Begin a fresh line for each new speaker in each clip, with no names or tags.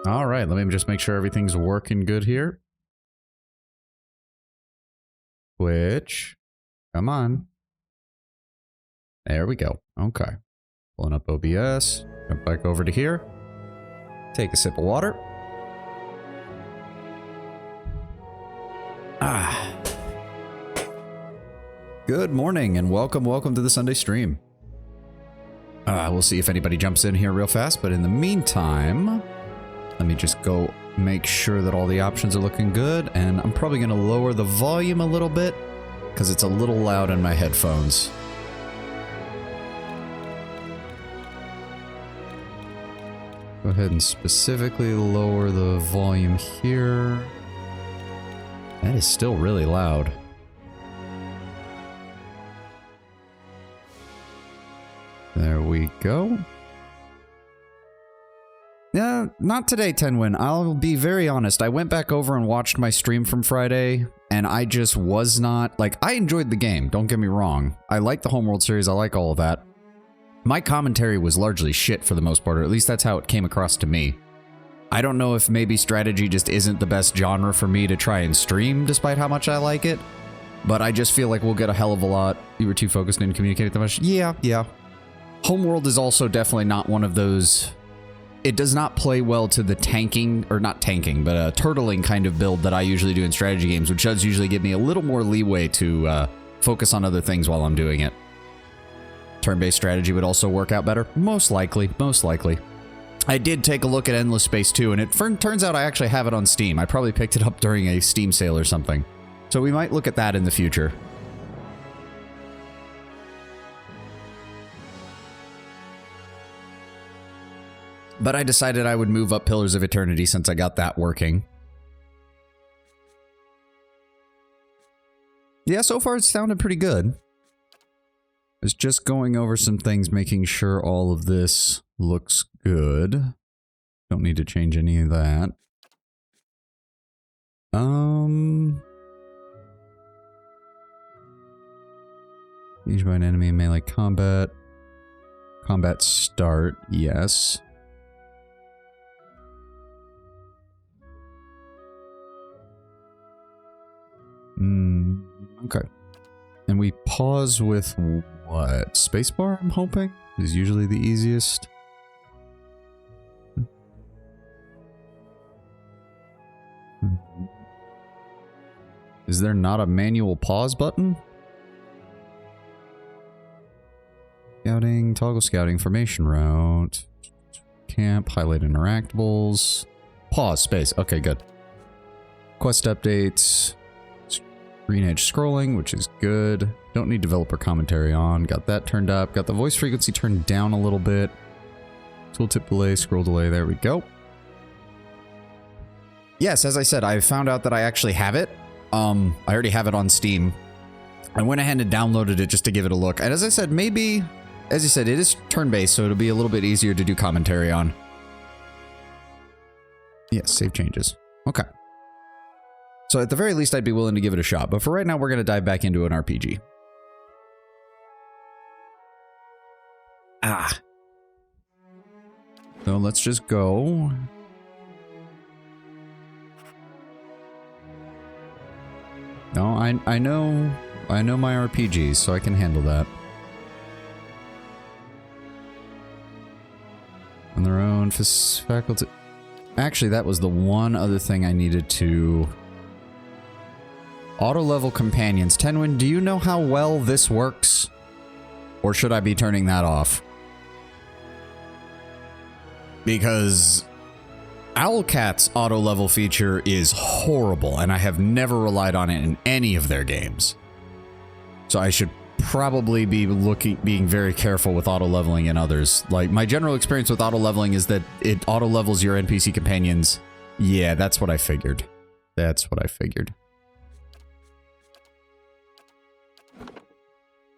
All right, let me just make sure everything's working good here. Twitch. Come on. There we go. Okay. Pulling up OBS. Jump back over to here. Take a sip of water. Good morning and welcome to the Sunday stream. We'll see if anybody jumps in here real fast, but in the meantime, let me just go make sure that all the options are looking good, and I'm probably going to lower the volume a little bit because it's a little loud in my headphones. Go ahead and specifically lower the volume here. That is still really loud. There we go. Yeah, not today, Tenwin. I'll be very honest. I went back over and watched my stream from Friday, and I just was not... Like, I enjoyed the game, don't get me wrong. I like the Homeworld series, I like all of that. My commentary was largely shit for the most part, or at least that's how it came across to me. I don't know if maybe strategy just isn't the best genre for me to try and stream, despite how much I like it. But I just feel like we'll get a hell of a lot. You were too focused and communicating that much? Yeah. Homeworld is also definitely not one of those... It does not play well to the tanking, or not tanking, but a turtling kind of build that I usually do in strategy games, which does usually give me a little more leeway to focus on other things while I'm doing it. Turn-based strategy would also work out better. Most likely. I did take a look at Endless Space 2, and it turns out I actually have it on Steam. I probably picked it up during a Steam sale or something. So we might look at that in the future. But I decided I would move up Pillars of Eternity since I got that working. Yeah, so far it's sounded pretty good. I was just going over some things, making sure all of this looks good. Don't need to change any of that. Engaged by an enemy in melee combat. Combat start, yes. Okay. And we pause with what? Spacebar, I'm hoping? Is usually the easiest. Is there not a manual pause button? Scouting, toggle scouting, formation route. Camp, highlight interactables. Pause, space. Okay, good. Quest updates. Screen edge scrolling, which is good. Don't need developer commentary on. Got that turned up. Got the voice frequency turned down a little bit. Tooltip delay, scroll delay. There we go. Yes, as I said, I found out that I actually have it. I already have it on Steam. I went ahead and downloaded it just to give it a look. And as I said, maybe, as you said, it is turn-based, so it'll be a little bit easier to do commentary on. Yes, save changes. Okay. So at the very least, I'd be willing to give it a shot. But for right now, we're going to dive back into an RPG. So let's just go. No, I know my RPGs, so I can handle that. On their own faculty. Actually, that was the one other thing I needed to... Auto-level companions. Tenwin, do you know how well this works? Or should I be turning that off? Because Owlcat's auto-level feature is horrible, and I have never relied on it in any of their games. So I should probably be being very careful with auto-leveling in others. Like, my general experience with auto-leveling is that it auto-levels your NPC companions. Yeah, that's what I figured.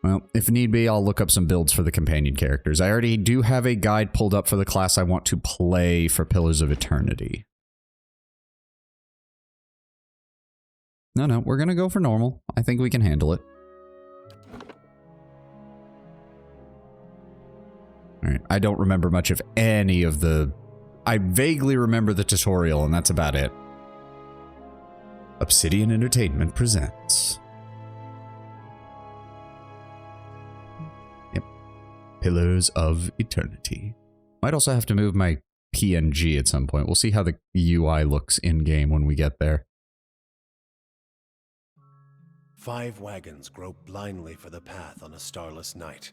Well, if need be, I'll look up some builds for the companion characters. I already do have a guide pulled up for the class I want to play for Pillars of Eternity. No, we're gonna go for normal. I think we can handle it. Alright, I don't remember much of any of the I vaguely remember the tutorial, and that's about it. Obsidian Entertainment presents. Yep. Pillars of Eternity. Might also have to move my PNG at some point. We'll see how the UI looks in-game when we get there.
5 wagons grope blindly for the path on a starless night,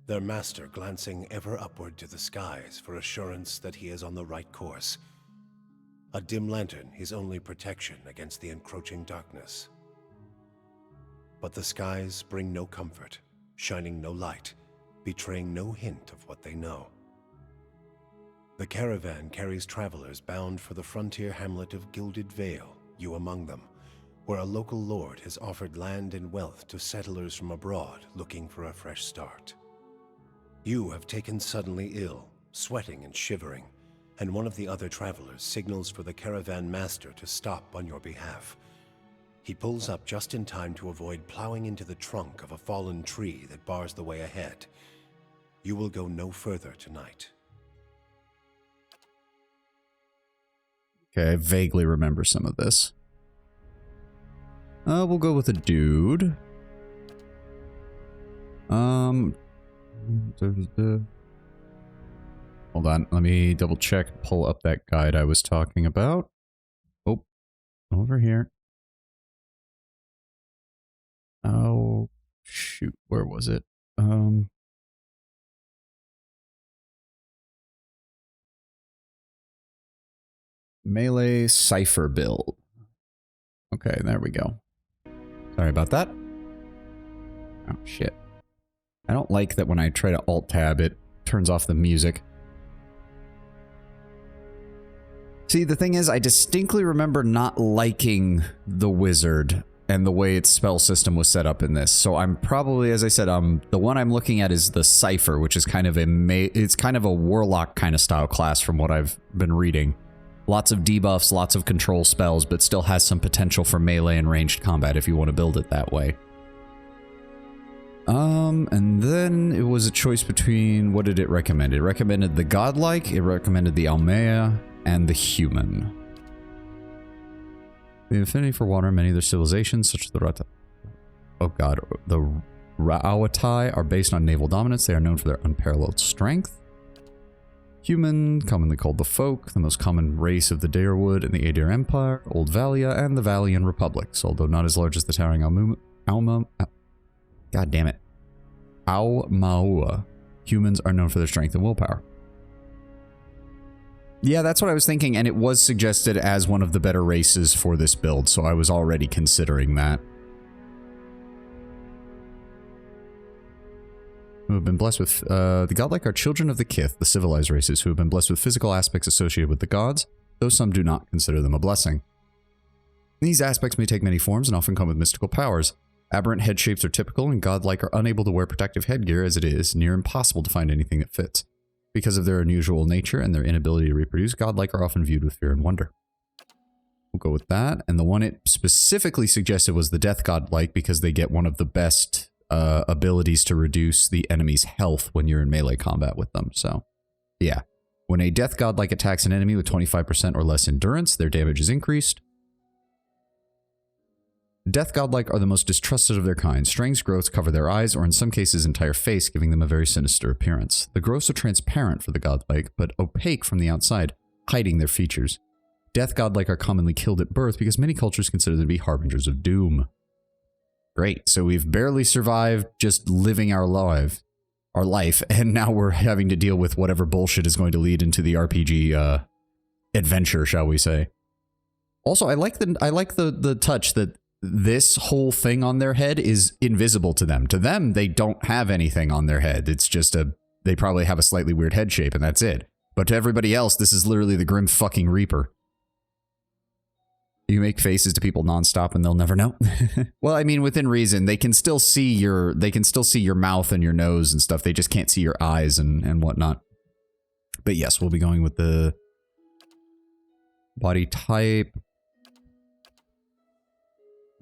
their master glancing ever upward to the skies for assurance that he is on the right course. A dim lantern his only protection against the encroaching darkness. But the skies bring no comfort, shining no light, betraying no hint of what they know. The caravan carries travelers bound for the frontier hamlet of Gilded Vale, you among them, where a local lord has offered land and wealth to settlers from abroad looking for a fresh start. You have taken suddenly ill, sweating and shivering, and one of the other travelers signals for the caravan master to stop on your behalf. He pulls up just in time to avoid plowing into the trunk of a fallen tree that bars the way ahead. You will go no further tonight.
Okay, I vaguely remember some of this. We'll go with a dude. Hold on, let me double check, pull up that guide I was talking about. Oh, over here. Oh, shoot, where was it? Melee Cypher build. Okay, there we go. Sorry about that. Oh, shit. I don't like that when I try to alt-tab, it turns off the music. See, the thing is, I distinctly remember not liking the wizard and the way its spell system was set up in this. So I'm probably, as I said, the one I'm looking at is the Cypher, which is kind of it's kind of a warlock kind of style class from what I've been reading. Lots of debuffs, lots of control spells, but still has some potential for melee and ranged combat if you want to build it that way. And then it was a choice between, what did it recommend? It recommended the godlike, it recommended the Almea, and the human. The affinity for water in many of their civilizations, such as the the Ra'awatai, are based on naval dominance. They are known for their unparalleled strength. Human, commonly called the Folk, the most common race of the Darewood and the Aedir Empire, Old Valia, and the Valian Republics, although not as large as the towering God damn it. Aumaua. Humans are known for their strength and willpower. Yeah, that's what I was thinking, and it was suggested as one of the better races for this build, so I was already considering that. Who have been blessed with, the godlike are children of the Kith, the civilized races, who have been blessed with physical aspects associated with the gods, though some do not consider them a blessing. These aspects may take many forms and often come with mystical powers. Aberrant head shapes are typical, and godlike are unable to wear protective headgear as it is near impossible to find anything that fits. Because of their unusual nature and their inability to reproduce, godlike are often viewed with fear and wonder. We'll go with that, and the one it specifically suggested was the death godlike because they get one of the best abilities to reduce the enemy's health when you're in melee combat with them, so yeah. When a death godlike attacks an enemy with 25% or less endurance, their damage is increased. Death godlike are the most distrusted of their kind. Strange growths cover their eyes, or in some cases entire face, giving them a very sinister appearance. The growths are transparent for the godlike, but opaque from the outside, hiding their features. Death godlike are commonly killed at birth because many cultures consider them to be harbingers of doom. Great, so we've barely survived just living our life, and now we're having to deal with whatever bullshit is going to lead into the RPG adventure, shall we say. Also, I like the touch that this whole thing on their head is invisible to them. To them, they don't have anything on their head. It's just they probably have a slightly weird head shape and that's it. But to everybody else, this is literally the Grim fucking Reaper. You make faces to people nonstop and they'll never know. Well, I mean, within reason, they can still see your mouth and your nose and stuff. They just can't see your eyes and whatnot. But yes, we'll be going with the body type.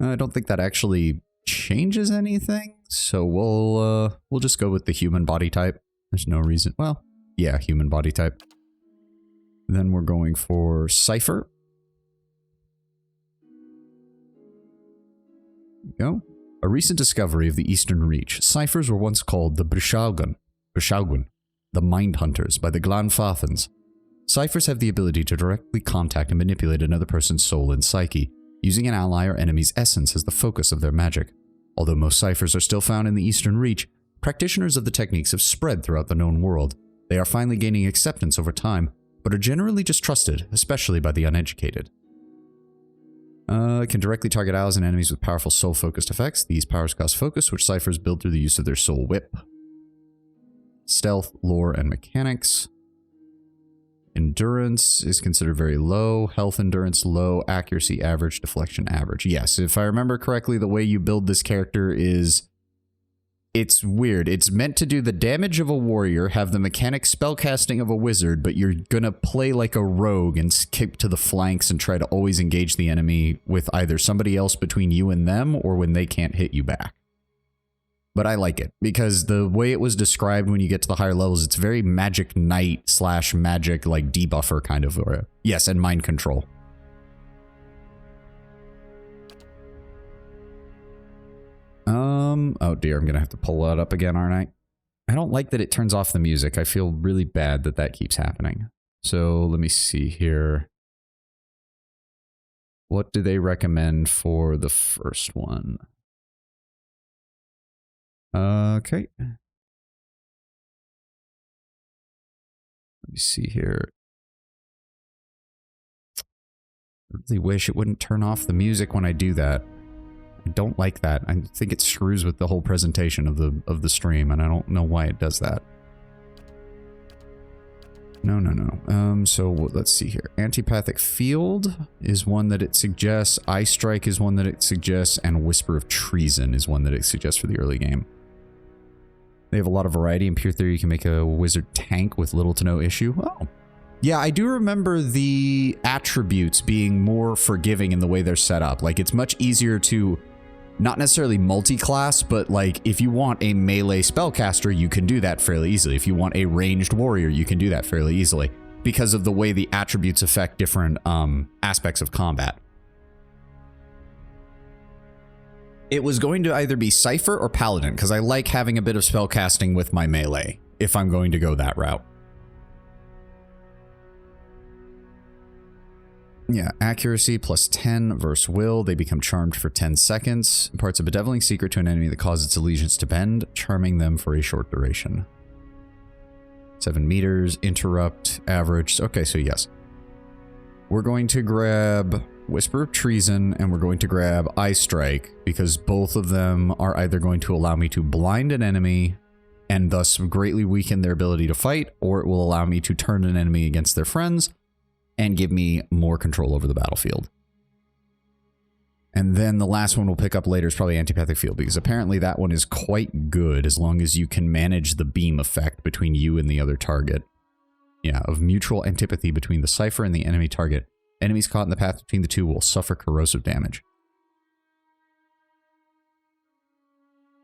I don't think that actually changes anything, so we'll just go with the human body type. There's no reason. Well, yeah, human body type. Then we're going for Cypher. There we go. A recent discovery of the Eastern Reach. Cyphers were once called the Brishaugun, the Mind Hunters, by the Glanfathans. Cyphers have the ability to directly contact and manipulate another person's soul and psyche, using an ally or enemy's essence as the focus of their magic. Although most ciphers are still found in the Eastern Reach, practitioners of the techniques have spread throughout the known world. They are finally gaining acceptance over time, but are generally distrusted, especially by the uneducated. It can directly target allies and enemies with powerful soul-focused effects. These powers cost focus, which ciphers build through the use of their soul whip. Stealth, lore, and mechanics. Endurance is considered very low. Health endurance low. Accuracy average. Deflection average. Yes, if I remember correctly, the way you build this character is... It's weird. It's meant to do the damage of a warrior, have the mechanic spellcasting of a wizard, but you're gonna play like a rogue and skip to the flanks and try to always engage the enemy with either somebody else between you and them or when they can't hit you back. But I like it, because the way it was described when you get to the higher levels, it's very magic knight / magic like debuffer kind of. Yes, and mind control. Oh dear, I'm gonna have to pull that up again, aren't I? I don't like that it turns off the music. I feel really bad that that keeps happening. So let me see here. What do they recommend for the first one? Okay. Let me see here. I really wish it wouldn't turn off the music when I do that. I don't like that. I think it screws with the whole presentation of the stream, and I don't know why it does that. No. So let's see here. Antipathic Field is one that it suggests. Eye Strike is one that it suggests, and Whisper of Treason is one that it suggests for the early game. They have a lot of variety. In pure theory, you can make a wizard tank with little to no issue. Oh. Yeah, I do remember the attributes being more forgiving in the way they're set up. Like, it's much easier to, not necessarily multi-class, but like, if you want a melee spellcaster, you can do that fairly easily. If you want a ranged warrior, you can do that fairly easily, because of the way the attributes affect different aspects of combat. It was going to either be Cypher or Paladin, because I like having a bit of spellcasting with my melee, if I'm going to go that route. Yeah, accuracy plus 10 versus will. They become charmed for 10 seconds. Imparts a bedeviling secret to an enemy that causes its allegiance to bend, charming them for a short duration. 7 meters, interrupt, average. Okay, so yes. We're going to grab Whisper of Treason, and we're going to grab Eye Strike, because both of them are either going to allow me to blind an enemy and thus greatly weaken their ability to fight, or it will allow me to turn an enemy against their friends and give me more control over the battlefield. And then the last one we'll pick up later is probably Antipathic Field, because apparently that one is quite good as long as you can manage the beam effect between you and the other target. Yeah, of mutual antipathy between the Cypher and the enemy target. Enemies caught in the path between the two will suffer corrosive damage.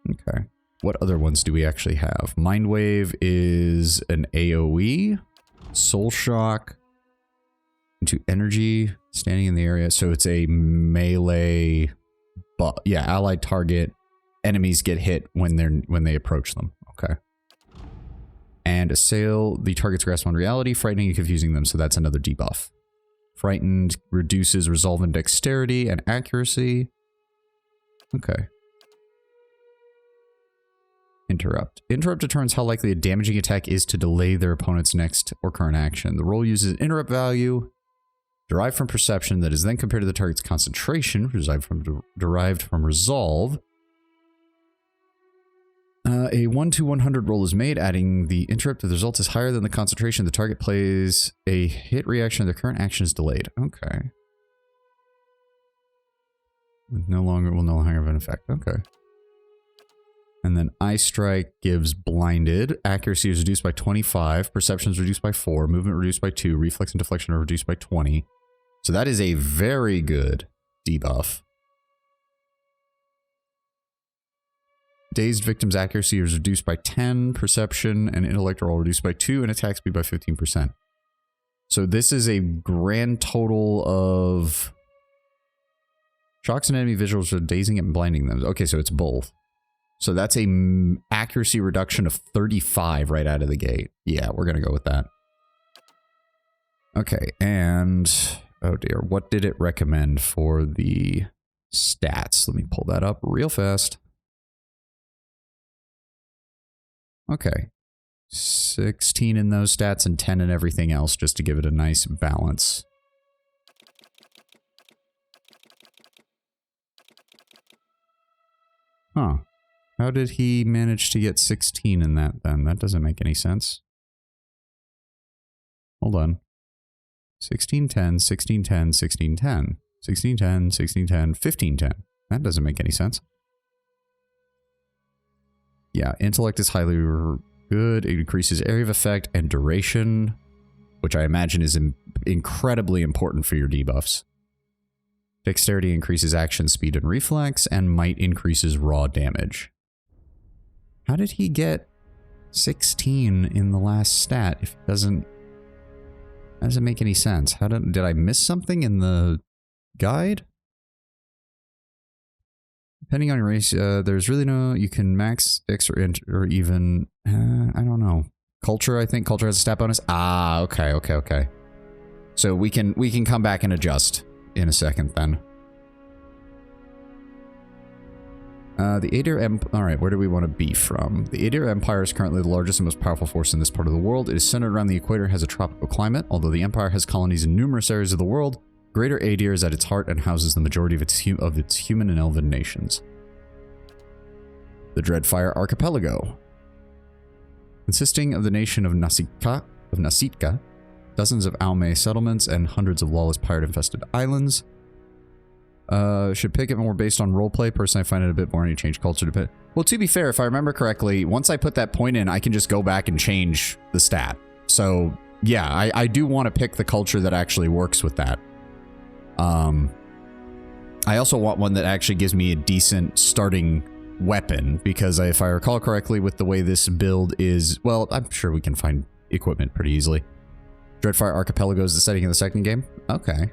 Okay. What other ones do we actually have? Mind Wave is an AoE. Soul Shock into energy, standing in the area. So it's a melee, but yeah, allied target. Enemies get hit when they approach them. Okay. And assail the target's grasp on reality, frightening and confusing them. So that's another debuff. Frightened reduces resolve and dexterity and accuracy. Okay. Interrupt. Interrupt determines how likely a damaging attack is to delay their opponent's next or current action. The roll uses interrupt value derived from perception that is then compared to the target's concentration, derived from resolve. A 1 to 100 roll is made, adding the interrupt if the result is higher than the concentration. The target plays a hit reaction, their current action is delayed. Okay. Will no longer have an effect. Okay. And then Eye Strike gives blinded. Accuracy is reduced by 25. Perception is reduced by 4. Movement reduced by 2. Reflex and deflection are reduced by 20. So that is a very good debuff. Dazed victim's accuracy is reduced by 10. Perception and intellect are all reduced by 2. And attack speed by 15%. So this is a grand total of shocks and enemy visuals are dazing and blinding them. Okay, so it's both. So that's a accuracy reduction of 35 right out of the gate. Yeah, we're gonna go with that. Okay, and oh dear, what did it recommend for the stats? Let me pull that up real fast. Okay, 16 in those stats and 10 in everything else, just to give it a nice balance. Huh. How did he manage to get 16 in that then? That doesn't make any sense. Hold on. 1610, 1610, 1610, 1610, 1610, 1510. That doesn't make any sense. Yeah, intellect is highly good. It increases area of effect and duration, which I imagine is incredibly important for your debuffs. Dexterity increases action speed and reflex, and might increases raw damage. How did he get 16 in the last stat if it doesn't... That doesn't make any sense. Did I miss something in the guide? Depending on your race, there's really no... You can max X or even... I don't know. Culture, I think. Culture has a stat bonus. Ah, okay, okay, okay. So we can come back and adjust in a second then. The Aedir Empire... Alright, where do we want to be from? The Aedir Empire is currently the largest and most powerful force in this part of the world. It is centered around the equator and has a tropical climate. Although the Empire has colonies in numerous areas of the world, Greater Aedir is at its heart and houses the majority of its human and elven nations. The Dreadfire Archipelago. Consisting of the nation of Nasitka, dozens of Almay settlements, and hundreds of lawless pirate-infested islands. Should pick it more based on roleplay. Personally, I find it a bit boring to change culture to pit. Well, to be fair, if I remember correctly, once I put that point in, I can just go back and change the stat. So, yeah, I do want to pick the culture that actually works with that. I also want one that actually gives me a decent starting weapon, because if I recall correctly with the way this build is, well, I'm sure we can find equipment pretty easily. Dreadfire Archipelago is the setting in the second game? Okay.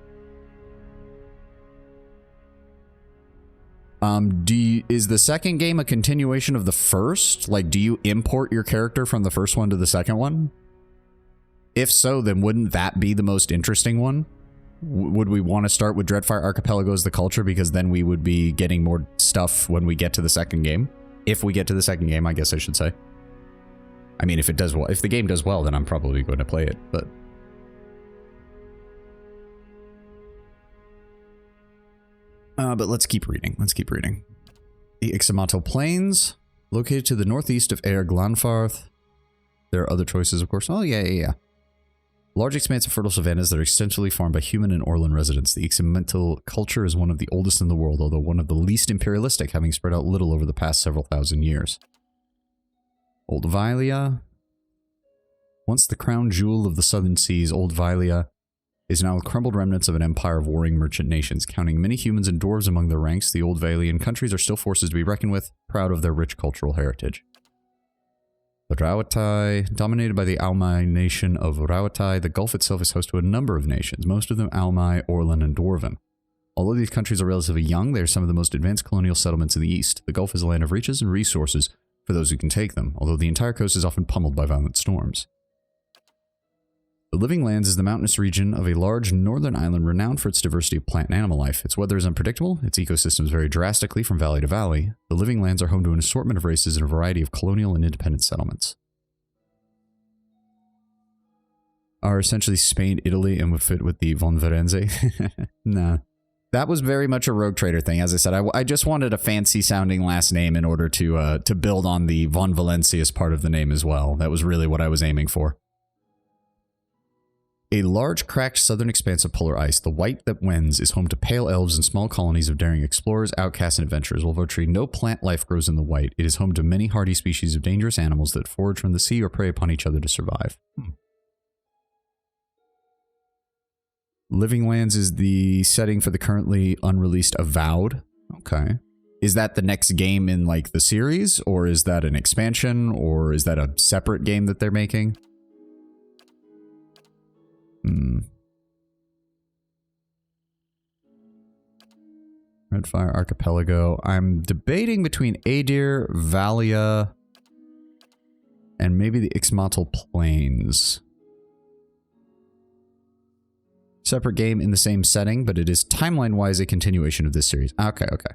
Is the second game a continuation of the first? Like, do you import your character from the first one to the second one? If so, then wouldn't that be the most interesting one? Would we want to start with Dreadfire Archipelago as the culture, because then we would be getting more stuff when we get to the second game? If we get to the second game, I guess I should say. I mean, if it does well, if the game does well, then I'm probably going to play it, but... But let's keep reading. Let's keep reading. The Ixamato Plains, located to the northeast of Aer Glanfarth. There are other choices, of course. Oh, yeah. Large expanse of fertile savannas that are extensively farmed by human and Orlan residents. The Ixamato culture is one of the oldest in the world, although one of the least imperialistic, having spread out little over the past several thousand years. Old Valia. Once the crown jewel of the southern seas, Old Valia is now the crumbled remnants of an empire of warring merchant nations. Counting many humans and dwarves among their ranks, the old Valian countries are still forces to be reckoned with, proud of their rich cultural heritage. The Rauatai, dominated by the Almai nation of Rauatai, the Gulf itself is host to a number of nations, most of them Almai, Orlan, and Dwarven. Although these countries are relatively young, they are some of the most advanced colonial settlements in the east. The Gulf is a land of riches and resources for those who can take them, although the entire coast is often pummeled by violent storms. The Living Lands is the mountainous region of a large northern island renowned for its diversity of plant and animal life. Its weather is unpredictable, its ecosystems vary drastically from valley to valley. The Living Lands are home to an assortment of races and a variety of colonial and independent settlements. Are essentially Spain, Italy, and would fit with the Von Verenze. Nah. That was very much a Rogue Trader thing. As I said, I just wanted a fancy sounding last name in order to build on the Von Valencius part of the name as well. That was really what I was aiming for. A large, cracked southern expanse of polar ice, the White that wends, is home to pale elves and small colonies of daring explorers, outcasts, and adventurers. While virtually no plant life grows in the White, it is home to many hardy species of dangerous animals that forage from the sea or prey upon each other to survive. Living Lands is the setting for the currently unreleased Avowed. Okay. Is that the next game in, like, the series? Or is that an expansion? Or is that a separate game that they're making? Redfire Archipelago. I'm debating between Adir, Valia, and maybe the Ixmatl Plains. Separate game in the same setting, but it is timeline-wise a continuation of this series. Okay, okay.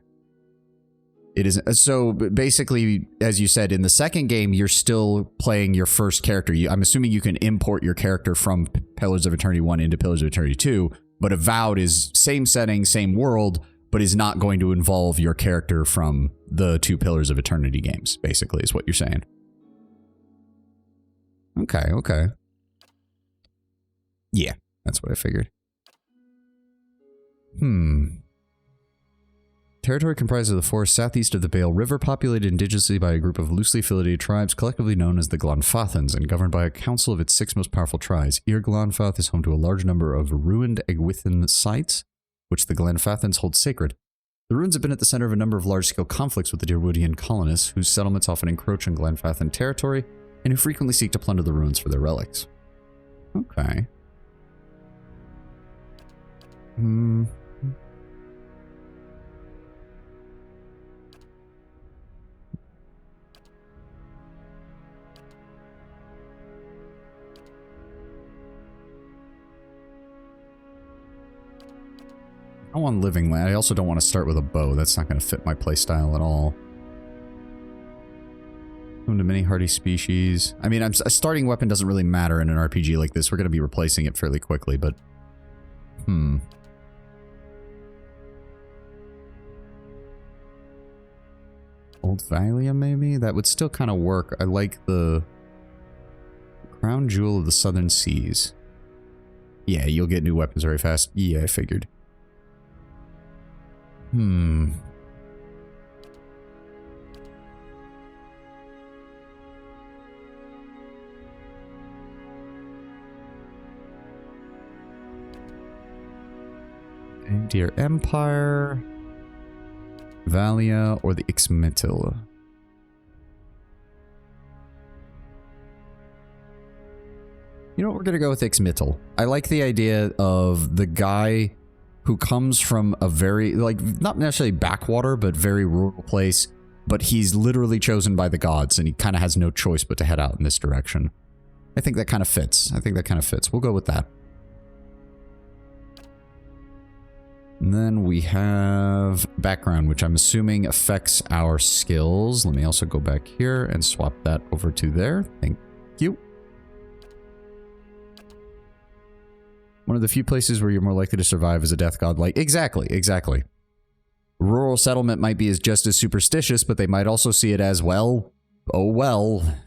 It is so basically, as you said, in the second game, you're still playing your first character. I'm assuming you can import your character from Pillars of Eternity 1 into Pillars of Eternity 2, but Avowed is same setting, same world, but is not going to involve your character from the 2 Pillars of Eternity games, basically, is what you're saying. Okay, okay. Yeah, that's what I figured. Territory comprised of the forest southeast of the Bale River, populated indigenously by a group of loosely affiliated tribes collectively known as the Glanfathans and governed by a council of its 6 most powerful tribes. Ir Glanfath is home to a large number of ruined Egwithan sites, which the Glanfathans hold sacred. The ruins have been at the center of a number of large-scale conflicts with the Dirwoodian colonists, whose settlements often encroach on Glanfathan territory, and who frequently seek to plunder the ruins for their relics. Okay. I want living land. I also don't want to start with a bow. That's not going to fit my playstyle at all. Home to many hardy species. I mean, a starting weapon doesn't really matter in an RPG like this. We're going to be replacing it fairly quickly, but... Old Valia, maybe? That would still kind of work. I like the... Crown Jewel of the Southern Seas. Yeah, you'll get new weapons very fast. Yeah, I figured. Dear Empire, Valia, or the Ixmittil. You know what, we're gonna go with Ixmittil. I like the idea of the guy who comes from a very, like, not necessarily backwater, but very rural place, but he's literally chosen by the gods, and he kind of has no choice but to head out in this direction. I think that kind of fits. We'll go with that. And then we have background, which I'm assuming affects our skills. Let me also go back here and swap that over to there. Thank you. One of the few places where you're more likely to survive as a death god. Like, exactly. Rural settlement might be just as superstitious, but they might also see it as, well, oh well.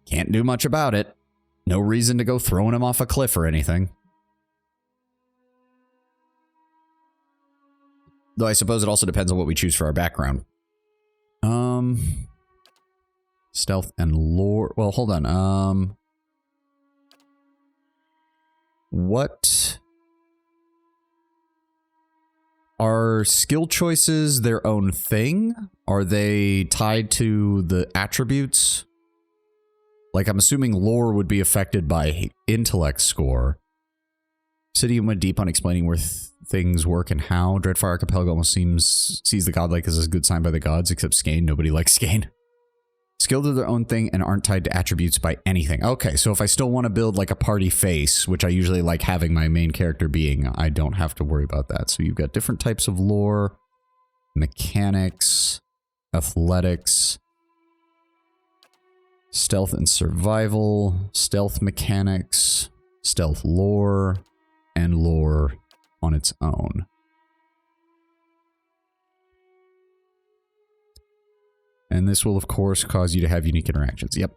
Can't do much about it. No reason to go throwing him off a cliff or anything. Though I suppose it also depends on what we choose for our background. Stealth and lore. Well, hold on. What are skill choices their own thing? Are they tied to the attributes? Like, I'm assuming lore would be affected by intellect score. City went deep on explaining where things work and how. Dreadfire Archipelago almost sees the godlike as a good sign by the gods, except Skane. Nobody likes Skane. Skilled are their own thing and aren't tied to attributes by anything. Okay, so if I still want to build like a party face, which I usually like having my main character being, I don't have to worry about that. So you've got different types of lore, mechanics, athletics, stealth and survival, stealth mechanics, stealth lore, and lore on its own. And this will, of course, cause you to have unique interactions. Yep.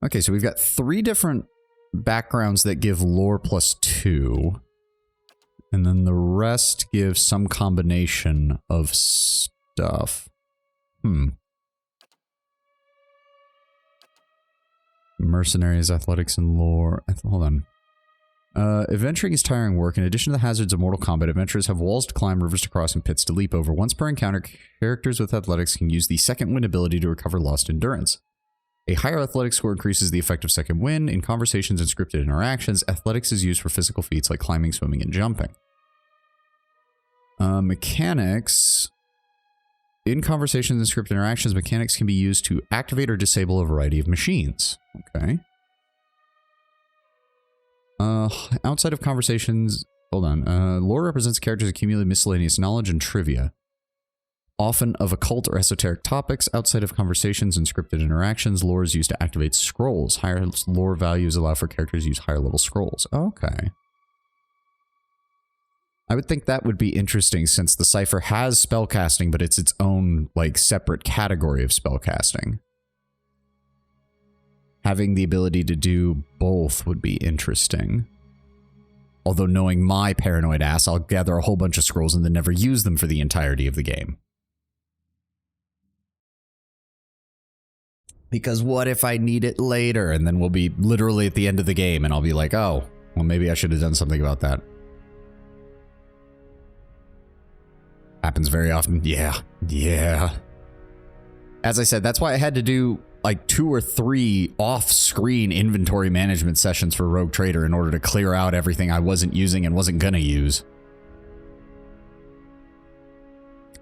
Okay, so we've got 3 different backgrounds that give lore +2. And then the rest give some combination of stuff. Mercenaries, athletics, and lore. Hold on. Adventuring is tiring work. In addition to the hazards of Mortal Kombat, adventurers have walls to climb, rivers to cross, and pits to leap over. Once per encounter, characters with athletics can use the Second Wind ability to recover lost endurance. A higher athletics score increases the effective second wind. In conversations and scripted interactions, athletics is used for physical feats like climbing, swimming, and jumping. Mechanics. In conversations and scripted interactions, mechanics can be used to activate or disable a variety of machines. Okay. Outside of conversations, hold on. Lore represents characters accumulate miscellaneous knowledge and trivia, often of occult or esoteric topics. Outside of conversations and scripted interactions, lore is used to activate scrolls. Higher lore values allow for characters to use higher level scrolls. Okay. I would think that would be interesting since the Cypher has spellcasting, but it's its own, like, separate category of spellcasting. Having the ability to do both would be interesting. Although knowing my paranoid ass, I'll gather a whole bunch of scrolls and then never use them for the entirety of the game. Because what if I need it later and then we'll be literally at the end of the game and I'll be like, oh, well maybe I should have done something about that. Happens very often. Yeah. As I said, that's why I had to do like 2 or 3 off-screen inventory management sessions for Rogue Trader in order to clear out everything I wasn't using and wasn't gonna use.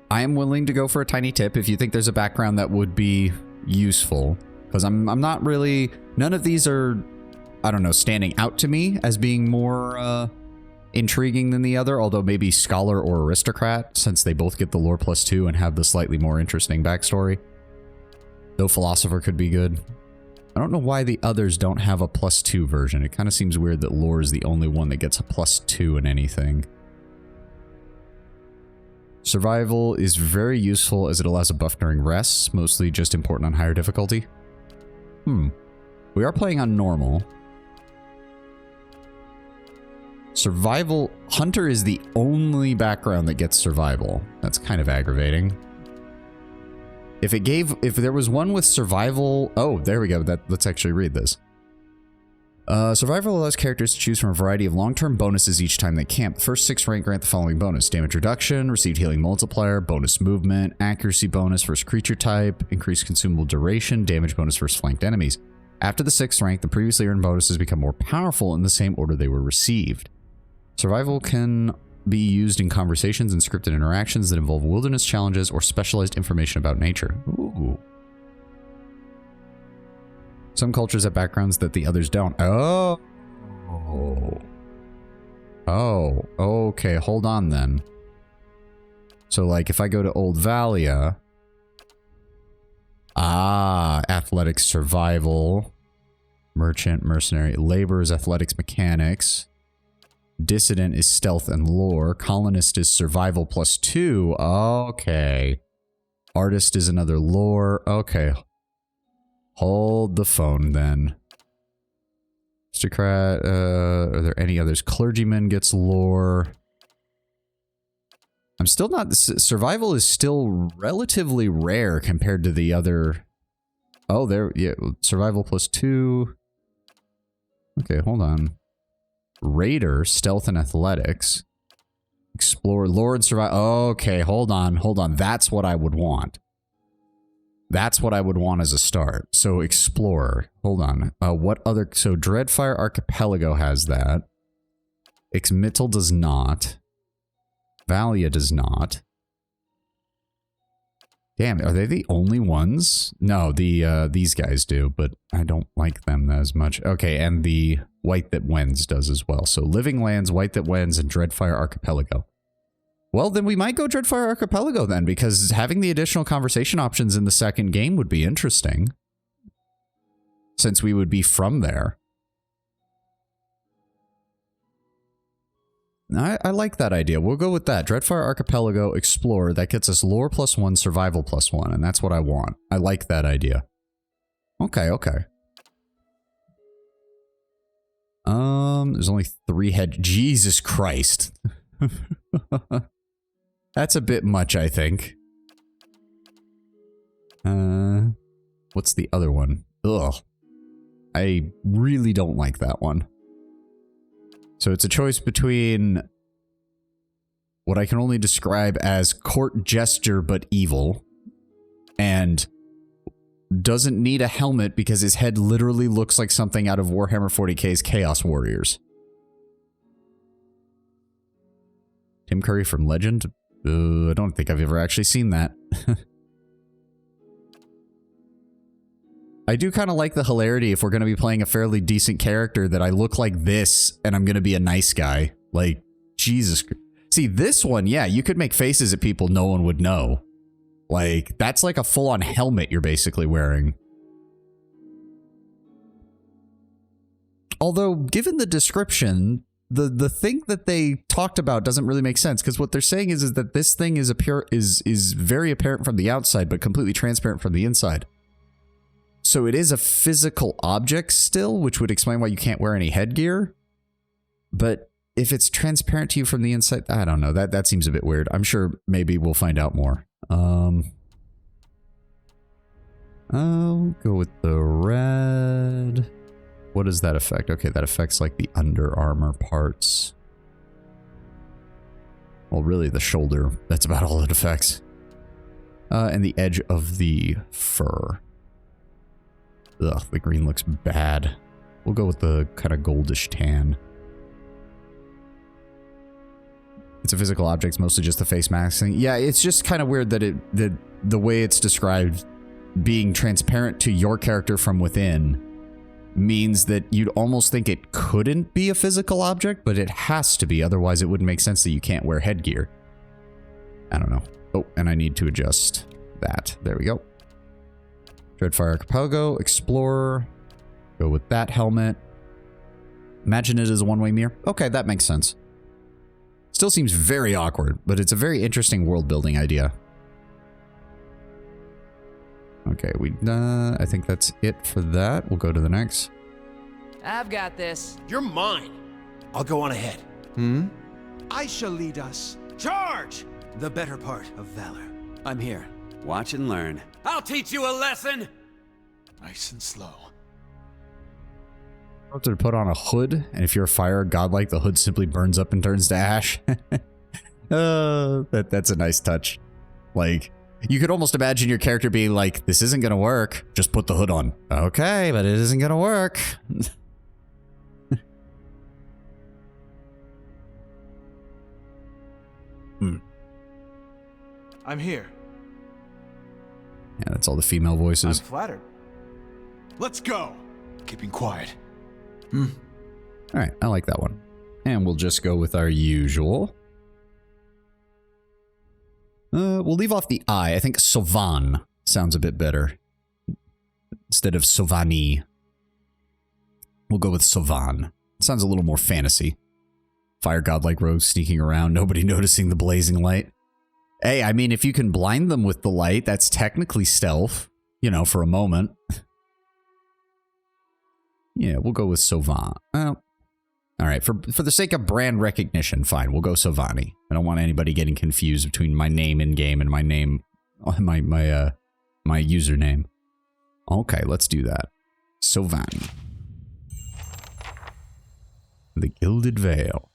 I am willing to go for a tiny tip if you think there's a background that would be useful, because I'm not really, none of these are, I don't know, standing out to me as being more intriguing than the other, although maybe Scholar or Aristocrat, since they both get the lore +2 and have the slightly more interesting backstory. Though Philosopher could be good. I don't know why the others don't have a +2 version. It kind of seems weird that lore is the only one that gets a +2 in anything. Survival is very useful as it allows a buff during rests, mostly just important on higher difficulty. We are playing on normal. Survival, Hunter is the only background that gets survival. That's kind of aggravating. If there was one with survival, oh, there we go. Let's actually read this. Survival allows characters to choose from a variety of long-term bonuses each time they camp. The first 6 rank grant the following bonus: damage reduction, received healing multiplier, bonus movement, accuracy bonus versus creature type, increased consumable duration, damage bonus versus flanked enemies. After the 6th rank, the previously earned bonuses become more powerful in the same order they were received. Survival can be used in conversations and scripted interactions that involve wilderness challenges or specialized information about nature. Ooh. Some cultures have backgrounds that the others don't. Oh. Oh, okay, hold on then. So like if I go to Old Valia, athletics, survival, merchant, mercenary, labor is athletics, mechanics. Dissident is stealth and lore. Colonist is survival +2. Okay. Artist is another lore. Okay. Hold the phone then. Aristocrat, are there any others? Clergyman gets lore. I'm still not, survival is still relatively rare compared to the other. Oh, there, yeah, survival +2. Okay, hold on. Raider, stealth and athletics. Explorer, lore and survival. Okay, hold on. That's what I would want. That's what I would want as a start. So Explorer, hold on. What other, so Dreadfire Archipelago has that. Ixmittal does not. Valia does not. Damn, are they the only ones? No, these guys do, but I don't like them as much. Okay, and the White That Wends does as well. So Living Lands, White That Wends, and Dreadfire Archipelago. Well, then we might go Dreadfire Archipelago then, because having the additional conversation options in the second game would be interesting. Since we would be from there. I like that idea. We'll go with that. Dreadfire Archipelago, Explorer. That gets us lore +1, survival +1, and that's what I want. I like that idea. Okay, okay. There's only 3 head. Jesus Christ. That's a bit much, I think. What's the other one? Ugh. I really don't like that one. So it's a choice between what I can only describe as court gesture but evil and doesn't need a helmet because his head literally looks like something out of Warhammer 40k's Chaos Warriors. Tim Curry from Legend? I don't think I've ever actually seen that. I do kind of like the hilarity if we're going to be playing a fairly decent character that I look like this and I'm going to be a nice guy. Like, Jesus. See, this one, yeah, you could make faces at people no one would know. Like, that's like a full-on helmet you're basically wearing. Although, given the description, the thing that they talked about doesn't really make sense, because what they're saying is that this thing is very apparent from the outside, but completely transparent from the inside. So it is a physical object still, which would explain why you can't wear any headgear. But if it's transparent to you from the inside, I don't know. That seems a bit weird. I'm sure maybe we'll find out more. I'll go with the red. What does that affect? Okay, that affects like the under armor parts. Well, really the shoulder. That's about all it affects. And the edge of the fur. Ugh, the green looks bad. We'll go with the kind of goldish tan. It's a physical object, it's mostly just the face mask thing. Yeah, it's just kind of weird that the way it's described, being transparent to your character from within, means that you'd almost think it couldn't be a physical object, but it has to be, otherwise it wouldn't make sense that you can't wear headgear. I don't know. Oh, and I need to adjust that. There we go. Dreadfire Archipelago, Explorer. Go with that helmet. Imagine it as a one-way mirror. Okay, that makes sense. Still seems very awkward, but it's a very interesting world-building idea. Okay, I think that's it for that. We'll go to the next.
I've got this.
You're mine. I'll go on ahead.
I shall lead us. Charge! The better part of valor.
I'm here. Watch and learn. I'll teach you a lesson!
Nice and slow.
To put on a hood, and if you're a fire godlike, the hood simply burns up and turns to ash. That's a nice touch. Like, you could almost imagine your character being like, this isn't gonna work, just put the hood on. Okay, but it isn't gonna work.
I'm here.
Yeah, that's all the female voices.
I'm flattered. Let's go. Keeping quiet.
Alright, I like that one. And we'll just go with our usual. We'll leave off the I. I think Sovan sounds a bit better. Instead of Sovani. We'll go with Sovan. Sounds a little more fantasy. Fire godlike rogue sneaking around, nobody noticing the blazing light. Hey, I mean, if you can blind them with the light, that's technically stealth. You know, for a moment. Yeah, we'll go with Sovan. Well, all right, for the sake of brand recognition, fine, we'll go Sovani. I don't want anybody getting confused between my name in game and my name, my username. Okay, let's do that. Sovani. The Gilded Veil.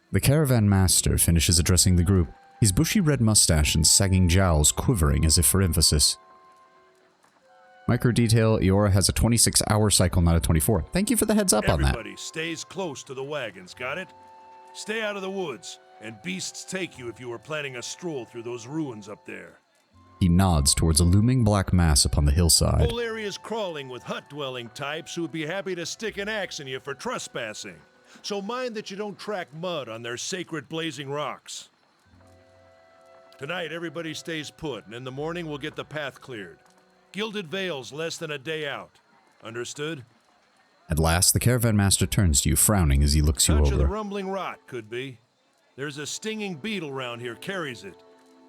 The caravan master finishes addressing the group, his bushy red mustache and sagging jowls quivering as if for emphasis. Micro detail, Eora has a 26-hour cycle, not a 24. Thank you for the heads up on that.
Everybody stays close to the wagons, got it? Stay out of the woods, and beasts take you if you were planning a stroll through those ruins up there.
He nods towards a looming black mass upon the hillside.
Whole area's crawling with hut-dwelling types who would be happy to stick an axe in you for trespassing. So mind that you don't track mud on their sacred blazing rocks. Tonight, everybody stays put, and in the morning we'll get the path cleared. Gilded Veil's less than a day out. Understood?
At last, the caravan master turns to you, frowning as he looks you
Touch of the
over.
rumbling rot, could be. There's a stinging beetle round here carries it.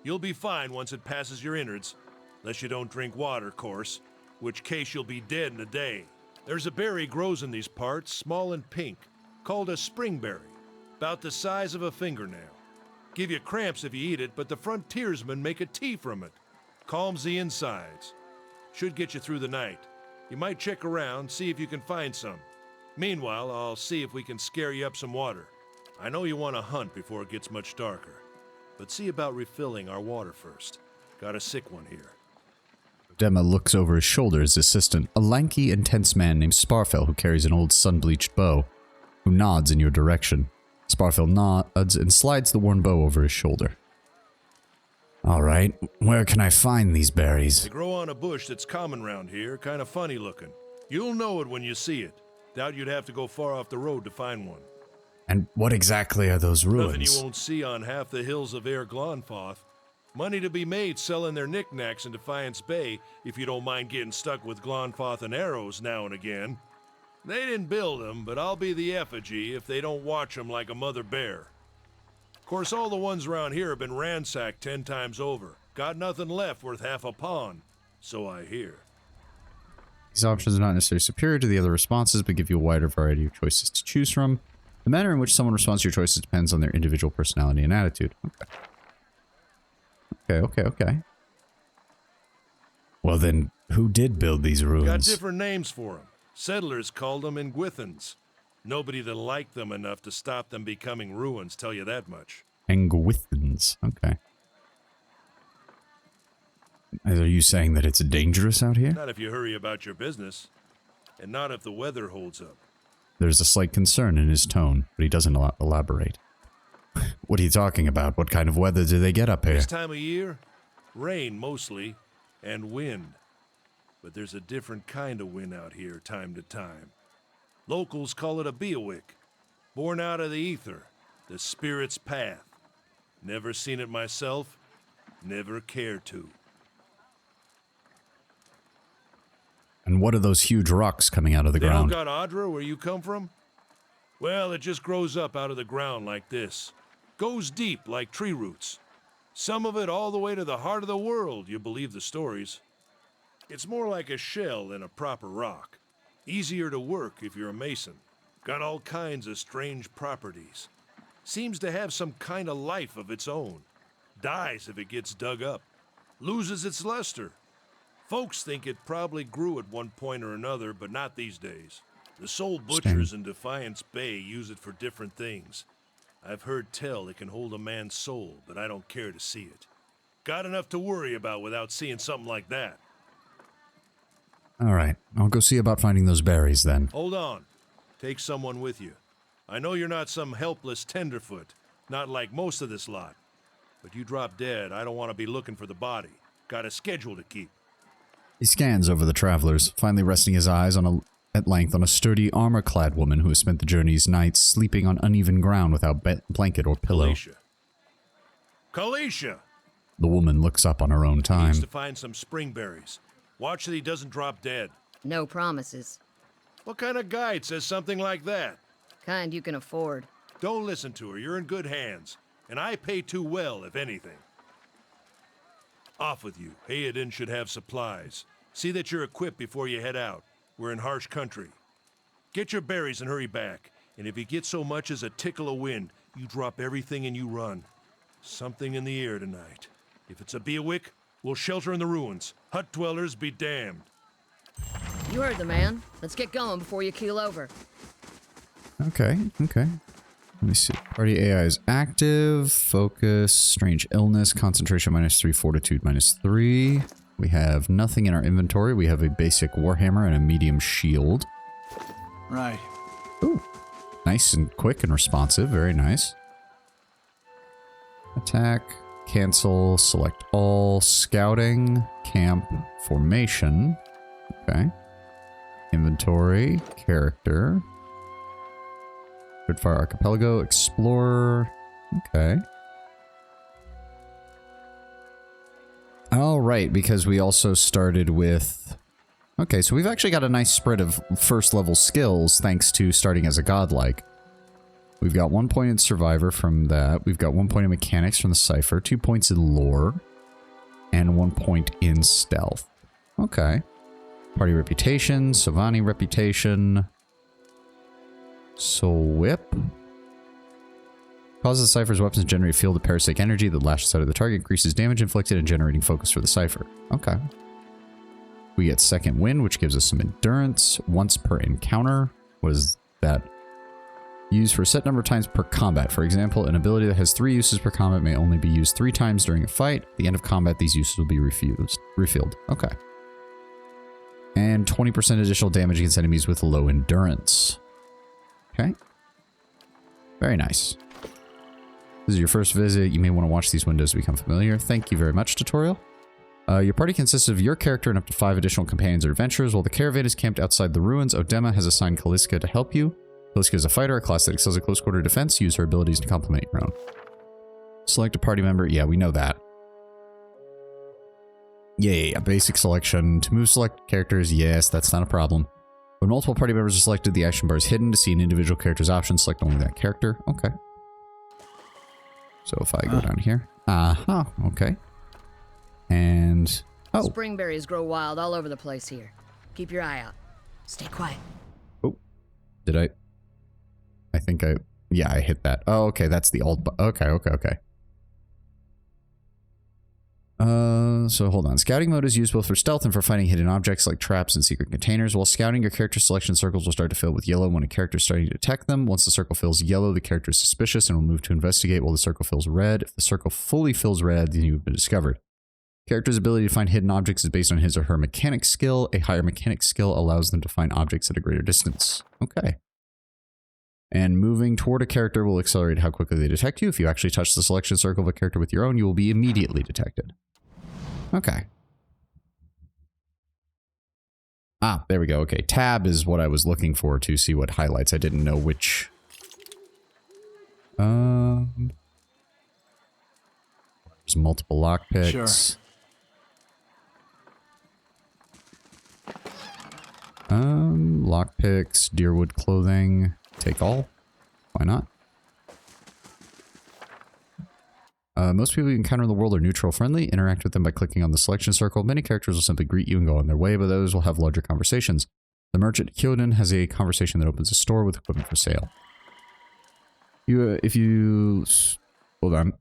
You'll be fine once it passes your innards. Unless you don't drink water, course. Which case you'll be dead in a day. There's a berry grows in these parts, small and pink. Called a springberry, about the size of a fingernail. Give you cramps if you eat it, but the frontiersmen make a tea from it. Calms the insides. Should get you through the night. You might check around, see if you can find some. Meanwhile, I'll see if we can scare you up some water. I know you want to hunt before it gets much darker, but see about refilling our water first. Got a sick one here.
Dema looks over his shoulder at his assistant, a lanky, intense man named Sparfell who carries an old sun-bleached bow, who nods in your direction. Sparfell nods and slides the worn bow over his shoulder. Alright, where can I find these berries?
They grow on a bush that's common round here, kind of funny looking. You'll know it when you see it. Doubt you'd have to go far off the road to find one.
And what exactly are those ruins?
Nothing you won't see on half the hills of Air Glonfoth. Money to be made selling their knickknacks in Defiance Bay, if you don't mind getting stuck with Glonfoth and arrows now and again. They didn't build them, but I'll be the effigy if they don't watch them like a mother bear. Of course, all the ones around here have been ransacked 10 times over. Got nothing left worth half a pawn, so I hear.
These options are not necessarily superior to the other responses, but give you a wider variety of choices to choose from. The manner in which someone responds to your choices depends on their individual personality and attitude. Okay. Well then, who did build these ruins?
Got different names for them. Settlers called them Engwithans. Nobody that liked them enough to stop them becoming ruins, tell you that much.
Engwithans, okay. Are you saying that it's dangerous out here?
Not if you hurry about your business. And not if the weather holds up.
There's a slight concern in his tone, but he doesn't elaborate. What are you talking about? What kind of weather do they get up here?
This time of year, rain mostly, and wind. But there's a different kind of wind out here time to time. Locals call it a Beowick, born out of the ether, the spirit's path. Never seen it myself, never cared to.
And what are those huge rocks coming out of the ground?
They don't got Adra where you come from? Well, it just grows up out of the ground like this. Goes deep like tree roots. Some of it all the way to the heart of the world, you believe the stories. It's more like a shell than a proper rock. Easier to work if you're a mason. Got all kinds of strange properties. Seems to have some kind of life of its own. Dies if it gets dug up. Loses its luster. Folks think it probably grew at one point or another, but not these days. The soul butchers in Defiance Bay use it for different things. I've heard tell it can hold a man's soul, but I don't care to see it. Got enough to worry about without seeing something like that.
Alright, I'll go see about finding those berries then.
Hold on. Take someone with you. I know you're not some helpless tenderfoot, not like most of this lot. But you drop dead, I don't want to be looking for the body. Got a schedule to keep.
He scans over the travelers, finally resting his eyes at length on a sturdy, armor-clad woman who has spent the journey's nights sleeping on uneven ground without blanket or pillow.
Kalisha!
The woman looks up on her own time.
Needs to find some springberries. Watch that he doesn't drop dead.
No promises.
What kind of guide says something like that?
Kind you can afford.
Don't listen to her. You're in good hands. And I pay too well, if anything. Off with you. Hayden should have supplies. See that you're equipped before you head out. We're in harsh country. Get your berries and hurry back. And if you get so much as a tickle of wind, you drop everything and you run. Something in the air tonight. If it's a Beowick, we'll shelter in the ruins. Hut dwellers be damned.
You heard the man. Let's get going before you keel over.
Okay. Let me see. Party AI is active. Focus. Strange illness. Concentration -3. Fortitude -3. We have nothing in our inventory. We have a basic warhammer and a medium shield.
Right.
Ooh. Nice and quick and responsive. Very nice. Attack. Cancel. Select all. Scouting. Camp. Formation. Okay. Inventory. Character. Fire Archipelago, Explorer. Okay. All right, because we also started with... Okay, so we've actually got a nice spread of first level skills thanks to starting as a godlike. We've got 1 point in Survivor from that. We've got 1 point in Mechanics from the Cipher, 2 points in Lore, and 1 point in Stealth. Okay. Party Reputation, Savani Reputation... Soul Whip. Causes the Cypher's weapons to generate a field of parasitic energy that lashes out of the target, increases damage inflicted, and generating focus for the Cypher. Okay. We get Second Wind, which gives us some endurance once per encounter. What does that. Used for a set number of times per combat. For example, an ability that has 3 uses per combat may only be used 3 times during a fight. At the end of combat, these uses will be refilled. Okay. And 20% additional damage against enemies with low endurance. Okay. Very nice. This is your first visit. You may want to watch these windows to become familiar. Thank you very much, tutorial. Your party consists of your character and up to 5 additional companions or adventurers. While the caravan is camped outside the ruins, Odema has assigned Kaliska to help you. Kaliska is a fighter, a class that excels at close quarter defense. Use her abilities to complement your own. Select a party member. Yeah, we know that. Yeah. Basic selection. To move select characters. Yes, that's not a problem. When multiple party members are selected, the action bar is hidden. To see an individual character's options, select only that character. Okay. So if I go down here. Okay. And... oh.
Springberries grow wild all over the place here. Keep your eye out. Stay quiet.
Oh. Did I... I think I... yeah, I hit that. Oh, okay. That's the old... okay. So hold on. Scouting mode is used both for stealth and for finding hidden objects like traps and secret containers. While scouting, your character selection circles will start to fill with yellow when a character is starting to detect them. Once the circle fills yellow, the character is suspicious and will move to investigate while the circle fills red. If the circle fully fills red, then you've been discovered. Character's ability to find hidden objects is based on his or her mechanic skill. A higher mechanic skill allows them to find objects at a greater distance. Okay. And moving toward a character will accelerate how quickly they detect you. If you actually touch the selection circle of a character with your own, you will be immediately detected. Okay. Ah, there we go. Okay, tab is what I was looking for to see what highlights. I didn't know which. There's multiple lockpicks.
Sure.
Lockpicks, deerwood clothing, take all. Why not? Most people you encounter in the world are neutral friendly. Interact with them by clicking on the selection circle. Many characters will simply greet you and go on their way, but those will have larger conversations. The merchant Kyoden has a conversation that opens a store with equipment for sale. Hold on.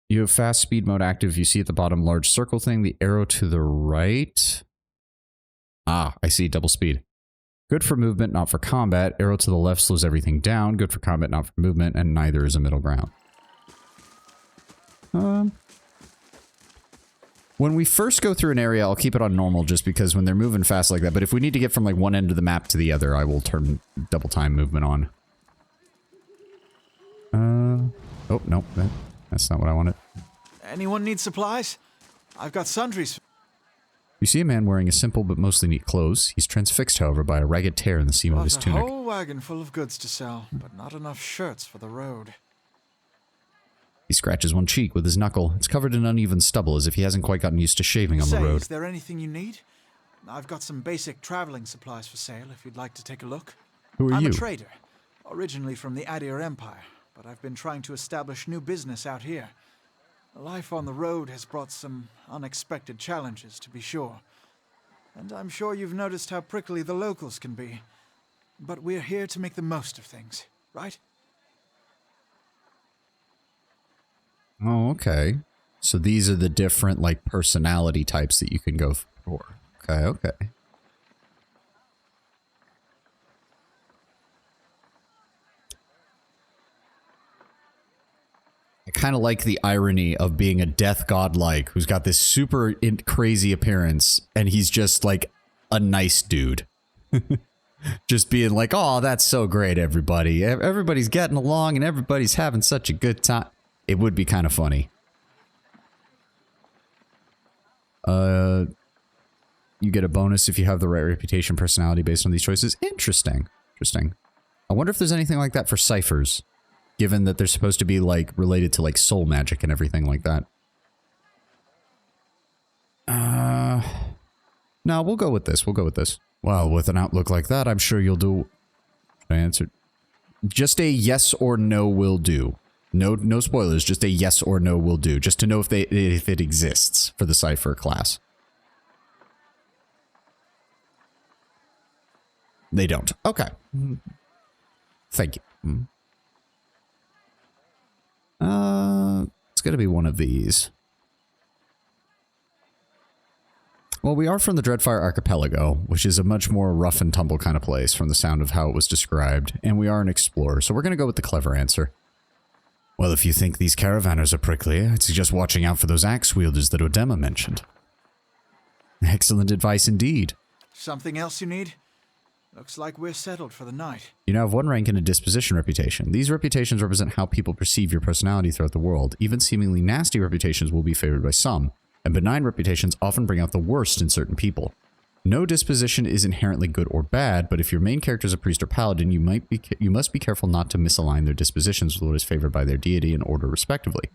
You have fast speed mode active. You see at the bottom large circle thing, the arrow to the right. Ah, I see, double speed. Good for movement, not for combat. Arrow to the left slows everything down. Good for combat, not for movement, and neither is a middle ground. When we first go through an area, I'll keep it on normal just because when they're moving fast like that. But if we need to get from like one end of the map to the other, I will turn double time movement on. Oh, no, that's not what I wanted.
Anyone need supplies? I've got sundries.
You see a man wearing a simple but mostly neat clothes. He's transfixed, however, by a ragged tear in the seam of his tunic.
A whole wagon full of goods to sell, but not enough shirts for the road.
He scratches one cheek with his knuckle. It's covered in uneven stubble, as if he hasn't quite gotten used to shaving on the road.
Is there anything you need? I've got some basic traveling supplies for sale, if you'd like to take a look.
Who are you?
I'm a trader, originally from the Adir Empire, but I've been trying to establish new business out here. Life on the road has brought some unexpected challenges, to be sure. And I'm sure you've noticed how prickly the locals can be. But we're here to make the most of things, right?
Oh, okay. So these are the different, like, personality types that you can go for. Okay. I kind of like the irony of being a death god-like who's got this super crazy appearance, and he's just, like, a nice dude. Just being like, oh, that's so great, everybody. Everybody's getting along, and everybody's having such a good time. It would be kind of funny. You get a bonus if you have the right reputation personality based on these choices. Interesting. I wonder if there's anything like that for ciphers, given that they're supposed to be like related to like soul magic and everything like that. No, we'll go with this. Well, with an outlook like that, I'm sure you'll do... I answered. Just a yes or no will do. No spoilers, just a yes or no will do, just to know if it exists for the Cypher class. They don't. Okay. Thank you. It's gonna be one of these. Well, we are from the Dreadfire Archipelago, which is a much more rough and tumble kind of place from the sound of how it was described, and we are an explorer, so we're going to go with the clever answer. Well, if you think these caravanners are prickly, I'd suggest watching out for those axe wielders that Odema mentioned. Excellent advice indeed.
Something else you need? Looks like we're settled for the night.
You now have 1 rank and a disposition reputation. These reputations represent how people perceive your personality throughout the world. Even seemingly nasty reputations will be favored by some, and benign reputations often bring out the worst in certain people. No disposition is inherently good or bad, but if your main character is a priest or paladin, you must be careful not to misalign their dispositions with what is favored by their deity and order respectively.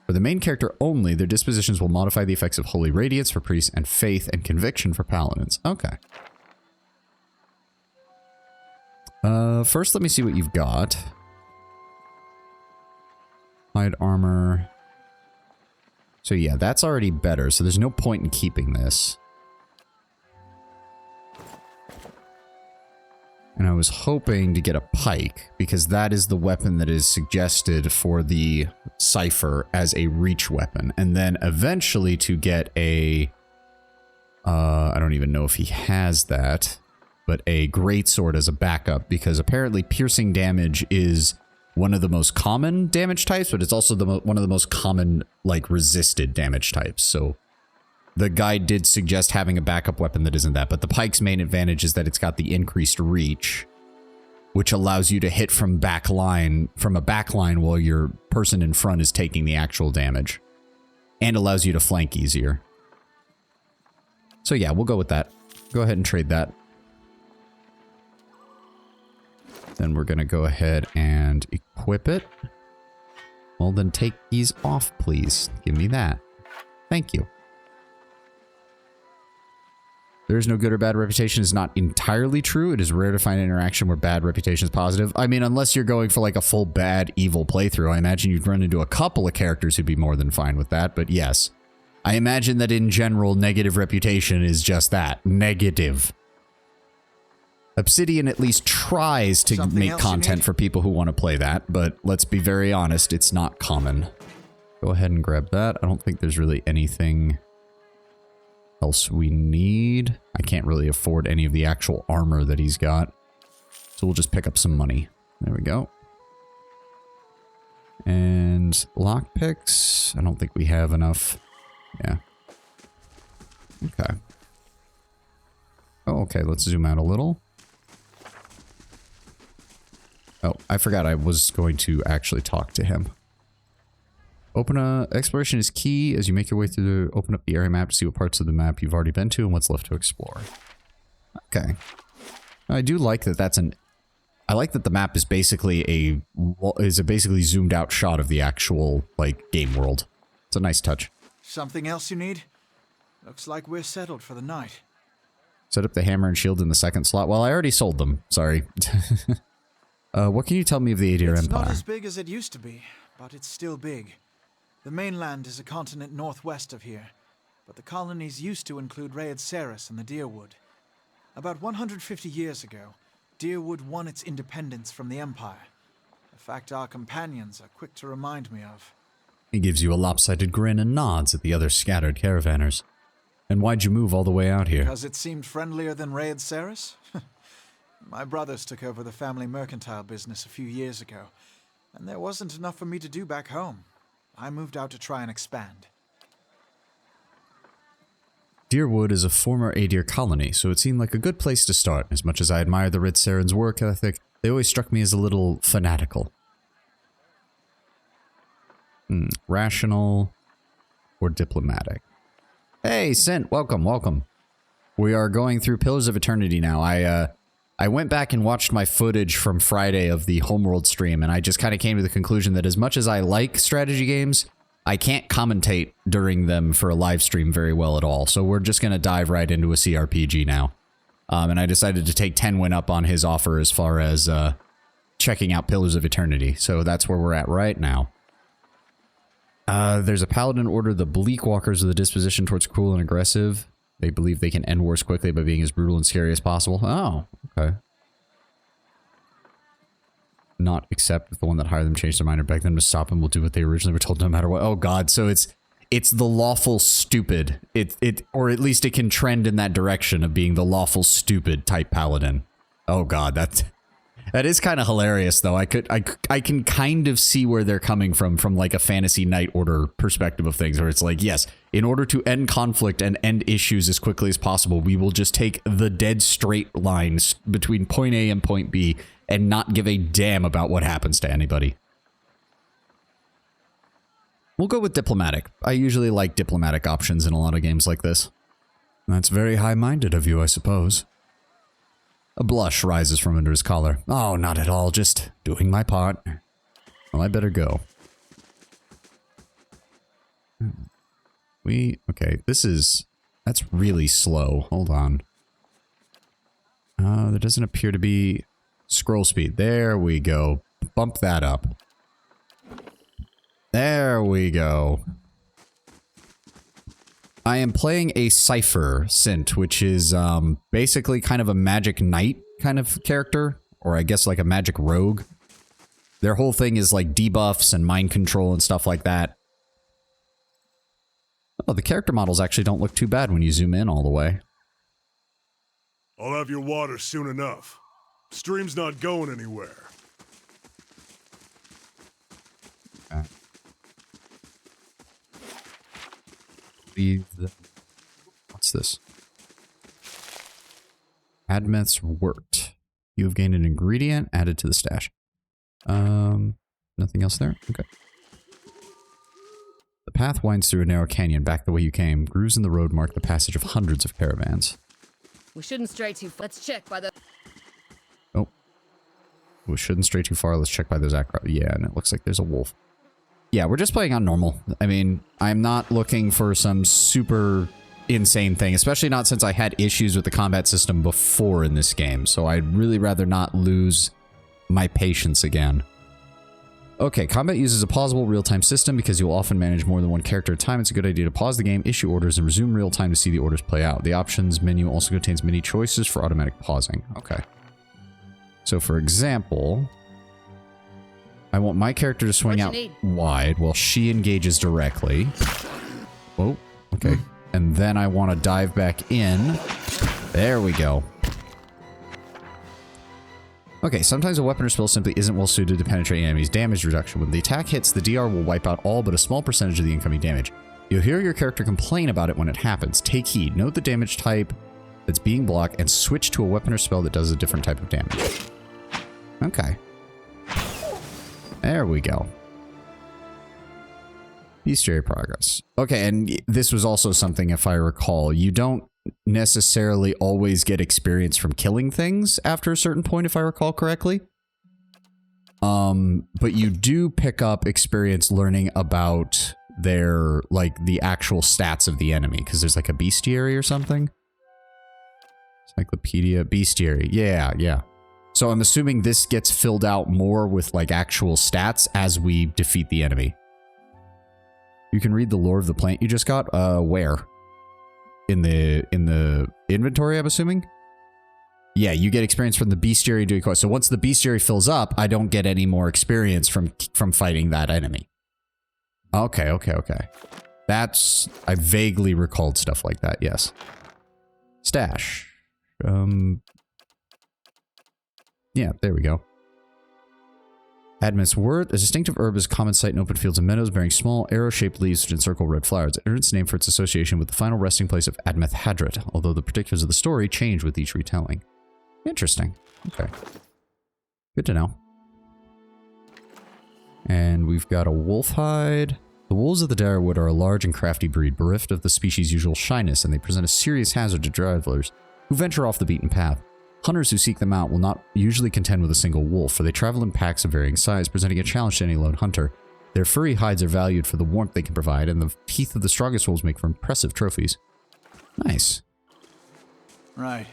For the main character only, their dispositions will modify the effects of holy radiance for priests and faith and conviction for paladins. Okay. First let me see what you've got. Hide armor. So yeah, that's already better, so there's no point in keeping this. And I was hoping to get a pike, because that is the weapon that is suggested for the Cypher as a reach weapon. And then eventually to get a... I don't even know if he has that, but a greatsword as a backup, because apparently piercing damage is one of the most common damage types, but it's also one of the most common, like, resisted damage types. So the guide did suggest having a backup weapon that isn't that, but the pike's main advantage is that it's got the increased reach, which allows you to hit from a back line while your person in front is taking the actual damage, and allows you to flank easier. So yeah, we'll go with that. Go ahead and trade that. Then we're going to go ahead and equip it. Well, then take these off, please. Give me that. Thank you. There is no good or bad reputation is not entirely true. It is rare to find an interaction where bad reputation is positive. I mean, unless you're going for like a full bad evil playthrough, I imagine you'd run into a couple of characters who'd be more than fine with that. But yes, I imagine that in general, negative reputation is just that. Negative. Obsidian at least tries to make content for people who want to play that, but let's be very honest, it's not common. Go ahead and grab that. I don't think there's really anything else we need. I can't really afford any of the actual armor that he's got, so we'll just pick up some money. There we go. And lockpicks, I don't think we have enough. Yeah. Okay. Oh, okay, let's zoom out a little. Oh, I forgot I was going to actually talk to him. Exploration is key as you make your way through open up the area map to see what parts of the map you've already been to and what's left to explore. Okay. I do like that I like that the map is basically a basically zoomed out shot of the actual, like, game world. It's a nice touch.
Something else you need? Looks like we're settled for the night.
Set up the hammer and shield in the second slot. Well, I already sold them. Sorry. What can you tell me of the Adir Empire?
It's not as big as it used to be, but it's still big. The mainland is a continent northwest of here, but the colonies used to include Raed Ceres and the Deerwood. About 150 years ago, Deerwood won its independence from the Empire, a fact our companions are quick to remind me of.
He gives you a lopsided grin and nods at the other scattered caravanners. And why'd you move all the way out here?
Because it seemed friendlier than Raed Ceres? My brothers took over the family mercantile business a few years ago, and there wasn't enough for me to do back home. I moved out to try and expand.
Deerwood is a former Adir colony, so it seemed like a good place to start. As much as I admire the Red Saren's work ethic, they always struck me as a little fanatical. Rational or diplomatic? Hey, Sint, welcome, welcome. We are going through Pillars of Eternity now. I went back and watched my footage from Friday of the Homeworld stream, and I just kind of came to the conclusion that as much as I like strategy games, I can't commentate during them for a live stream very well at all. So we're just going to dive right into a CRPG now. And I decided to take Tenwin up on his offer as far as checking out Pillars of Eternity. So that's where we're at right now. There's a paladin order, the Bleakwalkers, with a disposition towards cruel and aggressive. They believe they can end wars quickly by being as brutal and scary as possible. Oh, okay. Not accept if the one that hired them changed their mind or beg them to stop and will do what they originally were told no matter what. Oh god, so it's it's the lawful stupid. Or at least it can trend in that direction of being the lawful stupid type paladin. Oh god, that is kind of hilarious though. I can kind of see where they're coming from like a fantasy Knight Order perspective of things, where it's like, yes, in order to end conflict and end issues as quickly as possible, we will just take the dead straight lines between point A and point B and not give a damn about what happens to anybody. We'll go with diplomatic. I usually like diplomatic options in a lot of games like this. That's very high-minded of you, I suppose. A blush rises from under his collar. Oh, not at all, just doing my part. Well, I better go. Okay, that's really slow. Hold on. There doesn't appear to be scroll speed. There we go. Bump that up. There we go. I am playing a Cypher Sint, which is basically kind of a magic knight kind of character, or I guess like a magic rogue. Their whole thing is like debuffs and mind control and stuff like that. Oh, the character models actually don't look too bad when you zoom in all the way.
I'll have your water soon enough. Stream's not going anywhere.
Okay. What's this? Admeth's wort. You have gained an ingredient added to the stash. Nothing else there? Okay. The path winds through a narrow canyon back the way you came. Grooves in the road mark the passage of hundreds of caravans.
We shouldn't stray too far. Let's check by the...
Oh. We shouldn't stray too far. Let's check by those acro... Yeah, and it looks like there's a wolf. Yeah, we're just playing on normal. I mean, I'm not looking for some super insane thing, especially not since I had issues with the combat system before in this game, so I'd really rather not lose my patience again. Okay, combat uses a pausable real-time system because you'll often manage more than one character at a time. It's a good idea to pause the game, issue orders, and resume real-time to see the orders play out. The options menu also contains many choices for automatic pausing. Okay. So, for example... I want my character to swing out wide while she engages directly. Whoa, okay. And then I want to dive back in. There we go. Okay, sometimes a weapon or spell simply isn't well suited to penetrate enemies' damage reduction. When the attack hits, the DR will wipe out all but a small percentage of the incoming damage. You'll hear your character complain about it when it happens. Take heed. Note the damage type that's being blocked and switch to a weapon or spell that does a different type of damage. Okay. There we go. Bestiary progress. Okay, and this was also something, if I recall, you don't necessarily always get experience from killing things after a certain point, if I recall correctly. But you do pick up experience learning about their, like, the actual stats of the enemy, because there's like a bestiary or something. Encyclopedia, bestiary. Yeah. So I'm assuming this gets filled out more with like actual stats as we defeat the enemy. You can read the lore of the plant you just got. Where? In the inventory, I'm assuming? Yeah, you get experience from the bestiary doing quests. So once the bestiary fills up, I don't get any more experience from fighting that enemy. Okay. That's... I vaguely recalled stuff like that, yes. Stash. Yeah, there we go. Admeth's wort. A distinctive herb is a common sight in open fields and meadows, bearing small arrow-shaped leaves which encircle red flowers. It earned its name for its association with the final resting place of Admeth Hadret, although the particulars of the story change with each retelling. Interesting. Okay. Good to know. And we've got a wolf hide. The wolves of the Direwood are a large and crafty breed, bereft of the species' usual shyness, and they present a serious hazard to travelers who venture off the beaten path. Hunters who seek them out will not usually contend with a single wolf, for they travel in packs of varying size, presenting a challenge to any lone hunter. Their furry hides are valued for the warmth they can provide, and the teeth of the strongest wolves make for impressive trophies. Nice.
Right.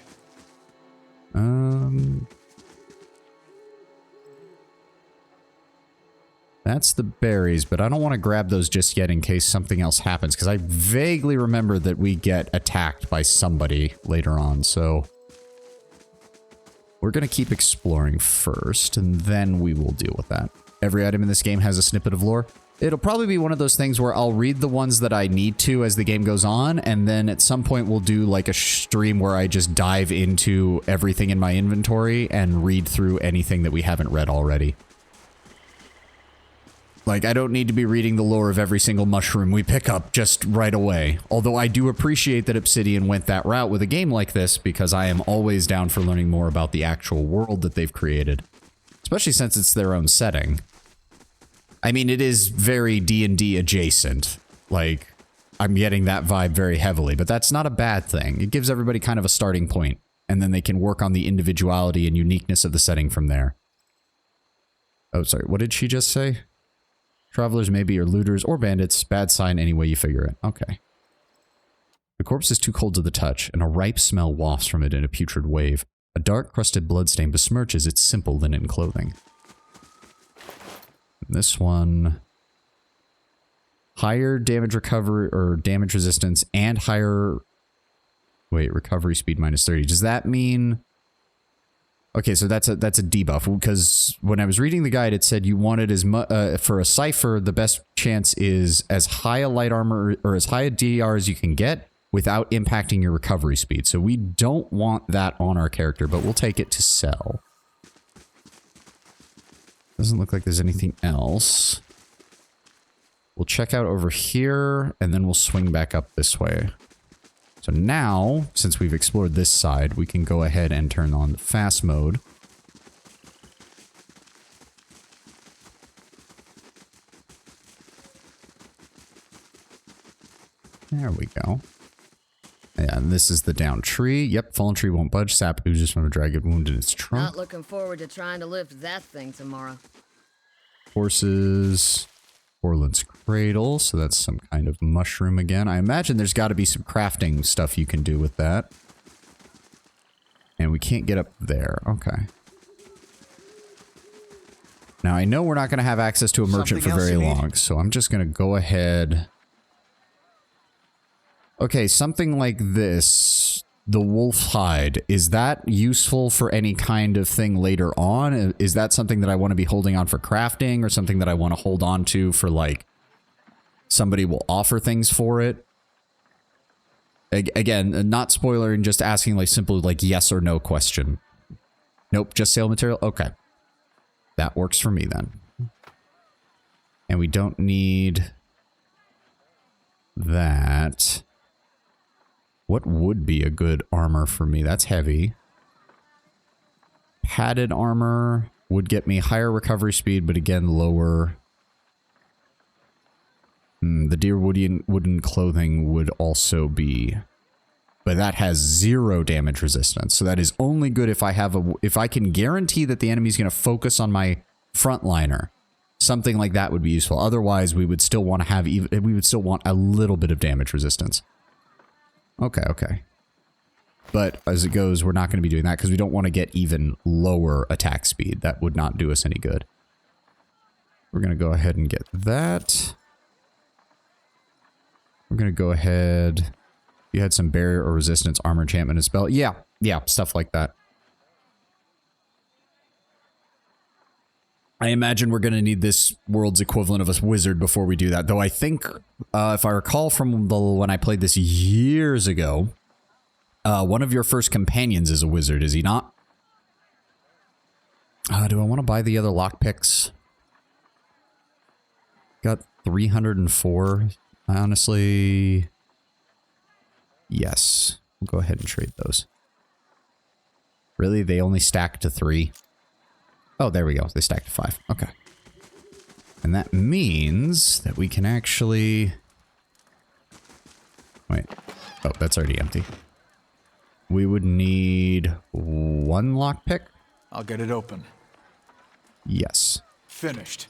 That's the berries, but I don't want to grab those just yet in case something else happens, because I vaguely remember that we get attacked by somebody later on, so... We're going to keep exploring first, and then we will deal with that. Every item in this game has a snippet of lore. It'll probably be one of those things where I'll read the ones that I need to as the game goes on, and then at some point we'll do like a stream where I just dive into everything in my inventory and read through anything that we haven't read already. Like, I don't need to be reading the lore of every single mushroom we pick up just right away. Although I do appreciate that Obsidian went that route with a game like this, because I am always down for learning more about the actual world that they've created. Especially since it's their own setting. I mean, it is very D&D adjacent. Like, I'm getting that vibe very heavily, but that's not a bad thing. It gives everybody kind of a starting point, and then they can work on the individuality and uniqueness of the setting from there. Oh, sorry, what did she just say? Travelers may be your looters or bandits. Bad sign any way you figure it. Okay. The corpse is too cold to the touch, and a ripe smell wafts from it in a putrid wave. A dark, crusted bloodstain besmirches its simple linen clothing. This one... higher damage recovery, or damage resistance, and higher... wait, recovery speed minus 30. Does that mean... okay, so that's a debuff, because when I was reading the guide, it said you wanted as much for a cipher. The best chance is as high a light armor or as high a DR as you can get without impacting your recovery speed. So we don't want that on our character, but we'll take it to sell. Doesn't look like there's anything else. We'll check out over here, and then we'll swing back up this way. So now, since we've explored this side, we can go ahead and turn on the fast mode. There we go. Yeah, and this is the down tree. Yep, fallen tree won't budge. Sap oozes from a dragon wound in its trunk.
Not looking forward to trying to lift that thing tomorrow.
Horses. Orland's Cradle, so that's some kind of mushroom again. I imagine there's got to be some crafting stuff you can do with that. And we can't get up there. Okay. Now, I know we're not going to have access to a merchant for very long, so I'm just going to go ahead. Okay, something like this. The wolf hide. Is that useful for any kind of thing later on? Is that something that I want to be holding on for crafting, or something that I want to hold on to for, like, somebody will offer things for it? Again, not spoiler, just asking, like, simple, like, yes or no question. Nope, just sale material? Okay. That works for me, then. And we don't need that. What would be a good armor for me? That's heavy. Padded armor would get me higher recovery speed, but again, lower. The deer wooden clothing would also be... but that has 0 damage resistance. So that is only good if I have if I can guarantee that the enemy's going to focus on my frontliner. Something like that would be useful. Otherwise, we would still want to have we would still want a little bit of damage resistance. Okay, okay. But as it goes, we're not going to be doing that because we don't want to get even lower attack speed. That would not do us any good. We're going to go ahead and get that. We're going to go ahead. You had some barrier or resistance, armor enchantment, and spell. Yeah, stuff like that. I imagine we're going to need this world's equivalent of a wizard before we do that. Though I think, if I recall from when I played this years ago, one of your first companions is a wizard, is he not? Do I want to buy the other lockpicks? Got 304. Honestly, yes. We'll go ahead and trade those. Really? They only stack to 3? Oh, there we go. They stack to 5. Okay. And that means that we can actually... wait. Oh, that's already empty. We would need 1 lockpick.
I'll get it open.
Yes.
Finished.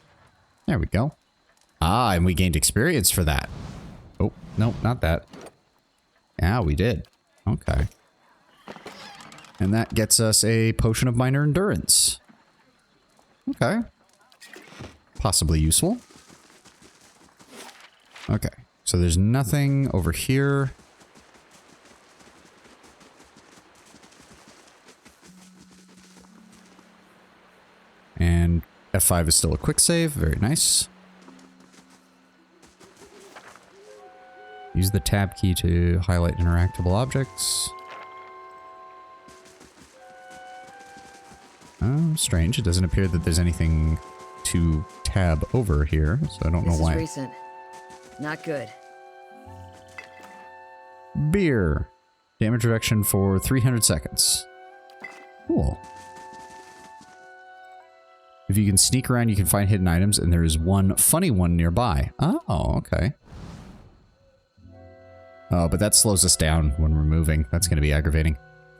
There we go. Ah, and we gained experience for that. Oh, no, not that. Yeah, we did. Okay. And that gets us a potion of minor endurance. Okay. Possibly useful. Okay. So there's nothing over here. And F5 is still a quick save. Very nice. Use the tab key to highlight interactable objects. Oh, strange. It doesn't appear that there's anything to tab over here, so I don't know why.
This is recent. Not good.
Beer. Damage reduction for 300 seconds. Cool. If you can sneak around, you can find hidden items, and there is one funny one nearby. Oh, okay. Oh, but that slows us down when we're moving. That's going to be aggravating.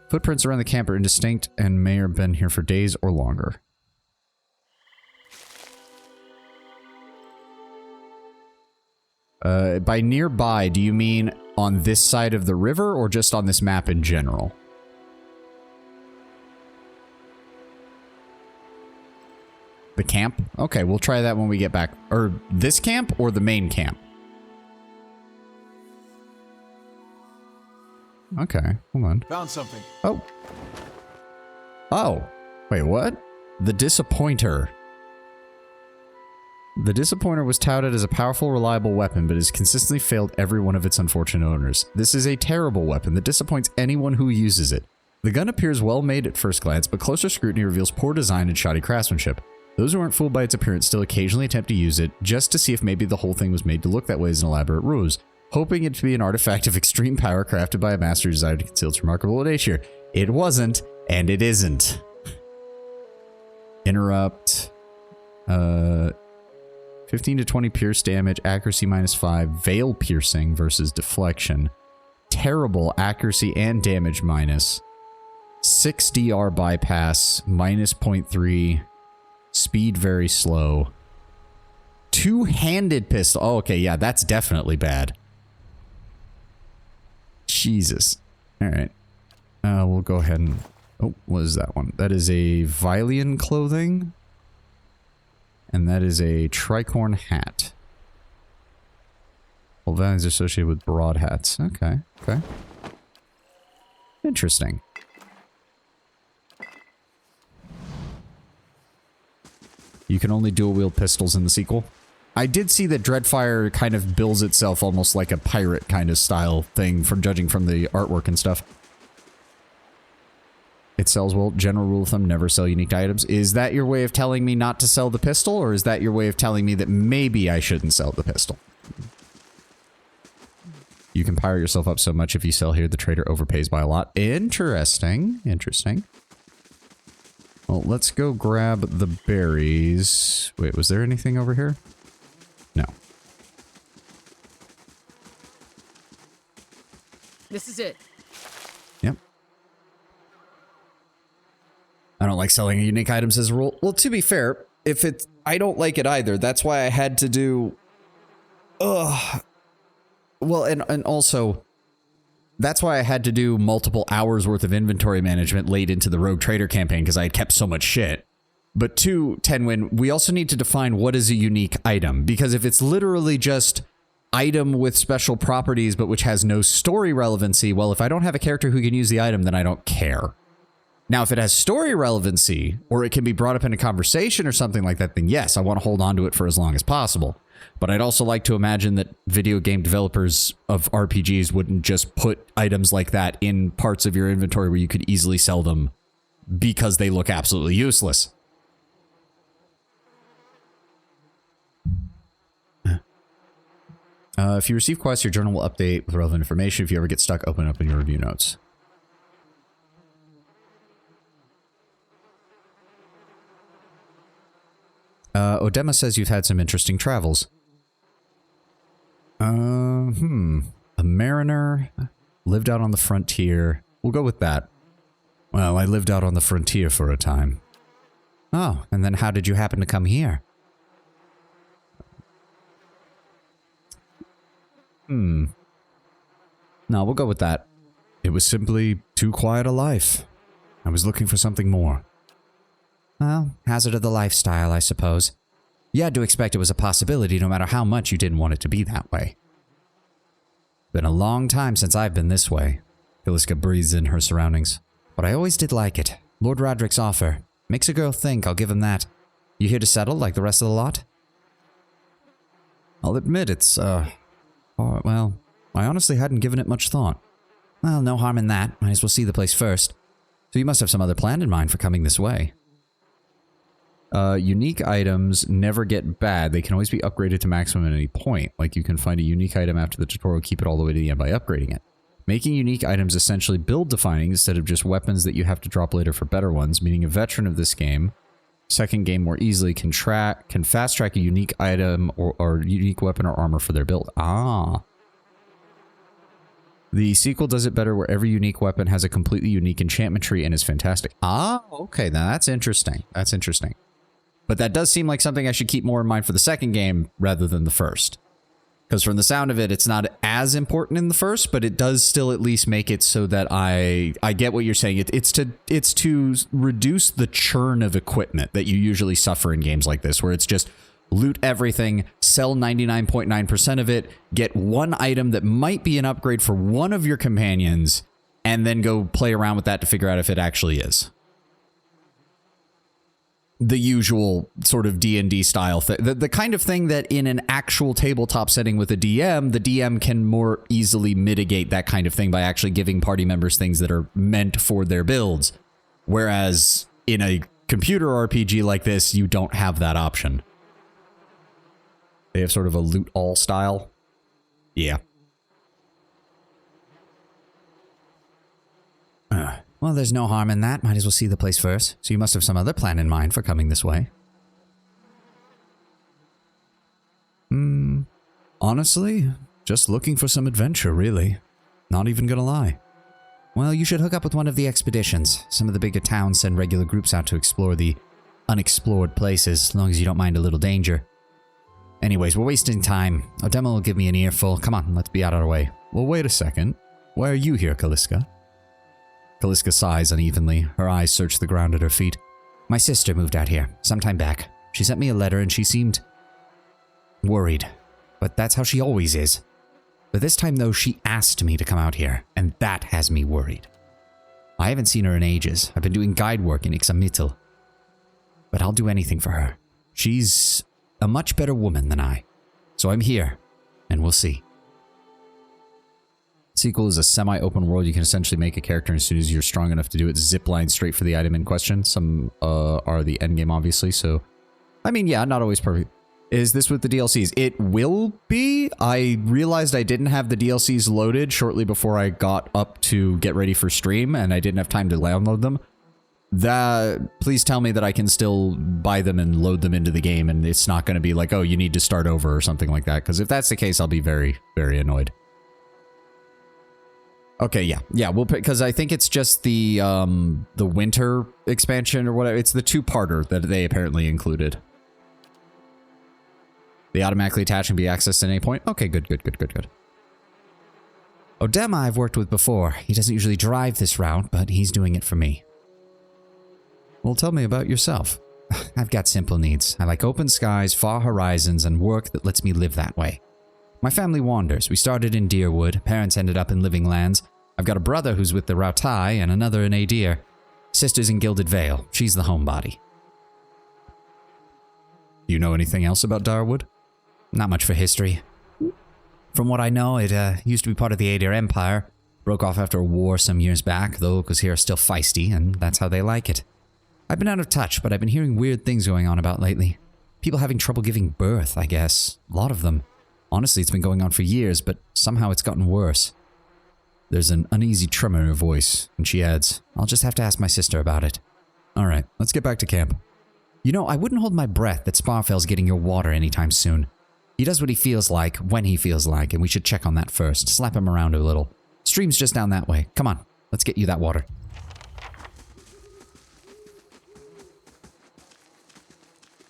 Footprints around the camp are indistinct and may have been here for days or longer. By nearby, do you mean on this side of the river or just on this map in general? The camp? Okay, we'll try that when we get back. Or this camp or the main camp? Okay, hold on.
Found something.
Oh. Oh. Wait, what? The Disappointer. The Disappointer was touted as a powerful, reliable weapon, but has consistently failed every one of its unfortunate owners. This is a terrible weapon that disappoints anyone who uses it. The gun appears well made at first glance, but closer scrutiny reveals poor design and shoddy craftsmanship. Those who aren't fooled by its appearance still occasionally attempt to use it, just to see if maybe the whole thing was made to look that way as an elaborate ruse, hoping it to be an artifact of extreme power crafted by a master who desired to conceal its remarkable nature. It wasn't, and it isn't. Interrupt. 15 to 20 pierce damage, accuracy -5, veil piercing versus deflection. Terrible accuracy and damage minus. 6 DR bypass, -0.3. Speed very slow. Two-handed pistol. Oh, okay, yeah, that's definitely bad. Jesus. Alright. We'll go ahead and... Oh, what is that one? That is a Vylian clothing. And that is a tricorn hat. Well, values associated with broad hats. Okay, okay. Interesting. You can only dual-wield pistols in the sequel. I did see that Dreadfire kind of bills itself almost like a pirate kind of style thing, from judging from the artwork and stuff. It sells well. General rule of thumb, never sell unique items. Is that your way of telling me not to sell the pistol, or is that your way of telling me that maybe I shouldn't sell the pistol? You can power yourself up so much if you sell here, the trader overpays by a lot. Interesting. Interesting. Well, let's go grab the berries. Wait, was there anything over here? No.
This is it.
Yep. I don't like selling unique items as a rule. Well, to be fair, if it's... I don't like it either. That's why I had to do... Well, and also... That's why I had to do multiple hours worth of inventory management late into the Rogue Trader campaign, because I had kept so much shit. But two, Tenwin, we also need to define what is a unique item, because if it's literally just item with special properties but which has no story relevancy, well, if I don't have a character who can use the item, then I don't care. Now, if it has story relevancy, or it can be brought up in a conversation or something like that, then yes, I want to hold on to it for as long as possible. But I'd also like to imagine that video game developers of RPGs wouldn't just put items like that in parts of your inventory where you could easily sell them because they look absolutely useless. If you receive quests, your journal will update with relevant information. If you ever get stuck, open up in your review notes. Odema says you've had some interesting travels. A mariner, lived out on the frontier. We'll go with that. Well, I lived out on the frontier for a time. Oh, and then how did you happen to come here? No, we'll go with that. It was simply too quiet a life. I was looking for something more. Well, hazard of the lifestyle, I suppose. You had to expect it was a possibility no matter how much you didn't want it to be that way. Been a long time since I've been this way. Philiska breathes in her surroundings. But I always did like it. Lord Roderick's offer. Makes a girl think, I'll give him that. You here to settle like the rest of the lot? I'll admit it's, well, I honestly hadn't given it much thought. Well, no harm in that. Might as well see the place first. So you must have some other plan in mind for coming this way. Unique items never get bad. They can always be upgraded to maximum at any point. Like you can find a unique item after the tutorial, keep it all the way to the end by upgrading it. Making unique items essentially build defining instead of just weapons that you have to drop later for better ones, meaning a veteran of this game, second game more easily can fast track a unique item or unique weapon or armor for their build. Ah. The sequel does it better where every unique weapon has a completely unique enchantment tree and is fantastic. Ah, okay, now that's interesting. That's interesting. But that does seem like something I should keep more in mind for the second game rather than the first. Because from the sound of it, it's not as important in the first, but it does still at least make it so that I get what you're saying. It's to reduce the churn of equipment that you usually suffer in games like this, where it's just loot everything, sell 99.9% of it, get one item that might be an upgrade for one of your companions, and then go play around with that to figure out if it actually is. The usual sort of D&D style thing. The kind of thing that in an actual tabletop setting with a DM, the DM can more easily mitigate that kind of thing by actually giving party members things that are meant for their builds. Whereas in a computer RPG like this, you don't have that option. They have sort of a loot all style. Yeah. Well, there's no harm in that. Might as well see the place first. So you must have some other plan in mind for coming this way. Honestly, just looking for some adventure, really. Not even gonna lie. Well, you should hook up with one of the expeditions. Some of the bigger towns send regular groups out to explore the unexplored places, as long as you don't mind a little danger. Anyways, we're wasting time. Odema will give me an earful. Come on, let's be out of our way. Well, wait a second. Why are you here, Calliska? Calliska sighs unevenly. Her eyes search the ground at her feet. My sister moved out here, some time back. She sent me a letter and she seemed worried. But that's how she always is. But this time, though, she asked me to come out here, and that has me worried. I haven't seen her in ages. I've been doing guide work in Ixamitil. But I'll do anything for her. She's a much better woman than I. So I'm here, and we'll see. Sequel is a semi-open world. You can essentially make a character, and as soon as you're strong enough to do it, zip line straight for the item in question. Some are the endgame, obviously, so... I mean, yeah, not always perfect. Is this with the DLCs? It will be. I realized I didn't have the DLCs loaded shortly before I got up to get ready for stream, and I didn't have time to download them. Please tell me that I can still buy them and load them into the game, and it's not going to be like, oh, you need to start over or something like that, because if that's the case, I'll be very, very annoyed. Okay, yeah, we'll pick, because I think it's just the winter expansion or whatever. It's the two-parter that they apparently included. They automatically attach and be accessed at any point. Okay, good. Odema I've worked with before. He doesn't usually drive this route, but he's doing it for me. Well, tell me about yourself. I've got simple needs. I like open skies, far horizons, and work that lets me live that way. My family wanders. We started in Deerwood. Parents ended up in Living Lands. I've got a brother who's with the Rautai and another in Adir. Sister's in Gilded Vale. She's the homebody. Do you know anything else about Darwood? Not much for history. From what I know, it used to be part of the Adir Empire. Broke off after a war some years back, though, because here are still feisty, and that's how they like it. I've been out of touch, but I've been hearing weird things going on about lately. People having trouble giving birth, I guess. A lot of them. Honestly, it's been going on for years, but somehow it's gotten worse. There's an uneasy tremor in her voice, and she adds, I'll just have to ask my sister about it. Alright, let's get back to camp. You know, I wouldn't hold my breath that Sparfell's getting your water anytime soon. He does what he feels like, when he feels like, and we should check on that first. Slap him around a little. Stream's just down that way. Come on, let's get you that water.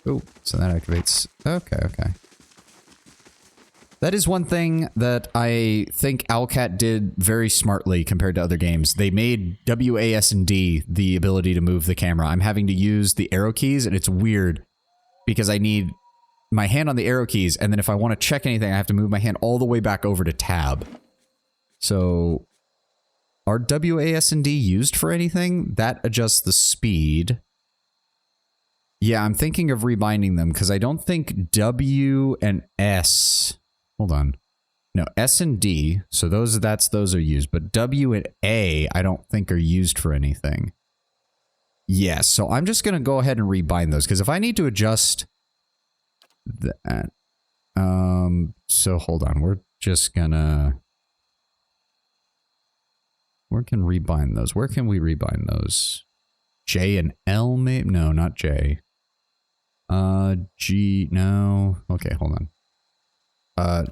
Oh, so that activates... Okay. That is one thing that I think Owlcat did very smartly compared to other games. They made WASD the ability to move the camera. I'm having to use the arrow keys, and it's weird because I need my hand on the arrow keys, and then if I want to check anything, I have to move my hand all the way back over to tab. So, are WASD used for anything? That adjusts the speed. Yeah, I'm thinking of rebinding them because I don't think W and S... Hold on. No, S and D. So those are used, but W and A I don't think are used for anything. Yes, so I'm just gonna go ahead and rebind those because if I need to adjust that, so hold on, we can rebind those. Where can we rebind those? J and L, maybe? No, not J. G, no. Okay, hold on.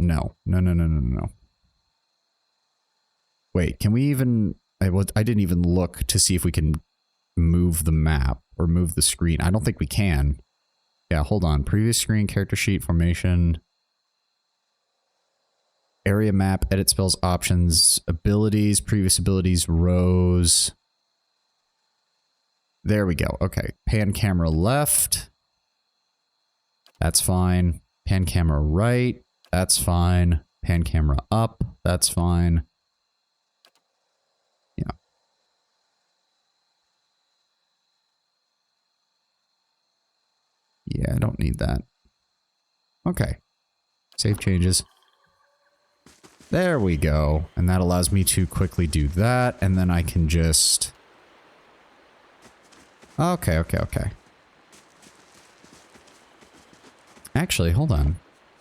No. Wait, can we even... I didn't even look to see if we can move the map or move the screen. I don't think we can. Yeah, hold on. Previous screen, character sheet, formation... Area map, edit spells, options, abilities, previous abilities, rows. There we go. Okay. Pan camera left. That's fine. Pan camera right. That's fine. Pan camera up. That's fine. Yeah. Yeah, I don't need that. Okay. Save changes. There we go. And that allows me to quickly do that. And then I can just... Okay. Actually, hold on.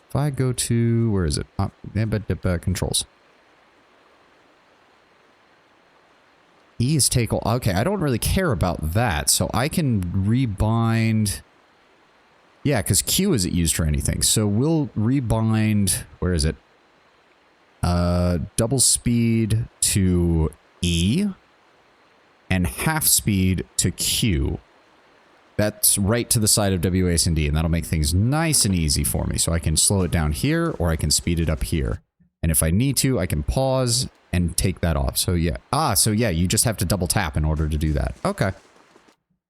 If I go to... Where is it? Controls. E is take all... Okay, I don't really care about that. So I can rebind... Yeah, because Q isn't used for anything. So we'll rebind... Where is it? Double speed to E and half speed to Q. That's right to the side of WAS and D, and that'll make things nice and easy for me. So I can slow it down here or I can speed it up here. And if I need to, I can pause and take that off. So yeah. So yeah, you just have to double tap in order to do that. Okay.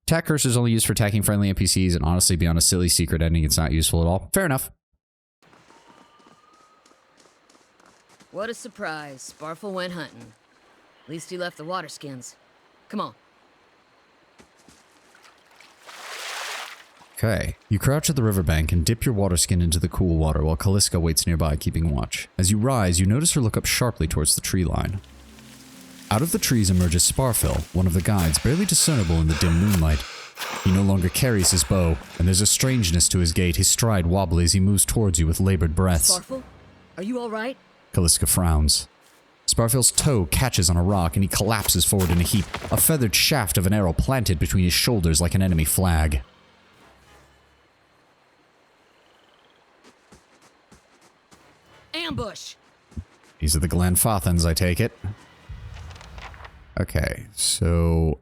Attack cursor is only used for attacking friendly NPCs, and honestly, beyond a silly secret ending, it's not useful at all. Fair enough.
What a surprise. Sparfle went hunting. At least he left the water skins. Come on.
Okay. You crouch at the riverbank and dip your water skin into the cool water while Kaliska waits nearby, keeping watch. As you rise, you notice her look up sharply towards the tree line. Out of the trees emerges Sparfil, one of the guides, barely discernible in the dim moonlight. He no longer carries his bow, and there's a strangeness to his gait, his stride wobbly as he moves towards you with labored breaths.
Sparfil? Are you alright?
Kaliska frowns. Sparfil's toe catches on a rock and he collapses forward in a heap, a feathered shaft of an arrow planted between his shoulders like an enemy flag.
Ambush!
These are the Glenfathans, I take it. Okay, so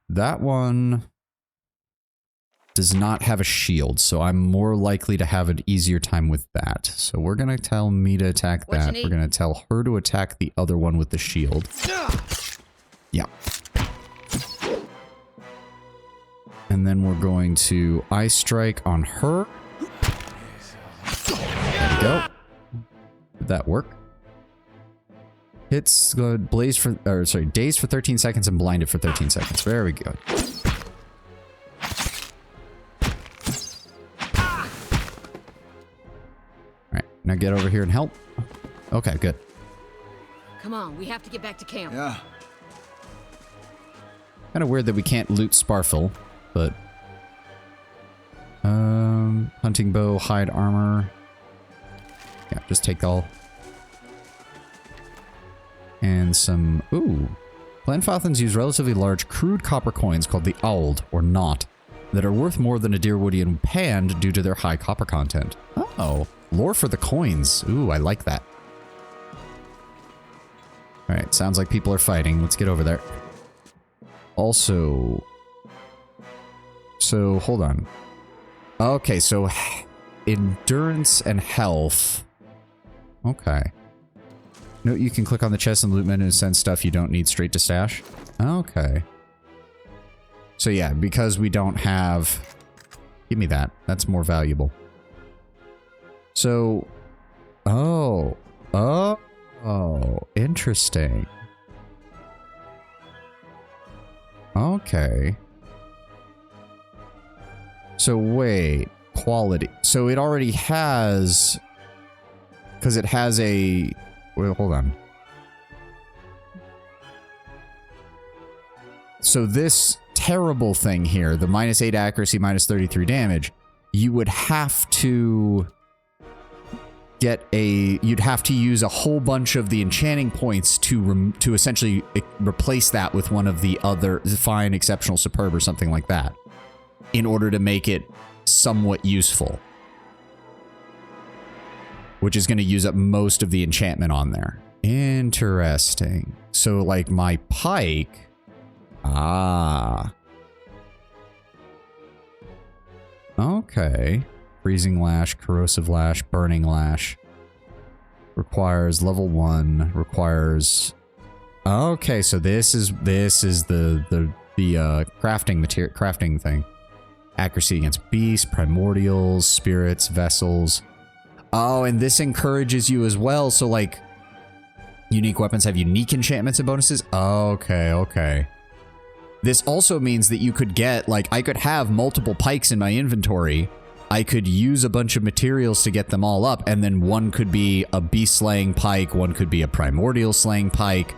that one does not have a shield, so I'm more likely to have an easier time with that. So we're going to tell me to attack that. We're going to tell her to attack the other one with the shield. Yeah. And then we're going to Eye Strike on her. There we go. Did that work? Hits Blaze for, or sorry, Daze for 13 seconds and Blinded for 13 seconds. Very good. Alright, now get over here and help. Okay, good.
Come on, we have to get back to camp.
Yeah.
Kind of weird that we can't loot Sparfil, but... hunting bow, hide armor. Yeah, just take all. And some... Ooh. Glenfathans use relatively large, crude copper coins called the Auld, or Knot, that are worth more than a Deerwoodian Pand due to their high copper content. Oh. Lore for the coins. Ooh, I like that. Alright, sounds like people are fighting. Let's get over there. Also... So, hold on. Okay, so... Endurance and health... Okay. Note you can click on the chest and loot menu and send stuff you don't need straight to stash. Okay. So yeah, because we don't have... Give me that. That's more valuable. So... Oh. Interesting. Okay. So wait. Quality. So it already has... Because it has a Wait, hold on. So this terrible thing here, the -8 accuracy, -33 damage, you would have to get you'd have to use a whole bunch of the enchanting points to essentially replace that with one of the other fine, exceptional, superb, or something like that in order to make it somewhat useful. Which is going to use up most of the enchantment on there. Interesting. So like my pike... Ah. Okay. Freezing Lash, Corrosive Lash, Burning Lash. Requires level 1. Requires... Okay, so this is the crafting material, crafting thing. Accuracy against beasts, primordials, spirits, vessels. Oh, and this encourages you as well. So like, unique weapons have unique enchantments and bonuses. Okay, okay. This also means that you could get, like, I could have multiple pikes in my inventory. I could use a bunch of materials to get them all up, and then one could be a beast slaying pike, one could be a primordial slaying pike.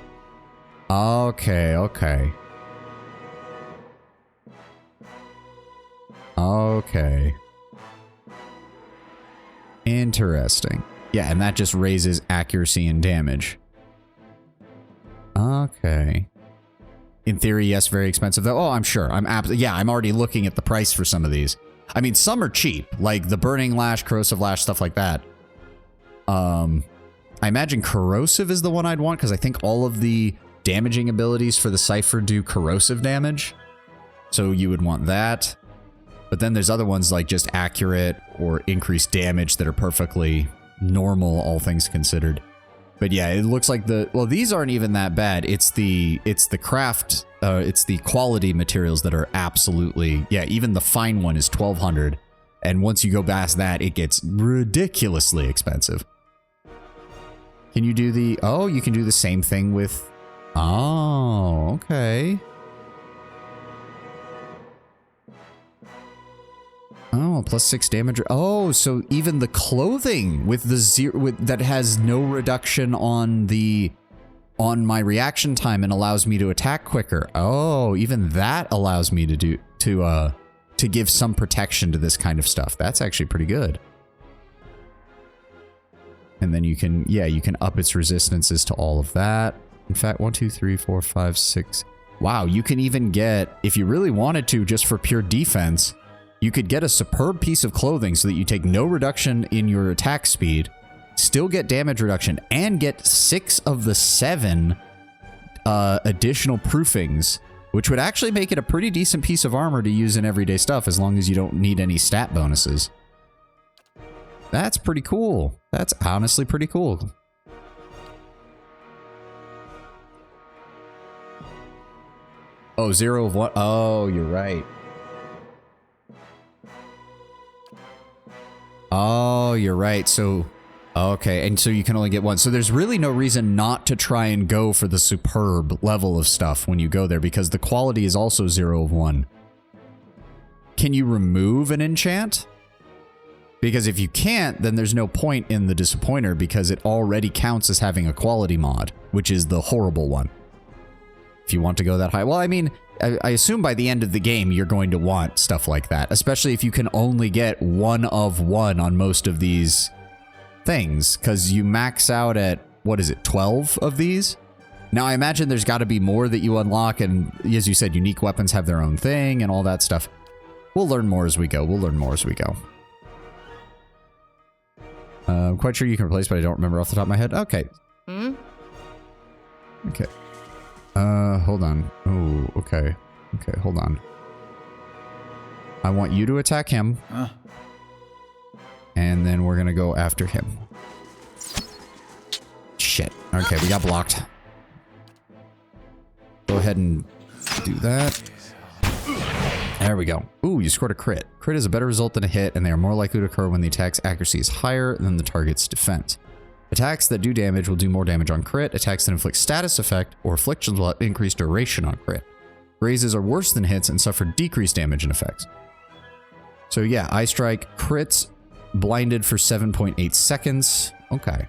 Okay, okay. Okay. Interesting. Yeah, and that just raises accuracy and damage. Okay. In theory, yes, very expensive though. Oh, I'm sure. I'm already looking at the price for some of these. I mean, some are cheap, like the Burning Lash, Corrosive Lash, stuff like that. I imagine Corrosive is the one I'd want because I think all of the damaging abilities for the Cypher do corrosive damage. So you would want that. But then there's other ones like just accurate or increased damage that are perfectly normal, all things considered. But yeah, it looks like these aren't even that bad. It's the craft, it's the quality materials that are absolutely, yeah, even the fine one is 1200. And once you go past that, it gets ridiculously expensive. Can you do you can do the same thing with, oh, okay. Oh, +6 damage. Oh, so even the clothing with the that has no reduction on my reaction time and allows me to attack quicker. Oh, even that allows me to give some protection to this kind of stuff. That's actually pretty good. And then you can up its resistances to all of that. In fact, 1, 2, 3, 4, 5, 6. Wow, you can even get, if you really wanted to, just for pure defense, you could get a superb piece of clothing so that you take no reduction in your attack speed, still get damage reduction, and get 6 of the 7 additional proofings, which would actually make it a pretty decent piece of armor to use in everyday stuff as long as you don't need any stat bonuses. That's pretty cool. That's honestly pretty cool. Oh, 0 of 1. Oh, you're right. Oh, you're right. So, okay. And so you can only get 1. So there's really no reason not to try and go for the superb level of stuff when you go there because the quality is also 0 of 1. Can you remove an enchant? Because if you can't, then there's no point in the Disappointer because it already counts as having a quality mod, which is the horrible one. If you want to go that high. Well, I mean, I assume by the end of the game, you're going to want stuff like that, especially if you can only get 1 of 1 on most of these things, because you max out at, what is it, 12 of these? Now, I imagine there's got to be more that you unlock, and as you said, unique weapons have their own thing and all that stuff. We'll learn more as we go. We'll learn more as we go. I'm quite sure you can replace, but I don't remember off the top of my head. Okay. Okay. Hold on. Oh, okay. Okay, hold on. I want you to attack him. And then we're gonna go after him. Shit. Okay, we got blocked. Go ahead and do that. There we go. Ooh, you scored a crit. Crit is a better result than a hit, and they are more likely to occur when the attack's accuracy is higher than the target's defense. Attacks that do damage will do more damage on crit. Attacks that inflict status effect or afflictions will increase duration on crit. Grazes are worse than hits and suffer decreased damage and effects. So yeah, Eye Strike, crits, blinded for 7.8 seconds. Okay.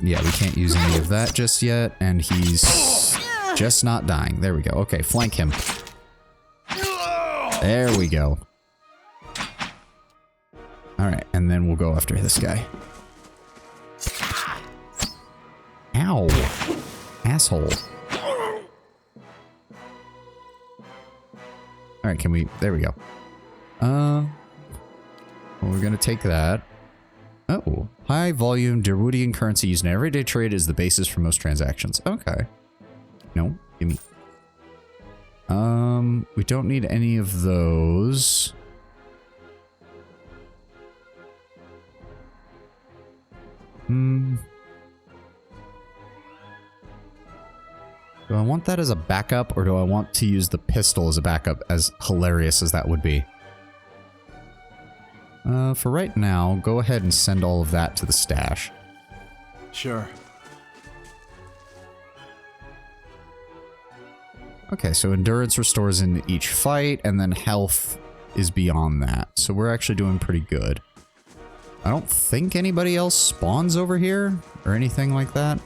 Yeah, we can't use any of that just yet, and he's just not dying. There we go. Okay, flank him. There we go. Alright, and then we'll go after this guy. Ow. Asshole. Alright, can we... There we go. Well, we're gonna take that. Oh. High volume Darudian currency used in everyday trade is the basis for most transactions. Okay. No, give me... we don't need any of those. Do I want that as a backup, or do I want to use the pistol as a backup, as hilarious as that would be? For right now, go ahead and send all of that to the stash.
Sure.
Okay, so endurance restores in each fight, and then health is beyond that. So we're actually doing pretty good. I don't think anybody else spawns over here, or anything like that.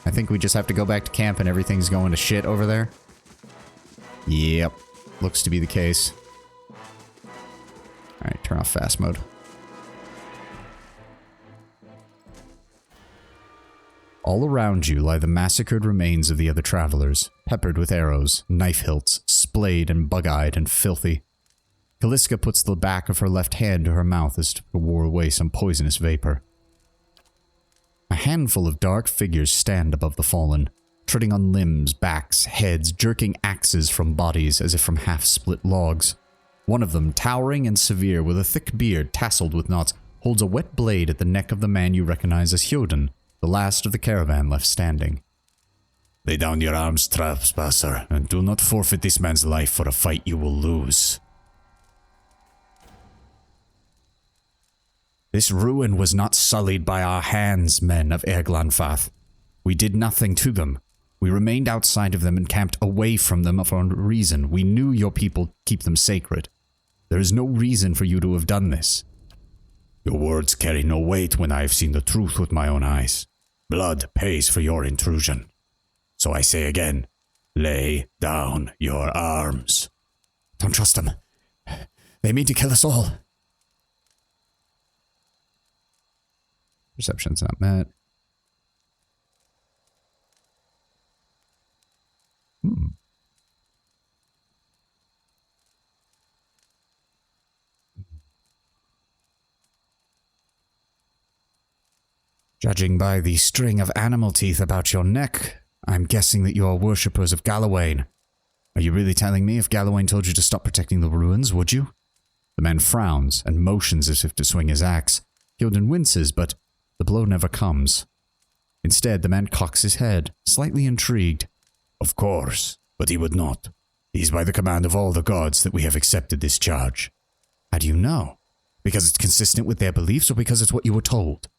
I think we just have to go back to camp and everything's going to shit over there. Yep, looks to be the case. Alright, turn off fast mode. All around you lie the massacred remains of the other travelers, peppered with arrows, knife hilts, splayed and bug-eyed and filthy. Kaliska puts the back of her left hand to her mouth as to wore away some poisonous vapor. A handful of dark figures stand above the fallen, treading on limbs, backs, heads, jerking axes from bodies as if from half-split logs. One of them, towering and severe, with a thick beard tasseled with knots, holds a wet blade at the neck of the man you recognize as Hyoden, the last of the caravan left standing. Lay down your arms, trespasser, and do not forfeit this man's life for a fight you will lose. This ruin was not sullied by our hands, men of Erglanfath. We did nothing to them. We remained outside of them and camped away from them for a reason. We knew your people keep them sacred. There is no reason for you to have done this. Your words carry no weight when I have seen the truth with my own eyes. Blood pays for your intrusion. So I say again, lay down your arms. Don't trust them. They mean to kill us all. Perception's not met. Judging by the string of animal teeth about your neck, I'm guessing that you are worshippers of Galawain. Are you really telling me if Galawain told you to stop protecting the ruins, would you? The man frowns and motions as if to swing his axe. Hyoden winces, but the blow never comes. Instead, the man cocks his head, slightly intrigued. Of course, but he would not. It is by the command of all the gods that we have accepted this charge. How do you know? Because it's consistent with their beliefs, or because it's what you were told?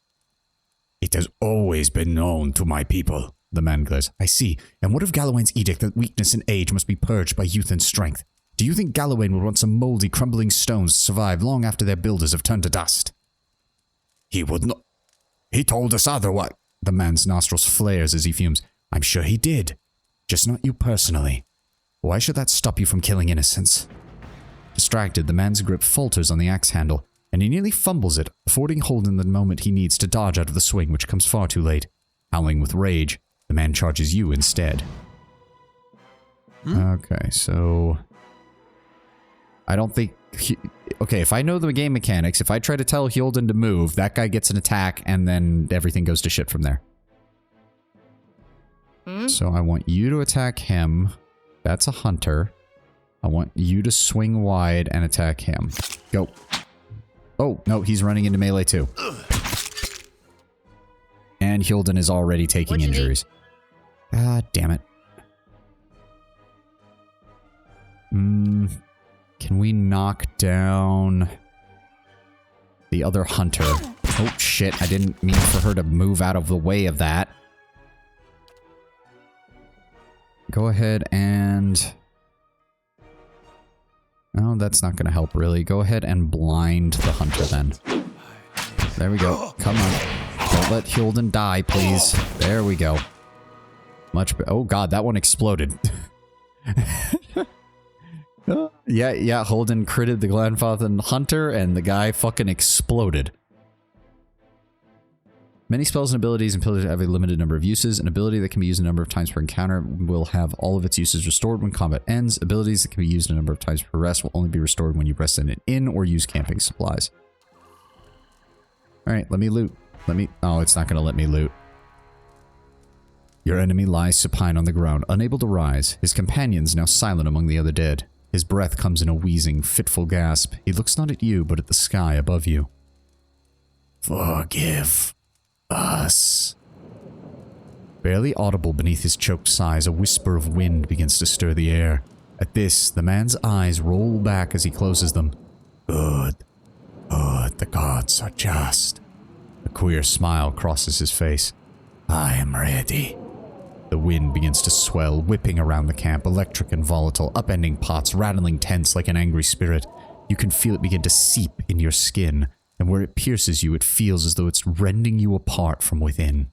It has always been known to my people, the man glares. I see. And what of Galawain's edict that weakness and age must be purged by youth and strength? Do you think Galawain will want some moldy, crumbling stones to survive long after their builders have turned to dust? He would not. He told us otherwise. The man's nostrils flares as he fumes. I'm sure he did. Just not you personally. Why should that stop you from killing innocents? Distracted, the man's grip falters on the axe handle, and he nearly fumbles it, affording Holden the moment he needs to dodge out of the swing, which comes far too late. Howling with rage, the man charges you instead. Okay, so... I don't think... Okay, if I know the game mechanics, if I try to tell Hyoden to move, that guy gets an attack, and then everything goes to shit from there. So I want you to attack him. That's a hunter. I want you to swing wide and attack him. Go. Oh, no, he's running into melee too. And Hyoden is already taking injuries. God damn it. Can we knock down the other hunter? Oh shit, I didn't mean for her to move out of the way of that. Go ahead and... No, that's not going to help really. Go ahead and blind the hunter then. There we go. Come on. Don't let Hylden die, please. There we go. Oh god, that one exploded. yeah, Holden critted the Glenfathan Hunter, and the guy fucking exploded. Many spells and abilities and pillars have a limited number of uses. An ability that can be used a number of times per encounter will have all of its uses restored when combat ends. Abilities that can be used a number of times per rest will only be restored when you rest in an inn or use camping supplies. Alright, let me loot. Oh, it's not going to let me loot. Your enemy lies supine on the ground, unable to rise. His companions now silent among the other dead. His breath comes in a wheezing, fitful gasp. He looks not at you, but at the sky above you. Forgive us. Barely audible beneath his choked sighs, a whisper of wind begins to stir the air. At this, the man's eyes roll back as he closes them. Good. Good, the gods are just. A queer smile crosses his face. I am ready. The wind begins to swell, whipping around the camp, electric and volatile, upending pots, rattling tents like an angry spirit. You can feel it begin to seep into your skin, and where it pierces you, it feels as though it's rending you apart from within.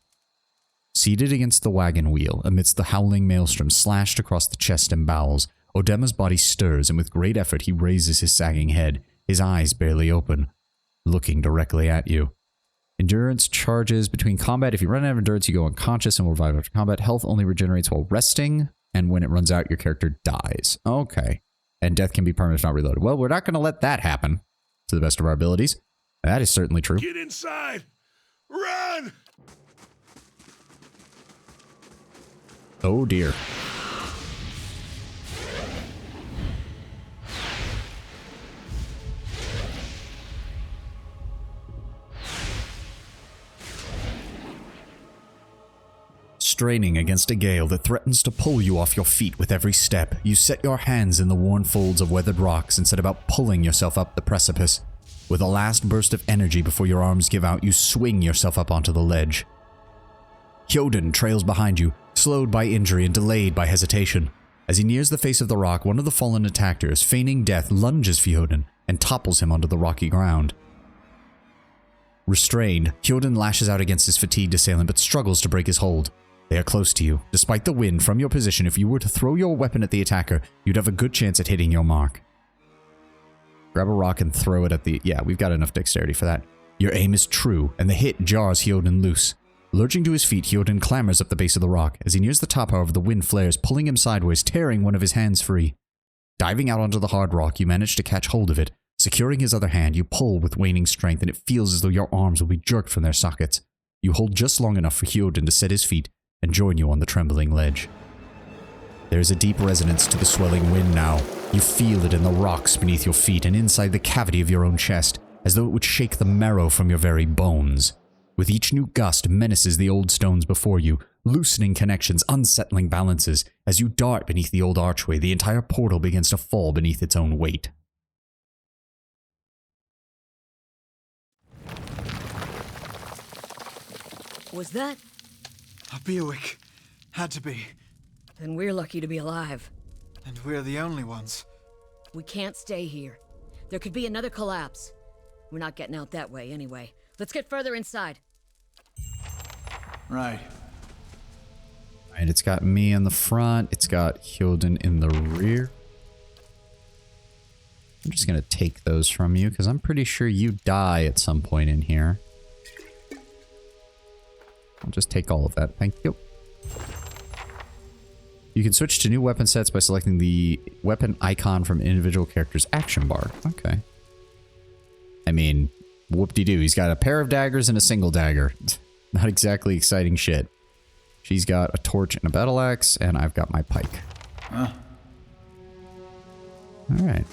Seated against the wagon wheel, amidst the howling maelstrom slashed across the chest and bowels, Odema's body stirs, and with great effort he raises his sagging head, his eyes barely open, looking directly at you. Endurance charges between combat. If you run out of endurance, you go unconscious and will revive after combat. Health only regenerates while resting, and when it runs out, your character dies. Okay. And death can be permanent if not reloaded. Well, we're not going to let that happen, to the best of our abilities. That is certainly true.
Get inside! Run!
Oh dear. Straining against a gale that threatens to pull you off your feet with every step, you set your hands in the worn folds of weathered rocks and set about pulling yourself up the precipice. With a last burst of energy before your arms give out, you swing yourself up onto the ledge. Hyoden trails behind you, slowed by injury and delayed by hesitation. As he nears the face of the rock, one of the fallen attackers, feigning death, lunges for Hyoden and topples him onto the rocky ground. Restrained, Hyoden lashes out against his fatigued assailant but struggles to break his hold. They are close to you. Despite the wind, from your position, if you were to throw your weapon at the attacker, you'd have a good chance at hitting your mark. Grab a rock and throw it at the... Yeah, we've got enough dexterity for that. Your aim is true, and the hit jars Hyoden loose. Lurching to his feet, Hyoden clambers up the base of the rock. As he nears the top, however, the wind flares, pulling him sideways, tearing one of his hands free. Diving out onto the hard rock, you manage to catch hold of it. Securing his other hand, you pull with waning strength, and it feels as though your arms will be jerked from their sockets. You hold just long enough for Hyoden to set his feet and join you on the trembling ledge. There is a deep resonance to the swelling wind now. You feel it in the rocks beneath your feet and inside the cavity of your own chest, as though it would shake the marrow from your very bones. With each new gust menaces the old stones before you, loosening connections, unsettling balances. As you dart beneath the old archway, the entire portal begins to fall beneath its own weight.
Was that?
A Bewick. Had to be.
Then we're lucky to be alive.
And we're the only ones.
We can't stay here. There could be another collapse. We're not getting out that way anyway. Let's get further inside.
Right.
Alright, it's got me in the front. It's got Hyoden in the rear. I'm just going to take those from you because I'm pretty sure you die at some point in here. I'll just take all of that. Thank you. You can switch to new weapon sets by selecting the weapon icon from an individual character's action bar. Okay. I mean, whoop-de-doo. He's got a pair of daggers and a single dagger. Not exactly exciting shit. She's got a torch and a battle axe, and I've got my pike.
Huh.
Alright.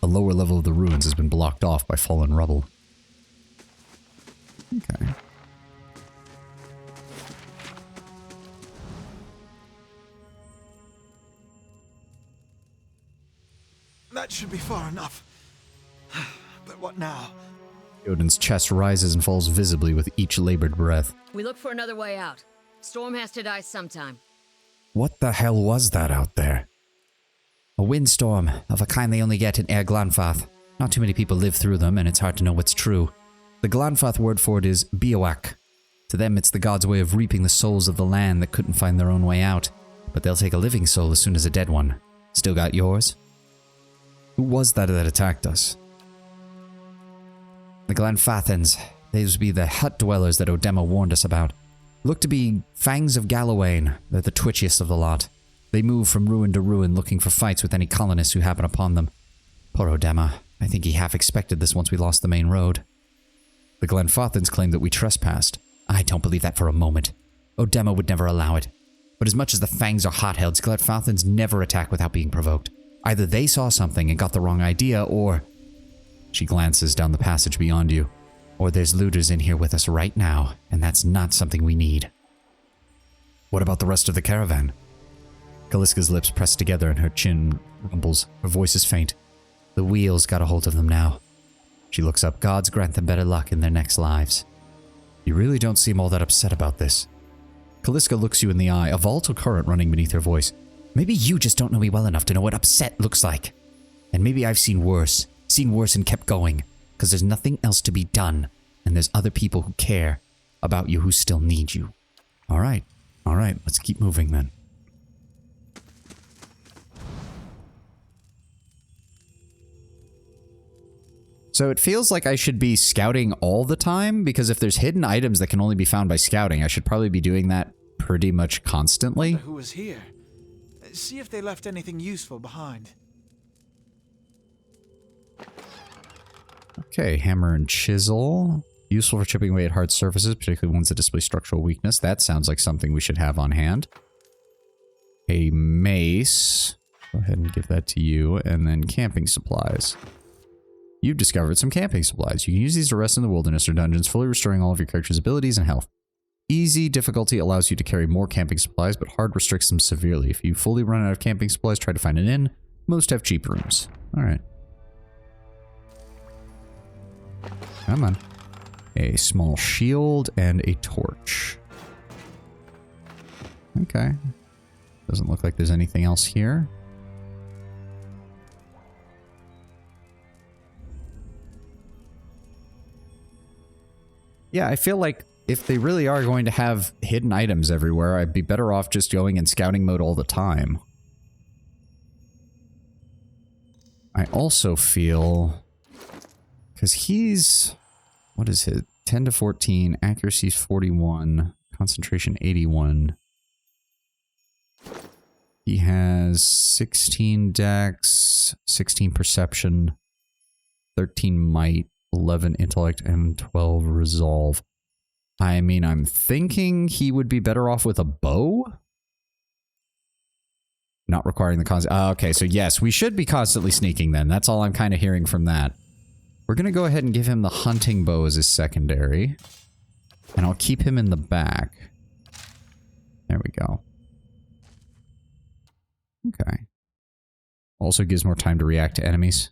The lower level of the ruins has been blocked off by fallen rubble. Okay.
That should be far enough. But what now?
Hyoden's chest rises and falls visibly with each labored breath.
We look for another way out. Storm has to die sometime.
What the hell was that out there? A windstorm, of a kind they only get in Air Glanfath. Not too many people live through them, and it's hard to know what's true. The Glanfath word for it is Bioak. To them, it's the gods' way of reaping the souls of the land that couldn't find their own way out. But they'll take a living soul as soon as a dead one. Still got yours? Who was that attacked us? The Glanfathans. These would be the hut dwellers that Odema warned us about. Look to be Fangs of Gallowayne. They're the twitchiest of the lot. They move from ruin to ruin looking for fights with any colonists who happen upon them. Poor Odema. I think he half expected this once we lost the main road. The Glenfathans claim that we trespassed. I don't believe that for a moment. Odema would never allow it. But as much as the Fangs are hotheads, Glenfathans never attack without being provoked. Either they saw something and got the wrong idea, or... She glances down the passage beyond you. Or there's looters in here with us right now, and that's not something we need. What about the rest of the caravan? Kaliska's lips press together and her chin rumbles. Her voice is faint. The wheels got a hold of them now. She looks up. Gods grant them better luck in their next lives. You really don't seem all that upset about this. Kaliska looks you in the eye, a volatile current running beneath her voice. Maybe you just don't know me well enough to know what upset looks like. And maybe I've seen worse and kept going, because there's nothing else to be done, and there's other people who care about you who still need you. All right, let's keep moving then. So it feels like I should be scouting all the time, because if there's hidden items that can only be found by scouting, I should probably be doing that pretty much constantly.
Who was here? See if they left anything useful behind.
Okay, hammer and chisel. Useful for chipping away at hard surfaces, particularly ones that display structural weakness. That sounds like something we should have on hand. A mace. Go ahead and give that to you. And then camping supplies. You've discovered some camping supplies. You can use these to rest in the wilderness or dungeons, fully restoring all of your character's abilities and health. Easy difficulty allows you to carry more camping supplies, but hard restricts them severely. If you fully run out of camping supplies, try to find an inn. Most have cheap rooms. Alright. Come on. A small shield and a torch. Okay. Doesn't look like there's anything else here. Yeah, I feel like if they really are going to have hidden items everywhere, I'd be better off just going in scouting mode all the time. I also feel... Because he's... What is it? 10 to 14, accuracy 41, concentration 81. He has 16 dex, 16 perception, 13 might, 11 intellect, and 12 resolve. I mean, I'm thinking he would be better off with a bow? Not requiring the okay, so yes, we should be constantly sneaking then. That's all I'm kind of hearing from that. We're going to go ahead and give him the hunting bow as his secondary. And I'll keep him in the back. There we go. Okay. Also gives more time to react to enemies.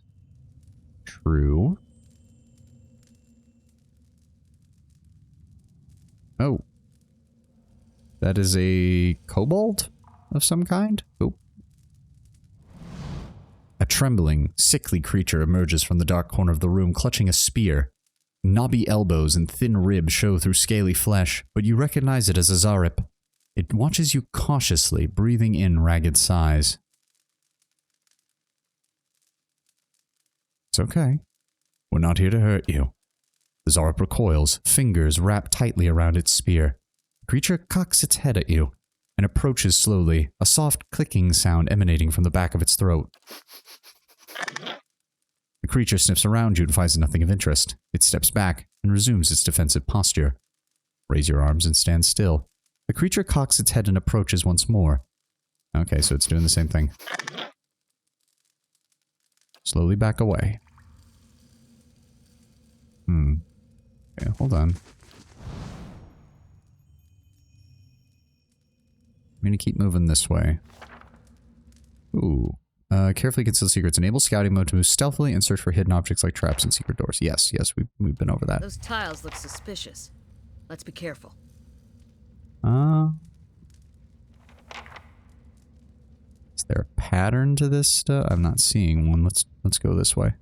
True. Oh. That is a kobold of some kind? Oh. A trembling, sickly creature emerges from the dark corner of the room, clutching a spear. Knobby elbows and thin ribs show through scaly flesh, but you recognize it as a Zarip. It watches you cautiously, breathing in ragged sighs. It's okay. We're not here to hurt you. The Zarip recoils, fingers wrapped tightly around its spear. The creature cocks its head at you and approaches slowly, a soft clicking sound emanating from the back of its throat. The creature sniffs around you and finds nothing of interest. It steps back and resumes its defensive posture. Raise your arms and stand still. The creature cocks its head and approaches once more. Okay, so it's doing the same thing. Slowly back away. Okay, hold on. I'm gonna keep moving this way. Ooh. Carefully conceal secrets. Enable scouting mode to move stealthily and search for hidden objects like traps and secret doors. Yes, we've been over that.
Those tiles look suspicious. Let's be careful.
Is there a pattern to this stuff? I'm not seeing one. Let's go this way.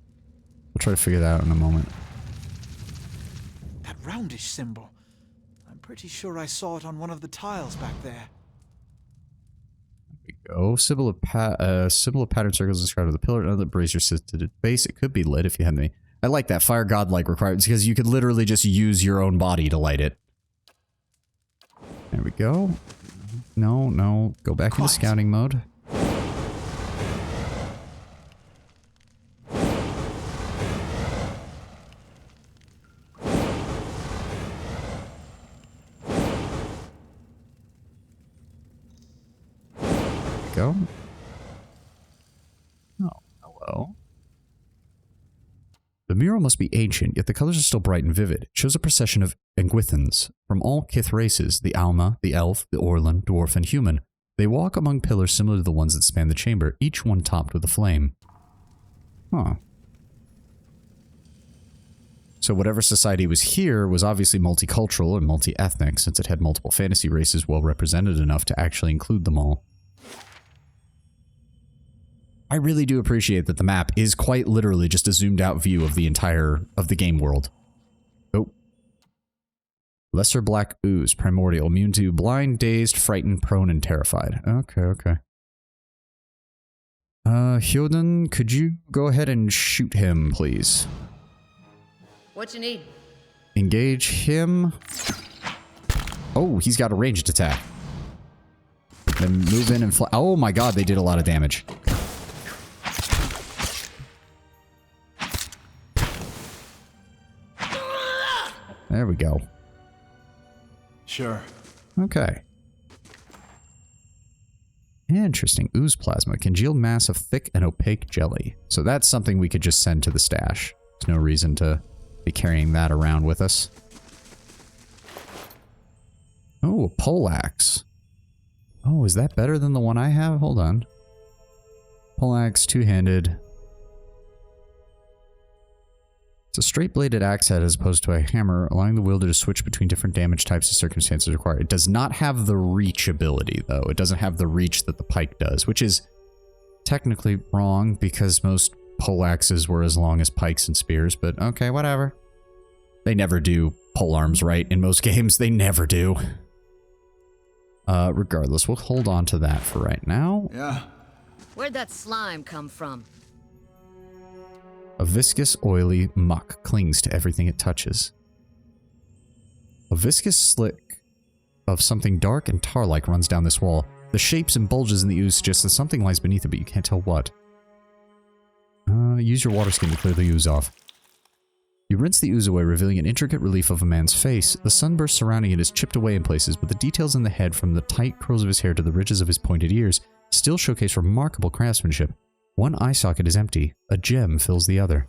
We'll try to figure that out in a moment.
roundish symbol. I'm pretty sure I saw it on one of the tiles back there.
Go. Symbol of pattern circles described with the pillar. Another brazier sits to the base. It could be lit if you had me. I like that. Fire God-like requirements because you could literally just use your own body to light it. There we go. No, no. Go back into scouting mode. Go. Oh, hello. The mural must be ancient, yet the colors are still bright and vivid. It shows a procession of Engwithans from all Kith races, the Alma, the Elf, the Orlan, Dwarf, and Human. They walk among pillars similar to the ones that span the chamber, each one topped with a flame. Huh. So whatever society was here was obviously multicultural and multi-ethnic, since it had multiple fantasy races well represented enough to actually include them all. I really do appreciate that the map is quite literally just a zoomed out view of the entire game world. Oh. Lesser black ooze, primordial, immune to blind, dazed, frightened, prone, and terrified. Okay, okay. Hyoden, could you go ahead and shoot him, please?
What you need?
Engage him. Oh, he's got a ranged attack. Then move in and fly. Oh my god, they did a lot of damage. There we go.
Sure.
Okay. Interesting. Ooze plasma. Congealed mass of thick and opaque jelly. So that's something we could just send to the stash. There's no reason to be carrying that around with us. Oh, a poleaxe. Oh, is that better than the one I have? Hold on. Poleaxe, two-handed. It's a straight-bladed axe head as opposed to a hammer, allowing the wielder to switch between different damage types as circumstances require. It does not have the reach ability, though. It doesn't have the reach that the pike does, which is technically wrong because most poleaxes were as long as pikes and spears, but okay, whatever. They never do polearms right in most games. They never do. Regardless, we'll hold on to that for right now.
Yeah.
Where'd that slime come from?
A viscous, oily muck clings to everything it touches. A viscous slick of something dark and tar-like runs down this wall. The shapes and bulges in the ooze suggest that something lies beneath it, but you can't tell what. Use your water skin to clear the ooze off. You rinse the ooze away, revealing an intricate relief of a man's face. The sunburst surrounding it is chipped away in places, but the details in the head, from the tight curls of his hair to the ridges of his pointed ears, still showcase remarkable craftsmanship. One eye socket is empty. A gem fills the other.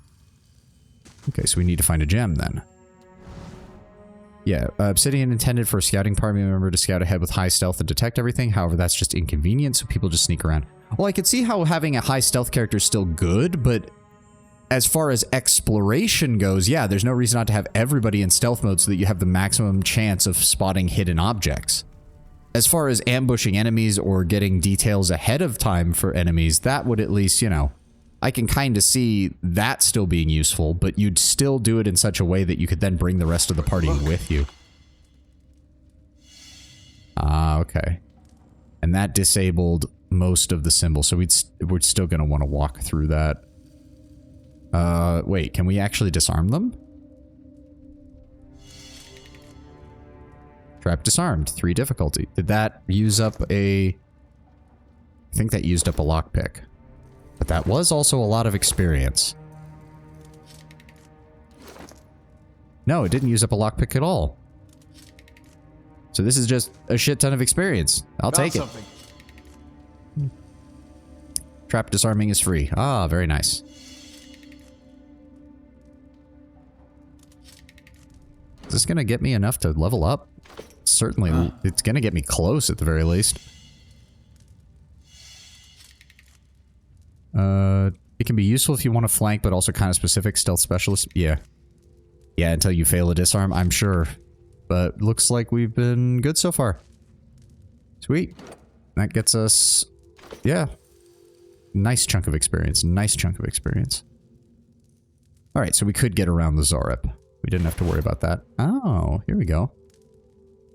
Okay, so we need to find a gem then. Yeah, Obsidian intended for a scouting party member to scout ahead with high stealth and detect everything. However, that's just inconvenient, so people just sneak around. Well, I could see how having a high stealth character is still good, but as far as exploration goes, yeah, there's no reason not to have everybody in stealth mode so that you have the maximum chance of spotting hidden objects. As far as ambushing enemies or getting details ahead of time for enemies, that would at least, you know, I can kind of see that still being useful, but you'd still do it in such a way that you could then bring the rest of the party with you. Ah, okay. And that disabled most of the symbols, so we're still going to want to walk through that. Wait, can we actually disarm them? Trap disarmed, 3 difficulty. Did that use up a... I think that used up a lockpick. But that was also a lot of experience. No, it didn't use up a lockpick at all. So this is just a shit ton of experience. I'll take it. Trap disarming is free. Ah, very nice. Is this going to get me enough to level up? Certainly, it's going to get me close at the very least. It can be useful if you want to flank, but also kind of specific. Stealth specialist, yeah. Yeah, until you fail a disarm, I'm sure. But looks like we've been good so far. Sweet. That gets us, yeah. Nice chunk of experience. Nice chunk of experience. Alright, so we could get around the Zorip. We didn't have to worry about that. Oh, here we go.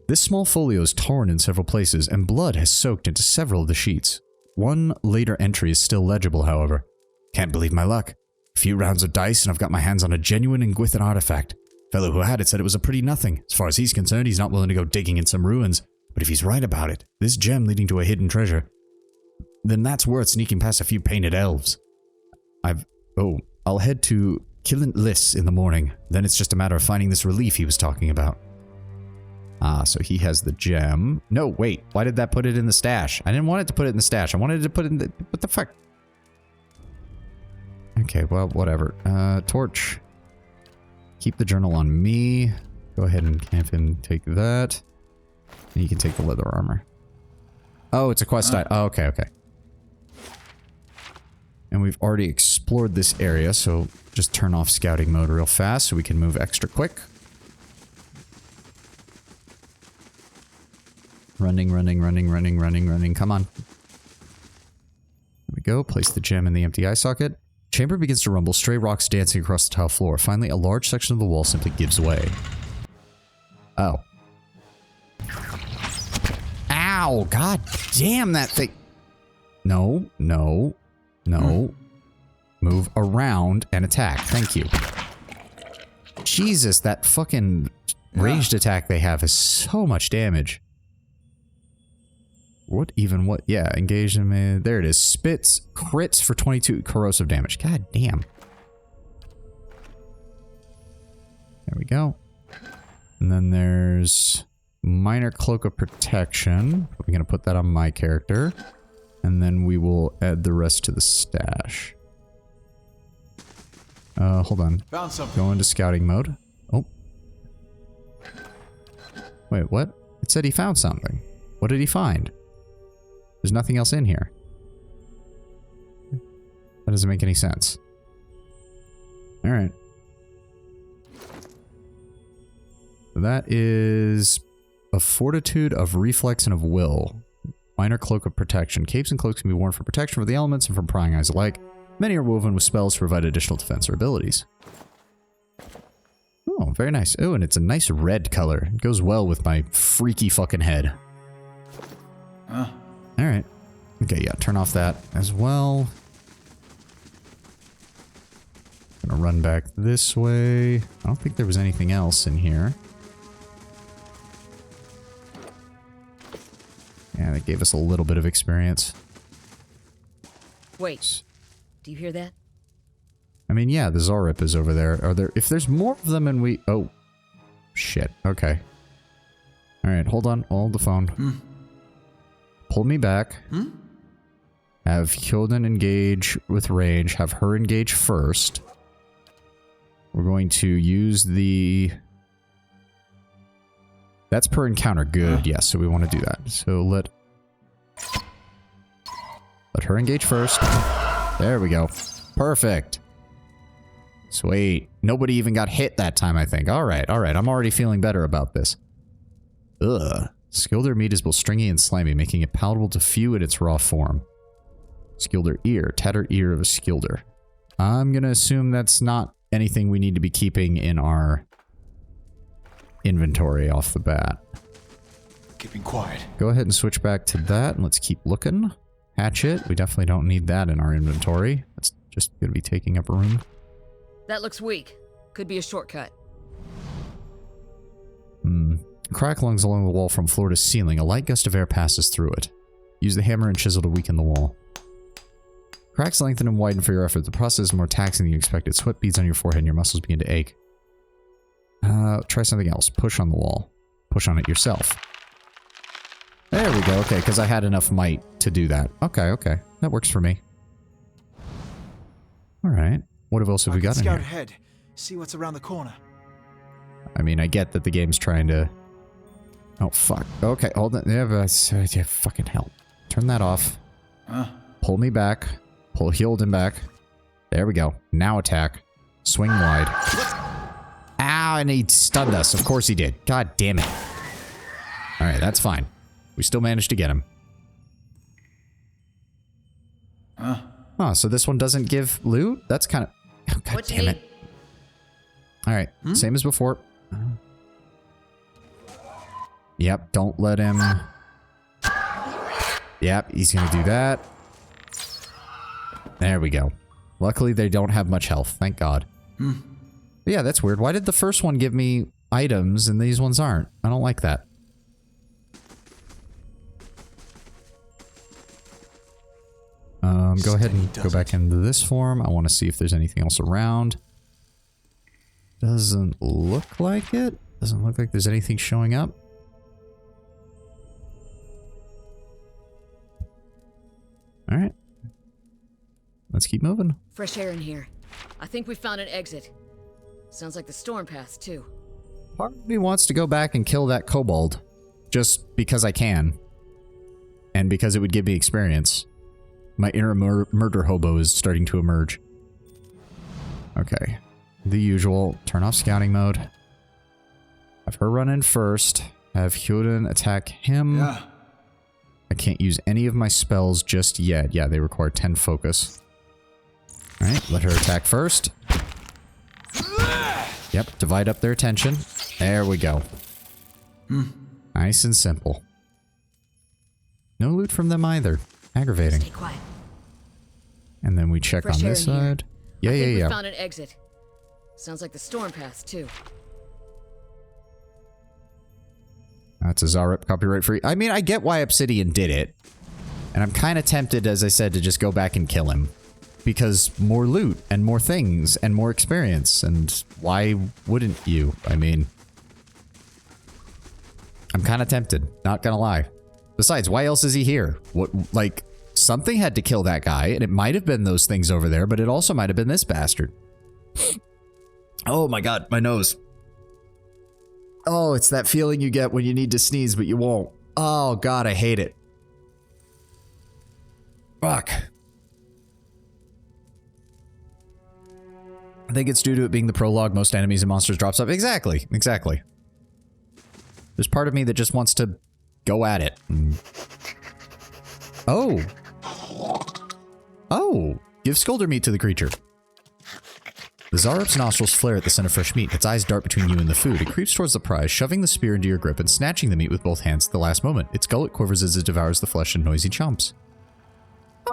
This small folio is torn in several places, and blood has soaked into several of the sheets. One later entry is still legible, however. Can't believe my luck. A few rounds of dice and I've got my hands on a genuine Ingwithan artifact. Fellow who had it said it was a pretty nothing. As far as he's concerned, he's not willing to go digging in some ruins. But if he's right about it, this gem leading to a hidden treasure, then that's worth sneaking past a few painted elves. I'll head to Killant Liss in the morning. Then it's just a matter of finding this relief he was talking about. Ah, so he has the gem. No, wait. Why did that put it in the stash? I didn't want it to put it in the stash. I wanted it to put it in the... What the fuck? Okay, well, whatever. Torch. Keep the journal on me. Go ahead and have him take that. And you can take the leather armor. Oh, it's a quest item. Oh, okay, okay. And we've already explored this area, so just turn off scouting mode real fast so we can move extra quick. Running, running, running, running, running, running. Come on. There we go. Place the gem in the empty eye socket. Chamber begins to rumble, stray rocks dancing across the tile floor. Finally, a large section of the wall simply gives way. Oh. Ow! God damn that thing! No, no, no. Move around and attack. Thank you. Jesus, that fucking ranged attack they have is so much damage. What? Yeah, engage them in... There it is. Spits, crits for 22 corrosive damage. God damn. There we go. And then there's minor cloak of protection. We're going to put that on my character. And then we will add the rest to the stash. Hold on.
Found something.
Go into scouting mode. Oh. Wait, what? It said he found something. What did he find? There's nothing else in here. That doesn't make any sense. Alright. That is a fortitude of reflex and of will. Minor cloak of protection. Capes and cloaks can be worn for protection from the elements and from prying eyes alike. Many are woven with spells to provide additional defense or abilities. Oh, very nice. Oh, and it's a nice red color. It goes well with my freaky fucking head. Alright. Okay, yeah, turn off that as well. Gonna run back this way. I don't think there was anything else in here. Yeah, that gave us a little bit of experience.
Wait. Do you hear that?
I mean, yeah, the Zorip is over there. Are there... If there's more of them and we... Oh. Shit. Okay. Alright, hold on. Hold the phone. Pull me back. Have Hylden engage with range. Have her engage first. We're going to use the... That's per encounter. Good. Yes, so we want to do that. So let her engage first. There we go. Perfect. Sweet. Nobody even got hit that time, I think. Alright, alright. I'm already feeling better about this. Ugh. Skilder meat is both stringy and slimy, making it palatable to few in its raw form. Skilder ear. Tattered ear of a Skilder. I'm gonna assume that's not anything we need to be keeping in our inventory off the bat.
Keeping quiet.
Go ahead and switch back to that, and let's keep looking. Hatchet. We definitely don't need that in our inventory. That's just gonna be taking up room.
That looks weak. Could be a shortcut.
Crack lungs along the wall from floor to ceiling. A light gust of air passes through it. Use the hammer and chisel to weaken the wall. Cracks lengthen and widen for your effort. The process is more taxing than you expected. Sweat beads on your forehead and your muscles begin to ache. Try something else. Push on the wall. Push on it yourself. There we go. Okay, because I had enough might to do that. Okay, okay. That works for me. Alright. What else have we got in here?
Scout ahead. See what's around the corner.
I mean, I get that the game's trying to... Oh, fuck. Okay, hold on. Yeah, fucking hell. Turn that off. Pull me back. Pull Hylden back. There we go. Now attack. Swing wide. Ow, and he stunned us. Of course he did. God damn it. Alright, that's fine. We still managed to get him. Oh, so this one doesn't give loot? That's kind of... Oh, God
What you
damn
need?
it. Alright, same as before. Yep, don't let him... Yep, he's gonna do that. There we go. Luckily, they don't have much health. Thank God. But yeah, that's weird. Why did the first one give me items and these ones aren't? I don't like that. Go ahead and go back into this form. I want to see if there's anything else around. Doesn't look like it. Doesn't look like there's anything showing up. Alright. Let's keep moving.
Fresh air in here. I think we found an exit. Sounds like the storm path, too.
Part of me wants to go back and kill that kobold. Just because I can. And because it would give me experience. My inner murder hobo is starting to emerge. Okay. The usual. Turn off scouting mode. Have her run in first. Have Hyoden attack him.
Yeah.
I can't use any of my spells just yet. Yeah, they require 10 focus. Alright, let her attack first. Yep, divide up their attention. There we go. Nice and simple. No loot from them either. Aggravating.
Stay quiet.
And then we check
Fresh
on
air
this
in here.
side. Yeah,
I think
yeah.
we found an exit. Sounds like the storm path, too.
That's a Zarep copyright free. I mean, I get why Obsidian did it. And I'm kind of tempted, as I said, to just go back and kill him. Because more loot, and more things, and more experience. And why wouldn't you? I mean... I'm kind of tempted, not gonna lie. Besides, why else is he here? What, like, something had to kill that guy, and it might have been those things over there, but it also might have been this bastard. Oh my god, my nose. Oh, it's that feeling you get when you need to sneeze, but you won't. Oh god, I hate it. Fuck. I think it's due to it being the prologue, most enemies and monsters drops up. Exactly, exactly. There's part of me that just wants to go at it. Oh. Oh. Give Skulder meat to the creature. The Zarep's nostrils flare at the scent of fresh meat. Its eyes dart between you and the food. It creeps towards the prize, shoving the spear into your grip and snatching the meat with both hands at the last moment. Its gullet quivers as it devours the flesh in noisy chomps.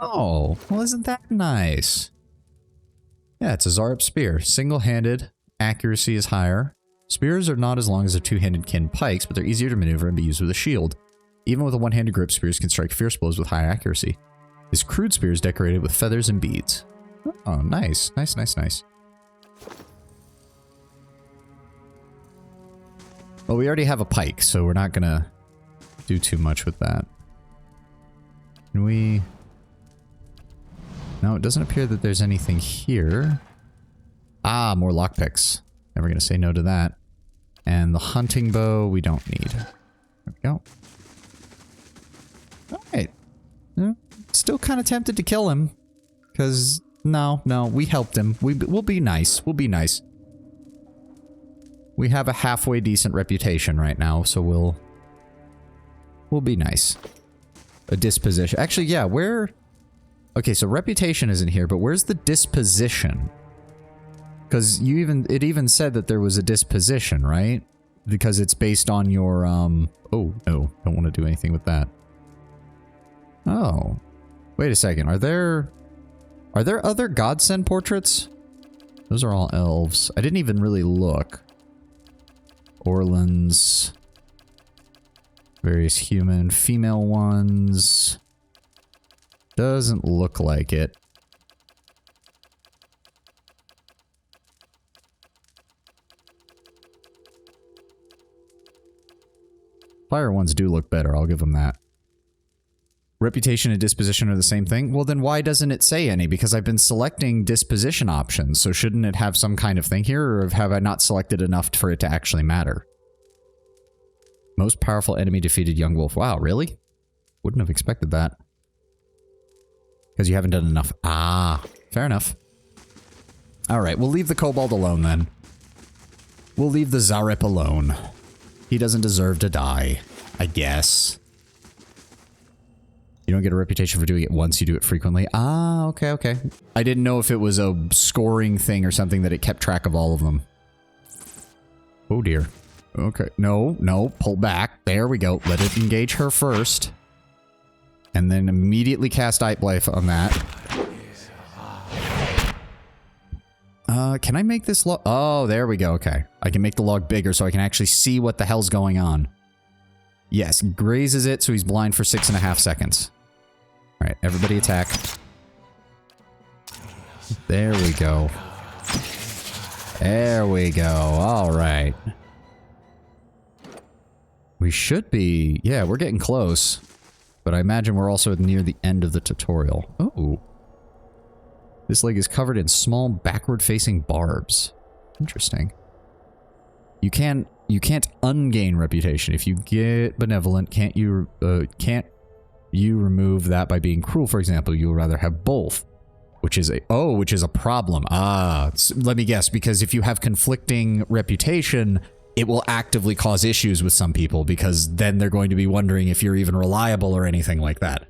Oh, well, isn't that nice? Yeah, it's a Zarep spear. Single-handed. Accuracy is higher. Spears are not as long as their two-handed kin pikes, but they're easier to maneuver and be used with a shield. Even with a one-handed grip, spears can strike fierce blows with high accuracy. His crude spear is decorated with feathers and beads. Oh, nice. Nice, nice, nice. Well, we already have a pike, so we're not gonna do too much with that. Can we... No, it doesn't appear that there's anything here. Ah, more lockpicks. Never gonna say no to that. And the hunting bow we don't need. There we go. Alright. Still kind of tempted to kill him. Because, no, we helped him. We'll be nice. We'll be nice. We have a halfway decent reputation right now, so we'll be nice. A disposition. Actually, yeah, where... Okay, so reputation isn't here, but where's the disposition? Because it even said that there was a disposition, right? Because it's based on your, Oh, no. Don't want to do anything with that. Oh. Wait a second. Are there other godsend portraits? Those are all elves. I didn't even really look. Orlands. Various human. Female ones. Doesn't look like it. Fire ones do look better, I'll give them that. Reputation and disposition are the same thing? Well, then why doesn't it say any? Because I've been selecting disposition options, so shouldn't it have some kind of thing here, or have I not selected enough for it to actually matter? Most powerful enemy defeated young wolf. Wow, really? Wouldn't have expected that. Because you haven't done enough. Ah, fair enough. Alright, we'll leave the kobold alone then. We'll leave the Zarep alone. He doesn't deserve to die, I guess. You don't get a reputation for doing it once, you do it frequently. Ah, okay, okay. I didn't know if it was a scoring thing or something that it kept track of all of them. Oh dear. Okay. No, no. Pull back. There we go. Let it engage her first. And then immediately cast Ice Blade on that. Can I make this log? Oh, there we go. Okay. I can make the log bigger so I can actually see what the hell's going on. Yes, grazes it so he's blind for 6.5 seconds. Alright, everybody attack. There we go. There we go. Alright. We should be... Yeah, we're getting close. But I imagine we're also near the end of the tutorial. Oh. This leg is covered in small backward-facing barbs. Interesting. You can't ungain reputation. If you get benevolent, can't you remove that by being cruel, for example? You'll rather have both. Which is a problem. Ah, let me guess, because if you have conflicting reputation, it will actively cause issues with some people, because then they're going to be wondering if you're even reliable or anything like that.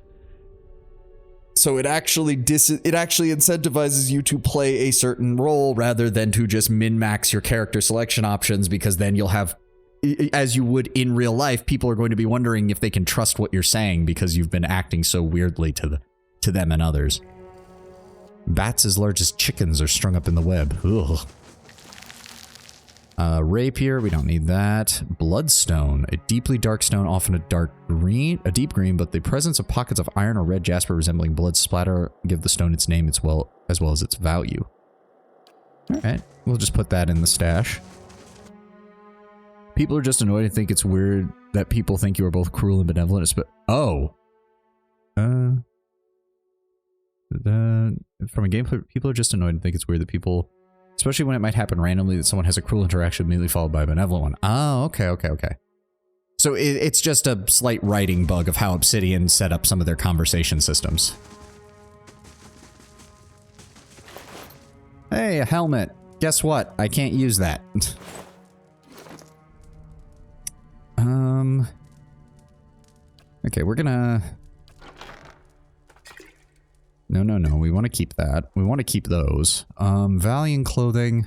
So it actually incentivizes you to play a certain role rather than to just min-max your character selection options, because then you'll have, as you would in real life, people are going to be wondering if they can trust what you're saying because you've been acting so weirdly to them and others. Bats as large as chickens are strung up in the web. Ugh. Rapier, we don't need that. Bloodstone, a deeply dark stone, often a deep green, but the presence of pockets of iron or red jasper resembling blood splatter give the stone its name as well as its value. Alright, we'll just put that in the stash. People are just annoyed and think it's weird that people think you are both cruel and benevolent. Oh. From a gameplay, people are just annoyed and think it's weird that people, especially when it might happen randomly, that someone has a cruel interaction immediately followed by a benevolent one. Oh, okay. So it's just a slight writing bug of how Obsidian set up some of their conversation systems. Hey, a helmet. Guess what? I can't use that. Okay, we're gonna... No. We want to keep that. We want to keep those. Valiant clothing.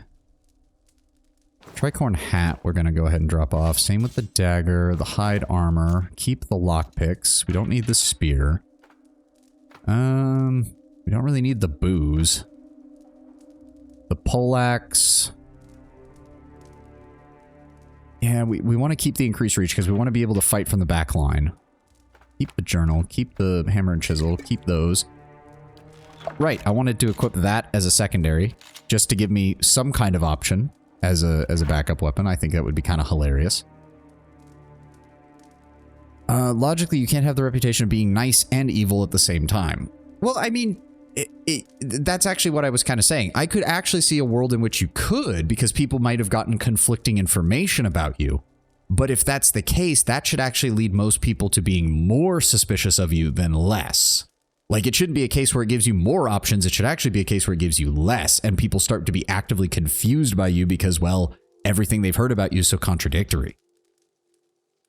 Tricorn hat we're going to go ahead and drop off. Same with the dagger, the hide armor. Keep the lockpicks. We don't need the spear. We don't really need the booze. The poleaxe. Yeah, we want to keep the increased reach because we want to be able to fight from the back line. Keep the journal. Keep the hammer and chisel. Keep those. Right, I wanted to equip that as a secondary, just to give me some kind of option as a backup weapon. I think that would be kind of hilarious. Logically, you can't have the reputation of being nice and evil at the same time. Well, I mean, that's actually what I was kind of saying. I could actually see a world in which you could, because people might have gotten conflicting information about you. But if that's the case, that should actually lead most people to being more suspicious of you than less. Like, it shouldn't be a case where it gives you more options. It should actually be a case where it gives you less, and people start to be actively confused by you because, well, everything they've heard about you is so contradictory.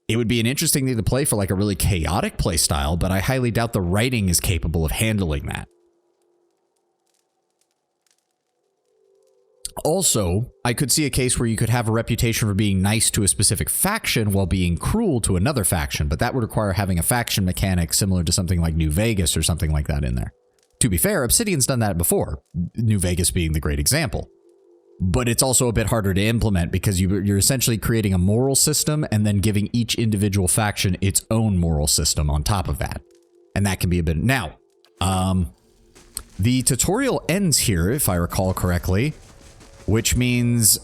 It would be an interesting thing to play for like a really chaotic play style, but I highly doubt the writing is capable of handling that. Also, I could see a case where you could have a reputation for being nice to a specific faction while being cruel to another faction, but that would require having a faction mechanic similar to something like New Vegas or something like that in there. To be fair, Obsidian's done that before, New Vegas being the great example. But it's also a bit harder to implement because you're essentially creating a moral system and then giving each individual faction its own moral system on top of that. And that can be a bit... Now, the tutorial ends here, if I recall correctly. Which means,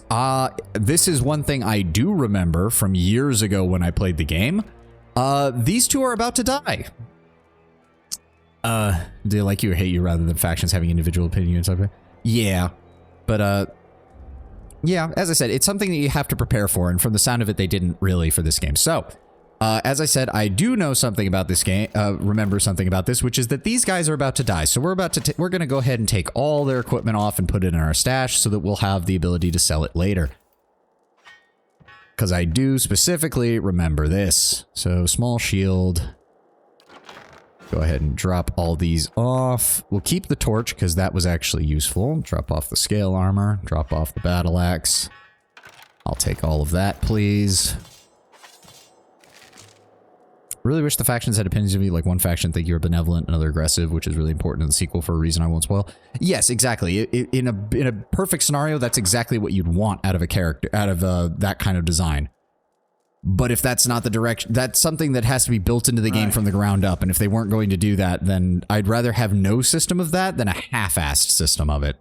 this is one thing I do remember from years ago when I played the game. These two are about to die. Do they like you or hate you rather than factions having individual opinions? Yeah. But, yeah, as I said, it's something that you have to prepare for, and from the sound of it, they didn't really for this game. So, as I said, I do know something about this game, remember something about this, which is that these guys are about to die. So we're going to go ahead and take all their equipment off and put it in our stash so that we'll have the ability to sell it later. Because I do specifically remember this. So small shield. Go ahead and drop all these off. We'll keep the torch because that was actually useful. Drop off the scale armor. Drop off the battle axe. I'll take all of that, please. Really wish the factions had opinions of you. Like, one faction think you're benevolent, another aggressive, which is really important in the sequel for a reason I won't spoil. Yes, exactly. In a perfect scenario, that's exactly what you'd want out of a character, out of that kind of design. But if that's not the direction, that's something that has to be built into the game from the ground up. And if they weren't going to do that, then I'd rather have no system of that than a half-assed system of it.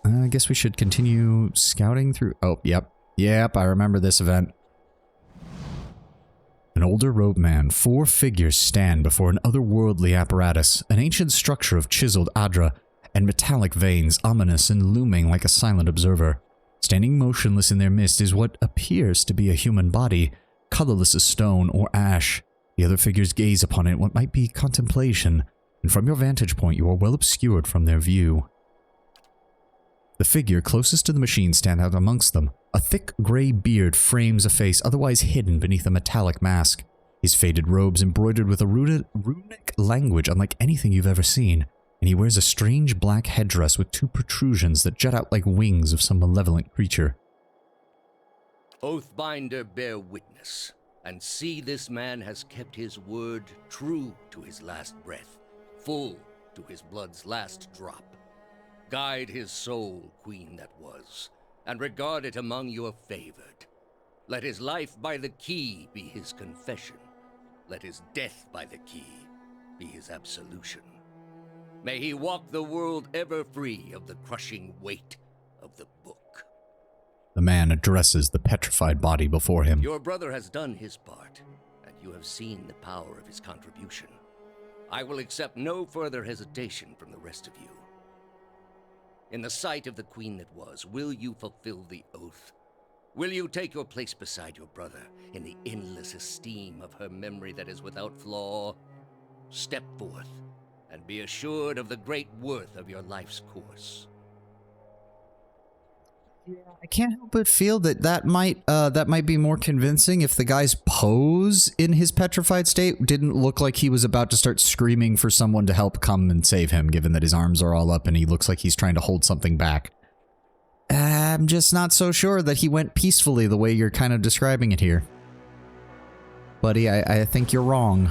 I guess we should continue scouting through. Oh, yep. Yep, I remember this event. An older robed man, 4 figures stand before an otherworldly apparatus, an ancient structure of chiseled adra and metallic veins, ominous and looming like a silent observer. Standing motionless in their midst is what appears to be a human body, colorless as stone or ash. The other figures gaze upon it, what might be contemplation, and from your vantage point you are well obscured from their view. The figure closest to the machine stands out amongst them. A thick gray beard frames a face otherwise hidden beneath a metallic mask. His faded robes embroidered with a runic language unlike anything you've ever seen, and he wears a strange black headdress with 2 protrusions that jut out like wings of some malevolent creature.
Oathbinder, bear witness, and see this man has kept his word true to his last breath, full to his blood's last drop. Guide his soul, queen that was, and regard it among your favored. Let his life by the key be his confession. Let his death by the key be his absolution. May he walk the world ever free of the crushing weight of the book.
The man addresses the petrified body before him.
Your brother has done his part, and you have seen the power of his contribution. I will accept no further hesitation from the rest of you. In the sight of the queen that was, will you fulfill the oath? Will you take your place beside your brother in the endless esteem of her memory that is without flaw? Step forth and be assured of the great worth of your life's course.
I can't help but feel that that might be more convincing if the guy's pose in his petrified state didn't look like he was about to start screaming for someone to help come and save him, given that his arms are all up and he looks like he's trying to hold something back. I'm just not so sure that he went peacefully the way you're kind of describing it here. Buddy, I think you're wrong.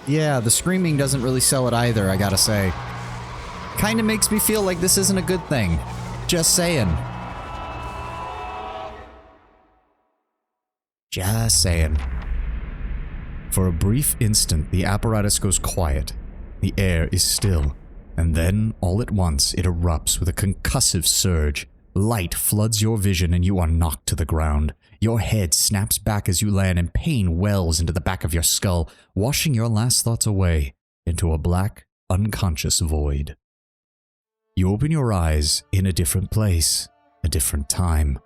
Yeah, the screaming doesn't really sell it either, I gotta say. Kinda makes me feel like this isn't a good thing. Just saying. Just saying. For a brief instant, the apparatus goes quiet. The air is still. And then, all at once, it erupts with a concussive surge. Light floods your vision and you are knocked to the ground. Your head snaps back as you land and pain wells into the back of your skull, washing your last thoughts away into a black, unconscious void. You open your eyes in a different place, a different time.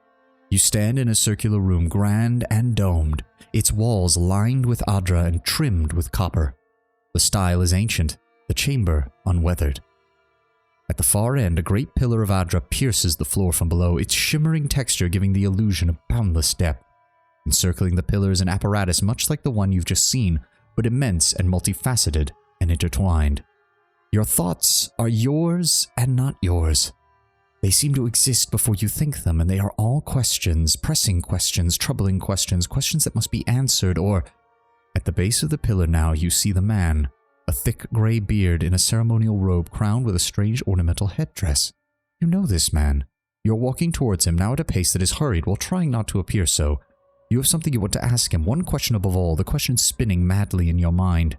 You stand in a circular room, grand and domed, its walls lined with adra and trimmed with copper. The style is ancient, the chamber unweathered. At the far end, a great pillar of adra pierces the floor from below, its shimmering texture giving the illusion of boundless depth. Encircling the pillar is an apparatus much like the one you've just seen, but immense and multifaceted and intertwined. Your thoughts are yours and not yours. They seem to exist before you think them, and they are all questions, pressing questions, troubling questions, questions that must be answered, or... At the base of the pillar now you see the man, a thick gray beard in a ceremonial robe crowned with a strange ornamental headdress. You know this man. You're walking towards him now at a pace that is hurried while trying not to appear so. You have something you want to ask him, one question above all, the question spinning madly in your mind.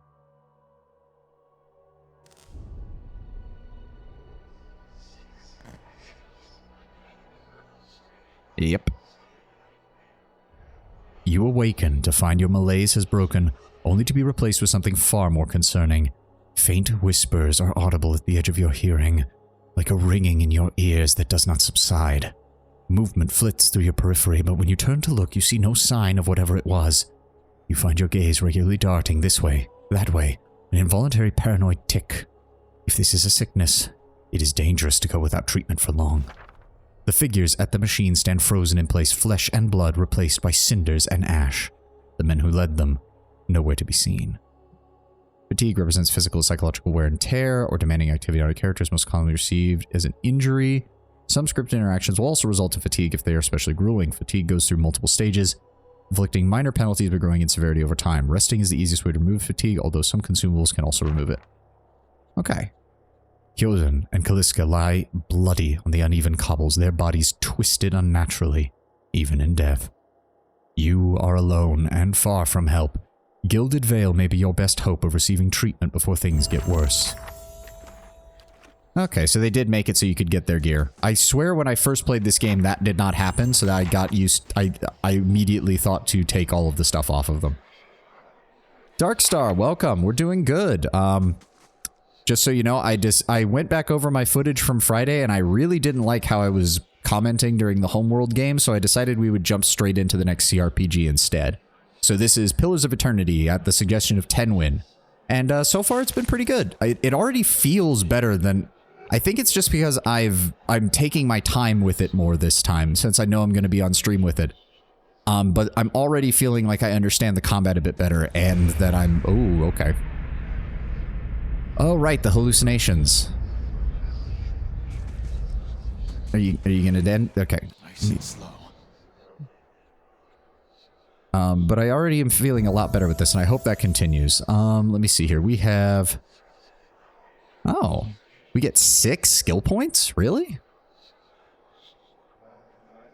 Yep. You awaken to find your malaise has broken, only to be replaced with something far more concerning. Faint whispers are audible at the edge of your hearing, like a ringing in your ears that does not subside. Movement flits through your periphery, but when you turn to look, you see no sign of whatever it was. You find your gaze regularly darting this way, that way, an involuntary paranoid tick. If this is a sickness, it is dangerous to go without treatment for long. The figures at the machine stand frozen in place, flesh and blood replaced by cinders and ash. The men who led them, nowhere to be seen. Fatigue represents physical and psychological wear and tear, or demanding activity on a character is most commonly received as an injury. Some scripted interactions will also result in fatigue if they are especially grueling. Fatigue goes through multiple stages, inflicting minor penalties but growing in severity over time. Resting is the easiest way to remove fatigue, although some consumables can also remove it. Okay. Hyoden and Kaliska lie bloody on the uneven cobbles, their bodies twisted unnaturally, even in death. You are alone and far from help. Gilded Veil may be your best hope of receiving treatment before things get worse. Okay, so they did make it so you could get their gear. I swear when I first played this game that did not happen, so that I got used... I immediately thought to take all of the stuff off of them. Darkstar, welcome. We're doing good. Just so you know, I went back over my footage from Friday, and I really didn't like how I was commenting during the Homeworld game, so I decided we would jump straight into the next CRPG instead. So this is Pillars of Eternity at the suggestion of Tenwin. And so far it's been pretty good. It already feels better than... I think it's just because I'm taking my time with it more this time, since I know I'm going to be on stream with it. But I'm already feeling like I understand the combat a bit better, and that I'm... Oh, okay. Oh, right, the hallucinations. Are you gonna end? Okay.
Nice and slow.
But I already am feeling a lot better with this, and I hope that continues. Let me see here. We have... Oh. We get 6 skill points? Really?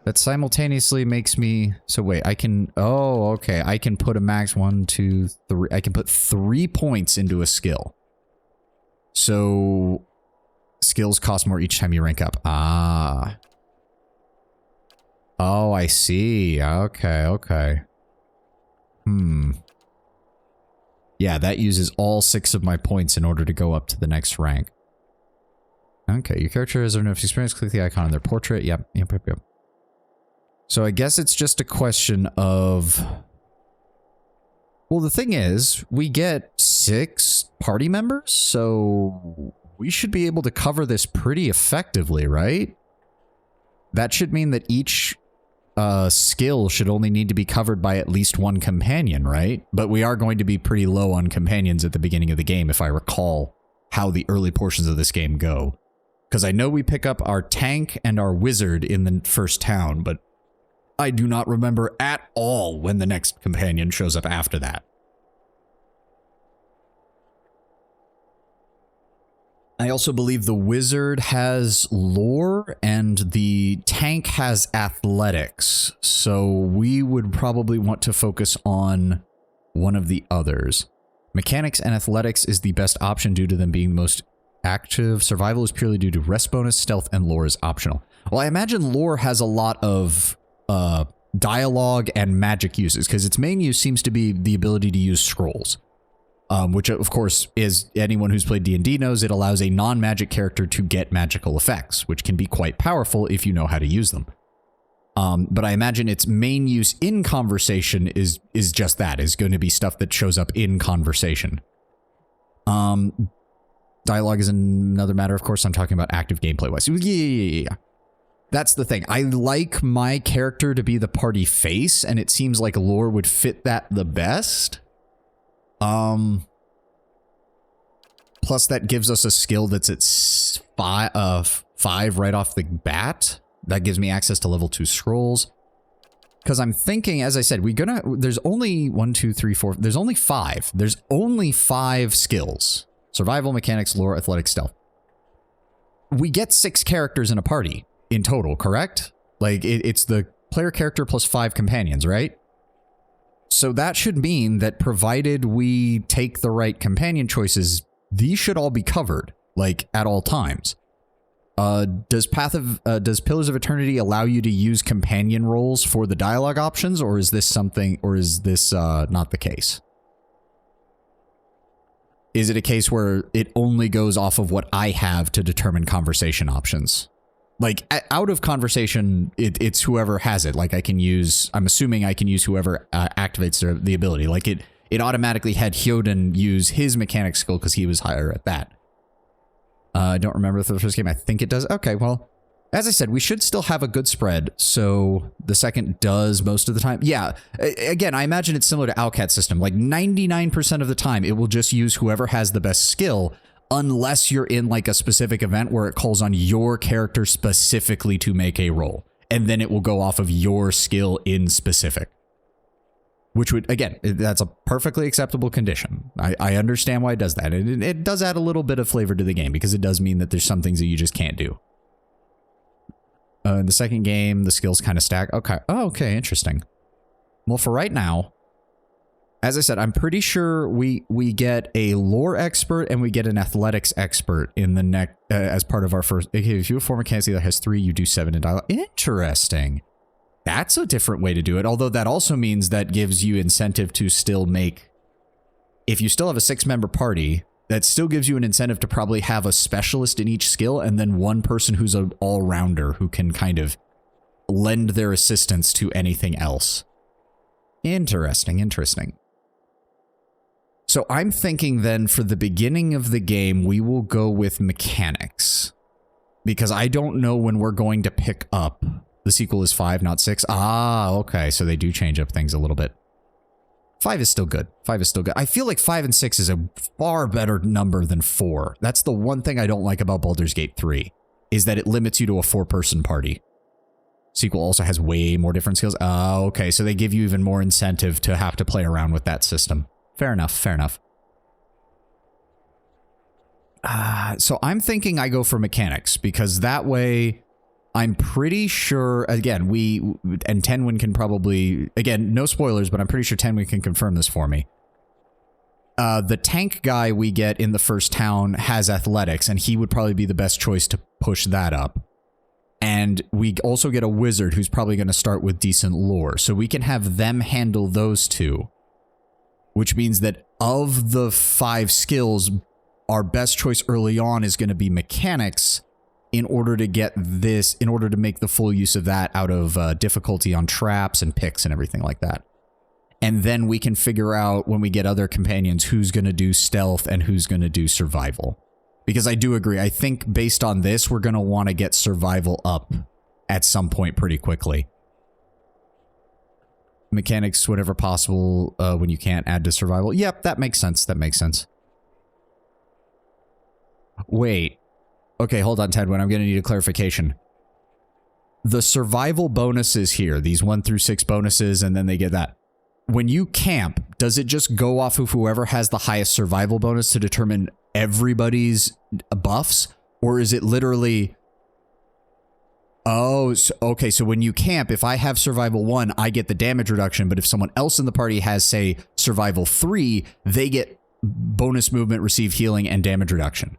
That simultaneously makes me... So wait, I can... Oh, okay. I can put a max 1, 2, 3... I can put 3 points into a skill. So... Skills cost more each time you rank up. Ah. Oh, I see. Okay, okay. Yeah, that uses all 6 of my points in order to go up to the next rank. Okay, your character has enough experience. Click the icon on their portrait. Yep. So I guess it's just a question of... Well, the thing is, we get 6 party members, so we should be able to cover this pretty effectively, right? That should mean that each skill should only need to be covered by at least 1 companion, right? But we are going to be pretty low on companions at the beginning of the game, if I recall how the early portions of this game go. Because I know we pick up our tank and our wizard in the first town, but I do not remember at all when the next companion shows up after that. I also believe the wizard has lore and the tank has athletics, so we would probably want to focus on one of the others. Mechanics and athletics is the best option due to them being the most active. Survival is purely due to rest bonus, stealth, and lore is optional. Well, I imagine lore has a lot of dialogue and magic uses, because its main use seems to be the ability to use scrolls. Which, of course, is anyone who's played D&D knows it allows a non-magic character to get magical effects, which can be quite powerful if you know how to use them. But I imagine its main use in conversation is just that, is going to be stuff that shows up in conversation. Dialogue is another matter, of course. I'm talking about active gameplay-wise. Yeah. That's the thing. I like my character to be the party face, and it seems like lore would fit that the best. Plus that gives us a skill that's at 5 right off the bat. That gives me access to level 2 scrolls. Because I'm thinking, as I said, there's only 1, 2, 3, 4, there's only 5. There's only 5 skills. Survival, mechanics, lore, athletics, stealth. We get 6 characters in a party in total, correct? Like, it's the player character plus 5 companions, right? So that should mean that provided we take the right companion choices, these should all be covered, like, at all times. Does Pillars of Eternity allow you to use companion roles for the dialogue options, or is this not the case? Is it a case where it only goes off of what I have to determine conversation options? Like, out of conversation, it's whoever has it. Like, I'm assuming I can use whoever activates the ability. Like, it automatically had Hyoden use his mechanic skill because he was higher at that. I don't remember the first game. I think it does. Okay, well, as I said, we should still have a good spread, so the second does most of the time. Yeah, again, I imagine it's similar to Alcat's system. Like 99% of the time, it will just use whoever has the best skill, unless you're in like a specific event where it calls on your character specifically to make a roll. And then it will go off of your skill in specific. Which would, again, that's a perfectly acceptable condition. I understand why it does that. It does add a little bit of flavor to the game, because it does mean that there's some things that you just can't do. In the second game, the skills kind of stack. Okay. Oh, okay. Interesting. Well, for right now, as I said, I'm pretty sure we get a lore expert and we get an athletics expert in the next as part of our first. Okay, if you have a former mechanics that has 3, you do 7 in dialogue. Interesting. That's a different way to do it. Although that also means that gives you incentive to still make. If you still have a 6-member party, that still gives you an incentive to probably have a specialist in each skill and then one person who's an all-rounder who can kind of lend their assistance to anything else. Interesting, interesting. So I'm thinking then for the beginning of the game, we will go with mechanics. Because I don't know when we're going to pick up. The sequel is 5, not 6. Ah, okay, so they do change up things a little bit. 5 is still good. 5 is still good. I feel like 5 and 6 is a far better number than 4. That's the one thing I don't like about Baldur's Gate 3, is that it limits you to a 4-person party. Sequel also has way more different skills. Oh, okay, so they give you even more incentive to have to play around with that system. Fair enough, fair enough. So I'm thinking I go for mechanics, because that way I'm pretty sure, again, and Tenwin can probably, again, no spoilers, but I'm pretty sure Tenwin can confirm this for me. The tank guy we get in the first town has athletics, and he would probably be the best choice to push that up. And we also get a wizard who's probably going to start with decent lore, so we can have them handle those two. Which means that of the 5 skills, our best choice early on is going to be mechanics, in order to get this, in order to make the full use of that out of difficulty on traps and picks and everything like that. And then we can figure out when we get other companions who's going to do stealth and who's going to do survival. Because I do agree, I think based on this, we're going to want to get survival up at some point pretty quickly. Mechanics, whenever possible, when you can't add to survival. Yep, that makes sense, that makes sense. Wait. Okay, hold on, Tedwin. I'm going to need a clarification. The survival bonuses here, these 1 through 6 bonuses, and then they get that. When you camp, does it just go off of whoever has the highest survival bonus to determine everybody's buffs? Or is it literally... Oh, so, okay, so when you camp, if I have survival 1, I get the damage reduction, but if someone else in the party has, say, survival 3, they get bonus movement, receive healing, and damage reduction.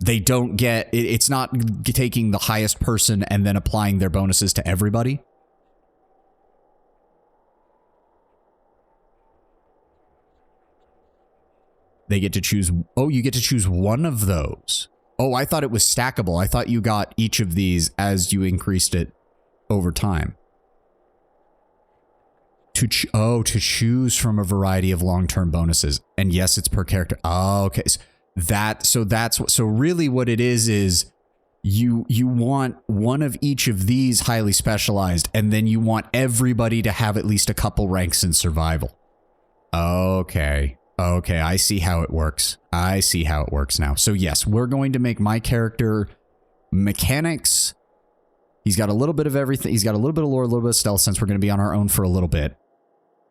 They don't get, it's not taking the highest person and then applying their bonuses to everybody. They get to choose, oh, you get to choose one of those. Oh, I thought it was stackable. I thought you got each of these as you increased it over time. To choose from a variety of long-term bonuses. And yes, it's per character. Oh, okay. So really what it is you want one of each of these highly specialized, and then you want everybody to have at least a couple ranks in survival. Okay. Okay, I see how it works. I see how it works now. So yes, we're going to make my character mechanics. He's got a little bit of everything. He's got a little bit of lore, a little bit of stealth, since we're going to be on our own for a little bit.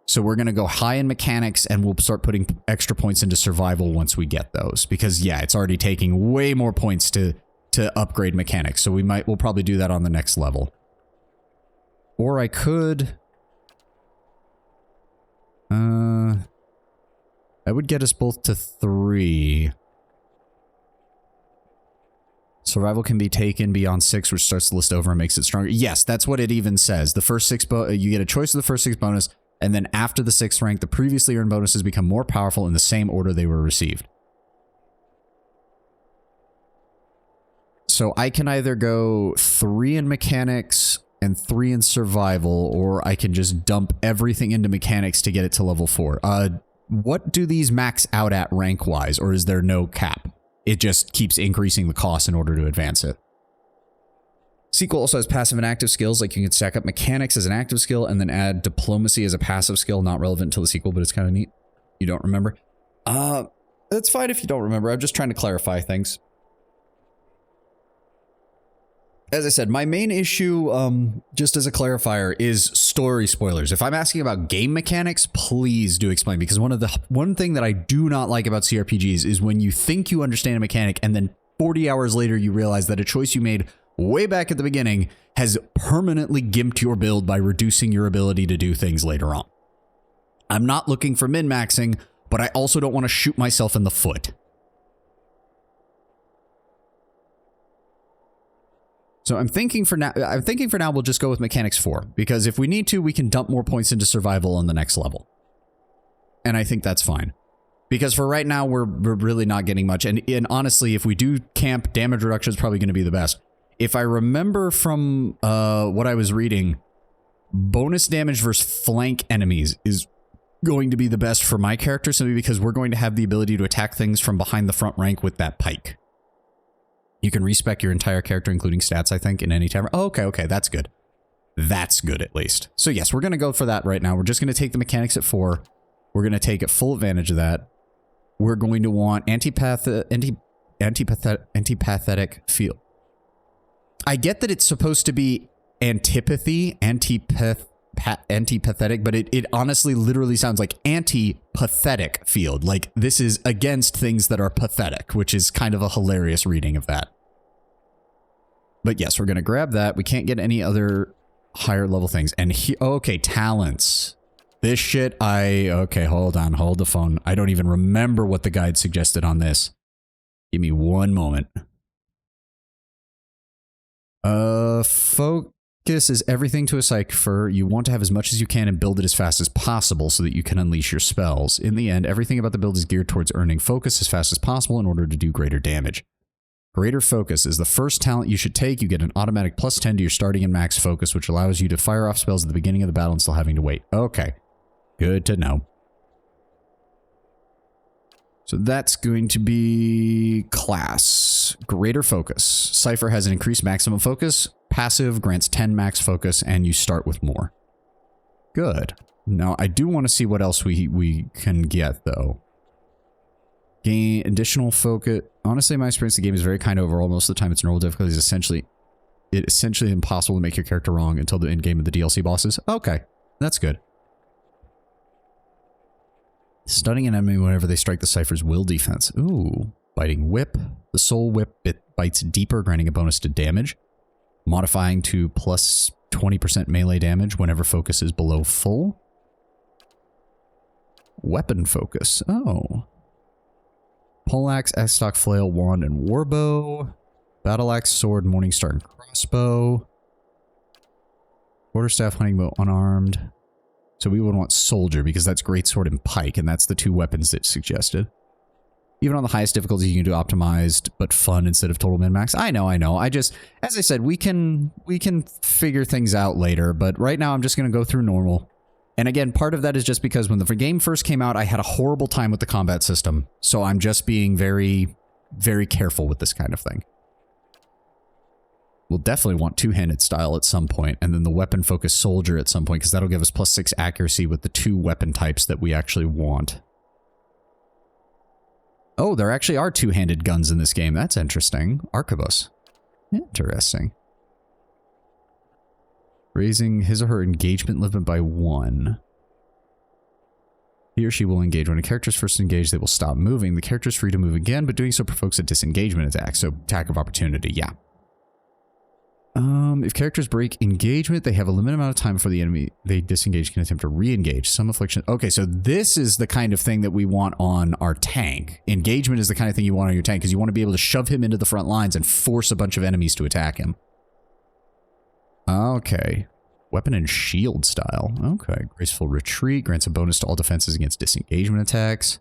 So we're going to go high in mechanics, and we'll start putting extra points into survival once we get those. Because yeah, it's already taking way more points to upgrade mechanics. So we'll probably do that on the next level. Or I could... that would get us both to 3. Survival can be taken beyond 6, which starts the list over and makes it stronger. Yes, that's what it even says. The first 6, you get a choice of the first 6 bonus, and then after the 6th rank, the previously earned bonuses become more powerful in the same order they were received. So I can either go 3 in mechanics and 3 in survival, or I can just dump everything into mechanics to get it to level 4. What do these max out at rank-wise, or is there no cap? It just keeps increasing the cost in order to advance it. Sequel also has passive and active skills, like you can stack up mechanics as an active skill and then add diplomacy as a passive skill, not relevant until the sequel, but it's kind of neat. You don't remember? It's fine if you don't remember. I'm just trying to clarify things. As I said, my main issue, just as a clarifier, is story spoilers. If I'm asking about game mechanics, please do explain, because one thing that I do not like about CRPGs is when you think you understand a mechanic and then 40 hours later you realize that a choice you made way back at the beginning has permanently gimped your build by reducing your ability to do things later on. I'm not looking for min-maxing, but I also don't want to shoot myself in the foot. So I'm thinking for now we'll just go with mechanics 4, because if we need to, we can dump more points into survival on the next level. And I think that's fine. Because for right now, we're really not getting much. And honestly, if we do camp, damage reduction is probably going to be the best. If I remember from what I was reading, bonus damage versus flank enemies is going to be the best for my character, simply because we're going to have the ability to attack things from behind the front rank with that pike. You can respec your entire character, including stats, I think, in any time. Oh, okay, that's good. That's good, at least. So yes, we're going to go for that right now. We're just going to take the mechanics at 4. We're going to take full advantage of that. We're going to want antipathetic feel. I get that it's supposed to be antipathy, antipathetic, but it honestly literally sounds like anti-pathetic field. Like, this is against things that are pathetic, which is kind of a hilarious reading of that. But yes, we're going to grab that. We can't get any other higher level things. And okay, talents. This shit, okay, hold on, hold the phone. I don't even remember what the guide suggested on this. Give me one moment. Focus is everything to a Cypher. You want to have as much as you can and build it as fast as possible so that you can unleash your spells. In the end, everything about the build is geared towards earning focus as fast as possible in order to do greater damage. Greater Focus is the first talent you should take. You get an automatic +10 to your starting and max focus, which allows you to fire off spells at the beginning of the battle instead of having to wait. Okay. Good to know. So that's going to be class. Greater Focus. Cypher has an increased maximum focus. Passive grants 10 max focus, and you start with more. Good. Now, I do want to see what else we can get, though. Gain additional focus. Honestly, my experience, the game is very kind overall. Most of the time, its normal difficulty is essentially impossible to make your character wrong until the end game of the DLC bosses. Okay, that's good. Stunning an enemy whenever they strike the Cypher's will defense. Ooh. Biting Whip. The Soul Whip bites deeper, granting a bonus to damage. Modifying to plus 20% melee damage whenever focus is below full. Weapon Focus. Oh. Poleaxe, X-Stock, Flail, Wand, and Warbow. Battle Axe, Sword, Morningstar, and Crossbow. Quarterstaff, Hunting Bow, Unarmed. So we would want Soldier, because that's Greatsword and Pike, and that's the 2 weapons that suggested. Even on the highest difficulty, you can do optimized, but fun instead of total min-max. I know. I just, as I said, we can figure things out later, but right now I'm just going to go through normal. And again, part of that is just because when the game first came out, I had a horrible time with the combat system. So I'm just being very, very careful with this kind of thing. We'll definitely want two-handed style at some point, and then the weapon-focused soldier at some point, because that'll give us +6 accuracy with the 2 weapon types that we actually want. Oh, there actually are two-handed guns in this game. That's interesting. Arquebus. Interesting. Raising his or her engagement limit by 1. He or she will engage. When a character is first engaged, they will stop moving. The character is free to move again, but doing so provokes a disengagement attack, so attack of opportunity, yeah. If characters break engagement, they have a limited amount of time before the enemy they disengage can attempt to re-engage. Some affliction. Okay, so this is the kind of thing that we want on our tank. Engagement is the kind of thing you want on your tank, because you want to be able to shove him into the front lines and force a bunch of enemies to attack him. Okay. Weapon and shield style. Okay. Graceful retreat grants a bonus to all defenses against disengagement attacks.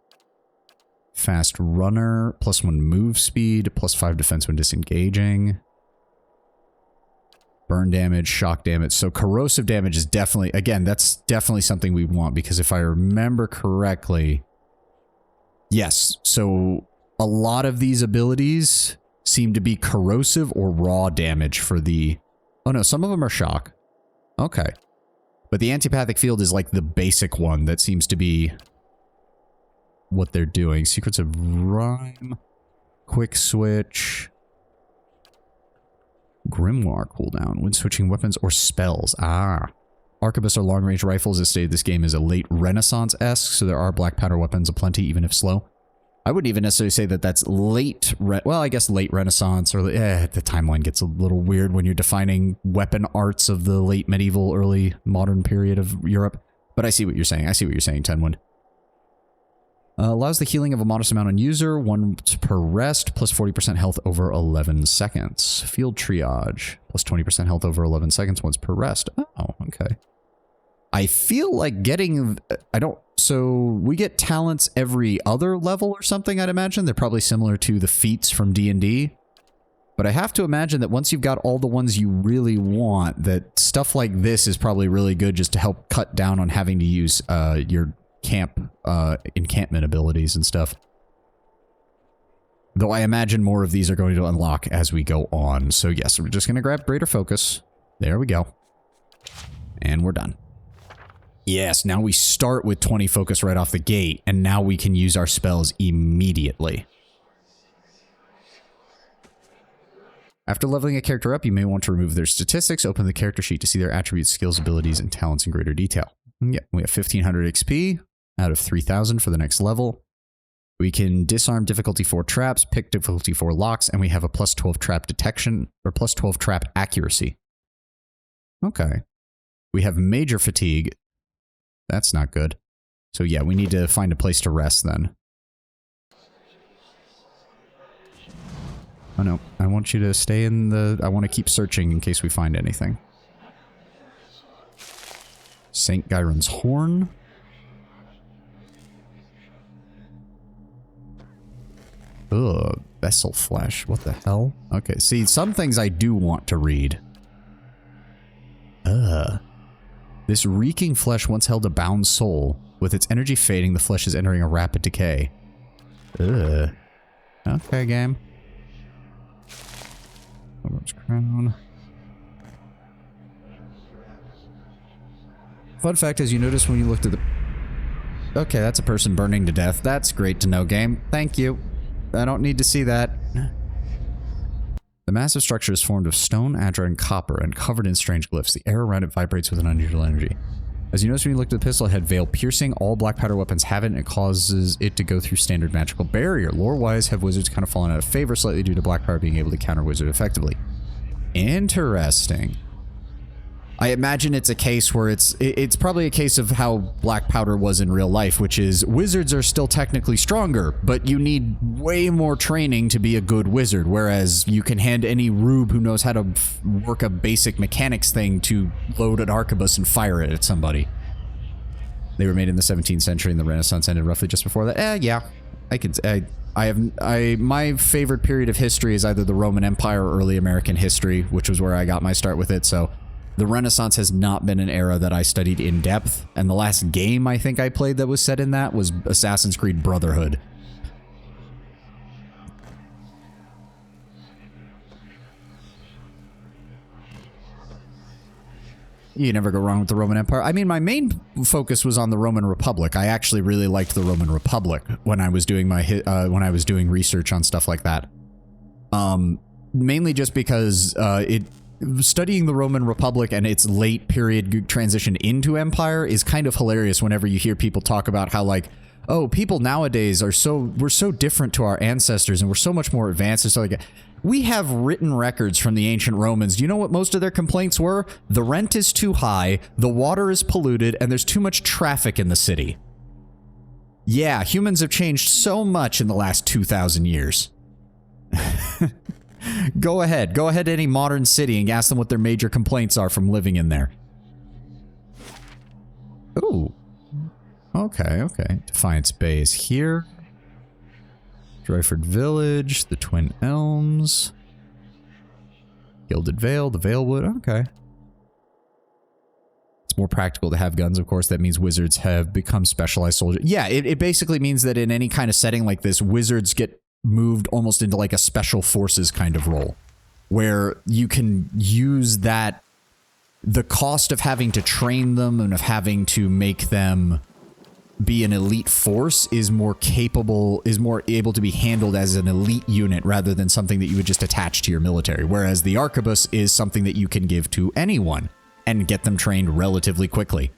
Fast runner, +1 move speed, +5 defense when disengaging. Burn damage, shock damage. So corrosive damage is definitely, again, that's definitely something we want, because if I remember correctly, yes, so a lot of these abilities seem to be corrosive or raw damage for the Oh no, some of them are shock. Okay. But the antipathic field is like the basic one that seems to be what they're doing. Secrets of Rhyme. Quick switch. Grimoire cooldown when switching weapons or spells. Ah. Arquebus are long-range rifles. As stated, this game is a late Renaissance-esque, so there are black powder weapons aplenty, even if slow. I wouldn't even necessarily say that that's late, well, I guess late Renaissance, or the timeline gets a little weird when you're defining weapon arts of the late medieval, early modern period of Europe. But I see what you're saying. I see what you're saying, Tenwin. Allows the healing of a modest amount on user, once per rest, plus 40% health over 11 seconds. Field triage, plus 20% health over 11 seconds once per rest. Oh, okay. I feel like getting, so we get talents every other level or something, I'd imagine. They're probably similar to the feats from D&D. But I have to imagine that once you've got all the ones you really want, that stuff like this is probably really good just to help cut down on having to use your encampment abilities and stuff. Though I imagine more of these are going to unlock as we go on. So yes, we're just going to grab greater focus. There we go. And we're done. Yes, now we start with 20 focus right off the gate, and now we can use our spells immediately. After leveling a character up, you may want to remove their statistics, open the character sheet to see their attributes, skills, abilities, and talents in greater detail. Yeah, we have 1500 XP out of 3000 for the next level. We can disarm difficulty 4 traps, pick difficulty 4 locks, and we have a plus 12 trap detection, or plus 12 trap accuracy. Okay. We have major fatigue. That's not good. So yeah, we need to find a place to rest then. Oh no, I want you to stay in the... I want to keep searching in case we find anything. St. Gyron's Horn. Ugh, vessel flesh. What the hell? Okay, see, some things I do want to read. This reeking flesh once held a bound soul. With its energy fading, the flesh is entering a rapid decay. Ugh. Okay, game. Crown. Fun fact is, you notice when you looked at the... Okay, that's a person burning to death. That's great to know, game. Thank you. I don't need to see that. The massive structure is formed of stone, adra, and copper, and covered in strange glyphs. The air around it vibrates with an unusual energy. As you notice when you look at the pistol head, veil piercing. All black powder weapons have it, and it causes it to go through standard magical barrier. Lore-wise, have wizards kind of fallen out of favor slightly due to black powder being able to counter wizard effectively. Interesting. I imagine it's a case where it's probably a case of how black powder was in real life, which is wizards are still technically stronger, but you need way more training to be a good wizard, whereas you can hand any rube who knows how to work a basic mechanics thing to load an arquebus and fire it at somebody. They were made in the 17th century and the Renaissance ended roughly just before that. Yeah. My favorite period of history is either the Roman Empire or early American history, which was where I got my start with it, so the Renaissance has not been an era that I studied in depth, and the last game I think I played that was set in that was Assassin's Creed Brotherhood. You never go wrong with the Roman Empire. I mean, my main focus was on the Roman Republic. I actually really liked the Roman Republic when I was doing my research on stuff like that. Mainly just because studying the Roman Republic and its late period transition into empire is kind of hilarious whenever you hear people talk about how, like, oh, people nowadays we're so different to our ancestors and we're so much more advanced and stuff like that. We have written records from the ancient Romans. Do you know what most of their complaints were? The rent is too high, the water is polluted, and there's too much traffic in the city. Yeah, humans have changed so much in the last 2,000 years. Go ahead to any modern city and ask them what their major complaints are from living in there. Ooh. Okay. Defiance Bay is here. Dryford Village, the Twin Elms. Gilded Vale, the Valewood, okay. It's more practical to have guns, of course. That means wizards have become specialized soldiers. Yeah, it basically means that in any kind of setting like this, wizards get moved almost into like a special forces kind of role, where you can use that the cost of having to train them and of having to make them be an elite force is more capable, is more able to be handled as an elite unit rather than something that you would just attach to your military. Whereas the arquebus is something that you can give to anyone and get them trained relatively quickly.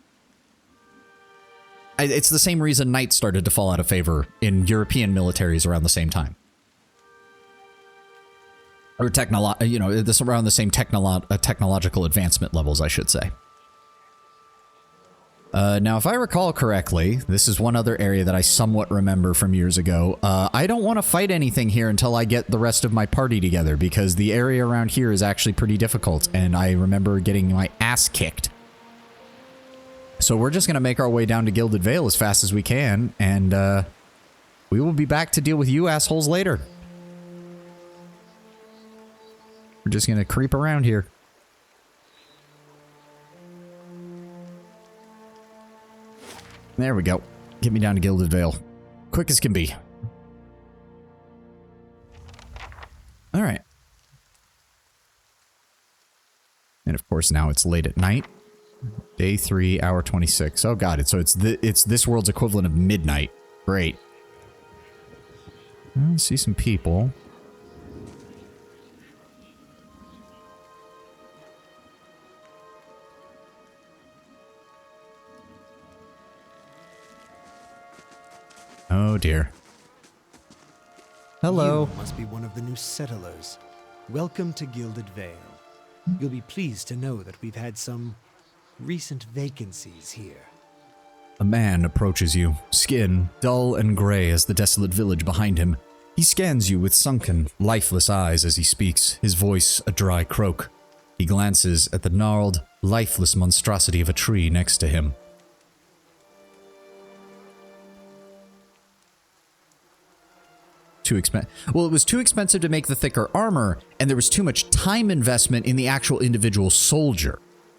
It's the same reason knights started to fall out of favor in European militaries around the same time. Or around the same technological advancement levels, I should say. Now, if I recall correctly, this is one other area that I somewhat remember from years ago. I don't want to fight anything here until I get the rest of my party together, because the area around here is actually pretty difficult, and I remember getting my ass kicked. So we're just going to make our way down to Gilded Vale as fast as we can, and we will be back to deal with you assholes later. We're just going to creep around here. There we go. Get me down to Gilded Vale. Quick as can be. Alright. And of course now it's late at night. Day 3, hour 26. Oh god, so it's this world's equivalent of midnight. Great. I see some people. Oh dear. Hello.
You must be one of the new settlers. Welcome to Gilded Vale. You'll be pleased to know that we've had some recent vacancies here.
A man approaches you, skin dull and gray as the desolate village behind him. He scans you with sunken, lifeless eyes as he speaks, his voice a dry croak. He glances at the gnarled, lifeless monstrosity of a tree next to him. Well, it was too expensive to make the thicker armor, and there was too much time investment in the actual individual soldier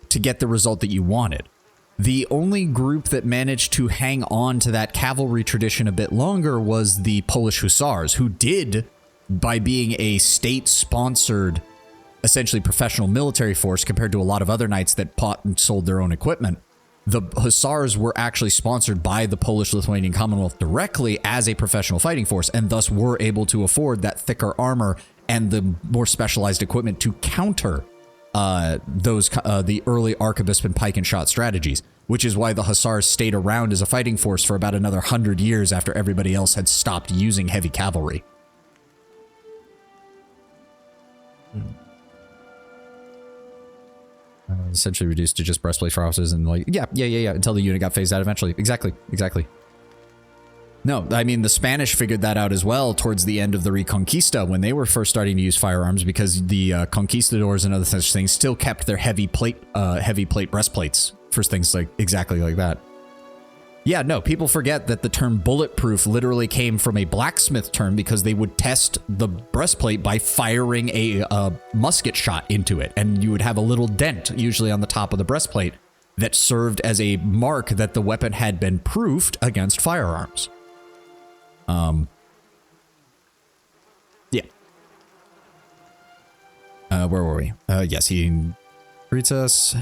to get the result that you wanted. The only group that managed to hang on to that cavalry tradition a bit longer was the Polish Hussars, who did, by being a state-sponsored, essentially professional military force compared to a lot of other knights that bought and sold their own equipment. The Hussars were actually sponsored by the Polish-Lithuanian Commonwealth directly as a professional fighting force, and thus were able to afford that thicker armor and the more specialized equipment to counter the early arquebus and pike and shot strategies, which is why the Hussars stayed around as a fighting force for about another 100 years after everybody else had stopped using heavy cavalry. Essentially reduced to just breastplate for officers and like, yeah, until the unit got phased out eventually. Exactly. No, I mean, the Spanish figured that out as well towards the end of the Reconquista when they were first starting to use firearms, because the conquistadors and other such things still kept their heavy plate breastplates for things like exactly like that. Yeah, no, people forget that the term bulletproof literally came from a blacksmith term, because they would test the breastplate by firing a musket shot into it, and you would have a little dent, usually on the top of the breastplate, that served as a mark that the weapon had been proofed against firearms. Yeah. Where were we? Yes, he greets us.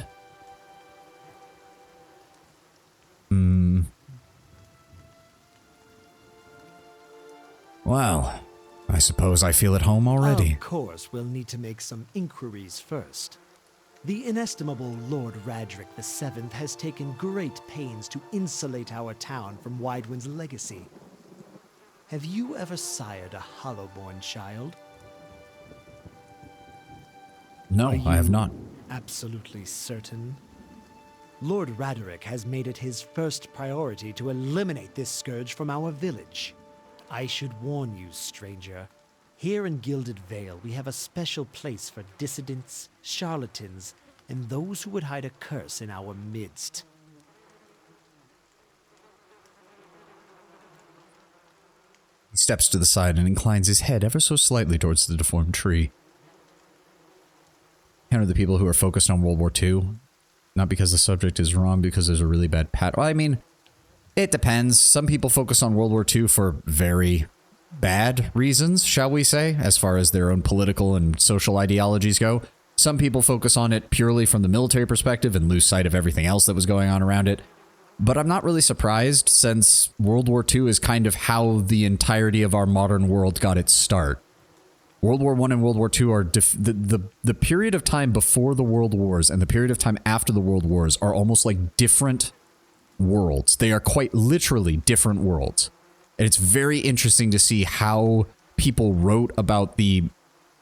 Well, I suppose I feel at home already.
Of course, we'll need to make some inquiries first. The inestimable Lord Radric VII has taken great pains to insulate our town from Widewind's legacy. Have you ever sired a Hollowborn child?
No, I have not.
Absolutely certain? Lord Radric has made it his first priority to eliminate this scourge from our village. I should warn you, stranger. Here in Gilded Vale, we have a special place for dissidents, charlatans, and those who would hide a curse in our midst.
He steps to the side and inclines his head ever so slightly towards the deformed tree. Counter the people who are focused on World War II. Not because the subject is wrong, because there's a really bad Well, I mean, it depends. Some people focus on World War II for very bad reasons, shall we say, as far as their own political and social ideologies go. Some people focus on it purely from the military perspective and lose sight of everything else that was going on around it. But I'm not really surprised, since World War II is kind of how the entirety of our modern world got its start. World War I and World War II are the period of time before the World Wars and the period of time after the World Wars are almost like different worlds. They are quite literally different worlds. And it's very interesting to see how people wrote about the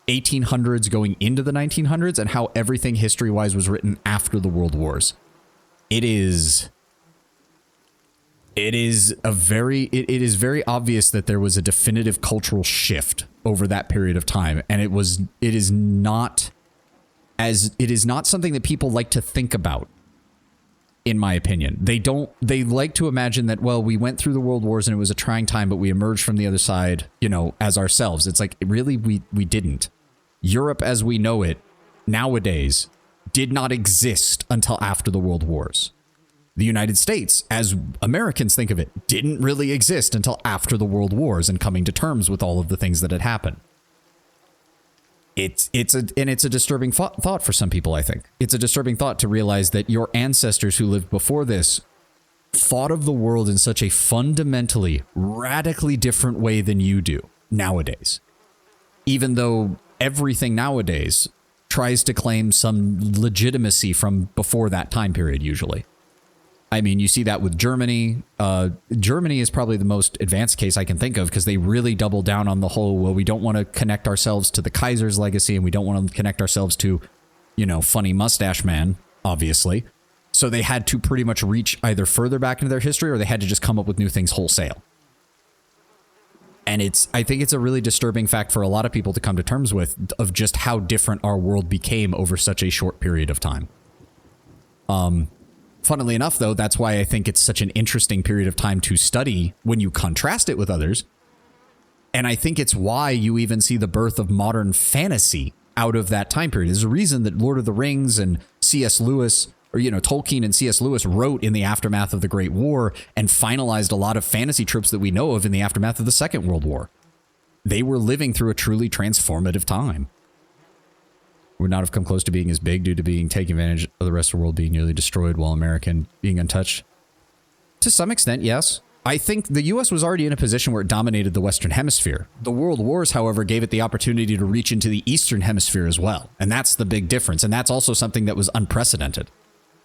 1800s going into the 1900s and how everything history-wise was written after the World Wars. It is very obvious that there was a definitive cultural shift over that period of time, and it is not something that people like to think about, in my opinion. They like to imagine that, well, we went through the World Wars and it was a trying time, but we emerged from the other side, you know, as ourselves. It's like, really, we didn't. Europe as we know it nowadays did not exist until after the World Wars. The United States, as Americans think of it, didn't really exist until after the World Wars and coming to terms with all of the things that had happened. It's a disturbing thought for some people, I think. It's a disturbing thought to realize that your ancestors who lived before this thought of the world in such a fundamentally, radically different way than you do nowadays. Even though everything nowadays tries to claim some legitimacy from before that time period, usually. I mean, you see that with Germany. Germany is probably the most advanced case I can think of, because they really double down on the whole, well, we don't want to connect ourselves to the Kaiser's legacy, and we don't want to connect ourselves to, you know, funny mustache man, obviously. So they had to pretty much reach either further back into their history, or they had to just come up with new things wholesale. And I think it's a really disturbing fact for a lot of people to come to terms with, of just how different our world became over such a short period of time. Funnily enough, though, that's why I think it's such an interesting period of time to study when you contrast it with others. And I think it's why you even see the birth of modern fantasy out of that time period. There's a reason that Lord of the Rings and C.S. Lewis, or, you know, Tolkien and C.S. Lewis wrote in the aftermath of the Great War and finalized a lot of fantasy tropes that we know of in the aftermath of the Second World War. They were living through a truly transformative time. Would not have come close to being as big due to being taken advantage of the rest of the world being nearly destroyed while America being untouched. To some extent, yes. I think the U.S. was already in a position where it dominated the Western Hemisphere. The World Wars, however, gave it the opportunity to reach into the Eastern Hemisphere as well. And that's the big difference. And that's also something that was unprecedented.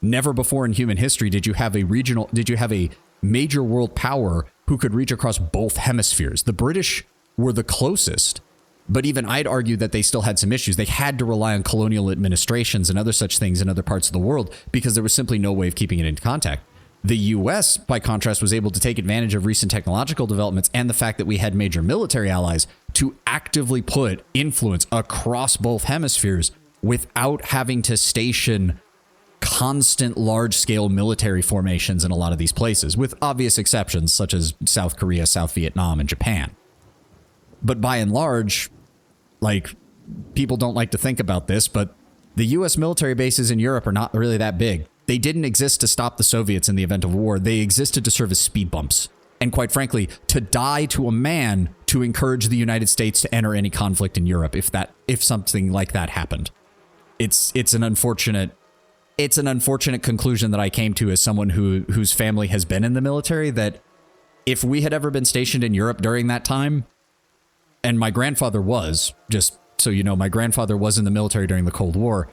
Never before in human history did you have a major world power who could reach across both hemispheres. The British were the closest. But even I'd argue that they still had some issues. They had to rely on colonial administrations and other such things in other parts of the world because there was simply no way of keeping it in contact. The U.S., by contrast, was able to take advantage of recent technological developments and the fact that we had major military allies to actively put influence across both hemispheres without having to station constant large-scale military formations in a lot of these places, with obvious exceptions such as South Korea, South Vietnam, and Japan. But by and large, like, people don't like to think about this, but the U.S. military bases in Europe are not really that big. They didn't exist to stop the Soviets in the event of war. They existed to serve as speed bumps. And quite frankly, to die to a man to encourage the United States to enter any conflict in Europe if something like that happened. It's an unfortunate conclusion that I came to as someone whose family has been in the military, that if we had ever been stationed in Europe during that time, and my grandfather was, just so you know, my grandfather was in the military during the Cold War,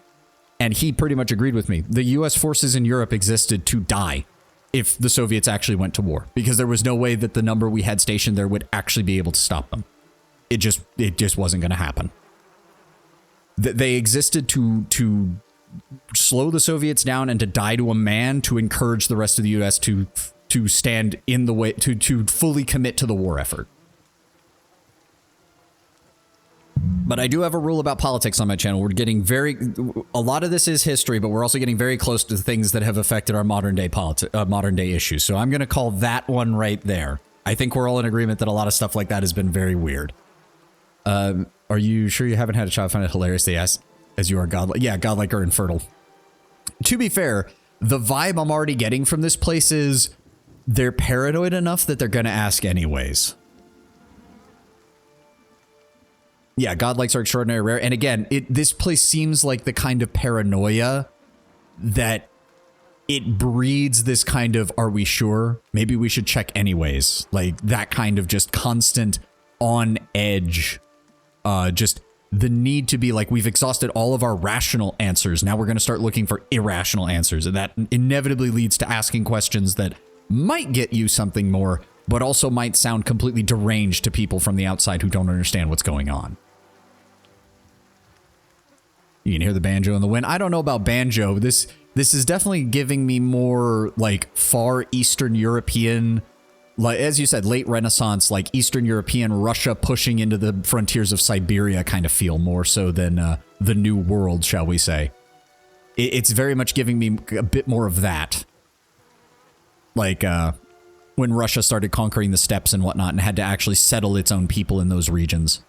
and he pretty much agreed with me. The U.S. forces in Europe existed to die if the Soviets actually went to war, because there was no way that the number we had stationed there would actually be able to stop them. It just wasn't going to happen. They existed to slow the Soviets down and to die to a man to encourage the rest of the U.S. to stand in the way, to fully commit to the war effort. But I do have a rule about politics on my channel. We're getting a lot of this is history, but we're also getting very close to the things that have affected our modern day issues. So I'm going to call that one right there. I think we're all in agreement that a lot of stuff like that has been very weird. Are you sure you haven't had a child find it hilarious? They ask, as you are godlike. Yeah, godlike or infertile. To be fair, the vibe I'm already getting from this place is they're paranoid enough that they're going to ask anyways. Yeah, godlikes are extraordinary rare. And again, this place seems like the kind of paranoia that it breeds this kind of, are we sure? Maybe we should check anyways. Like that kind of just constant on edge, just the need to be like, we've exhausted all of our rational answers. Now we're going to start looking for irrational answers. And that inevitably leads to asking questions that might get you something more, but also might sound completely deranged to people from the outside who don't understand what's going on. You can hear the banjo in the wind. I don't know about banjo. This is definitely giving me more like Far Eastern European, like as you said, late Renaissance, like Eastern European Russia pushing into the frontiers of Siberia kind of feel, more so than the New World, shall we say. It's very much giving me a bit more of that. Like when Russia started conquering the steppes and whatnot and had to actually settle its own people in those regions.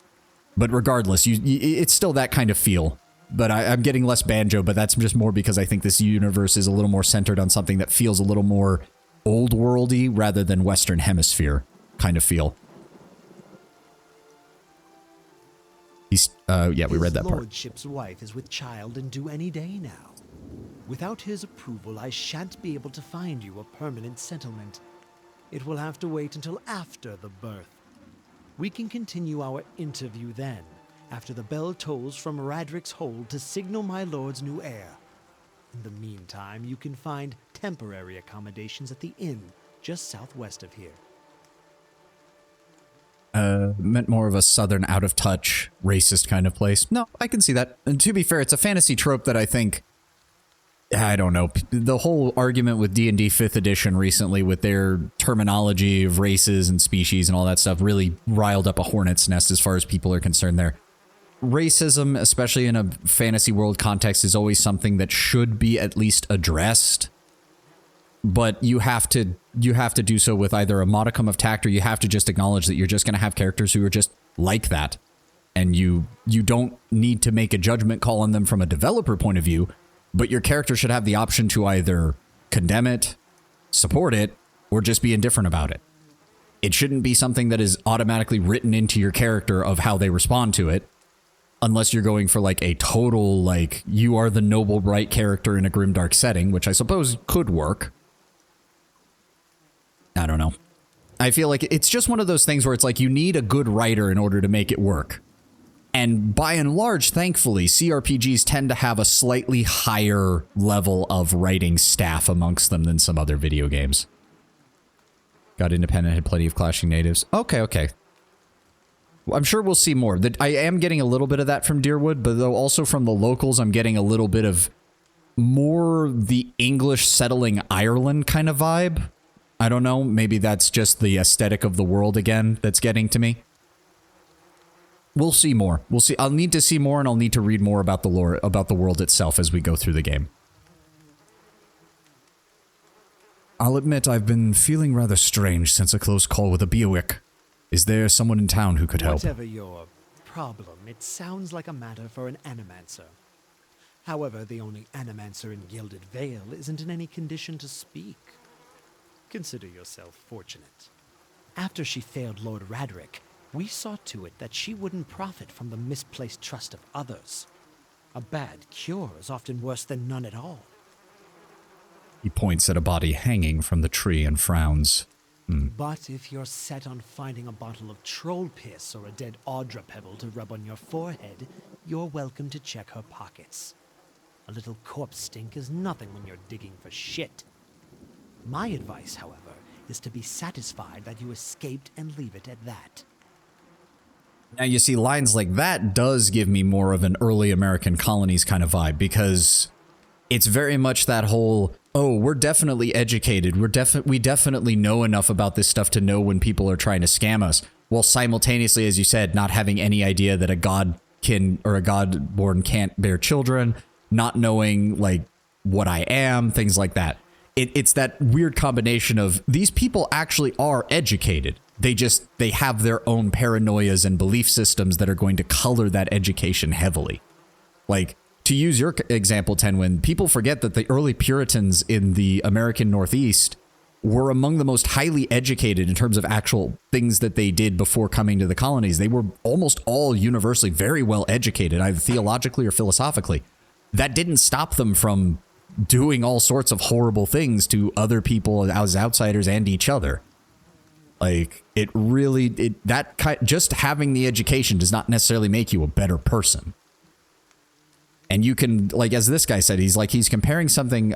But regardless, it's still that kind of feel. But I'm getting less banjo, but that's just more because I think this universe is a little more centered on something that feels a little more old worldy rather than Western Hemisphere kind of feel. Yeah, we read that part.
His lordship's wife is with child and due any day now. Without his approval, I shan't be able to find you a permanent settlement. It will have to wait until after the birth. We can continue our interview then, after the bell tolls from Radric's hold to signal my lord's new heir. In the meantime, you can find temporary accommodations at the inn just southwest of here.
Meant more of a southern, out-of-touch, racist kind of place. No, I can see that. And to be fair, it's a fantasy trope that I think, I don't know, the whole argument with D&D 5th edition recently with their terminology of races and species and all that stuff really riled up a hornet's nest as far as people are concerned there. Racism, especially in a fantasy world context, is always something that should be at least addressed. But you have to do so with either a modicum of tact, or you have to just acknowledge that you're just going to have characters who are just like that. And you don't need to make a judgment call on them from a developer point of view, but your character should have the option to either condemn it, support it, or just be indifferent about it. It shouldn't be something that is automatically written into your character of how they respond to it. Unless you're going for like a total, like, you are the noble, bright character in a grimdark setting, which I suppose could work. I don't know. I feel like it's just one of those things where it's like you need a good writer in order to make it work. And by and large, thankfully, CRPGs tend to have a slightly higher level of writing staff amongst them than some other video games. Got independent, had plenty of clashing natives. Okay. I'm sure we'll see more. I am getting a little bit of that from Deerwood, but though also from the locals, I'm getting a little bit of more the English settling Ireland kind of vibe. I don't know. Maybe that's just the aesthetic of the world again that's getting to me. We'll see more. We'll see. I'll need to see more, and I'll need to read more about the lore, about the world itself as we go through the game. I'll admit I've been feeling rather strange since a close call with a Beowick. Is there someone in town who could help?
Whatever your problem, it sounds like a matter for an animancer. However, the only animancer in Gilded Vale isn't in any condition to speak. Consider yourself fortunate. After she failed Lord Radric, we saw to it that she wouldn't profit from the misplaced trust of others. A bad cure is often worse than none at all.
He points at a body hanging from the tree and frowns.
But if you're set on finding a bottle of troll piss or a dead Audra pebble to rub on your forehead, you're welcome to check her pockets. A little corpse stink is nothing when you're digging for shit. My advice, however, is to be satisfied that you escaped and leave it at that.
Now, you see, lines like that does give me more of an early American colonies kind of vibe, because it's very much that whole, oh, we're definitely educated. We definitely know enough about this stuff to know when people are trying to scam us, while simultaneously, as you said, not having any idea that a godkin or a godborn can't bear children, not knowing like what I am, things like that. It's that weird combination of these people actually are educated. They have their own paranoias and belief systems that are going to color that education heavily. Like, to use your example, Tenwin, people forget that the early Puritans in the American Northeast were among the most highly educated in terms of actual things that they did before coming to the colonies. They were almost all universally very well educated, either theologically or philosophically. That didn't stop them from doing all sorts of horrible things to other people as outsiders and each other. Like, it really, just having the education does not necessarily make you a better person. And you can, like, as this guy said, he's comparing something,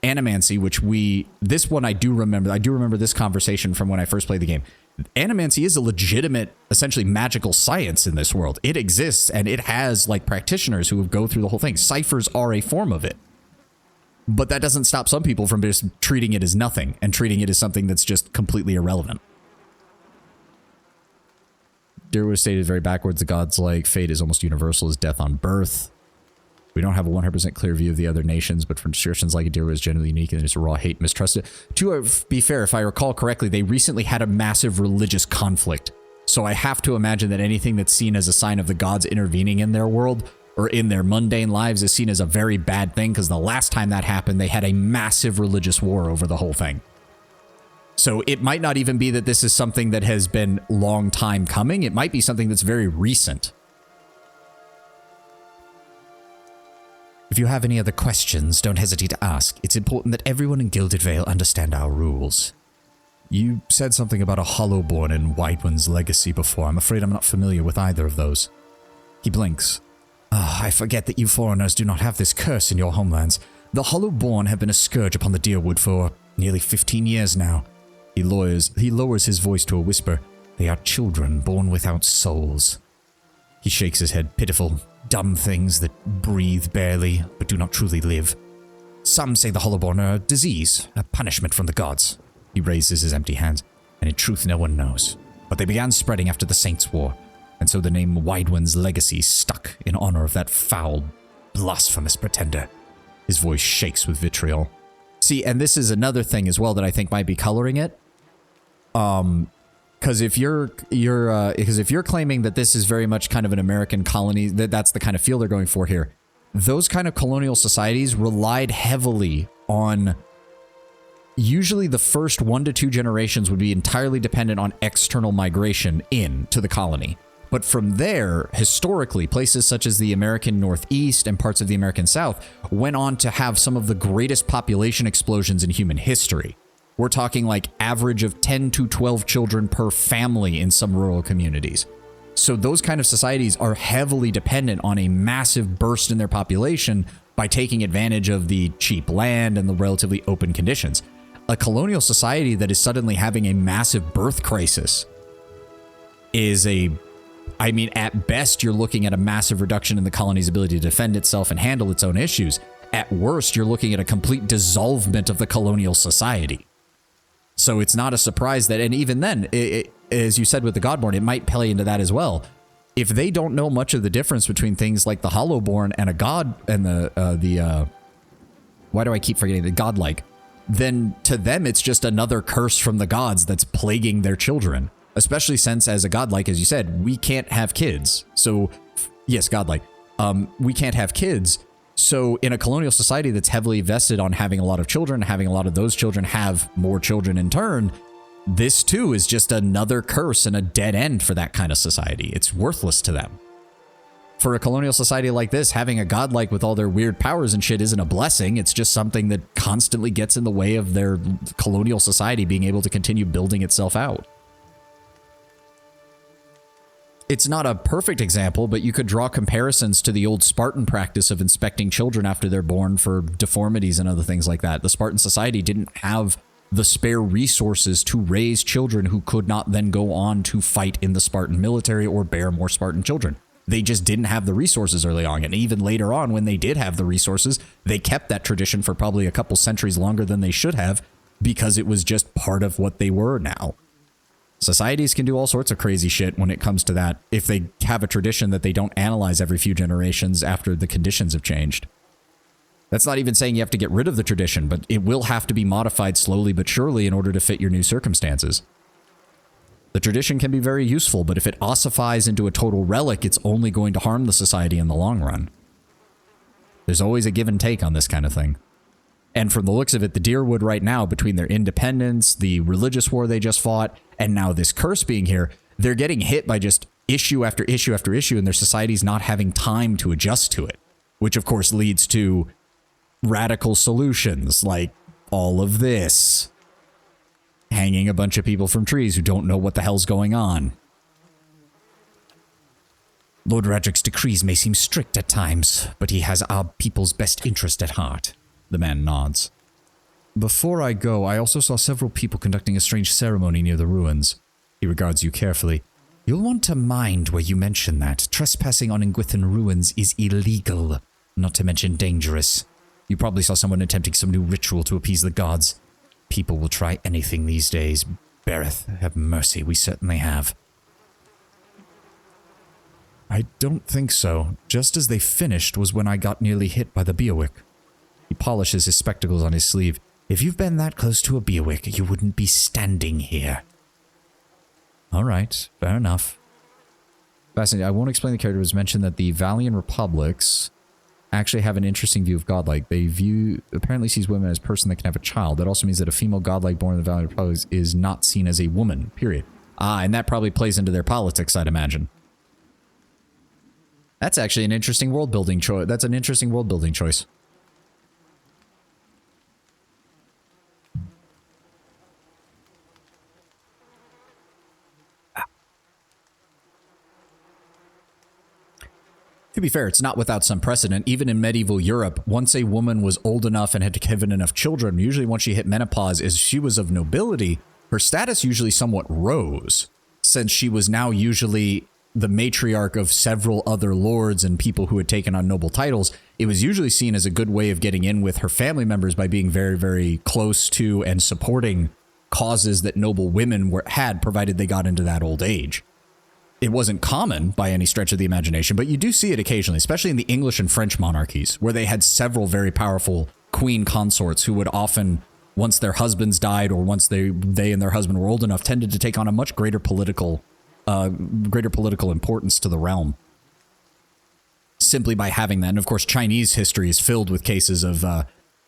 Animancy, which this one I do remember this conversation from when I first played the game. Animancy is a legitimate, essentially magical science in this world. It exists, and it has, like, practitioners who go through the whole thing. Ciphers are a form of it. But that doesn't stop some people from just treating it as nothing and treating it as something that's just completely irrelevant. Deerwood stated very backwards. The gods like fate is almost universal as death on birth. We don't have a 100% clear view of the other nations, but from descriptions like Deerwood is generally unique and it's raw hate and mistrust. To be fair, if I recall correctly, they recently had a massive religious conflict. So I have to imagine that anything that's seen as a sign of the gods intervening in their world or in their mundane lives is seen as a very bad thing, because the last time that happened, they had a massive religious war over the whole thing. So it might not even be that this is something that has been long time coming. It might be something that's very recent. If you have any other questions, don't hesitate to ask. It's important that everyone in Gilded Vale understand our rules. You said something about a Hollowborn and Whiteone's legacy before. I'm afraid I'm not familiar with either of those. He blinks. I forget that you foreigners do not have this curse in your homelands. The Hollowborn have been a scourge upon the Deerwood for nearly 15 years now. He lowers his voice to a whisper. They are children born without souls. He shakes his head. Pitiful, dumb things that breathe barely, but do not truly live. Some say the Hollowborn are a disease, a punishment from the gods. He raises his empty hands, and in truth no one knows. But they began spreading after the Saints' War, and so the name Whiteone's legacy stuck in honor of that foul, blasphemous pretender. His voice shakes with vitriol. See, and this is another thing as well that I think might be coloring it. Because if you're claiming that this is very much kind of an American colony, that's the kind of feel they're going for here. Those kind of colonial societies relied heavily on, usually the first 1 to 2 generations would be entirely dependent on external migration into the colony. But from there, historically, places such as the American Northeast and parts of the American South went on to have some of the greatest population explosions in human history. We're talking like average of 10 to 12 children per family in some rural communities. So those kind of societies are heavily dependent on a massive burst in their population by taking advantage of the cheap land and the relatively open conditions. A colonial society that is suddenly having a massive birth crisis is at best, you're looking at a massive reduction in the colony's ability to defend itself and handle its own issues. At worst, you're looking at a complete dissolvement of the colonial society. So it's not a surprise that, and even then, as you said with the Godborn, it might play into that as well. If they don't know much of the difference between things like the Hollowborn and a god and why do I keep forgetting the godlike? Then to them, it's just another curse from the gods that's plaguing their children. Especially since, as a godlike, as you said, we can't have kids. So, yes, godlike. We can't have kids. So in a colonial society that's heavily vested on having a lot of children, having a lot of those children have more children in turn, this too is just another curse and a dead end for that kind of society. It's worthless to them. For a colonial society like this, having a godlike with all their weird powers and shit isn't a blessing. It's just something that constantly gets in the way of their colonial society being able to continue building itself out. It's not a perfect example, but you could draw comparisons to the old Spartan practice of inspecting children after they're born for deformities and other things like that. The Spartan society didn't have the spare resources to raise children who could not then go on to fight in the Spartan military or bear more Spartan children. They just didn't have the resources early on. And even later on, when they did have the resources, they kept that tradition for probably a couple centuries longer than they should have because it was just part of what they were now. Societies can do all sorts of crazy shit when it comes to that if they have a tradition that they don't analyze every few generations after the conditions have changed. That's not even saying you have to get rid of the tradition, but it will have to be modified slowly but surely in order to fit your new circumstances. The tradition can be very useful, but if it ossifies into a total relic, it's only going to harm the society in the long run. There's always a give and take on this kind of thing. And from the looks of it, the Deerwood right now, between their independence, the religious war they just fought, and now this curse being here, they're getting hit by just issue after issue after issue, and their society's not having time to adjust to it, which of course leads to radical solutions like all of this. Hanging a bunch of people from trees who don't know what the hell's going on. Lord Radric's decrees may seem strict at times, but he has our people's best interest at heart. The man nods. Before I go, I also saw several people conducting a strange ceremony near the ruins. He regards you carefully. You'll want to mind where you mention that. Trespassing on Ingwithan ruins is illegal, not to mention dangerous. You probably saw someone attempting some new ritual to appease the gods. People will try anything these days. Bereth, have mercy, we certainly have. I don't think so. Just as they finished was when I got nearly hit by the Beowick. He polishes his spectacles on his sleeve. If you've been that close to a Beowick, you wouldn't be standing here. All right, fair enough. Fascinating. I won't explain the character. It was mentioned that the Valiant Republics actually have an interesting view of godlike. They apparently sees women as a person that can have a child. That also means that a female godlike born in the Valiant Republics is not seen as a woman, period. And that probably plays into their politics, I'd imagine. That's actually an interesting world building choice. That's an interesting world building choice. To be fair, it's not without some precedent. Even in medieval Europe, once a woman was old enough and had given enough children, usually once she hit menopause, as she was of nobility, her status usually somewhat rose, since she was now usually the matriarch of several other lords and people who had taken on noble titles. It was usually seen as a good way of getting in with her family members by being very, very close to and supporting causes that noble women had, provided they got into that old age. It wasn't common by any stretch of the imagination, but you do see it occasionally, especially in the English and French monarchies, where they had several very powerful queen consorts who would often, once their husbands died or once they and their husband were old enough, tended to take on a much greater political importance to the realm. Simply by having that. And of course, Chinese history is filled with cases of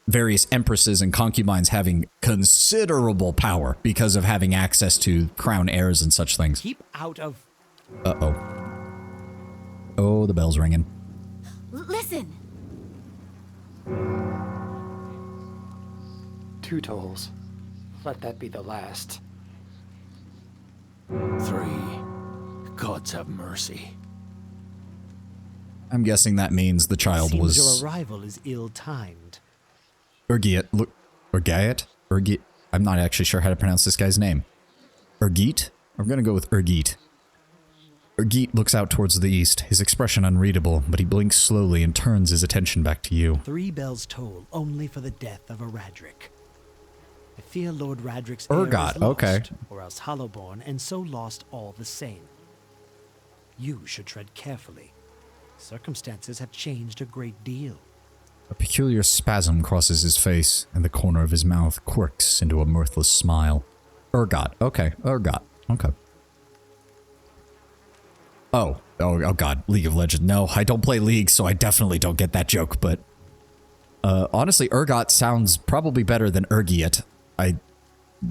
various empresses and concubines having considerable power because of having access to crown heirs and such things.
Keep out of...
Uh-oh. Oh, the bell's ringing.
Listen!
2 tolls. Let that be the last.
3. Gods have mercy.
I'm guessing that means the child
Seems
was...
your arrival is ill-timed.
Urgiet. Look... Urgiet? Urgiet? I'm not actually sure how to pronounce this guy's name. Urgiet? I'm gonna go with Urgiet. Urgiet looks out towards the east, his expression unreadable, but he blinks slowly and turns his attention back to you.
3 bells toll only for the death of a Radric. I fear Lord Radric's heir is lost,
okay.
or else Hollowborn, and so lost all the same. You should tread carefully. Circumstances have changed a great deal.
A peculiar spasm crosses his face, and the corner of his mouth quirks into a mirthless smile. Urgot. Okay, Urgot. Okay. Oh god, League of Legends. No, I don't play League, so I definitely don't get that joke, but... honestly, Urgot sounds probably better than Urgiet.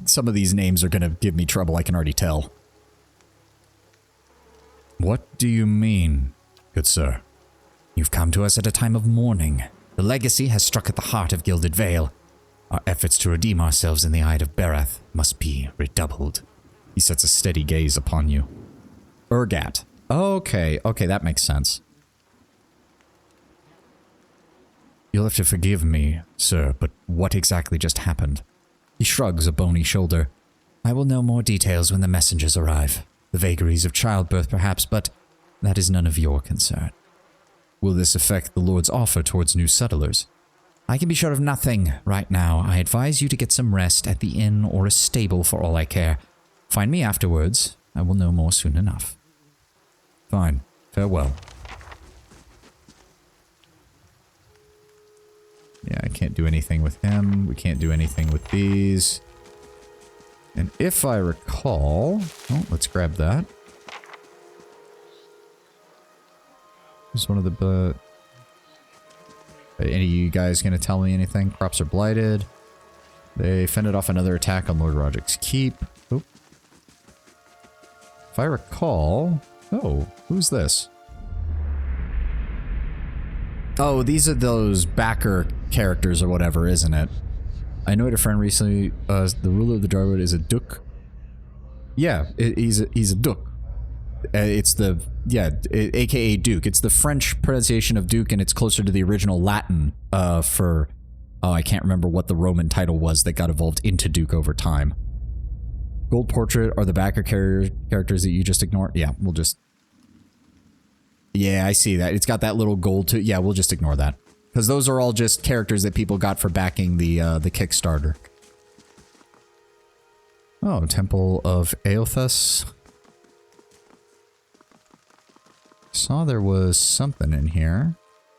Some of these names are gonna give me trouble, I can already tell. What do you mean, good sir? You've come to us at a time of mourning. The legacy has struck at the heart of Gilded Vale. Our efforts to redeem ourselves in the eye of Bereth must be redoubled. He sets a steady gaze upon you. Urgat. Okay, that makes sense. You'll have to forgive me, sir, but what exactly just happened? He shrugs a bony shoulder. I will know more details when the messengers arrive. The vagaries of childbirth, perhaps, but that is none of your concern. Will this affect the Lord's offer towards new settlers? I can be sure of nothing right now. I advise you to get some rest at the inn or a stable for all I care. Find me afterwards. I will know more soon enough. Fine. Farewell. Yeah, I can't do anything with him. We can't do anything with these. And if I recall... Oh, let's grab that. This is one of the... Any of you guys gonna tell me anything? Crops are blighted. They fended off another attack on Lord Roderick's keep. Oop. If I recall... Oh, who's this? Oh, these are those backer characters or whatever, isn't it? I know a friend recently, the ruler of the Drywood is a Duke. Yeah, he's a Duke. It's the, yeah, aka Duke. It's the French pronunciation of Duke, and it's closer to the original Latin for, oh, I can't remember what the Roman title was that got evolved into Duke over time. Gold portrait are the backer characters that you just ignored. Yeah, we'll just... Yeah, I see that. It's got that little gold too. Yeah, we'll just ignore that. Because those are all just characters that people got for backing the Kickstarter. Oh, Temple of Aothas. Saw there was something in here.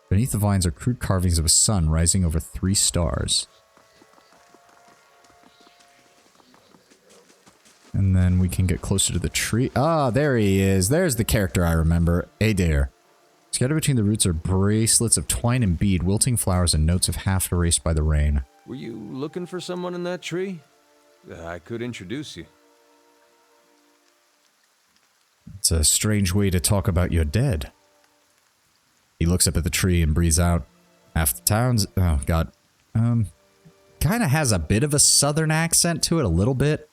Beneath the vines are crude carvings of a sun rising over 3 stars. And then we can get closer to the tree. Ah, there he is. There's the character I remember. Adair. Scattered between the roots are bracelets of twine and bead, wilting flowers, and notes of half erased by the rain.
Were you looking for someone in that tree? I could introduce you.
It's a strange way to talk about your dead. He looks up at the tree and breathes out. Half the town's... Oh, God. Kind of has a bit of a southern accent to it, a little bit.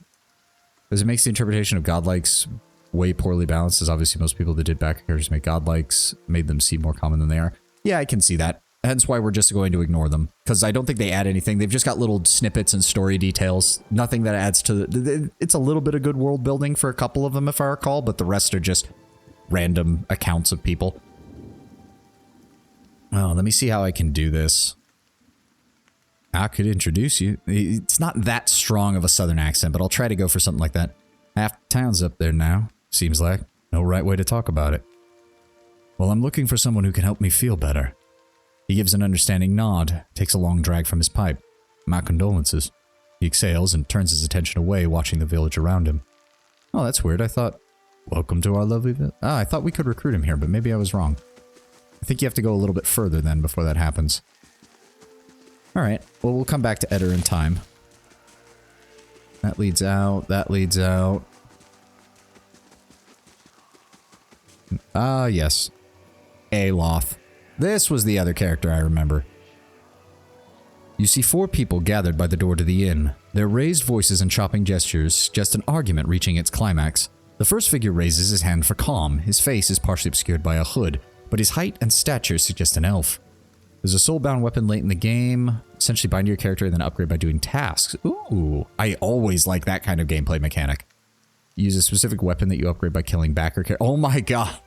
Because it makes the interpretation of godlikes way poorly balanced, as obviously most people that did backer characters make godlikes, made them seem more common than they are. Yeah, I can see that. Hence why we're just going to ignore them. Because I don't think they add anything. They've just got little snippets and story details. Nothing that adds to the... It's a little bit of good world building for a couple of them, if I recall, but the rest are just random accounts of people. Oh, let me see how I can do this. I could introduce you. It's not that strong of a southern accent, but I'll try to go for something like that. Half the town's up there now, seems like. No right way to talk about it. Well, I'm looking for someone who can help me feel better. He gives an understanding nod, takes a long drag from his pipe. My condolences. He exhales and turns his attention away, watching the village around him. Oh, that's weird. I thought, welcome to our lovely village. Ah, I thought we could recruit him here, but maybe I was wrong. I think you have to go a little bit further then before that happens. Alright, well, we'll come back to Eder in time. That leads out, that leads out. Ah, yes. Aloth. This was the other character I remember. You see 4 people gathered by the door to the inn. Their raised voices and chopping gestures suggest an argument reaching its climax. The first figure raises his hand for calm. His face is partially obscured by a hood, but his height and stature suggest an elf. There's a soul-bound weapon late in the game. Essentially bind your character and then upgrade by doing tasks. Ooh, I always like that kind of gameplay mechanic. Use a specific weapon that you upgrade by killing backer character. Oh my god.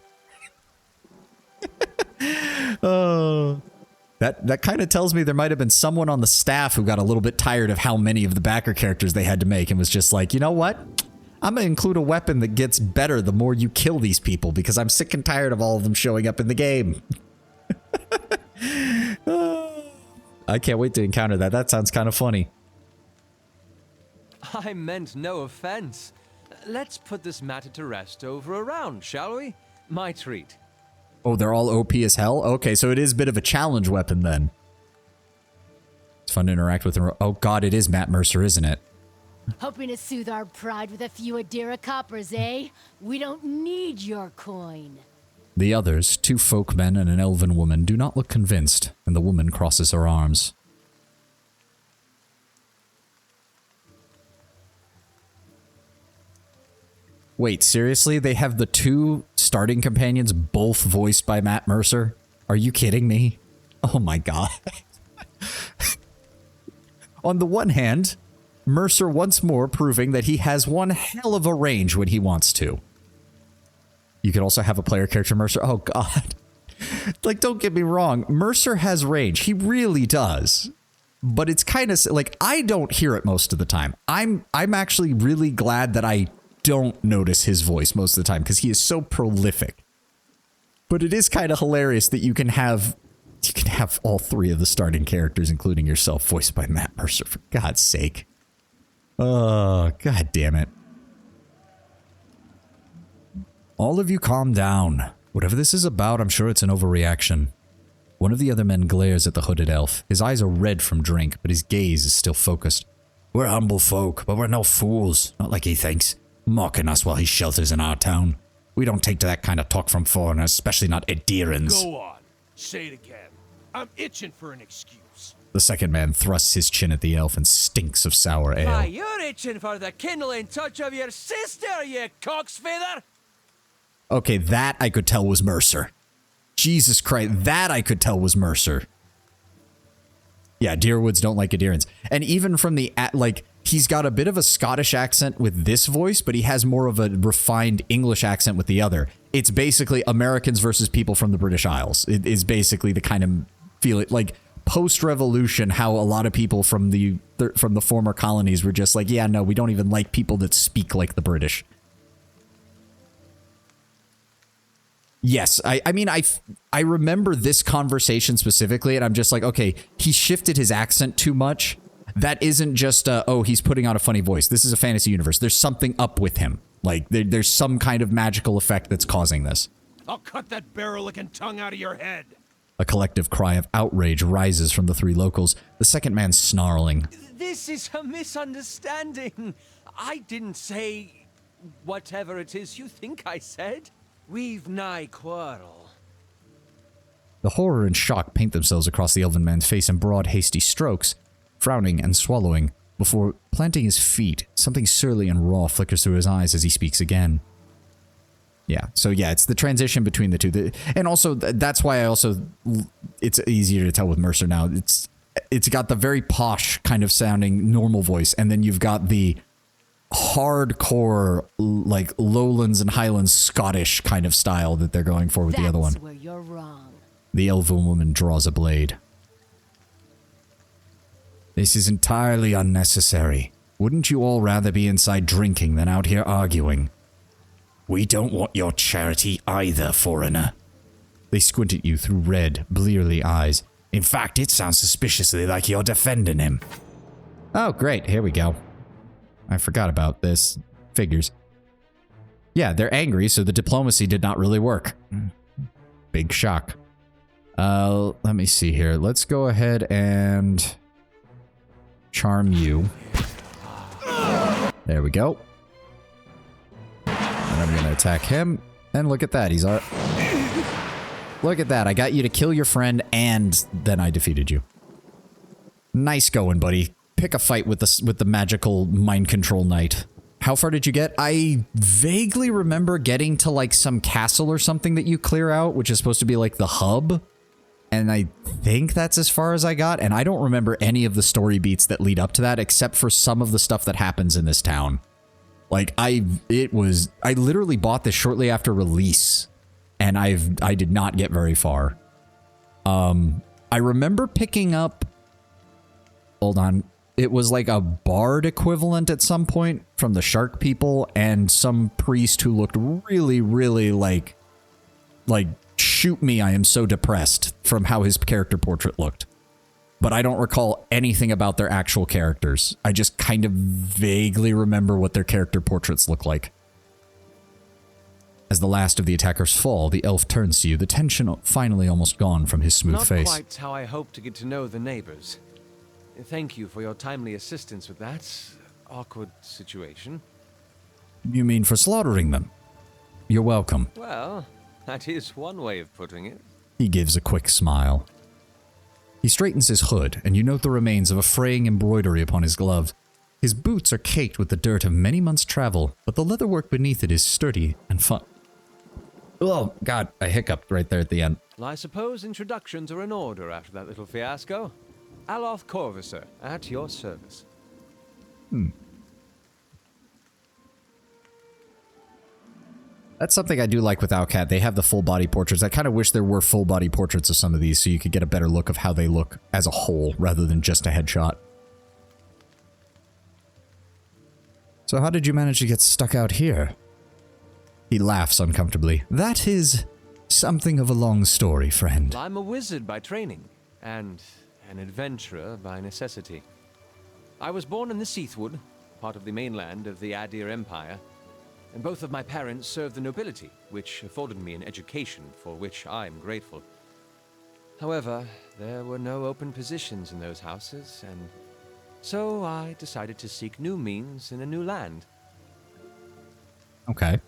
Oh. That kind of tells me there might have been someone on the staff who got a little bit tired of how many of the backer characters they had to make and was just like, you know what? I'm going to include a weapon that gets better the more you kill these people because I'm sick and tired of all of them showing up in the game. I can't wait to encounter that. That sounds kind of funny.
I meant no offense. Let's put this matter to rest over a round, shall we? My treat.
Oh, they're all OP as hell? Okay, so it is a bit of a challenge weapon then. It's fun to interact with. Oh god, it is Matt Mercer, isn't it?
Hoping to soothe our pride with a few Adira coppers, eh? We don't need your coin.
The others, 2 folkmen and an elven woman, do not look convinced, and the woman crosses her arms. Wait, seriously? They have the 2 starting companions both voiced by Matt Mercer? Are you kidding me? Oh my god. On the one hand, Mercer once more proving that he has one hell of a range when he wants to. You could also have a player character Mercer. Oh god. Like, don't get me wrong. Mercer has range. He really does. But it's kind of like, I don't hear it most of the time. I'm actually really glad that I don't notice his voice most of the time because he is so prolific. But it is kind of hilarious that you can have all 3 of the starting characters, including yourself, voiced by Matt Mercer, for God's sake. Oh, god damn it. All of you calm down. Whatever this is about, I'm sure it's an overreaction. One of the other men glares at the hooded elf. His eyes are red from drink, but his gaze is still focused. We're humble folk, but we're no fools. Not like he thinks. Mocking us while he shelters in our town. We don't take to that kind of talk from foreigners, especially not Edirans.
Go on. Say it again. I'm itching for an excuse.
The second man thrusts his chin at the elf and stinks of sour ale.
Why, you're itching for the kindling touch of your sister, you cocksfeather!
Okay, that I could tell was Mercer. Jesus Christ, that I could tell was Mercer. Yeah, Deerwoods don't like Edirans. And even from the, like, he's got a bit of a Scottish accent with this voice, but he has more of a refined English accent with the other. It's basically Americans versus people from the British Isles. It is basically the kind of feeling, like, post-revolution, how a lot of people from the former colonies were just like, yeah, no, we don't even like people that speak like the British. Yes, I mean, I remember this conversation specifically, and I'm just like, okay, he shifted his accent too much. That isn't just, oh, he's putting on a funny voice. This is a fantasy universe. There's something up with him. Like, there's some kind of magical effect that's causing this.
I'll cut that barrel-licking tongue out of your head.
A collective cry of outrage rises from the three locals, the second man snarling.
This is a misunderstanding. I didn't say whatever it is you think I said. We've nigh quarrel.
The horror and shock paint themselves across the elven man's face in broad, hasty strokes, frowning and swallowing. Before planting his feet, something surly and raw flickers through his eyes as he speaks again. Yeah, so yeah, it's the transition between the two. And also, that's why it's easier to tell with Mercer now. It's got the very posh kind of sounding normal voice, and then you've got the hardcore, like, Lowlands and Highlands Scottish kind of style that they're going for with the other one.
That's where you're wrong.
The elven woman draws a blade. This is entirely unnecessary. Wouldn't you all rather be inside drinking than out here arguing? We don't want your charity either, foreigner. They squint at you through red, blearly eyes. In fact, it sounds suspiciously like you're defending him. Oh, great. Here we go. I forgot about this. Figures. Yeah, they're angry, so the diplomacy did not really work. Big shock. Let me see here. Let's go ahead and charm you. There we go. And I'm going to attack him. And look at that. He's look at that. I got you to kill your friend, and then I defeated you. Nice going, buddy. Pick a fight with the magical mind control knight. How far did you get? I vaguely remember getting to, like, some castle or something that you clear out, which is supposed to be like the hub. And I think that's as far as I got. And I don't remember any of the story beats that lead up to that, except for some of the stuff that happens in this town. Like, I literally bought this shortly after release, and I did not get very far. I remember picking up, hold on, it was like a bard equivalent at some point from the shark people, and some priest who looked really, really like shoot me, I am so depressed from how his character portrait looked. But I don't recall anything about their actual characters. I just kind of vaguely remember what their character portraits look like. As the last of the attackers fall, the elf turns to you, the tension finally almost gone from his smooth face.
Not quite how I hoped to get to know the neighbors. Thank you for your timely assistance with that awkward situation.
You mean for slaughtering them? You're welcome.
Well, that is one way of putting it.
He gives a quick smile. He straightens his hood, and you note the remains of a fraying embroidery upon his gloves. His boots are caked with the dirt of many months' travel, but the leatherwork beneath it is sturdy and fun. Oh, God, I hiccuped right there at the end.
Well, I suppose introductions are in order after that little fiasco. Aloth Corvisor, at your service.
That's something I do like with Owlcat. They have the full body portraits. I kind of wish there were full body portraits of some of these so you could get a better look of how they look as a whole rather than just a headshot. So how did you manage to get stuck out here? He laughs uncomfortably. That is something of a long story, friend.
I'm a wizard by training, and an adventurer by necessity. I was born in the Seathwood, part of the mainland of the Adir Empire, and both of my parents served the nobility, which afforded me an education for which I am grateful. However, there were no open positions in those houses, and so I decided to seek new means in a new land.
Okay.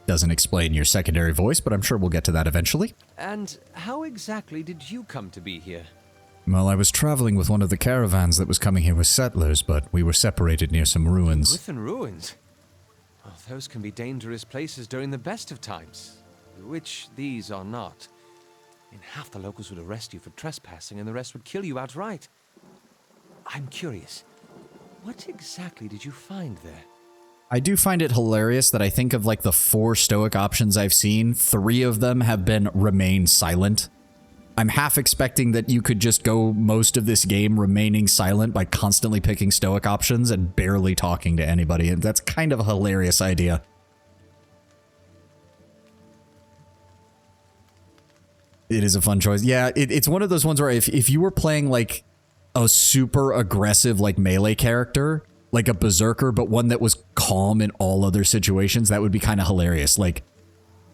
Doesn't explain your secondary voice, but I'm sure we'll get to that eventually.
And how exactly did you come to be here?
Well, I was traveling with one of the caravans that was coming here with settlers, but we were separated near some ruins.
Griffin ruins? Oh, those can be dangerous places during the best of times, which these are not. And half the locals would arrest you for trespassing, and the rest would kill you outright. I'm curious, what exactly did you find there?
I do find it hilarious that I think of like the 4 stoic options I've seen, 3 of them have been remain silent. I'm half expecting that you could just go most of this game remaining silent by constantly picking stoic options and barely talking to anybody, and that's kind of a hilarious idea. It is a fun choice. Yeah, it's one of those ones where if you were playing like a super aggressive like melee character, like a berserker, but one that was calm in all other situations, that would be kind of hilarious. Like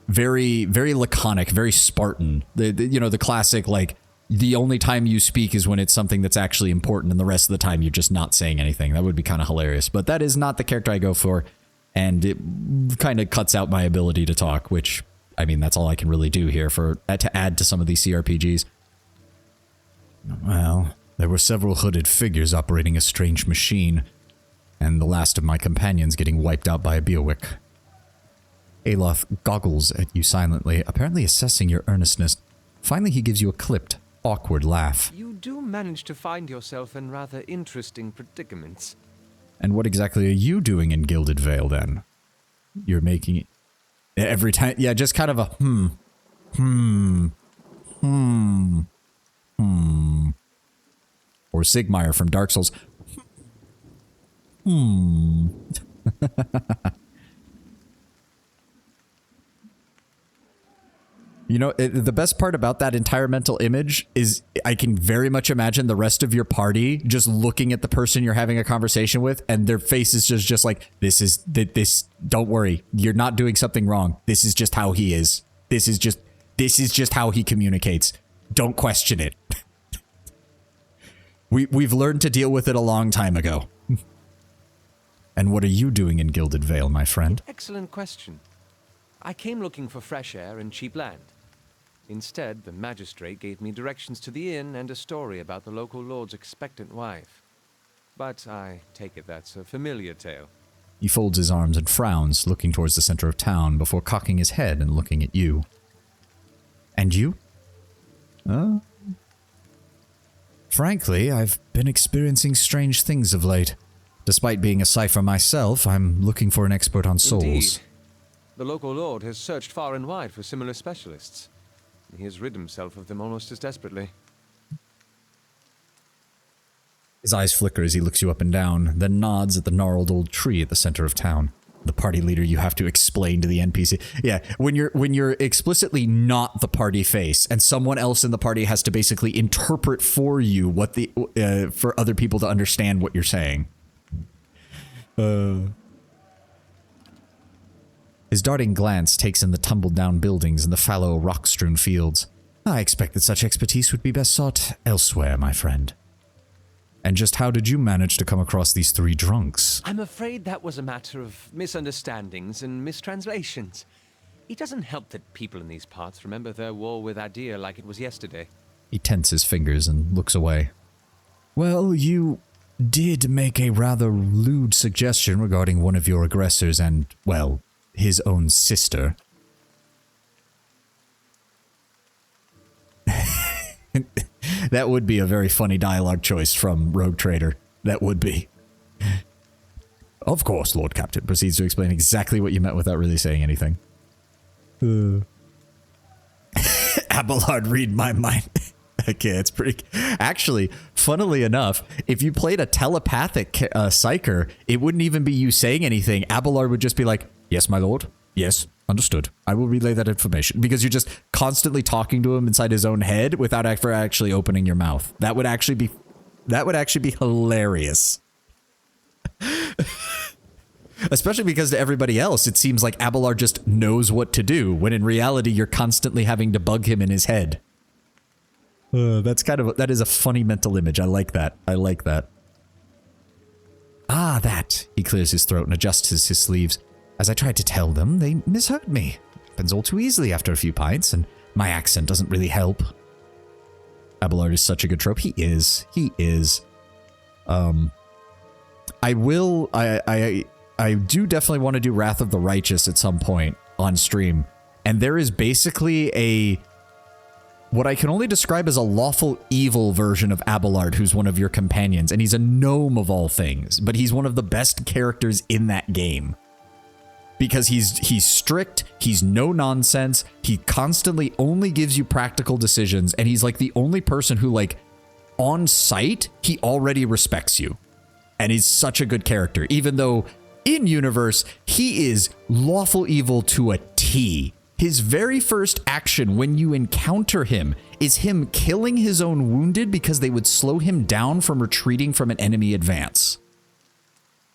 very, very laconic, very Spartan. The classic, like, the only time you speak is when it's something that's actually important, and the rest of the time you're just not saying anything. That would be kind of hilarious. But that is not the character I go for, and it kind of cuts out my ability to talk, which, I mean, that's all I can really do here to add to some of these CRPGs. Well, there were several hooded figures operating a strange machine, and the last of my companions getting wiped out by a Beowulf. Aloth goggles at you silently, apparently assessing your earnestness. Finally, he gives you a clipped, awkward laugh.
You do manage to find yourself in rather interesting predicaments.
And what exactly are you doing in Gilded Vale, then? You're making it... Every time... Yeah, just kind of a Or Sigmire from Dark Souls. You know, the best part about that entire mental image is I can very much imagine the rest of your party just looking at the person you're having a conversation with, and their face is just like, this, don't worry, you're not doing something wrong. This is just how he is. This is just how he communicates. Don't question it. We've learned to deal with it a long time ago. And what are you doing in Gilded Vale, my friend?
Excellent question. I came looking for fresh air and cheap land. Instead, the magistrate gave me directions to the inn and a story about the local lord's expectant wife. But I take it that's a familiar tale.
He folds his arms and frowns, looking towards the center of town before cocking his head and looking at you. And you? Frankly, I've been experiencing strange things of late. Despite being a cipher myself, I'm looking for an expert on souls.
Indeed. The local lord has searched far and wide for similar specialists. He has rid himself of them almost as desperately.
His eyes flicker as he looks you up and down, then nods at the gnarled old tree at the center of town. The party leader you have to explain to the NPC. Yeah, when you're explicitly not the party face, and someone else in the party has to basically interpret for you what for other people to understand what you're saying. His darting glance takes in the tumbled-down buildings and the fallow, rock-strewn fields. I expected such expertise would be best sought elsewhere, my friend. And just how did you manage to come across these 3 drunks?
I'm afraid that was a matter of misunderstandings and mistranslations. It doesn't help that people in these parts remember their war with Adir like it was yesterday.
He tenses his fingers and looks away. Well, you did make a rather lewd suggestion regarding one of your aggressors and, well, his own sister. That would be a very funny dialogue choice from Rogue Trader. That would be. Of course, Lord Captain proceeds to explain exactly what you meant without really saying anything. Abelard, read my mind. Okay, it's pretty... Actually, funnily enough, if you played a telepathic psyker, it wouldn't even be you saying anything. Abelard would just be like, yes, my lord. Yes, understood. I will relay that information. Because you're just constantly talking to him inside his own head without ever actually opening your mouth. That would actually be hilarious. Especially because to everybody else, it seems like Abelard just knows what to do, when in reality, you're constantly having to bug him in his head. That is a funny mental image. I like that. I like that. Ah, that. He clears his throat and adjusts his sleeves. As I tried to tell them, they misheard me. Happens all too easily after a few pints, and my accent doesn't really help. Abelard is such a good trope. He is. He is. I do definitely want to do Wrath of the Righteous at some point on stream. And there is basically what I can only describe as a lawful evil version of Abelard, who's one of your companions. And he's a gnome of all things, but he's one of the best characters in that game. Because he's strict, he's no nonsense, he constantly only gives you practical decisions, and he's like the only person who, like, on sight, he already respects you. And he's such a good character, even though in universe, he is lawful evil to a T. His very first action when you encounter him is him killing his own wounded because they would slow him down from retreating from an enemy advance.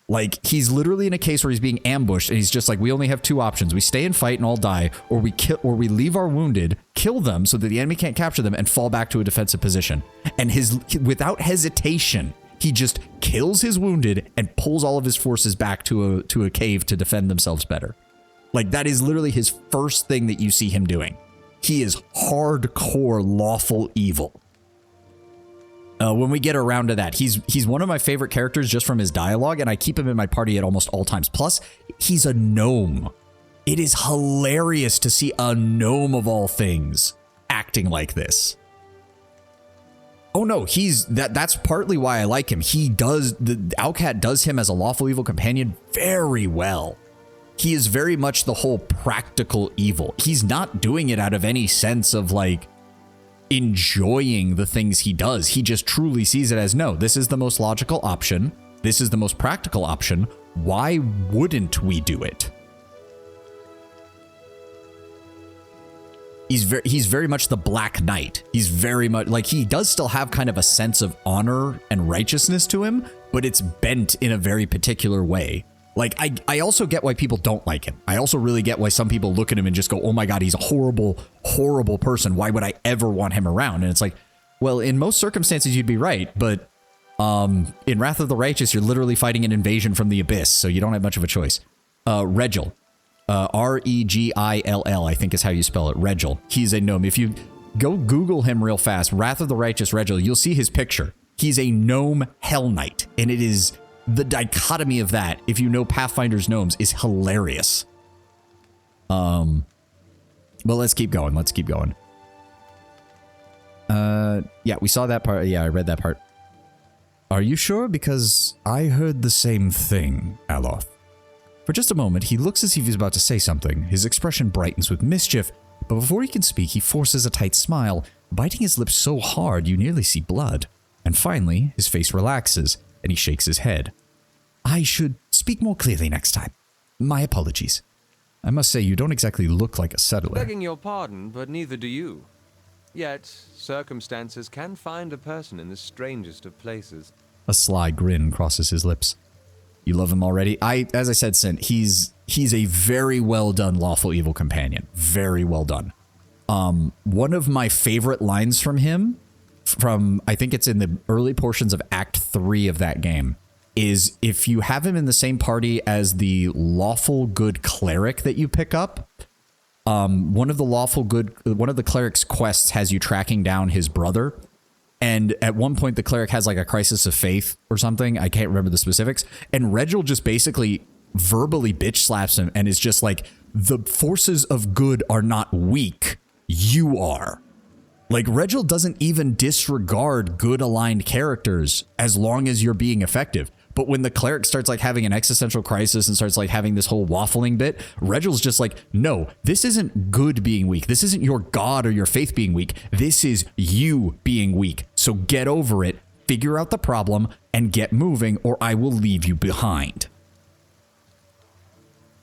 Like, he's literally in a case where he's being ambushed, and he's just like, we only have two options. We stay and fight and all die, or we leave our wounded, kill them so that the enemy can't capture them, and fall back to a defensive position. And without hesitation, he just kills his wounded and pulls all of his forces back to a cave to defend themselves better. Like, that is literally his first thing that you see him doing. He is hardcore lawful evil. When we get around to that, he's one of my favorite characters just from his dialogue, and I keep him in my party at almost all times. Plus, he's a gnome. It is hilarious to see a gnome of all things acting like this. Oh no, that's partly why I like him. The Owlcat does him as a lawful evil companion very well. He is very much the whole practical evil. He's not doing it out of any sense of like enjoying the things he does. He just truly sees it as, no, this is the most logical option. This is the most practical option. Why wouldn't we do it? He's very much the Black Knight. He's very much like, he does still have kind of a sense of honor and righteousness to him, but it's bent in a very particular way. Like, I also get why people don't like him. I also really get why some people look at him and just go, oh my God, he's a horrible, horrible person. Why would I ever want him around? And it's like, well, in most circumstances, you'd be right. But in Wrath of the Righteous, you're literally fighting an invasion from the Abyss, so you don't have much of a choice. Regil. Regill, I think is how you spell it. Regil. He's a gnome. If you go Google him real fast, Wrath of the Righteous Regil, you'll see his picture. He's a gnome Hell Knight, and it is... the dichotomy of that, if you know Pathfinder's gnomes, is hilarious. But let's keep going. Let's keep going. Yeah, we saw that part. Yeah, I read that part. Are you sure? Because I heard the same thing, Aloth. For just a moment, he looks as if he's about to say something. His expression brightens with mischief, but before he can speak, he forces a tight smile, biting his lips so hard you nearly see blood. And finally, his face relaxes, and he shakes his head. I should speak more clearly next time. My apologies. I must say, you don't exactly look like a settler.
Begging your pardon, but neither do you. Yet, circumstances can find a person in the strangest of places.
A sly grin crosses his lips. You love him already? As I said, Sin, he's a very well done lawful evil companion. Very well done. One of my favorite lines from him, I think it's in the early portions of Act 3 of that game, is if you have him in the same party as the lawful good cleric that you pick up, one of the cleric's quests has you tracking down his brother. And at one point, the cleric has like a crisis of faith or something. I can't remember the specifics. And Regil just basically verbally bitch slaps him and is just like, the forces of good are not weak. You are. Like, Regil doesn't even disregard good aligned characters as long as you're being effective. But when the cleric starts like having an existential crisis and starts like having this whole waffling bit, Regil's just like, no, this isn't good being weak. This isn't your god or your faith being weak. This is you being weak. So get over it, figure out the problem, and get moving, or I will leave you behind.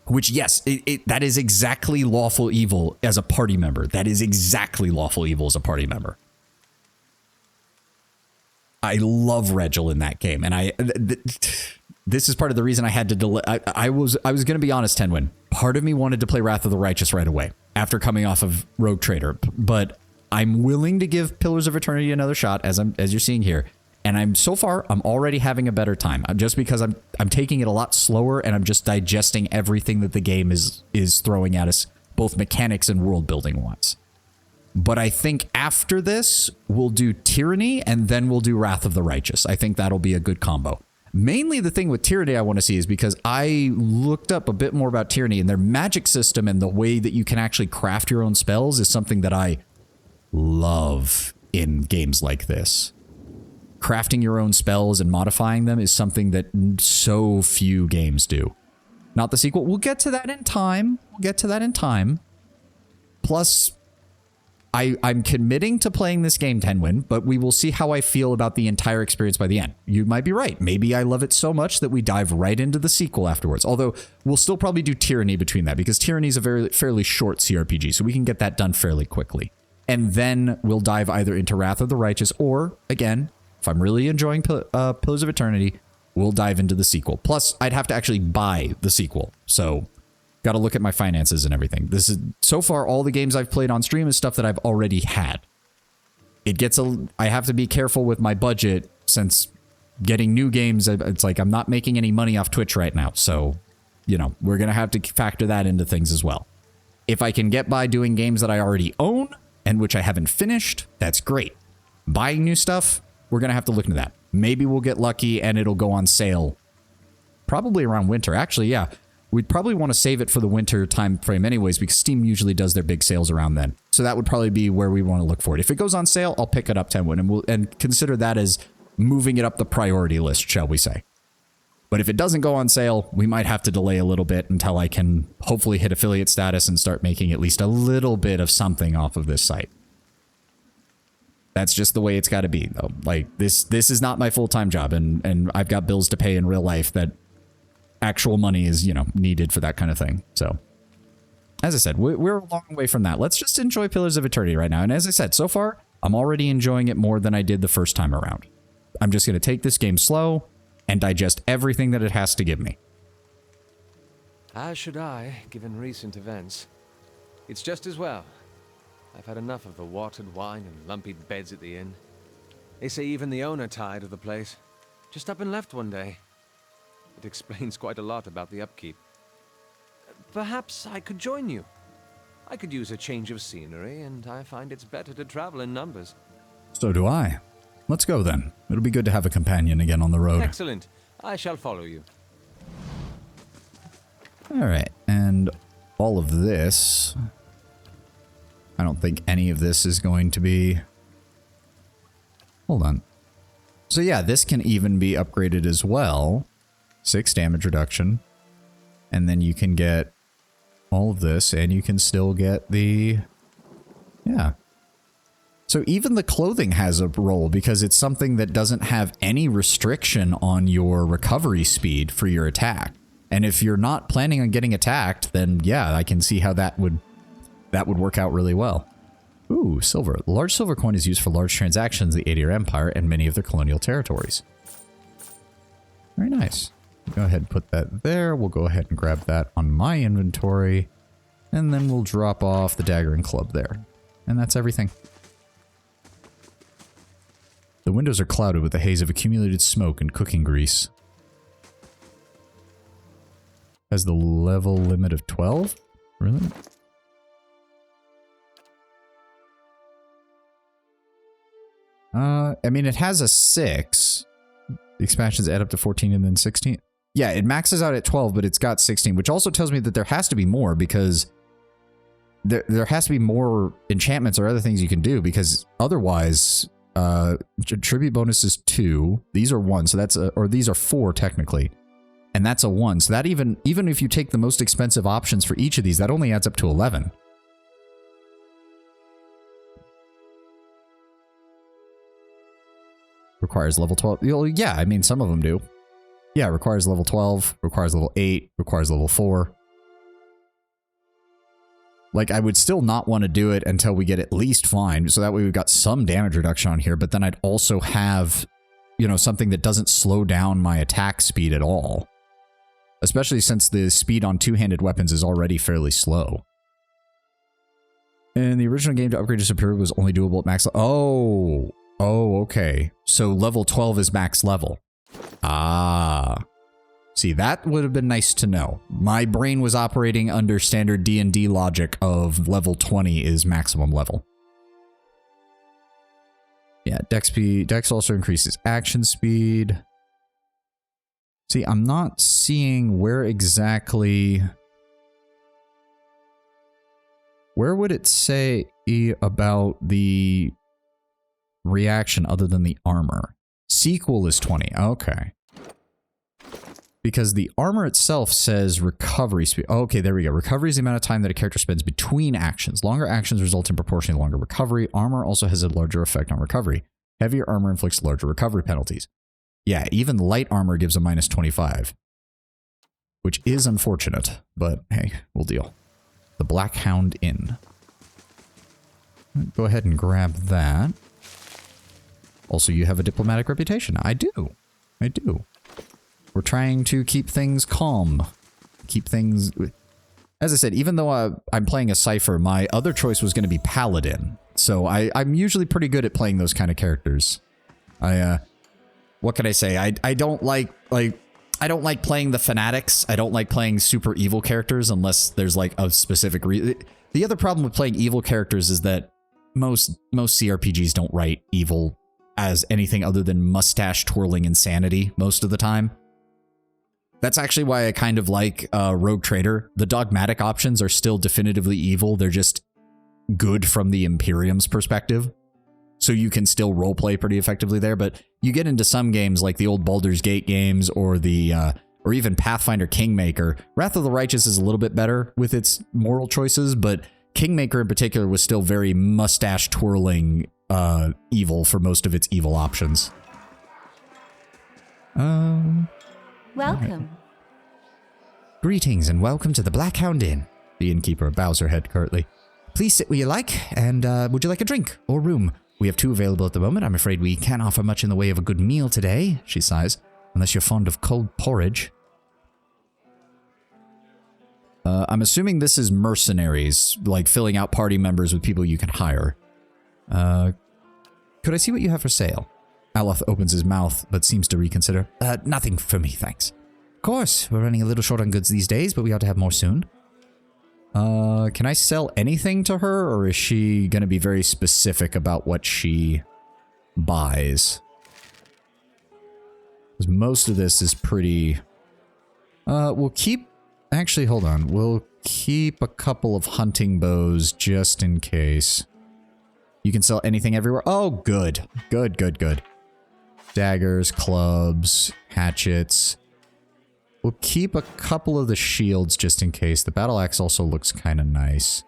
Which, yes, that is exactly lawful evil as a party member. That is exactly lawful evil as a party member. I love Regil in that game, and this is part of the reason I had to delay. I was going to be honest, Tenwin. Part of me wanted to play Wrath of the Righteous right away after coming off of Rogue Trader, but I'm willing to give Pillars of Eternity another shot, as you're seeing here. And I'm already having a better time. Just because I'm taking it a lot slower, and I'm just digesting everything that the game is throwing at us, both mechanics and world building wise. But I think after this, we'll do Tyranny, and then we'll do Wrath of the Righteous. I think that'll be a good combo. Mainly the thing with Tyranny I want to see is because I looked up a bit more about Tyranny, and their magic system and the way that you can actually craft your own spells is something that I love in games like this. Crafting your own spells and modifying them is something that so few games do. Not the sequel. We'll get to that in time. Plus, I'm committing to playing this game, Tenwin, but we will see how I feel about the entire experience by the end. You might be right. Maybe I love it so much that we dive right into the sequel afterwards. Although, we'll still probably do Tyranny between that, because Tyranny is a fairly short CRPG, so we can get that done fairly quickly. And then we'll dive either into Wrath of the Righteous, or, again, if I'm really enjoying Pillars of Eternity, we'll dive into the sequel. Plus, I'd have to actually buy the sequel, so got to look at my finances and everything. This is, so far, all the games I've played on stream is stuff that I've already had. I have to be careful with my budget, since getting new games, it's like I'm not making any money off Twitch right now, so, you know, we're going to have to factor that into things as well. If I can get by doing games that I already own, and which I haven't finished, that's great. Buying new stuff, we're going to have to look into that. Maybe we'll get lucky and it'll go on sale probably around winter. Actually, yeah, we'd probably want to save it for the winter time frame anyways, because Steam usually does their big sales around then. So that would probably be where we want to look for it. If it goes on sale, I'll pick it up, Tenwin, and consider that as moving it up the priority list, shall we say. But if it doesn't go on sale, we might have to delay a little bit until I can hopefully hit affiliate status and start making at least a little bit of something off of this site. That's just the way it's got to be, though. Like, this is not my full-time job, and I've got bills to pay in real life that actual money is, you know, needed for that kind of thing. So, as I said, we're a long way from that. Let's just enjoy Pillars of Eternity right now. And as I said, so far, I'm already enjoying it more than I did the first time around. I'm just going to take this game slow and digest everything that it has to give me.
As should I, given recent events. It's just as well. I've had enough of the watered wine and lumpy beds at the inn. They say even the owner tired of the place. Just up and left one day. It explains quite a lot about the upkeep. Perhaps I could join you. I could use a change of scenery, and I find it's better to travel in numbers.
So do I. Let's go then. It'll be good to have a companion again on the road.
Excellent. I shall follow you.
Alright, and all of this... I don't think any of this is going to be... Hold on. So yeah, this can even be upgraded as well. 6 damage reduction. And then you can get all of this, and you can still get the... Yeah. So even the clothing has a role, because it's something that doesn't have any restriction on your recovery speed for your attack. And if you're not planning on getting attacked, then yeah, I can see how that would work out really well. Ooh, silver. The large silver coin is used for large transactions in the Aedir Empire and many of their colonial territories. Very nice. Go ahead and put that there. We'll go ahead and grab that on my inventory. And then we'll drop off the dagger and club there. And that's everything. The windows are clouded with a haze of accumulated smoke and cooking grease. Has the level limit of 12? Really? I mean, it has a 6. The expansions add up to 14 and then 16. Yeah, it maxes out at 12, but it's got 16, which also tells me that there has to be more, because there has to be more enchantments or other things you can do, because otherwise, tribute bonus is 2. These are 1, so that's or these are 4 technically, and that's a 1. So that even if you take the most expensive options for each of these, that only adds up to 11. Requires level 12. Yeah, I mean, some of them do. Yeah, requires level 12, requires level 8, requires level 4. Like, I would still not want to do it until we get at least fine, so that way we've got some damage reduction on here, but then I'd also have, you know, something that doesn't slow down my attack speed at all. Especially since the speed on two-handed weapons is already fairly slow. In the original game, to upgrade to superior was only doable at max level. Oh, okay. So level 12 is max level. Ah. See, that would have been nice to know. My brain was operating under standard D&D logic of level 20 is maximum level. Yeah, Dex also increases action speed. See, I'm not seeing where exactly... Where would it say about the reaction other than the armor? Sequel is 20. Okay. Because the armor itself says recovery speed. Okay, there we go. Recovery is the amount of time that a character spends between actions. Longer actions result in proportionally longer recovery. Armor also has a larger effect on recovery. Heavier armor inflicts larger recovery penalties. Yeah, even light armor gives a minus 25. Which is unfortunate, but hey, we'll deal. The Black Hound Inn. Go ahead and grab that. Also, you have a diplomatic reputation. I do. I do. We're trying to keep things calm. Keep things... As I said, even though I'm playing a Cypher, my other choice was going to be Paladin. So I'm usually pretty good at playing those kind of characters. What can I say? I don't like I don't like playing the fanatics. I don't like playing super evil characters unless there's like a specific reason. The other problem with playing evil characters is that most CRPGs don't write evil as anything other than mustache twirling insanity most of the time. That's actually why I kind of like Rogue Trader. The dogmatic options are still definitively evil. They're just good from the Imperium's perspective. So you can still roleplay pretty effectively there, but you get into some games like the old Baldur's Gate games or the or even Pathfinder Kingmaker. Wrath of the Righteous is a little bit better with its moral choices, but Kingmaker in particular was still very mustache twirling evil for most of its evil options.
Welcome.
Right. Greetings and welcome to the Black Hound Inn. The innkeeper bows her head curtly. Please sit where you like, and would you like a drink or room? We have 2 available at the moment. I'm afraid we can't offer much in the way of a good meal today, she sighs, unless you're fond of cold porridge. I'm assuming this is mercenaries, like filling out party members with people you can hire. Could I see what you have for sale? Aloth opens his mouth, but seems to reconsider. Nothing for me, thanks. Of course, we're running a little short on goods these days, but we ought to have more soon. Can I sell anything to her, or is she going to be very specific about what she buys? Because most of this is pretty... we'll keep... Actually, hold on. We'll keep a couple of hunting bows just in case. You can sell anything everywhere? Oh, good. Good, good, good. Daggers, clubs, hatchets... We'll keep a couple of the shields just in case. The battle axe also looks kind of nice.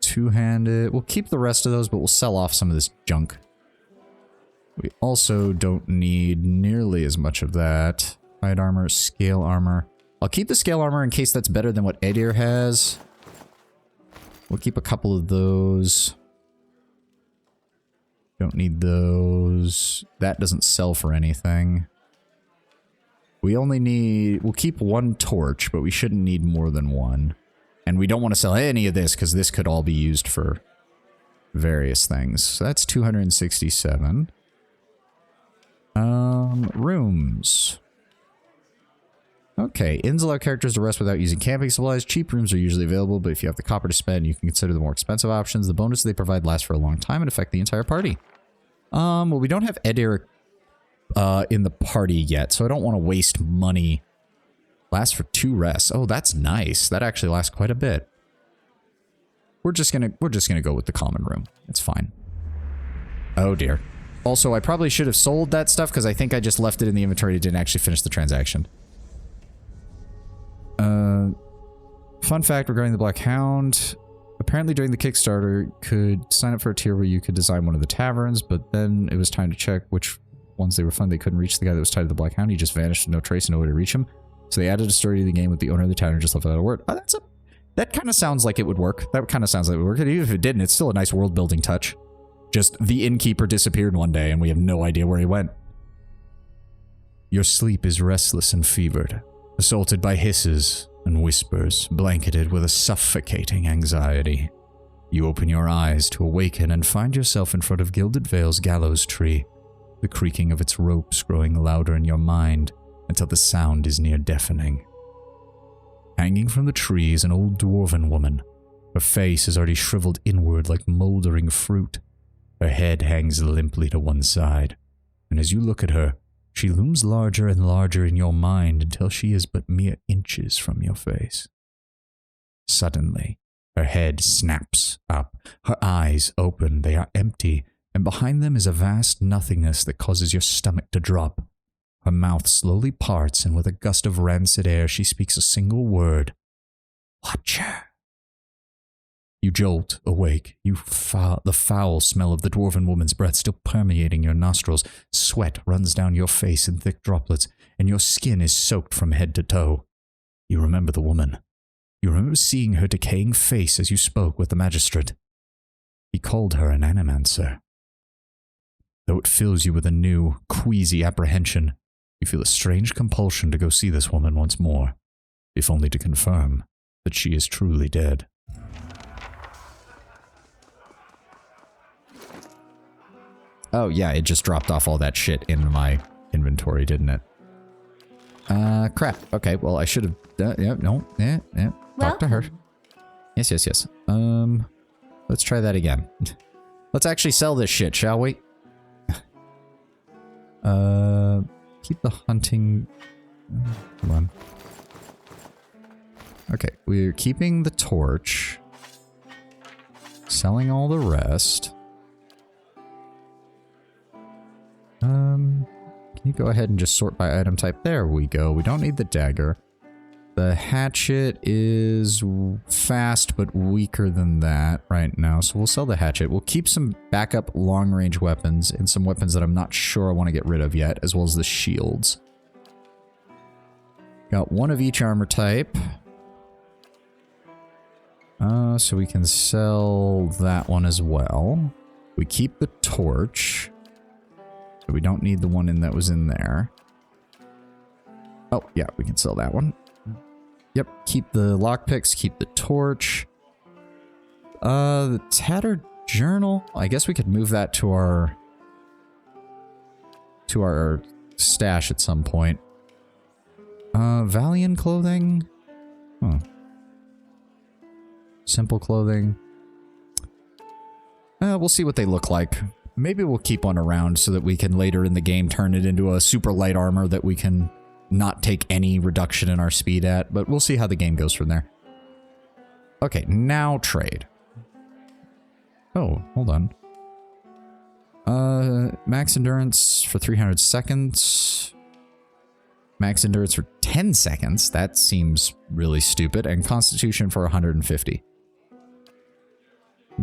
Two-handed. We'll keep the rest of those, but we'll sell off some of this junk. We also don't need nearly as much of that. Light armor, scale armor. I'll keep the scale armor in case that's better than what Edir has. We'll keep a couple of those. Don't need those. That doesn't sell for anything. We only need... We'll keep 1 torch, but we shouldn't need more than 1. And we don't want to sell any of this, because this could all be used for various things. So that's 267. Rooms. Okay, inns allow characters to rest without using camping supplies. Cheap rooms are usually available, but if you have the copper to spend, you can consider the more expensive options. The bonuses they provide last for a long time and affect the entire party. Well, we don't have Edir in the party yet, so I don't want to waste money. Lasts for 2 rests. Oh, that's nice. That actually lasts quite a bit. We're just gonna go with the common room. It's fine. Oh dear. Also, I probably should have sold that stuff because I think I just left it in the inventory and didn't actually finish the transaction. Fun fact regarding the Black Hound. Apparently during the Kickstarter, could sign up for a tier where you could design one of the taverns, but then it was time to check which ones they were fun. They couldn't reach the guy that was tied to the Black Hound. He just vanished with no trace and no way to reach him. So they added a story to the game with the owner of the tavern just left without a word. Oh, that kind of sounds like it would work. That kind of sounds like it would work. And even if it didn't, it's still a nice world building touch. Just the innkeeper disappeared one day and we have no idea where he went. Your sleep is restless and fevered, assaulted by hisses, and whispers, blanketed with a suffocating anxiety. You open your eyes to awaken and find yourself in front of Gilded Vale's gallows tree, the creaking of its ropes growing louder in your mind until the sound is near deafening. Hanging from the tree is an old dwarven woman. Her face is already shriveled inward like moldering fruit. Her head hangs limply to one side, and as you look at her, she looms larger and larger in your mind until she is but mere inches from your face. Suddenly, her head snaps up, her eyes open, they are empty, and behind them is a vast nothingness that causes your stomach to drop. Her mouth slowly parts, and with a gust of rancid air, she speaks a single word. Watcher. You jolt awake, the foul smell of the dwarven woman's breath still permeating your nostrils. Sweat runs down your face in thick droplets, and your skin is soaked from head to toe. You remember the woman. You remember seeing her decaying face as you spoke with the magistrate. He called her an animancer. Though it fills you with a new, queasy apprehension, you feel a strange compulsion to go see this woman once more, if only to confirm that she is truly dead. Oh yeah, it just dropped off all that shit in my inventory, didn't it? Crap. Okay, well I should have... Talk to her. Yes. Let's try that again. Let's actually sell this shit, shall we? Keep the hunting... Come on. Okay, we're keeping the torch. Selling all the rest. Can you go ahead and just sort by item type? There we go. We don't need the dagger. The hatchet is fast but weaker than that right now, so we'll sell the hatchet. We'll keep some backup long-range weapons and some weapons that I'm not sure I want to get rid of yet, as well as the shields. Got one of each armor type. So we can sell that one as well. We keep the torch. So we don't need the one that was in there. Oh, yeah, we can sell that one. Yep, keep the lockpicks, keep the torch. The tattered journal. I guess we could move that to our stash at some point. Valiant clothing. Huh. Simple clothing. We'll see what they look like. Maybe we'll keep one around so that we can later in the game turn it into a super light armor that we can not take any reduction in our speed at, but we'll see how the game goes from there. Okay, now trade. Oh, hold on. Max endurance for 300 seconds. Max endurance for 10 seconds. That seems really stupid. And constitution for 150.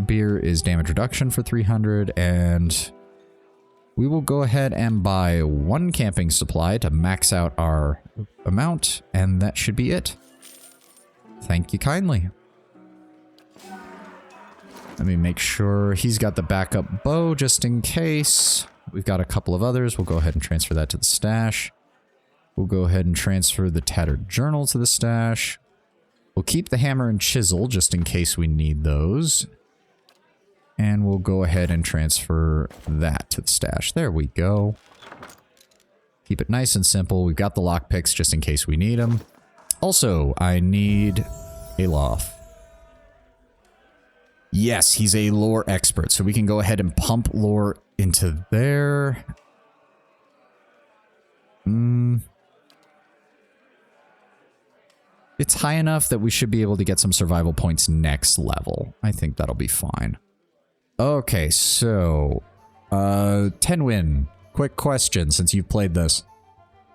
Beer is damage reduction for 300, and we will go ahead and buy one camping supply to max out our amount, and that should be it. Thank you kindly. Let me make sure he's got the backup bow just in case. We've got a couple of others. We'll go ahead and transfer that to the stash. We'll go ahead and transfer the tattered journal to the stash. We'll keep the hammer and chisel just in case we need those. And we'll go ahead and transfer that to the stash. There we go. Keep it nice and simple. We've got the lockpicks just in case we need them. Also, I need Alof. Yes, he's a lore expert, so we can go ahead and pump lore into there. It's high enough that we should be able to get some survival points next level. I think that'll be fine. Okay, so, Tenwin, quick question since you've played this.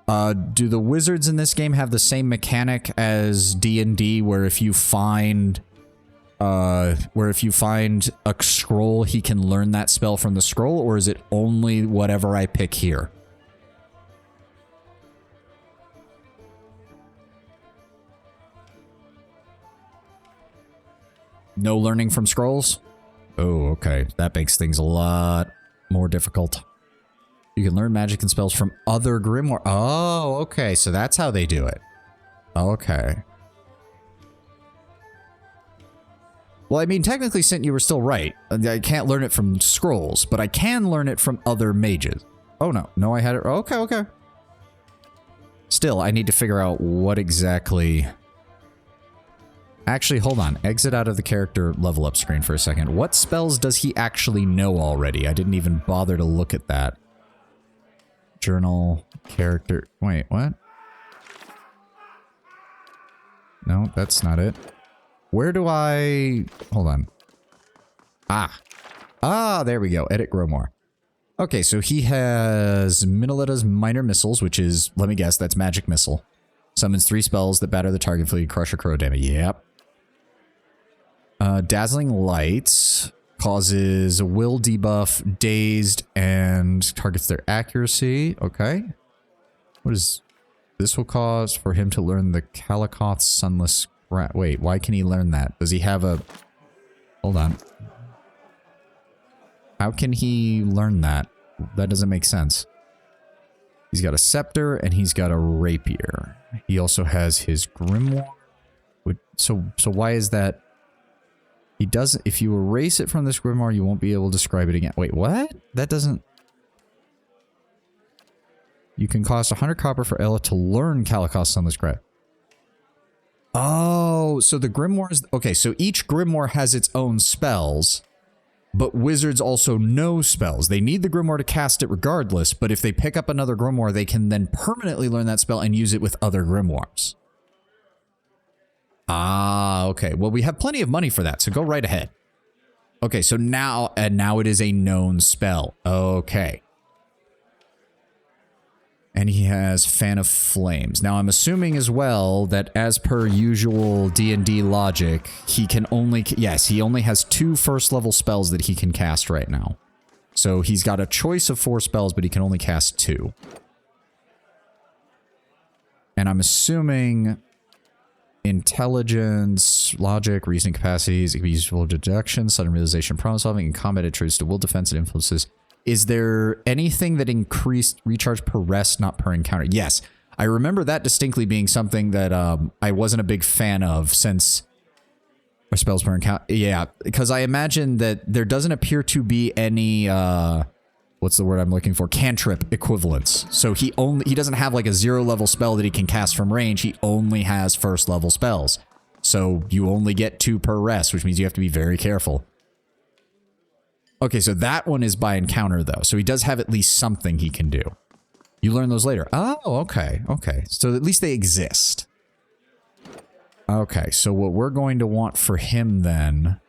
Do the wizards in this game have the same mechanic as D&D where if you find a scroll, he can learn that spell from the scroll, or is it only whatever I pick here? No learning from scrolls? Oh, okay. That makes things a lot more difficult. You can learn magic and spells from other grimoire. Oh, okay. So that's how they do it. Okay. Well, I mean, technically, Sint, you were still right. I can't learn it from scrolls, but I can learn it from other mages. Oh, no. No, I had it. Okay, okay. Still, I need to figure out what exactly... Actually, hold on. Exit out of the character level up screen for a second. What spells does he actually know already? I didn't even bother to look at that. Journal, character... Wait, what? No, that's not it. Where do I... Hold on. Ah, there we go. Edit Grimoire. Okay, so he has Minoleta's Minor Missiles, which is, let me guess, that's Magic Missile. Summons 3 spells that batter the target for crush or crow damage. Yep. Dazzling Lights causes will debuff, dazed, and targets their accuracy. Okay. What is... This will cause for him to learn the Kalikoth Sunless... Wait, why can he learn that? Does he have a... Hold on. How can he learn that? That doesn't make sense. He's got a scepter and he's got a rapier. He also has his grimoire. So why is that? He doesn't... If you erase it from this grimoire, you won't be able to describe it again. Wait, what? That doesn't... You can cost 100 copper for Ella to learn Kalikoth Sunless Grip. Oh, so the grimoires... Okay, so each grimoire has its own spells, but wizards also know spells. They need the grimoire to cast it regardless, but if they pick up another grimoire, they can then permanently learn that spell and use it with other grimoires. Ah, okay. Well, we have plenty of money for that, so go right ahead. Okay, so now it is a known spell. Okay. And he has Fan of Flames. Now, I'm assuming as well that as per usual D&D logic, he can only... Yes, he only has 2 first-level spells that he can cast right now. So he's got a choice of 4 spells, but he can only cast 2. And I'm assuming... Intelligence, logic, reasoning capacities, it can be useful deduction, sudden realization, problem solving, and combat attributes to will, defense, and influences. Is there anything that increased recharge per rest, not per encounter? Yes. I remember that distinctly being something that I wasn't a big fan of since... Or spells per encounter. Yeah, because I imagine that there doesn't appear to be any... what's the word I'm looking for? Cantrip equivalents. So he doesn't have like a 0-level spell that he can cast from range. He only has 1st-level spells. So you only get 2 per rest, which means you have to be very careful. Okay, so that one is by encounter, though. So he does have at least something he can do. You learn those later. Oh, okay, okay. So at least they exist. Okay, so what we're going to want for him, then...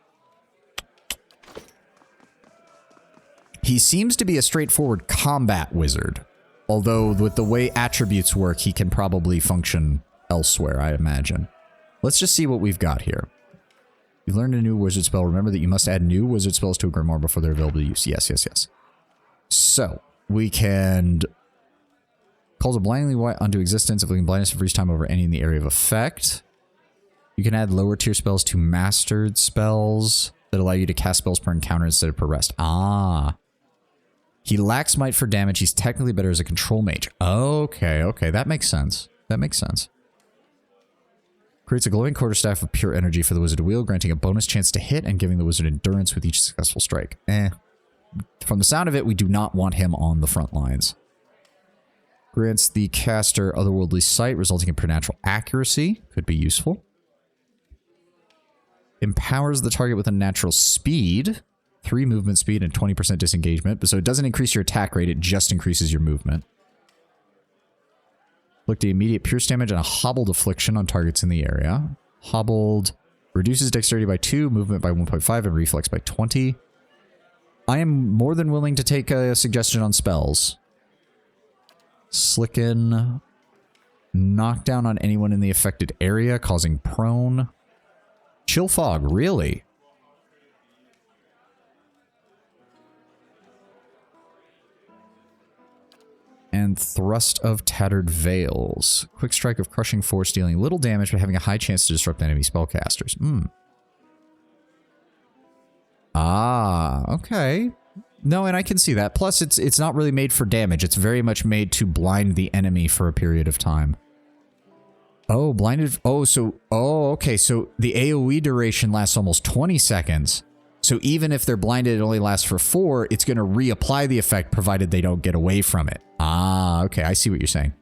He seems to be a straightforward combat wizard. Although, with the way attributes work, he can probably function elsewhere, I imagine. Let's just see what we've got here. You learned a new wizard spell. Remember that you must add new wizard spells to a grimoire before they're available to use. Yes, yes, yes. So, we can... Calls a blindingly white onto existence, inflicting blindness for freeze time over any in the area of effect. You can add lower tier spells to mastered spells that allow you to cast spells per encounter instead of per rest. Ah. He lacks might for damage. He's technically better as a control mage. Okay, okay. That makes sense. That makes sense. Creates a glowing quarterstaff of pure energy for the wizard to wield, granting a bonus chance to hit and giving the wizard endurance with each successful strike. From the sound of it, we do not want him on the front lines. Grants the caster otherworldly sight, resulting in preternatural accuracy. Could be useful. Empowers the target with a natural speed. 3 movement speed and 20% disengagement. So it doesn't increase your attack rate, it just increases your movement. Look the immediate pierce damage and a hobbled affliction on targets in the area. Hobbled reduces dexterity by 2, movement by 1.5, and reflex by 20. I am more than willing to take a suggestion on spells. Slicken. Knockdown on anyone in the affected area, causing prone. Chill Fog, really? And Thrust of Tattered Veils. Quick Strike of Crushing Force, dealing little damage but having a high chance to disrupt enemy spellcasters. Ah, okay. No, and I can see that. Plus, it's not really made for damage. It's very much made to blind the enemy for a period of time. Oh, blinded. Oh, okay. So the AoE duration lasts almost 20 seconds. So even if they're blinded, it only lasts for 4. It's going to reapply the effect provided they don't get away from it. Ah, okay. I see what you're saying.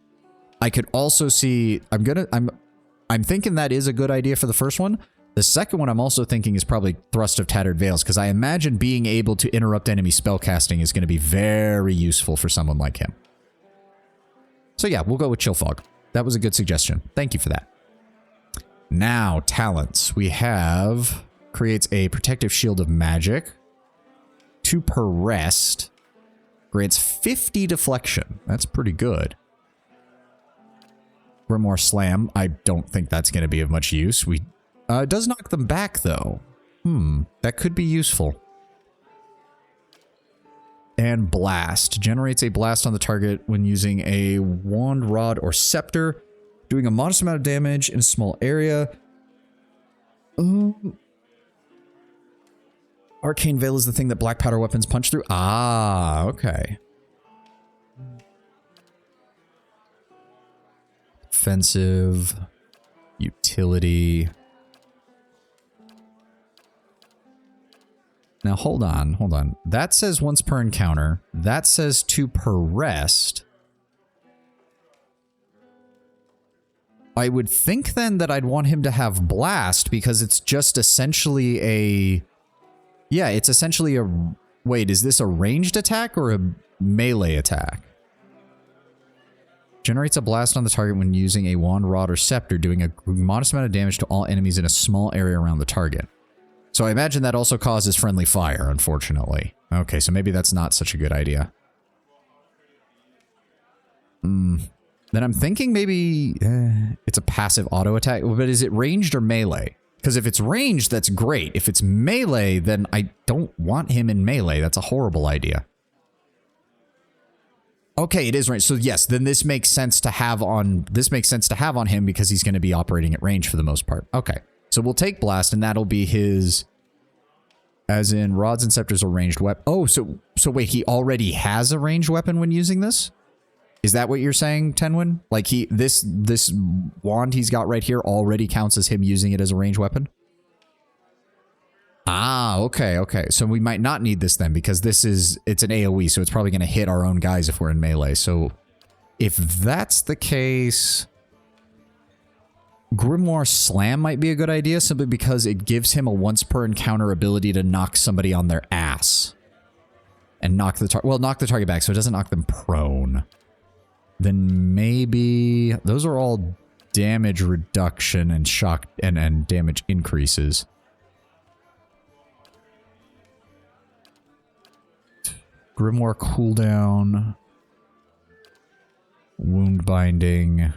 I could also see, I'm thinking that is a good idea for the first one. The second one I'm also thinking is probably Thrust of Tattered Veils, because I imagine being able to interrupt enemy spellcasting is going to be very useful for someone like him. So yeah, we'll go with Chill Fog. That was a good suggestion. Thank you for that. Now, talents. We have... Creates a protective shield of magic. 2 per rest. Grants 50 deflection. That's pretty good. Grimoire Slam. I don't think that's going to be of much use. It does knock them back, though. That could be useful. And Blast. Generates a blast on the target when using a wand, rod, or scepter. Doing a modest amount of damage in a small area. Arcane Veil is the thing that black powder weapons punch through. Ah, okay. Offensive. Utility. Now, hold on. That says once per encounter. That says 2 per rest. I would think then that I'd want him to have Blast because it's just essentially a... Yeah, it's essentially a... Wait, is this a ranged attack or a melee attack? Generates a blast on the target when using a wand, rod, or scepter, doing a modest amount of damage to all enemies in a small area around the target. So I imagine that also causes friendly fire, unfortunately. Okay, so maybe that's not such a good idea. Then I'm thinking maybe it's a passive auto attack, but is it ranged or melee? Because if it's ranged, that's great. If it's melee, then I don't want him in melee. That's a horrible idea. Okay, it is ranged. So yes, then this makes sense to have on him because he's going to be operating at range for the most part. Okay. So we'll take Blast, and that'll be his, as in rods and scepters are ranged weapon. Oh, so wait, he already has a ranged weapon when using this? Is that what you're saying, Tenwin? Like this wand he's got right here already counts as him using it as a ranged weapon? Ah, okay. So we might not need this then because it's an AoE, so it's probably going to hit our own guys if we're in melee. So if that's the case... Grimoire Slam might be a good idea simply because it gives him a once per encounter ability to knock somebody on their ass. And knock the target back so it doesn't knock them prone. Then maybe those are all damage reduction and shock and damage increases. Grimoire cooldown. Wound binding.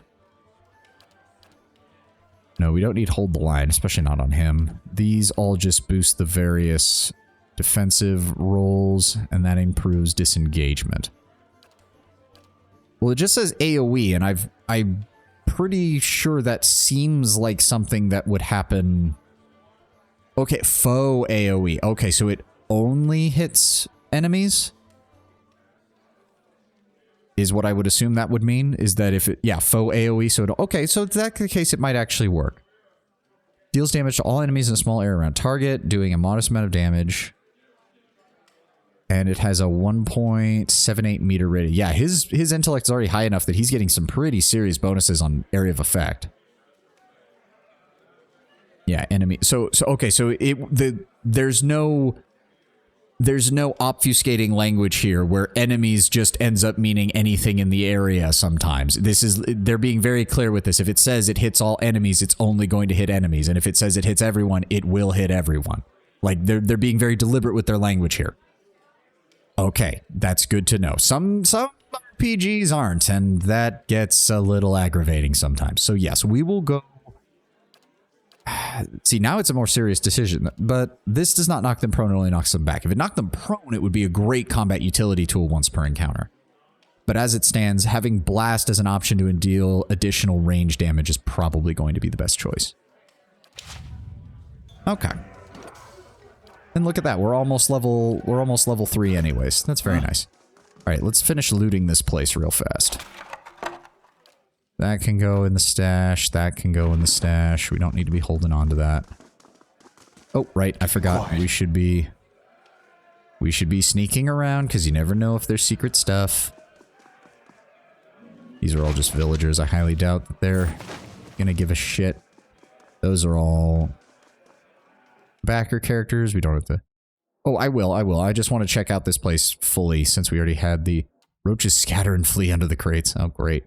No, we don't need hold the line, especially not on him. These all just boost the various defensive rolls, and that improves disengagement. Well, it just says AoE, and I'm pretty sure that seems like something that would happen. Okay, faux AoE. Okay, so it only hits enemies? Is what I would assume that would mean, is that if it, yeah, faux AoE, so okay, so if that's the case, it might actually work. Deals damage to all enemies in a small area around target, doing a modest amount of damage. And it has a 1.78 meter radius. Yeah, his intellect is already high enough that he's getting some pretty serious bonuses on area of effect. Yeah, enemy. So okay, so there's no obfuscating language here where enemies just ends up meaning anything in the area sometimes. They're being very clear with this. If it says it hits all enemies, it's only going to hit enemies. And if it says it hits everyone, it will hit everyone. Like they're being very deliberate with their language here. Okay, that's good to know. Some RPGs aren't, and that gets a little aggravating sometimes. So yes, we will go. See, now it's a more serious decision, but this does not knock them prone, it only knocks them back. If it knocked them prone, it would be a great combat utility tool once per encounter. But as it stands, having Blast as an option to deal additional range damage is probably going to be the best choice. Okay. And look at that, we're almost level 3 anyways. That's very nice. All right, let's finish looting this place real fast. That can go in the stash. That can go in the stash. We don't need to be holding on to that. Oh, right. I forgot.
Quiet.
We should be sneaking around because you never know if there's secret stuff. These are all just villagers. I highly doubt that they're gonna give a shit. Those are all backer characters. We don't have to... Oh, I will. I just want to check out this place fully since we already had the roaches scatter and flee under the crates. Oh, great.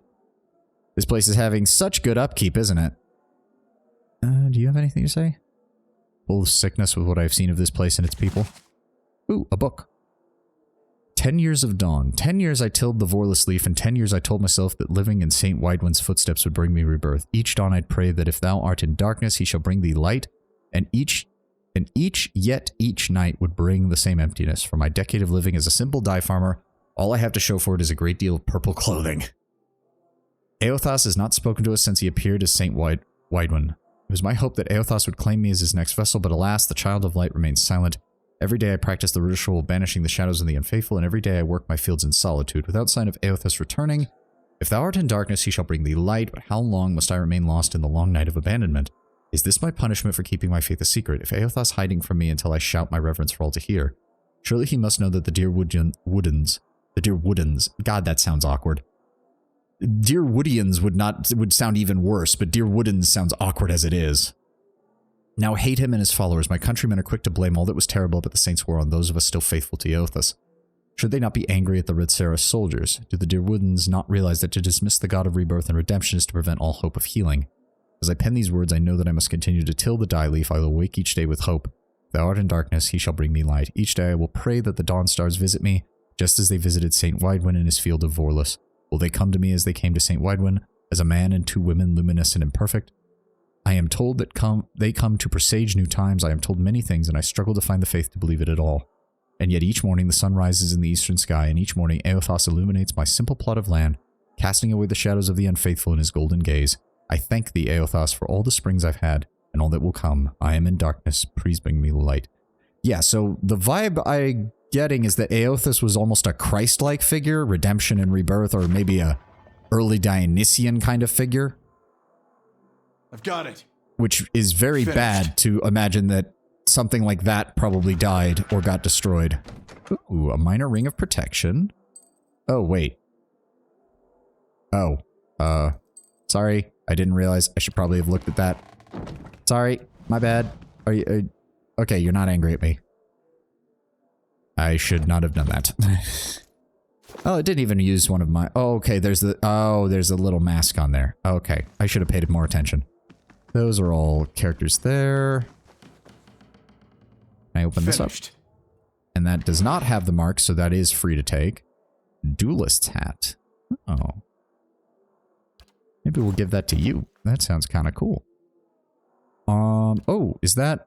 This place is having such good upkeep, isn't it? Do you have anything to say? Full of sickness with what I've seen of this place and its people. Ooh, a book. 10 years of dawn. 10 years I tilled the vorless leaf, and 10 years I told myself that living in Saint Widewin's footsteps would bring me rebirth. Each dawn I'd pray that if thou art in darkness, he shall bring thee light, and each night would bring the same emptiness. For my decade of living as a simple dye farmer, all I have to show for it is a great deal of purple clothing. Eothas has not spoken to us since he appeared as Saint Widewin. It was my hope that Eothas would claim me as his next vessel, but alas, the child of light remains silent. Every day I practice the ritual banishing the shadows of the unfaithful, and every day I work my fields in solitude, without sign of Eothas returning. If thou art in darkness, he shall bring thee light, but how long must I remain lost in the long night of abandonment? Is this my punishment for keeping my faith a secret? If Eothas hiding from me until I shout my reverence for all to hear? Surely he must know that the dear Woodens, God, that sounds awkward. Dear Woodians would sound even worse, but Dear Woodens sounds awkward as it is. Now hate him and his followers. My countrymen are quick to blame all that was terrible about the Saints' War on those of us still faithful to Eothas. Should they not be angry at the Red Seraph soldiers? Do the Dear Woodens not realize that to dismiss the god of rebirth and redemption is to prevent all hope of healing? As I pen these words, I know that I must continue to till the dye leaf. I will awake each day with hope. If thou art in darkness, he shall bring me light. Each day I will pray that the dawn stars visit me, just as they visited Saint Widewin in his field of Vorlus. Will they come to me as they came to Saint Widewin, as a man and two women, luminous and imperfect? I am told that they come to presage new times. I am told many things, and I struggle to find the faith to believe it at all. And yet each morning the sun rises in the eastern sky, and each morning Eothas illuminates my simple plot of land, casting away the shadows of the unfaithful in his golden gaze. I thank thee, Eothas, for all the springs I've had, and all that will come. I am in darkness, please bring me light. Yeah, so the vibe I'm getting is that Eothas was almost a Christ-like figure, redemption and rebirth, or maybe a early Dionysian kind of figure.
I've got it.
Which is very bad to imagine that something like that probably died or got destroyed. Ooh, a minor ring of protection. Oh, wait. Oh, sorry. I didn't realize. I should probably have looked at that. Sorry, my bad. Are you, okay, you're not angry at me. I should not have done that. Oh, it didn't even use one of my... Oh, okay, there's a little mask on there. Okay, I should have paid more attention. Those are all characters there. Can I open this up? And that does not have the mark, so that is free to take. Duelist's hat. Oh. Maybe we'll give that to you. That sounds kind of cool. Oh, is that...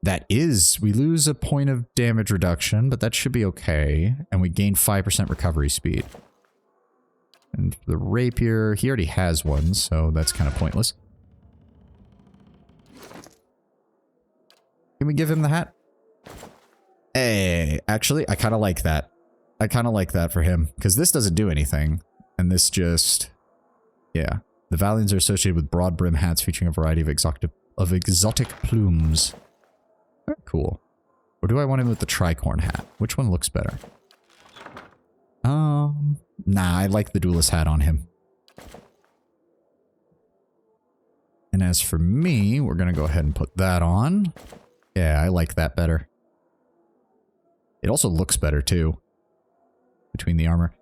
That is... We lose a point of damage reduction, but that should be okay. And we gain 5% recovery speed. And the rapier, he already has one, so that's kind of pointless. Can we give him the hat? Hey, actually, I kind of like that. I kind of like that for him, because this doesn't do anything. And this just... Yeah. The Valians are associated with broad brim hats featuring a variety of exotic plumes. Very cool. Or do I want him with the tricorn hat? Which one looks better? Nah, I like the duelist hat on him. And as for me, we're going to go ahead and put that on. Yeah, I like that better. It also looks better, too. Between the armor.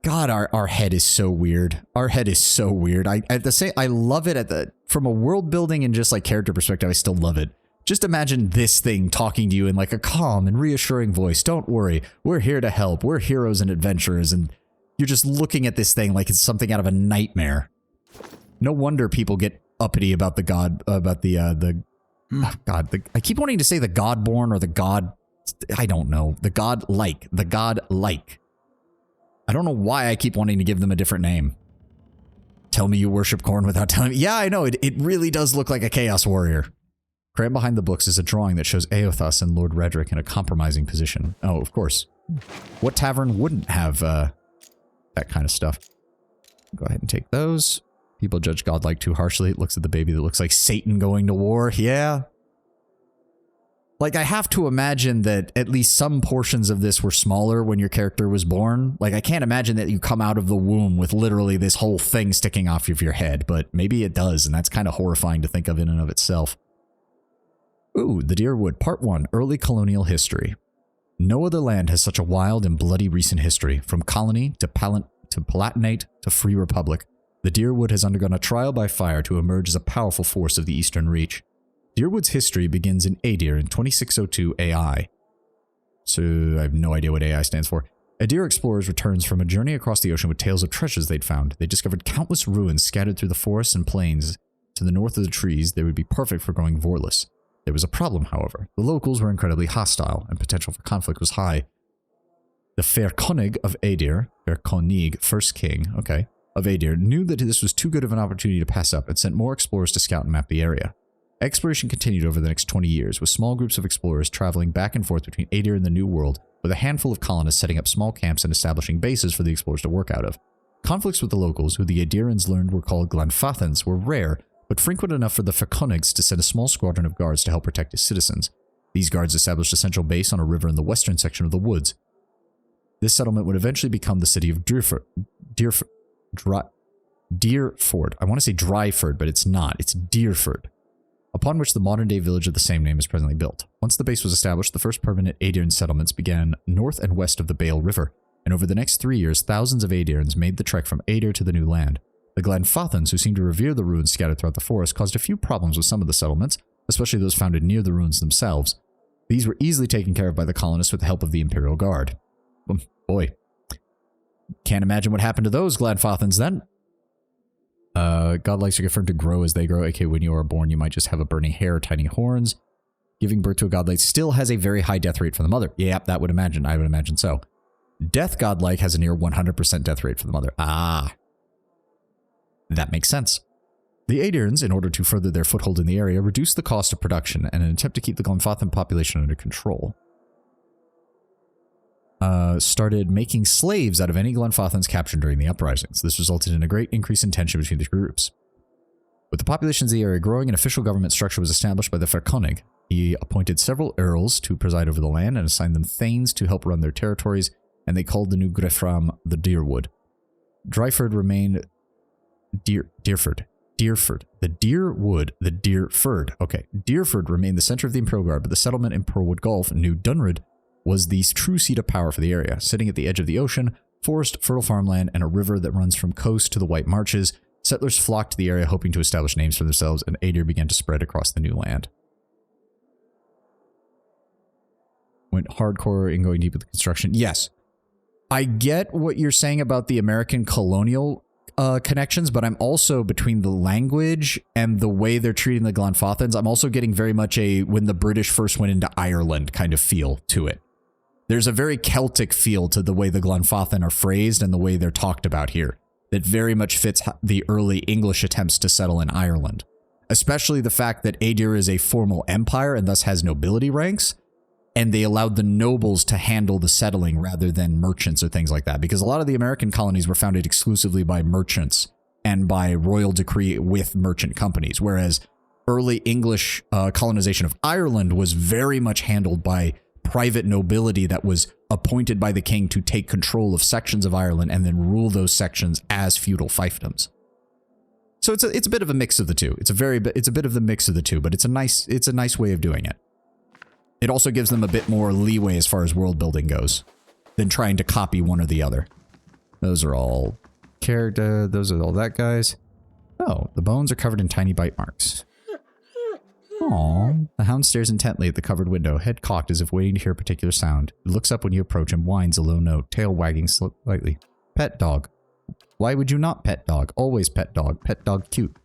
God, our head is so weird. Our head is so weird. I love it from a world building and just like character perspective, I still love it. Just imagine this thing talking to you in like a calm and reassuring voice. Don't worry, we're here to help. We're heroes and adventurers, and you're just looking at this thing like it's something out of a nightmare. No wonder people get uppity about the god, oh God, I keep wanting to say the Godborn or the God, I don't know, the God-like. I don't know why I keep wanting to give them a different name. Tell me you worship Khorne without telling me. Yeah, I know, it really does look like a Chaos Warrior. Crammed behind the books is a drawing that shows Eothas and Lord Redrick in a compromising position. Oh, of course. What tavern wouldn't have that kind of stuff? Go ahead and take those. People judge godlike too harshly. It looks at the baby that looks like Satan going to war. Yeah. Like, I have to imagine that at least some portions of this were smaller when your character was born. Like, I can't imagine that you come out of the womb with literally this whole thing sticking off of your head, but maybe it does, and that's kind of horrifying to think of in and of itself. Ooh, the Deerwood, Part 1, Early Colonial History. No other land has such a wild and bloody recent history, from colony to Palatinate to Free Republic. The Deerwood has undergone a trial by fire to emerge as a powerful force of the Eastern Reach. Deerwood's history begins in Adir in 2602 AI. So I have no idea what AI stands for. Adir explorers returns from a journey across the ocean with tales of treasures they'd found. They discovered countless ruins scattered through the forests and plains. To the north of the trees, they would be perfect for growing Vorlis. There was a problem, however. The locals were incredibly hostile, and potential for conflict was high. The Fairkonig of Adir, Fairkonig, first king, okay, of Adir, knew that this was too good of an opportunity to pass up and sent more explorers to scout and map the area. Exploration continued over the next 20 years, with small groups of explorers traveling back and forth between Adir and the New World, with a handful of colonists setting up small camps and establishing bases for the explorers to work out of. Conflicts with the locals, who the Adirans learned were called Glenfathans, were rare, but frequent enough for the Fairkonigs to send a small squadron of guards to help protect his citizens. These guards established a central base on a river in the western section of the woods. This settlement would eventually become the city of Deerford. I want to say Dryford, but it's not. It's Deerford, upon which the modern-day village of the same name is presently built. Once the base was established, the first permanent Adiran settlements began north and west of the Bale River, and over the next 3 years, thousands of Adirans made the trek from Adir to the new land. The Glenfathans, who seemed to revere the ruins scattered throughout the forest, caused a few problems with some of the settlements, especially those founded near the ruins themselves. These were easily taken care of by the colonists with the help of the Imperial Guard. Boy, can't imagine what happened to those Glenfathans then. Godlikes are confirmed to grow as they grow, aka when you are born you might just have a burning hair or tiny horns. Giving birth to a godlike still has a very high death rate for the mother. Yep, I would imagine so. Death godlike has a near 100% death rate for the mother. Ah, that makes sense. The Adirans, in order to further their foothold in the area, reduced the cost of production in an attempt to keep the Glenfathan population under control. Started making slaves out of any Glenfathans captured during the uprisings. This resulted in a great increase in tension between the groups. With the populations of the area growing, an official government structure was established by the Fairkonig. He appointed several earls to preside over the land and assigned them thanes to help run their territories, and they called the new Grefram the Deerwood. Dryford remained Deerford. The Deerwood, the Deerford. Okay, Deerford remained the center of the Imperial Guard, but the settlement in Pearlwood Gulf, New Dunrid, was the true seat of power for the area, sitting at the edge of the ocean, forest, fertile farmland, and a river that runs from coast to the White Marches. Settlers flocked to the area hoping to establish names for themselves, and Adir began to spread across the new land. Went hardcore in going deep with the construction. Yes, I get what you're saying about the American colonial connections, but I'm also, between the language and the way they're treating the Glenfathans, I'm also getting very much a when the British first went into Ireland kind of feel to it. There's a very Celtic feel to the way the Glenfathan are phrased and the way they're talked about here that very much fits the early English attempts to settle in Ireland. Especially the fact that Adir is a formal empire and thus has nobility ranks, and they allowed the nobles to handle the settling rather than merchants or things like that, because a lot of the American colonies were founded exclusively by merchants and by royal decree with merchant companies, whereas early English colonization of Ireland was very much handled by private nobility that was appointed by the king to take control of sections of Ireland and then rule those sections as feudal fiefdoms. So it's a bit of a mix of the two. It's a bit of the mix of the two, but it's a nice way of doing it. It also gives them a bit more leeway as far as world building goes than trying to copy one or the other. Those are all character. Those are all that guys. Oh, the bones are covered in tiny bite marks. Aww. The hound stares intently at the covered window, head cocked as if waiting to hear a particular sound. It looks up when you approach and whines a low note, tail wagging slightly. Pet dog. Why would you not pet dog? Always pet dog. Pet dog cute.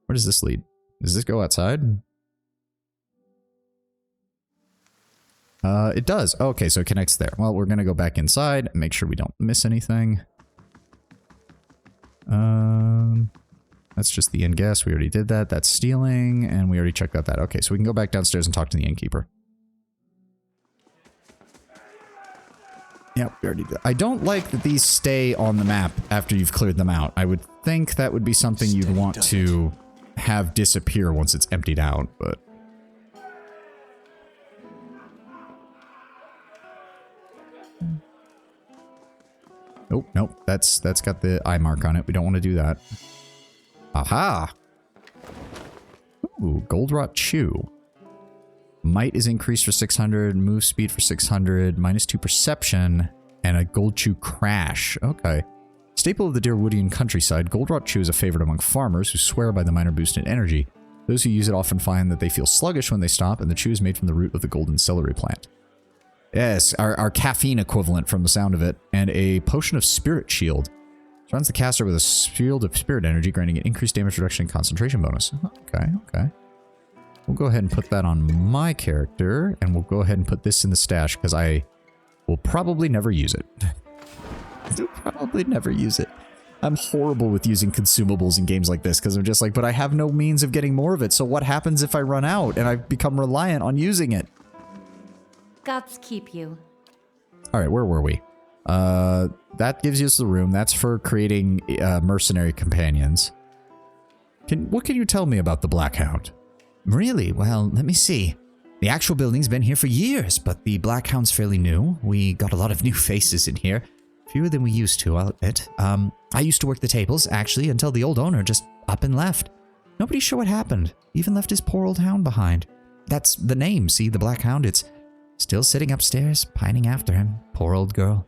Where does this lead? Does this go outside? It does. Okay, so it connects there. Well, we're gonna go back inside and make sure we don't miss anything. That's just the inn guest. We already did that. That's stealing, and we already checked out that. Okay, so we can go back downstairs and talk to the innkeeper. Yep, we already did. I don't like that these stay on the map after you've cleared them out. I would think that would be something you'd want to have disappear once it's emptied out, but... Oh, nope, that's got the eye mark on it. We don't want to do that. Aha! Ooh, Goldrot Chew. Might is increased for 600, move speed for 600, -2 perception, and a Gold Chew Crash. Okay. Staple of the Deerwoodian countryside, Goldrot Chew is a favorite among farmers who swear by the minor boost in energy. Those who use it often find that they feel sluggish when they stop, and the chew is made from the root of the golden celery plant. Yes, our caffeine equivalent from the sound of it, and a potion of spirit shield. Surrounds the caster with a shield of spirit energy, granting an increased damage reduction and concentration bonus. Okay, okay. We'll go ahead and put that on my character, and we'll go ahead and put this in the stash, because I will probably never use it. Probably never use it. I'm horrible with using consumables in games like this, because I'm just like, but I have no means of getting more of it, so what happens if I run out, and I become reliant on using it?
Gods keep you.
Alright, where were we? That gives us the room. That's for creating mercenary companions. What can you tell me about the Black Hound?
Really? Well, let me see. The actual building's been here for years, but the Black Hound's fairly new. We got a lot of new faces in here. Fewer than we used to, I'll admit. I used to work the tables, actually, until the old owner just up and left. Nobody's sure what happened. Even left his poor old hound behind. That's the name, see, the Black Hound. It's still sitting upstairs, pining after him. Poor old girl.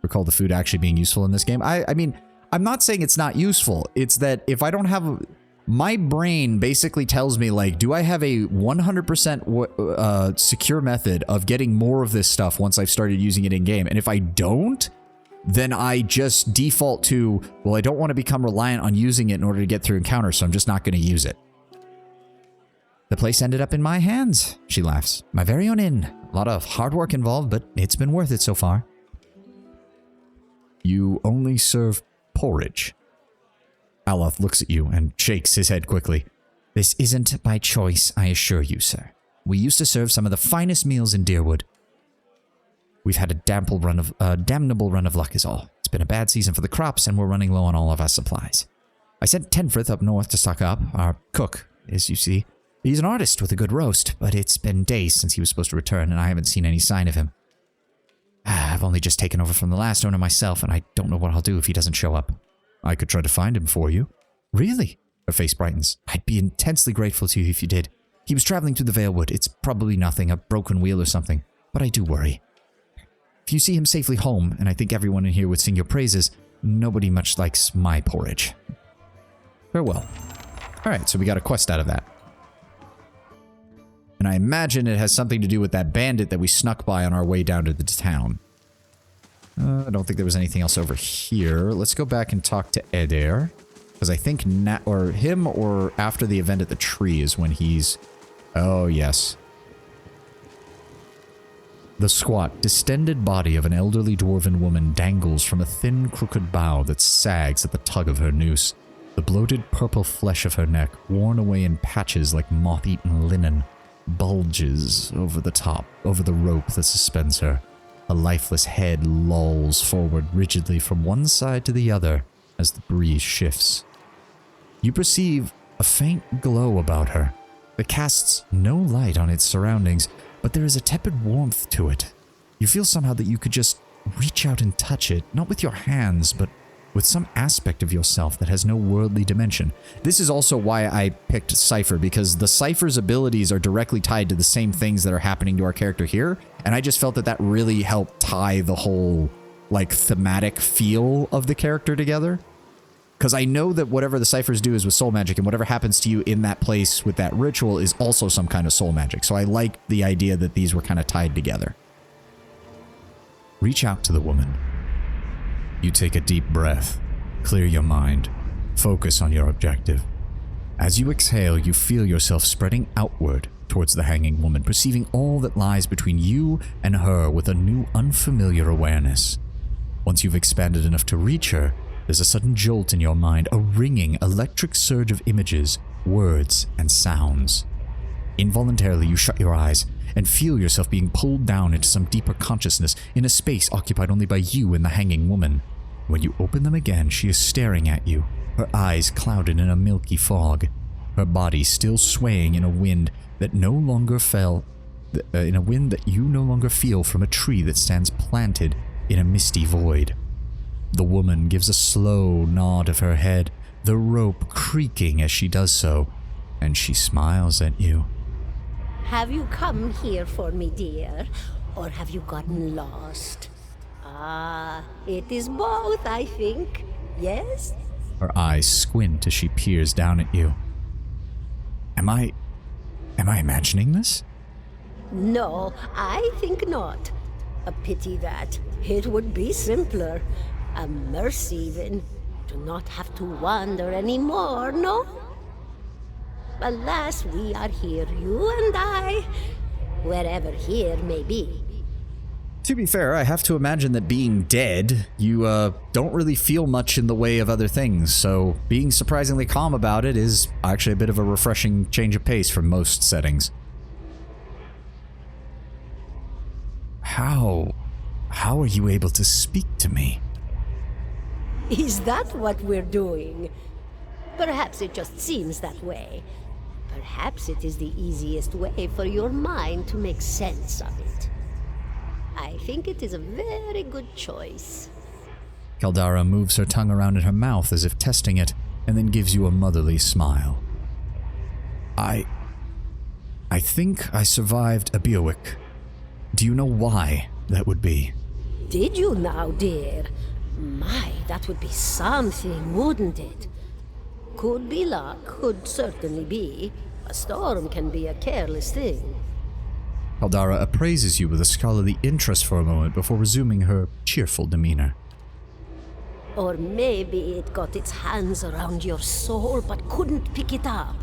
Recall the food actually being useful in this game. I mean, I'm not saying it's not useful. It's that if I don't have... My brain basically tells me, like, do I have a 100% secure method of getting more of this stuff once I've started using it in-game? And if I don't, then I just default to, well, I don't want to become reliant on using it in order to get through encounters, so I'm just not going to use it.
The place ended up in my hands, she laughs. My very own inn. A lot of hard work involved, but it's been worth it so far.
You only serve porridge. Aloth looks at you and shakes his head quickly.
This isn't by choice, I assure you, sir. We used to serve some of the finest meals in Deerwood. We've had a damnable run of luck is all. It's been a bad season for the crops, and we're running low on all of our supplies. I sent Tenfrith up north to stock up, our cook, as you see. He's an artist with a good roast, but it's been days since he was supposed to return, and I haven't seen any sign of him. I've only just taken over from the last owner myself, and I don't know what I'll do if he doesn't show up.
I could try to find him for you.
Really?
Her face brightens.
I'd be intensely grateful to you if you did. He was traveling through the Valewood. It's probably nothing, a broken wheel or something, but I do worry. If you see him safely home, and I think everyone in here would sing your praises, nobody much likes my porridge.
Farewell. Alright, so we got a quest out of that. And I imagine it has something to do with that bandit that we snuck by on our way down to the town. I don't think there was anything else over here. Let's go back and talk to Eder. Because I think him or after the event at the tree is when he's... Oh, yes. The squat, distended body of an elderly dwarven woman dangles from a thin, crooked bough that sags at the tug of her noose. The bloated purple flesh of her neck, worn away in patches like moth-eaten linen, bulges over the rope that suspends her. A lifeless head lolls forward rigidly from one side to the other as the breeze shifts. You perceive a faint glow about her that casts no light on its surroundings, but there is a tepid warmth to it. You feel somehow that you could just reach out and touch it, not with your hands, but with some aspect of yourself that has no worldly dimension. This is also why I picked Cypher, because the Cypher's abilities are directly tied to the same things that are happening to our character here, and I just felt that that really helped tie the whole, like, thematic feel of the character together. Because I know that whatever the Cyphers do is with soul magic, and whatever happens to you in that place with that ritual is also some kind of soul magic, so I like the idea that these were kind of tied together. Reach out to the woman. You take a deep breath, clear your mind, focus on your objective. As you exhale, you feel yourself spreading outward towards the hanging woman, perceiving all that lies between you and her with a new unfamiliar awareness. Once you've expanded enough to reach her, there's a sudden jolt in your mind, a ringing, electric surge of images, words, and sounds.
Involuntarily, you shut your eyes and feel yourself being pulled down into some deeper consciousness in a space occupied only by you and the hanging woman. When you open them again, she is staring at you, her eyes clouded in a milky fog, her body still swaying in a wind that no longer you no longer feel from a tree that stands planted in a misty void. The woman gives a slow nod of her head, the rope creaking as she does so, and she smiles at you.
Have you come here for me, dear, or have you gotten lost? Ah, it is both, I think. Yes?
Her eyes squint as she peers down at you. Am I imagining this?
No, I think not. A pity that. It would be simpler. A mercy, even. To not have to wander anymore, no? Alas, we are here, you and I. Wherever here may be.
To be fair, I have to imagine that being dead, you don't really feel much in the way of other things, so being surprisingly calm about it is actually a bit of a refreshing change of pace from most settings.
How are you able to speak to me?
Is that what we're doing? Perhaps it just seems that way. Perhaps it is the easiest way for your mind to make sense of it. I think it is a very good choice.
Caldara moves her tongue around in her mouth as if testing it, and then gives you a motherly smile. I think I survived a Beowulf. Do you know why that would be?
Did you now, dear? My, that would be something, wouldn't it? Could be luck, could certainly be. A storm can be a careless thing.
Caldara appraises you with a scholarly interest for a moment before resuming her cheerful demeanor.
Or maybe it got its hands around your soul but couldn't pick it up.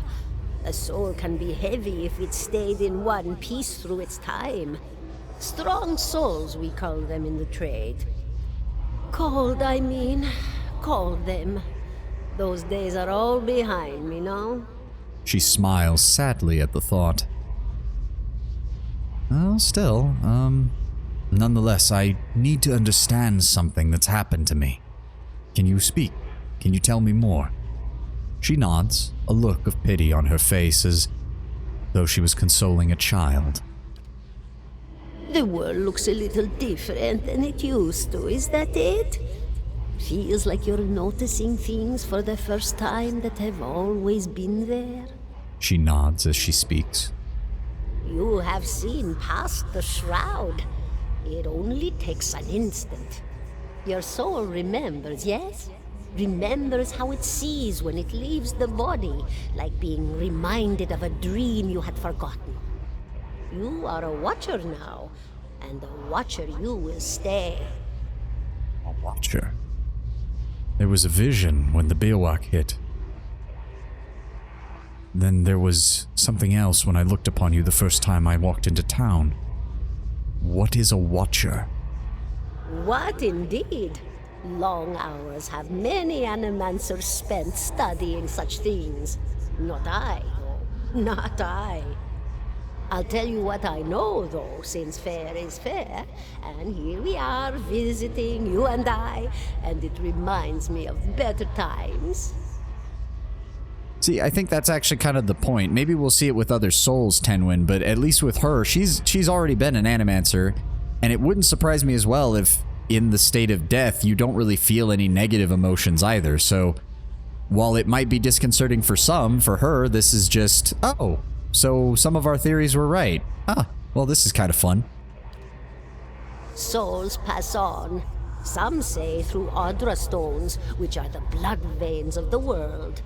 A soul can be heavy if it stayed in one piece through its time. Strong souls, we call them in the trade. Cold, I mean. Called them. Those days are all behind me, no?
She smiles sadly at the thought. Well, still, nonetheless, I need to understand something that's happened to me. Can you speak? Can you tell me more? She nods, a look of pity on her face as though she was consoling a child.
The world looks a little different than it used to, is that it? Feels like you're noticing things for the first time that have always been there.
She nods as she speaks.
You have seen past the shroud. It only takes an instant. Your soul remembers, yes? Remembers how it sees when it leaves the body, like being reminded of a dream you had forgotten. You are a watcher now, and a watcher you will stay.
A watcher? There was a vision when the Beowulf hit. Then there was something else when I looked upon you the first time I walked into town. What is a watcher?
What indeed? Long hours have many animancers spent studying such things. Not I, though. Not I. I'll tell you what I know, though, since fair is fair, and here we are visiting, you and I, and it reminds me of better times.
See, I think that's actually kind of the point. Maybe we'll see it with other souls, Tenwin, but at least with her, she's already been an animancer, and it wouldn't surprise me as well if, in the state of death, you don't really feel any negative emotions either, so while it might be disconcerting for some, for her, this is just, oh, so some of our theories were right. Ah, well, this is kind of fun.
Souls pass on. Some say through Audra stones, which are the blood veins of the world.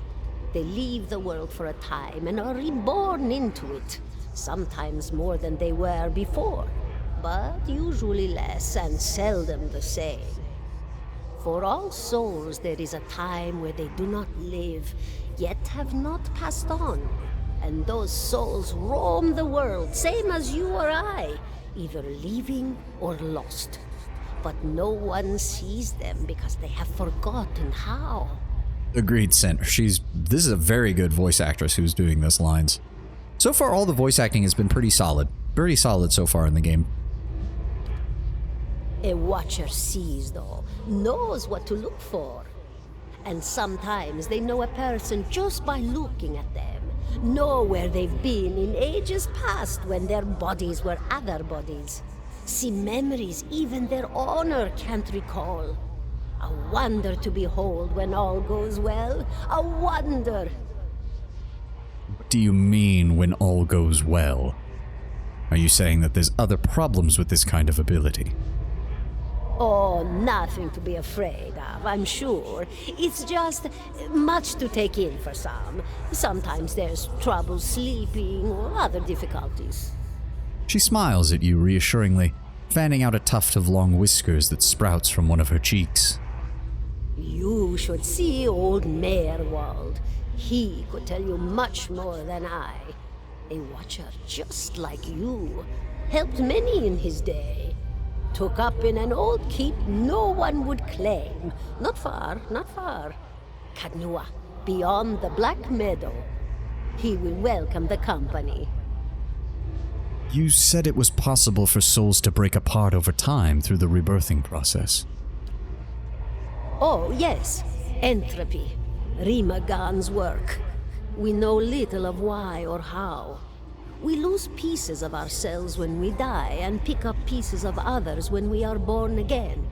They leave the world for a time and are reborn into it, sometimes more than they were before, but usually less and seldom the same. For all souls there is a time where they do not live, yet have not passed on. And those souls roam the world, same as you or I, either living or lost. But no one sees them because they have forgotten how.
Agreed, Center. This is a very good voice actress who's doing those lines. So far, all the voice acting has been pretty solid. Pretty solid so far in the game.
A watcher sees, though, knows what to look for. And sometimes they know a person just by looking at them. Know where they've been in ages past when their bodies were other bodies. See memories even their owner can't recall. A wonder to behold when all goes well. A wonder.
What do you mean when all goes well? Are you saying that there's other problems with this kind of ability?
Oh, nothing to be afraid of, I'm sure. It's just much to take in for some. Sometimes there's trouble sleeping or other difficulties.
She smiles at you reassuringly, fanning out a tuft of long whiskers that sprouts from one of her cheeks.
You should see old Merwald. He could tell you much more than I. A watcher just like you. Helped many in his day. Took up in an old keep no one would claim. Not far, not far. Kadnua, beyond the Black Meadow. He will welcome the company.
You said it was possible for souls to break apart over time through the rebirthing process.
Oh, yes. Entropy. Rimagan's work. We know little of why or how. We lose pieces of ourselves when we die and pick up pieces of others when we are born again,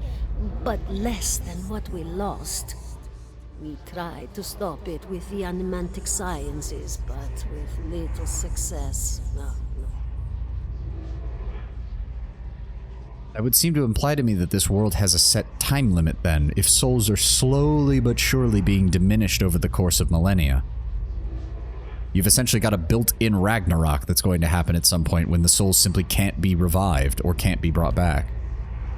but less than what we lost. We tried to stop it with the animantic sciences, but with little success. No.
That would seem to imply to me that this world has a set time limit then, if souls are slowly but surely being diminished over the course of millennia. You've essentially got a built-in Ragnarok that's going to happen at some point when the souls simply can't be revived or can't be brought back.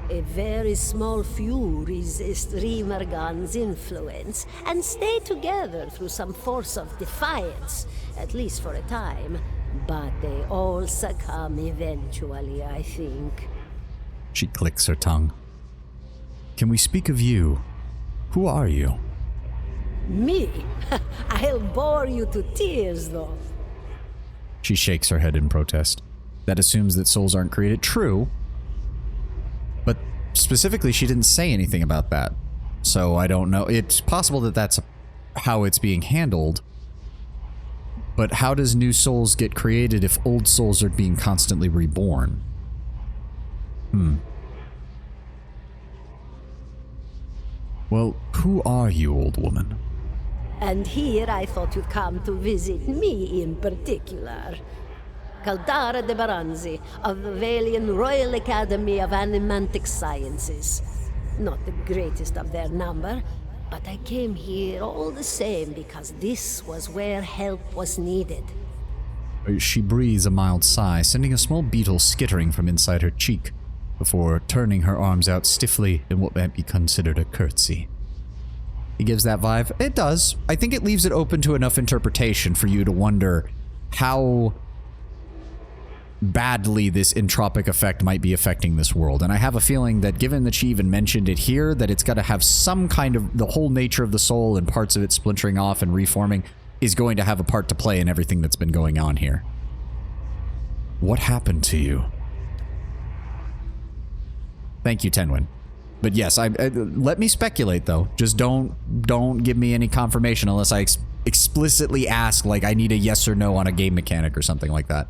A very small few resist Rimergan's influence and stay together through some force of defiance, at least for a time. But they all succumb eventually, I think.
She clicks her tongue. Can we speak of you? Who are you?
Me? I'll bore you to tears, though.
She shakes her head in protest. That assumes that souls aren't created. True. But specifically, she didn't say anything about that. So I don't know. It's possible that that's how it's being handled. But how does new souls get created if old souls are being constantly reborn? Well, who are you, old woman?
And here I thought you'd come to visit me in particular. Caldara de Baranzi of the Valian Royal Academy of Animantic Sciences. Not the greatest of their number, but I came here all the same because this was where help was needed.
She breathes a mild sigh, sending a small beetle skittering from inside her cheek, before turning her arms out stiffly in what might be considered a curtsy. He gives that vibe. It does. I think it leaves it open to enough interpretation for you to wonder how badly this entropic effect might be affecting this world. And I have a feeling that given that she even mentioned it here, that it's got to have some kind of, the whole nature of the soul and parts of it splintering off and reforming is going to have a part to play in everything that's been going on here. What happened to you? Thank you, Tenwin. But yes, let me speculate though. Just don't give me any confirmation unless I explicitly ask, like I need a yes or no on a game mechanic or something like that.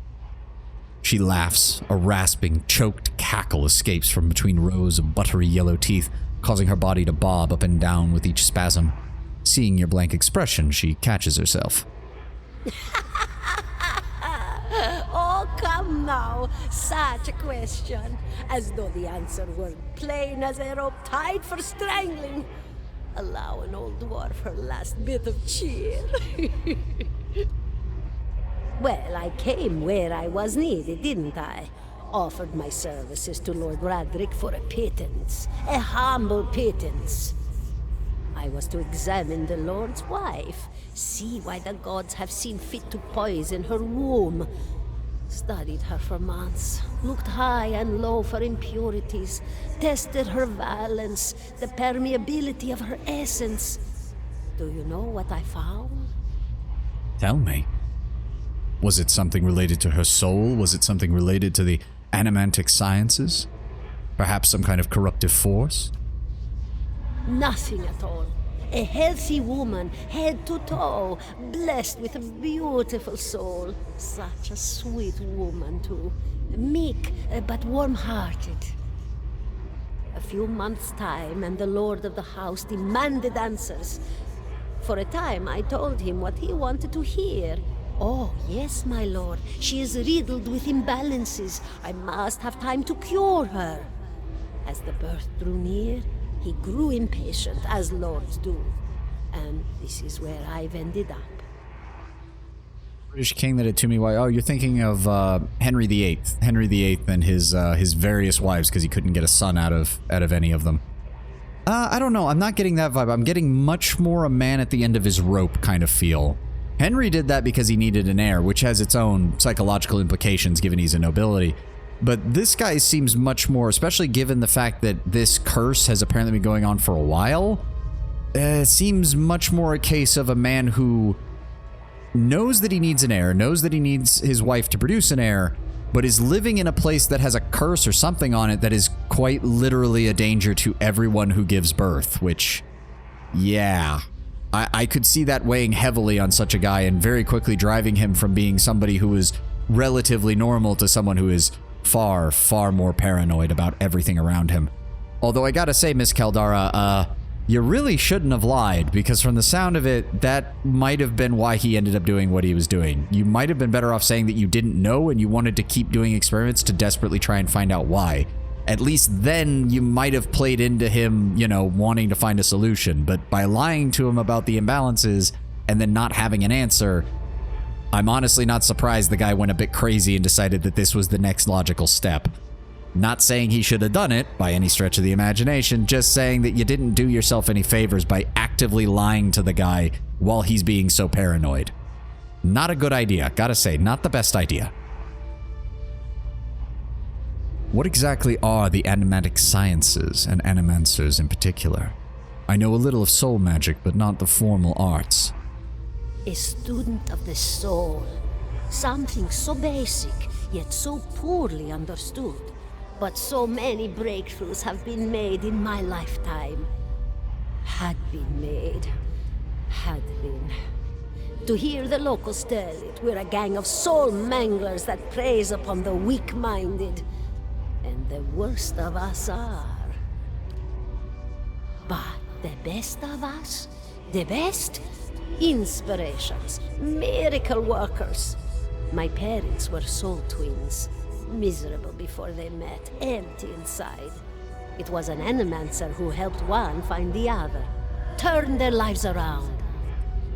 She laughs. A rasping, choked cackle escapes from between rows of buttery yellow teeth, causing her body to bob up and down with each spasm. Seeing your blank expression, she catches herself.
Oh, come now. Such a question. As though the answer were plain as a rope tied for strangling. Allow an old dwarf her last bit of cheer. Well, I came where I was needed, didn't I? Offered my services to Lord Radric for a pittance. A humble pittance. I was to examine the Lord's wife, see why the gods have seen fit to poison her womb. Studied her for months, looked high and low for impurities, tested her valence, the permeability of her essence. Do you know what I found?
Tell me. Was it something related to her soul? Was it something related to the animantic sciences? Perhaps some kind of corruptive force?
Nothing at all. A healthy woman, head to toe, blessed with a beautiful soul. Such a sweet woman, too. Meek, but warm-hearted. A few months' time, and the lord of the house demanded answers. For a time, I told him what he wanted to hear. Oh, yes, my lord. She is riddled with imbalances. I must have time to cure her. As the birth drew near, he grew impatient, as lords do. And this is where I've ended up.
British king that had to me, why? Oh, you're thinking of Henry VIII. Henry VIII and his various wives, because he couldn't get a son out of any of them. I don't know. I'm not getting that vibe. I'm getting much more a man at the end of his rope kind of feel. Henry did that because he needed an heir, which has its own psychological implications given he's a nobility. But this guy seems much more, especially given the fact that this curse has apparently been going on for a while, it seems much more a case of a man who knows that he needs an heir, knows that he needs his wife to produce an heir, but is living in a place that has a curse or something on it that is quite literally a danger to everyone who gives birth, which, yeah, I could see that weighing heavily on such a guy and very quickly driving him from being somebody who is relatively normal to someone who is far, far more paranoid about everything around him. Although I gotta say, Miss Caldara, you really shouldn't have lied, because from the sound of it, that might have been why he ended up doing what he was doing. You might have been better off saying that you didn't know and you wanted to keep doing experiments to desperately try and find out why. At least then you might have played into him, you know, wanting to find a solution. But by lying to him about the imbalances and then not having an answer, I'm honestly not surprised the guy went a bit crazy and decided that this was the next logical step. Not saying he should have done it by any stretch of the imagination, just saying that you didn't do yourself any favors by actively lying to the guy while he's being so paranoid. Not a good idea, gotta say, not the best idea. What exactly are the animatic sciences and animancers in particular? I know a little of soul magic, but not the formal arts.
A student of the soul. Something so basic, yet so poorly understood. But so many breakthroughs have been made in my lifetime. Had been made. Had been. To hear the locals tell it, we're a gang of soul manglers that preys upon the weak-minded. And the worst of us are. But the best of us? The best? Inspirations. Miracle workers. My parents were soul twins. Miserable before they met, empty inside. It was an animancer who helped one find the other, turned their lives around.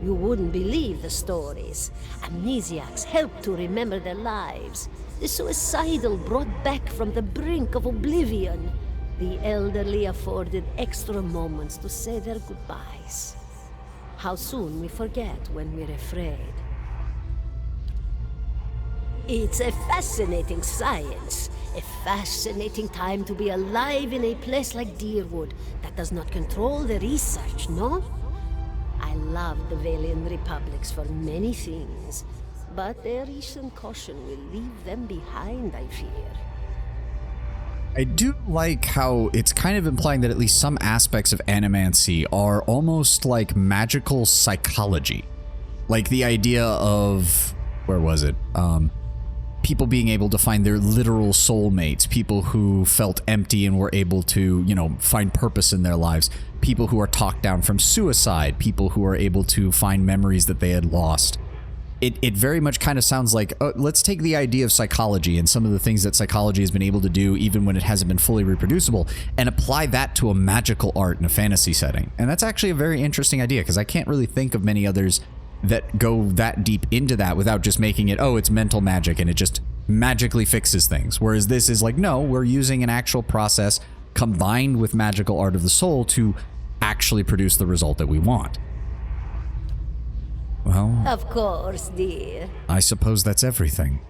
You wouldn't believe the stories. Amnesiacs helped to remember their lives. The suicidal brought back from the brink of oblivion. The elderly afforded extra moments to say their goodbyes. How soon we forget when we're afraid. It's a fascinating science. A fascinating time to be alive in a place like Deerwood that does not control the research, no? I love the Valian Republics for many things, but their recent caution will leave them behind, I fear.
I do like how it's kind of implying that at least some aspects of animancy are almost like magical psychology. Like the idea of, where was it? People being able to find their literal soulmates, people who felt empty and were able to, you know, find purpose in their lives, people who are talked down from suicide, people who are able to find memories that they had lost. It very much kind of sounds like, let's take the idea of psychology and some of the things that psychology has been able to do even when it hasn't been fully reproducible and apply that to a magical art in a fantasy setting. And that's actually a very interesting idea because I can't really think of many others that go that deep into that without just making it, oh, it's mental magic and it just magically fixes things. Whereas this is like, no, we're using an actual process combined with magical art of the soul to actually produce the result that we want. Well,
of course, dear.
I suppose that's everything.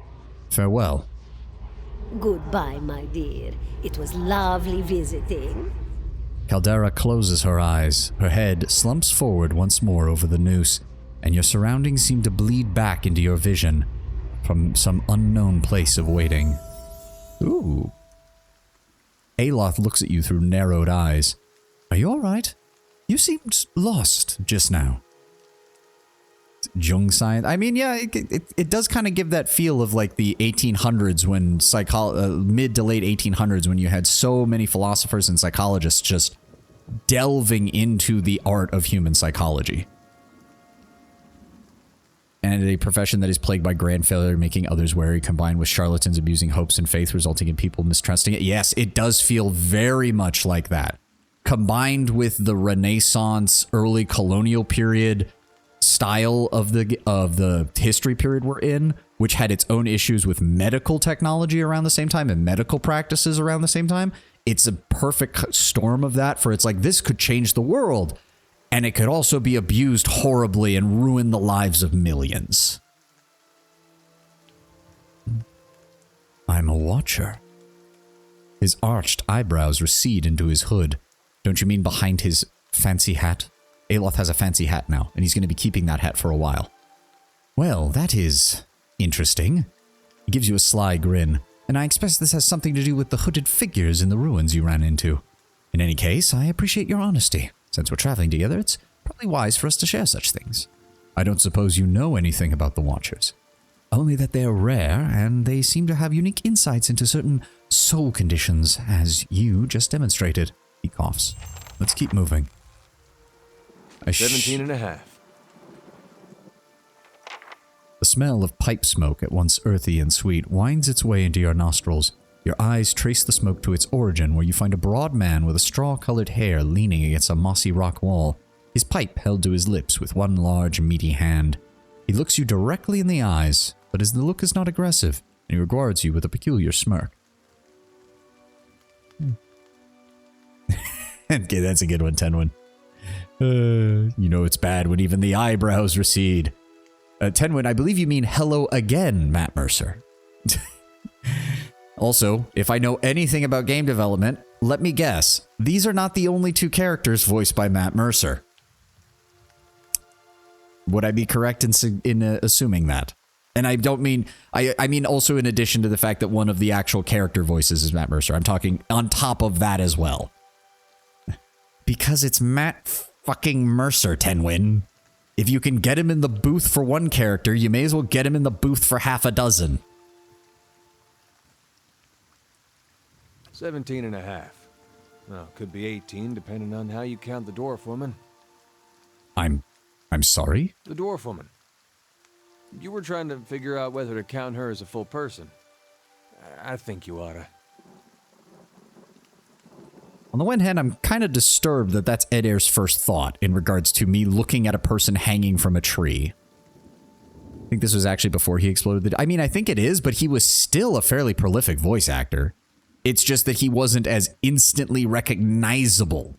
Farewell.
Goodbye, my dear. It was lovely visiting.
Caldera closes her eyes. Her head slumps forward once more over the noose, and your surroundings seem to bleed back into your vision.
from some unknown place of waiting. Ooh. Aloth looks at you through narrowed eyes. Are you alright? You seemed lost just now. Jung science. I mean, yeah, it does kind of give that feel of like the 1800s when mid to late 1800s when you had so many philosophers and psychologists just delving into the art of human psychology. And a profession that is plagued by grand failure, making others wary, combined with charlatans abusing hopes and faith, resulting in people mistrusting it. Yes, it does feel very much like that. Combined with the Renaissance, early colonial period style of the history period we're in, which had its own issues with medical technology around the same time and medical practices around the same time. It's a perfect storm of that, for it's like, this could change the world. And it could also be abused horribly and ruin the lives of millions. I'm a watcher. His arched eyebrows recede into his hood. Don't you mean behind his fancy hat? Aloth has a fancy hat now, and he's going to be keeping that hat for a while. Well, that is interesting. He gives you a sly grin, and I expect this has something to do with the hooded figures in the ruins you ran into. In any case, I appreciate your honesty. Since we're traveling together, it's probably wise for us to share such things. I don't suppose you know anything about the Watchers. Only that they're rare, and they seem to have unique insights into certain soul conditions, as you just demonstrated. He coughs. Let's keep moving.
17 and a half.
The smell of pipe smoke, at once earthy and sweet, winds its way into your nostrils. Your eyes trace the smoke to its origin, where you find a broad man with a straw-colored hair leaning against a mossy rock wall, his pipe held to his lips with one large, meaty hand. He looks you directly in the eyes, but the look is not aggressive, and he regards you with a peculiar smirk. Okay, that's a good one, Tenwin. You know it's bad when even the eyebrows recede. Tenwin, I believe you mean hello again, Matt Mercer. Also, if I know anything about game development, let me guess. These are not the only two characters voiced by Matt Mercer. Would I be correct in assuming that? And I don't mean... I mean also in addition to the fact that one of the actual character voices is Matt Mercer. I'm talking on top of that as well. Because it's Matt fucking Mercer, Tenwin. If you can get him in the booth for one character, you may as well get him in the booth for half a dozen.
17 and a half. Well, could be 18, depending on how you count the dwarf woman.
I'm sorry?
The dwarf woman. You were trying to figure out whether to count her as a full person. I think you oughta.
On the one hand, I'm kind of disturbed that that's Ed Air's first thought in regards to me looking at a person hanging from a tree. I think this was actually before he exploded I mean, I think it is, but he was still a fairly prolific voice actor. It's just that he wasn't as instantly recognizable.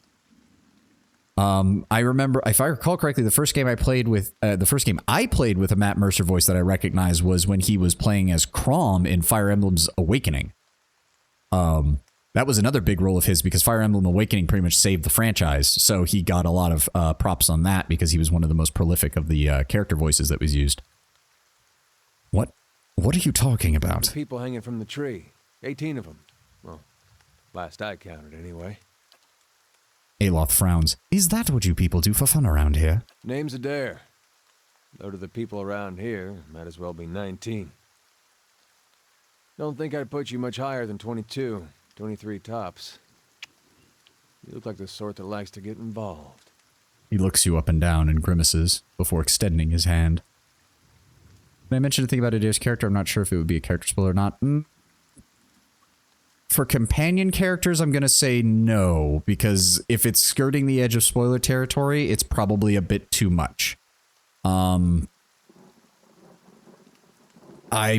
I remember, if I recall correctly, the first game I played with a Matt Mercer voice that I recognized was when he was playing as Chrom in Fire Emblem's Awakening. That was another big role of his because Fire Emblem Awakening pretty much saved the franchise. So he got a lot of props on that because he was one of the most prolific of the character voices that was used. What are you talking about?
The people hanging from the tree. 18 of them. Well, last I counted anyway.
Aloth frowns. Is that what you people do for fun around here?
Name's Adair. Though to the people around here, might as well be 19. Don't think I'd put you much higher than 22. 23 tops. You look like the sort that likes to get involved.
He looks you up and down and grimaces before extending his hand. When I mentioned a thing about Adair's character, I'm not sure if it would be a character spoiler or not. For companion characters, I'm going to say no, because if it's skirting the edge of spoiler territory, it's probably a bit too much. I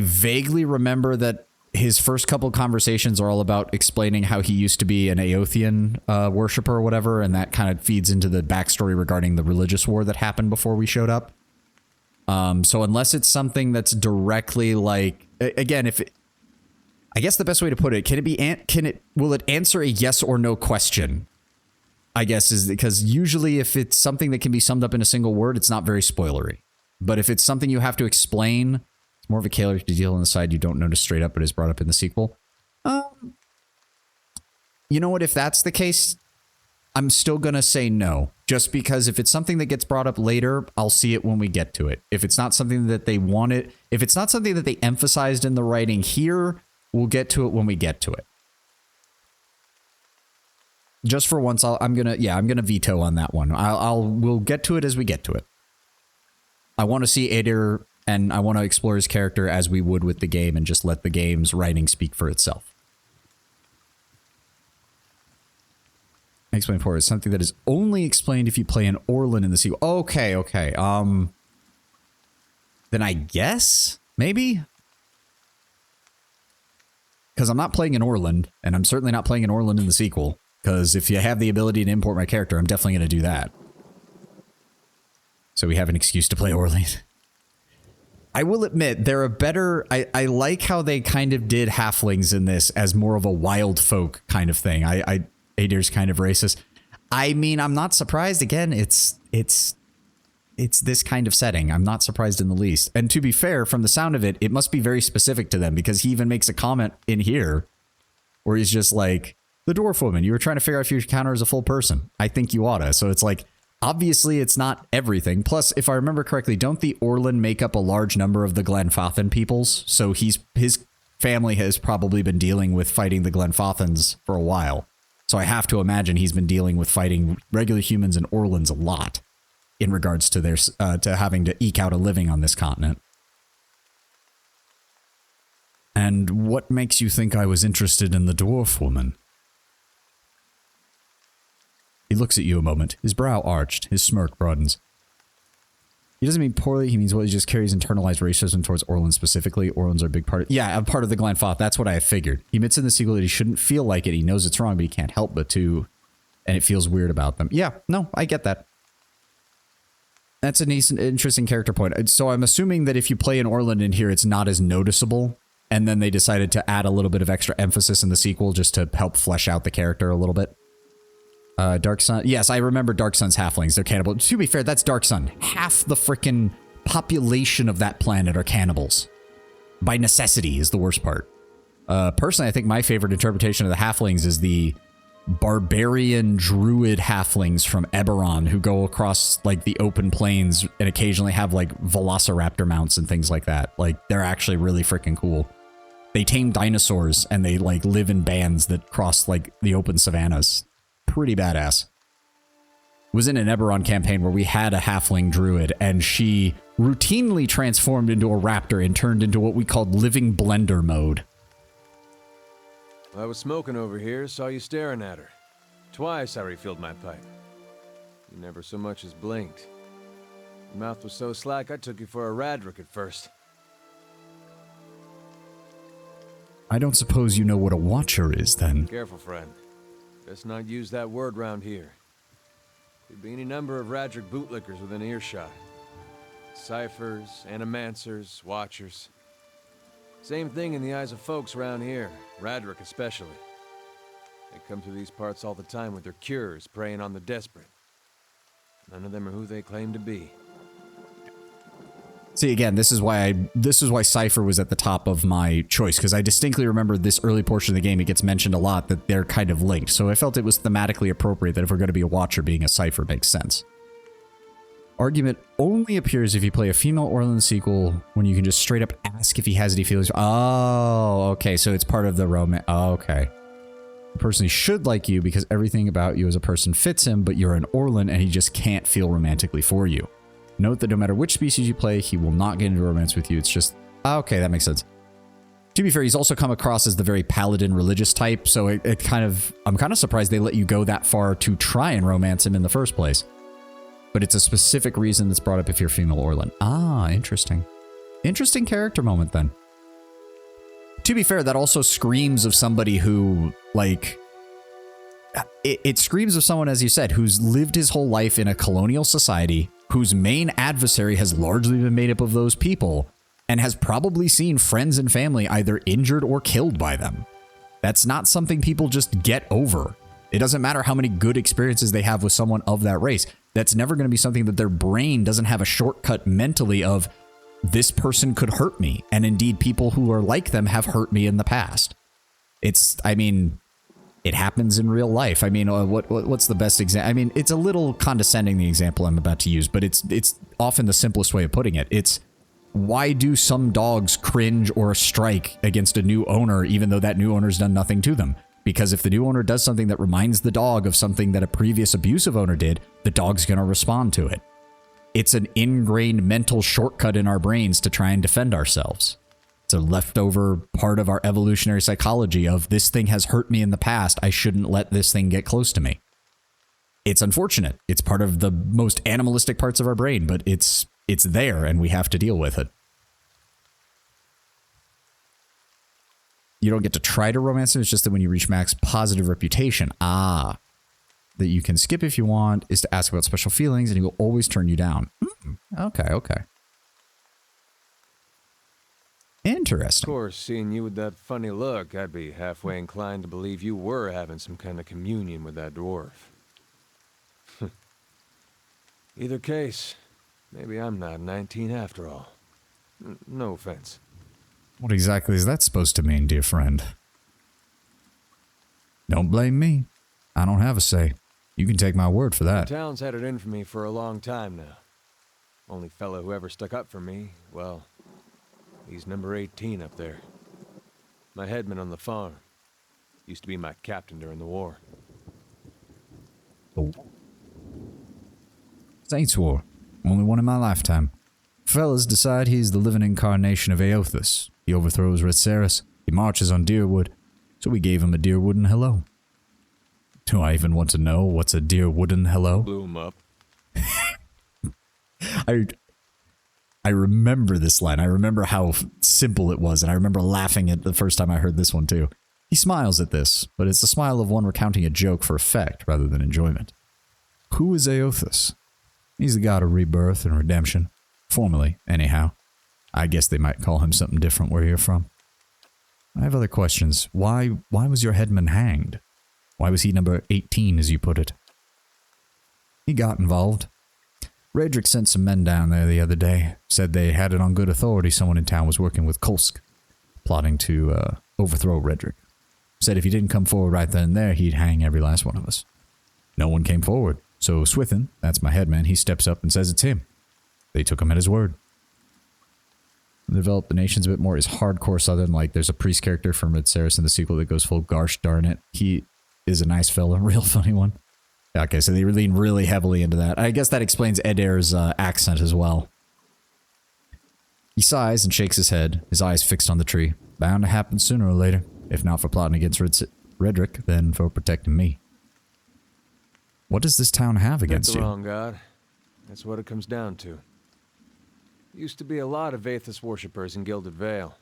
vaguely remember that his first couple conversations are all about explaining how he used to be an Aothian worshiper or whatever, and that kind of feeds into the backstory regarding the religious war that happened before we showed up. So unless it's something that's directly like, again, I guess the best way to put it, will it answer a yes or no question? I guess is because usually if it's something that can be summed up in a single word, it's not very spoilery. But if it's something you have to explain,
It's more of a character deal on the side you don't notice straight up, but is brought up in the sequel. You know what? If that's the case, I'm still going to say no. Just because if it's something that gets brought up later, I'll see it when we get to it. If it's not something that they wanted, if it's not something that they emphasized in the writing here, we'll get to it when we get to it. Just for once, I'm gonna veto on that one. We'll get to it as we get to it. I want to see Eder, and I want to explore his character as we would with the game, and just let the game's writing speak for itself. Explain for it. Something that is only explained if you play an Orlan in the sequel. Okay. Then I guess maybe. Because I'm not playing an Orlan, and I'm certainly not playing an Orlan in the sequel. Because if you have the ability to import my character, I'm definitely going to do that. So we have an excuse to play Orlan. I will admit, they're a better... I like how they kind of did halflings in this as more of a wild folk kind of thing. Eder's kind of racist. I mean, I'm not surprised. Again, it's this kind of setting. I'm not surprised in the least. And to be fair, from the sound of it, it must be very specific to them, because he even makes a comment in here where he's just like, the dwarf woman, you were trying to figure out if your counter is a full person. I think you oughta. So it's like, obviously it's not everything. Plus, if I remember correctly, don't the Orlan make up a large number of the Glenfathan peoples? So his family has probably been dealing with fighting the Glenfathans for a while. So I have to imagine he's been dealing with fighting regular humans and Orlans a lot in regards to their to having to eke out a living on this continent. And what makes you think I was interested in the dwarf woman? He looks at you a moment, his brow arched, his smirk broadens. He doesn't mean poorly, he means, well, he just carries internalized racism towards Orlans specifically. Orlans are a big part of... Yeah, I'm part of the Glenfath, that's what I figured. He admits in the sequel that he shouldn't feel like it, he knows it's wrong, but he can't help but to... And it feels weird about them. Yeah, no, I get that. That's an interesting character point. So I'm assuming that if you play an Orlan in here, it's not as noticeable, and then they decided to add a little bit of extra emphasis in the sequel just to help flesh out the character a little bit. Dark Sun. Yes, I remember Dark Sun's halflings. They're cannibals. To be fair, that's Dark Sun. Half the frickin' population of that planet are cannibals. By necessity is the worst part. Personally, I think my favorite interpretation of the halflings is the barbarian druid halflings from Eberron who go across like the open plains and occasionally have like velociraptor mounts and things like that. Like, they're actually really freaking cool. They tame dinosaurs and they like live in bands that cross like the open savannas. Pretty badass. Was in an Eberron campaign where we had a halfling druid and she routinely transformed into a raptor and turned into what we called living blender mode.
I was smoking over here, saw you staring at her. Twice I refilled my pipe. You never so much as blinked. Your mouth was so slack I took you for a Radric at first.
I don't suppose you know what a watcher is, then.
Careful, friend. Best not use that word round here. Could be any number of Radric bootlickers within earshot. Ciphers, animancers, watchers. Same thing in the eyes of folks around here, Radric especially. They come through these parts all the time with their cures, preying on the desperate. None of them are who they claim to be.
See, again, this is why Cypher was at the top of my choice, because I distinctly remember this early portion of the game, it gets mentioned a lot that they're kind of linked, so I felt it was thematically appropriate that if we're going to be a watcher, being a Cypher makes sense. Argument only appears if you play a female Orlan in the sequel, when you can just straight up ask if he has any feelings. Oh, okay, so it's part of the romance. Oh, okay. The person should like you because everything about you as a person fits him, but you're an Orlan and he just can't feel romantically for you. Note that no matter which species you play, he will not get into romance with you. It's just... Okay, that makes sense. To be fair, he's also come across as the very paladin religious type, so I'm kind of surprised they let you go that far to try and romance him in the first place. But it's a specific reason that's brought up if you're female Orlan. Ah, interesting. Interesting character moment, then. To be fair, that also screams of somebody who, like... It screams of someone, as you said, who's lived his whole life in a colonial society, whose main adversary has largely been made up of those people, and has probably seen friends and family either injured or killed by them. That's not something people just get over. It doesn't matter how many good experiences they have with someone of that race. That's never going to be something that their brain doesn't have a shortcut mentally of, this person could hurt me. And indeed, people who are like them have hurt me in the past. I mean, it happens in real life. I mean, what's the best example? I mean, it's a little condescending, the example I'm about to use, but it's often the simplest way of putting it. It's, why do some dogs cringe or strike against a new owner, even though that new owner's done nothing to them? Because if the new owner does something that reminds the dog of something that a previous abusive owner did, the dog's going to respond to it. It's an ingrained mental shortcut in our brains to try and defend ourselves. It's a leftover part of our evolutionary psychology of, this thing has hurt me in the past, I shouldn't let this thing get close to me. It's unfortunate. It's part of the most animalistic parts of our brain, but it's there and we have to deal with it. You don't get to try to romance him, it's just that when you reach max positive reputation, that you can skip if you want, is to ask about special feelings, and he will always turn you down. Okay. Interesting.
Of course, seeing you with that funny look, I'd be halfway inclined to believe you were having some kind of communion with that dwarf. Either case, maybe I'm not 19 after all. No offense.
What exactly is that supposed to mean, dear friend? Don't blame me. I don't have a say. You can take my word for that.
The town's had it in for me for a long time now. Only fellow who ever stuck up for me, well, he's number 18 up there. My headman on the farm. Used to be my captain during the war.
Oh. Saints War. Only one in my lifetime. Fellas decide he's the living incarnation of Aothus. He overthrows Redceres. He marches on Deerwood. So we gave him a Deerwooden hello. Do I even want to know what's a Deerwooden hello?
Blew him up.
I remember this line. I remember how simple it was, and I remember laughing at the first time I heard this one too. He smiles at this, but it's the smile of one recounting a joke for effect rather than enjoyment. Who is Aothus? He's the god of rebirth and redemption. Formerly, anyhow. I guess they might call him something different where you're from. I have other questions. Why was your headman hanged? Why was he number 18, as you put it? He got involved. Redrick sent some men down there the other day. Said they had it on good authority someone in town was working with Kolsk, plotting to overthrow Redrick. Said if he didn't come forward right then and there, he'd hang every last one of us. No one came forward, so Swithin, that's my headman, he steps up and says it's him. They took him at his word. Develop the nations a bit more is hardcore southern, like there's a priest character from Redceres in the sequel that goes full gosh darn it. He is a nice fella, real funny one. Okay, so they lean really heavily into that. I guess that explains Edair's accent as well. He sighs and shakes his head, his eyes fixed on the tree. Bound to happen sooner or later, if not for plotting against Redrick, then for protecting me. What does this town have against you?
That's the wrong god. That's what it comes down to. Used to be a lot of Aothus worshippers in Gilded Vale.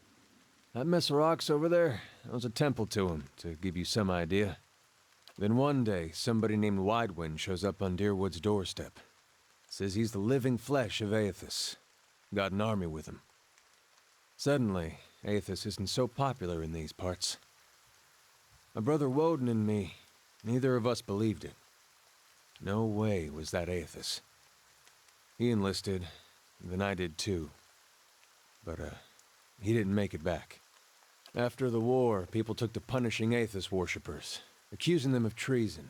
That mess of rocks over there, that was a temple to him, to give you some idea. Then one day, somebody named Widewind shows up on Deerwood's doorstep. Says he's the living flesh of Aothus. Got an army with him. Suddenly, Aothus isn't so popular in these parts. My brother Woden and me, neither of us believed it. No way was that Aothus. He enlisted, and then I did too. But, he didn't make it back. After the war, people took to punishing Aothus worshippers, accusing them of treason.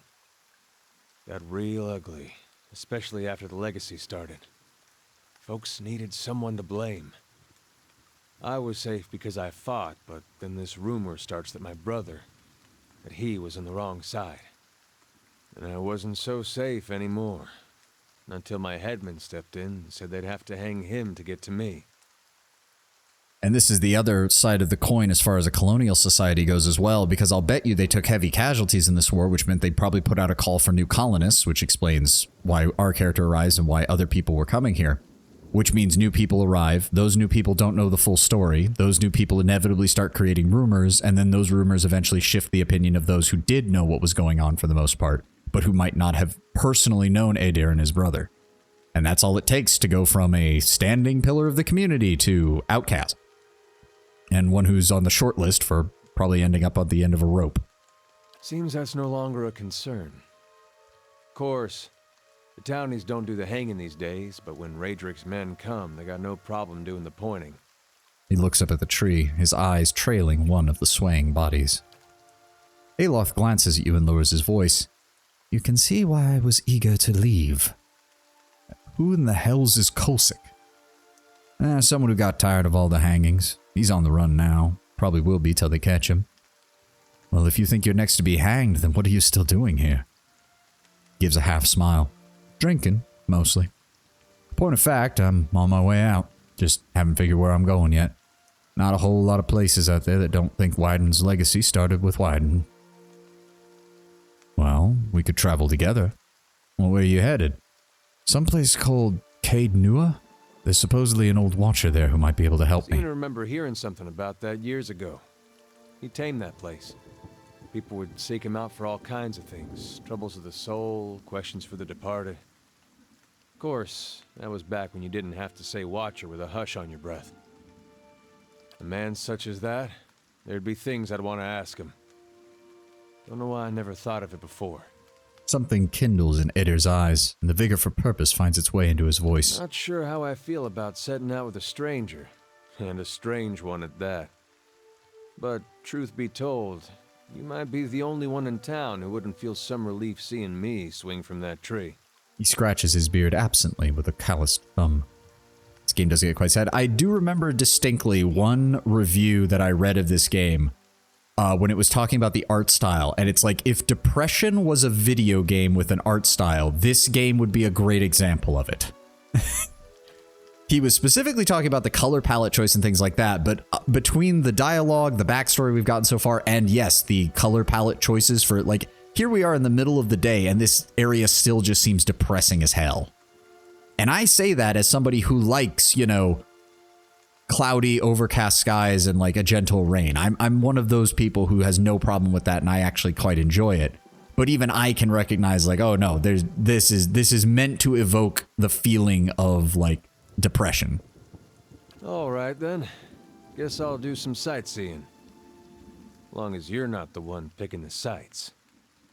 Got real ugly, especially after the legacy started. Folks needed someone to blame. I was safe because I fought, but then this rumor starts that my brother, that he was on the wrong side. And I wasn't so safe anymore. Until my headman stepped in and said they'd have to hang him to get to me.
And this is the other side of the coin as far as a colonial society goes as well, because I'll bet you they took heavy casualties in this war, which meant they probably put out a call for new colonists, which explains why our character arrives and why other people were coming here. Which means new people arrive, those new people don't know the full story, those new people inevitably start creating rumors, and then those rumors eventually shift the opinion of those who did know what was going on for the most part, but who might not have personally known Edair and his brother. And that's all it takes to go from a standing pillar of the community to outcast. And one who's on the short list for probably ending up at the end of a rope.
Seems that's no longer a concern. Of course, The townies don't do the hanging these days, but when Raedric's men come, they got no problem doing the pointing.
He looks up at the tree, his eyes trailing one of the swaying bodies. Aloth glances at you and lowers his voice. You can see why I was eager to leave. Who in the hell's is Kolsik? Someone who got tired of all the hangings. He's on the run now. Probably will be till they catch him. Well, if you think you're next to be hanged, then what are you still doing here? Gives a half smile. Drinking, mostly. Point of fact, I'm on my way out. Just haven't figured where I'm going yet. Not a whole lot of places out there that don't think Wyden's legacy started with Wyden. Well, we could travel together. Well, where are you headed? Someplace called Caed Nua? There's supposedly an old watcher there who might be able to help me.
I remember hearing something about that years ago. He tamed that place. People would seek him out for all kinds of things. Troubles of the soul, questions for the departed. Of course, that was back when you didn't have to say watcher with a hush on your breath. A man such as that, there'd be things I'd want to ask him. Don't know why I never thought of it before.
Something kindles in Eder's eyes, and the vigor for purpose finds its way into his voice.
Not sure how I feel about setting out with a stranger, and a strange one at that. But truth be told, you might be the only one in town who wouldn't feel some relief seeing me swing from that tree.
He scratches his beard absently with a calloused thumb. This game doesn't get quite sad. I do remember distinctly one review that I read of this game when it was talking about the art style, and it's like, if Depression was a video game with an art style, this game would be a great example of it. He was specifically talking about the color palette choice and things like that, but between the dialogue, the backstory we've gotten so far, and yes, the color palette choices for, like, here we are in the middle of the day, and this area still just seems depressing as hell. And I say that as somebody who likes, you know, cloudy, overcast skies and like a gentle rain. I'm one of those people who has no problem with that, and I actually quite enjoy it. But even I can recognize, like, oh no, this is meant to evoke the feeling of like depression.
All right then, guess I'll do some sightseeing. Long as you're not the one picking the sights.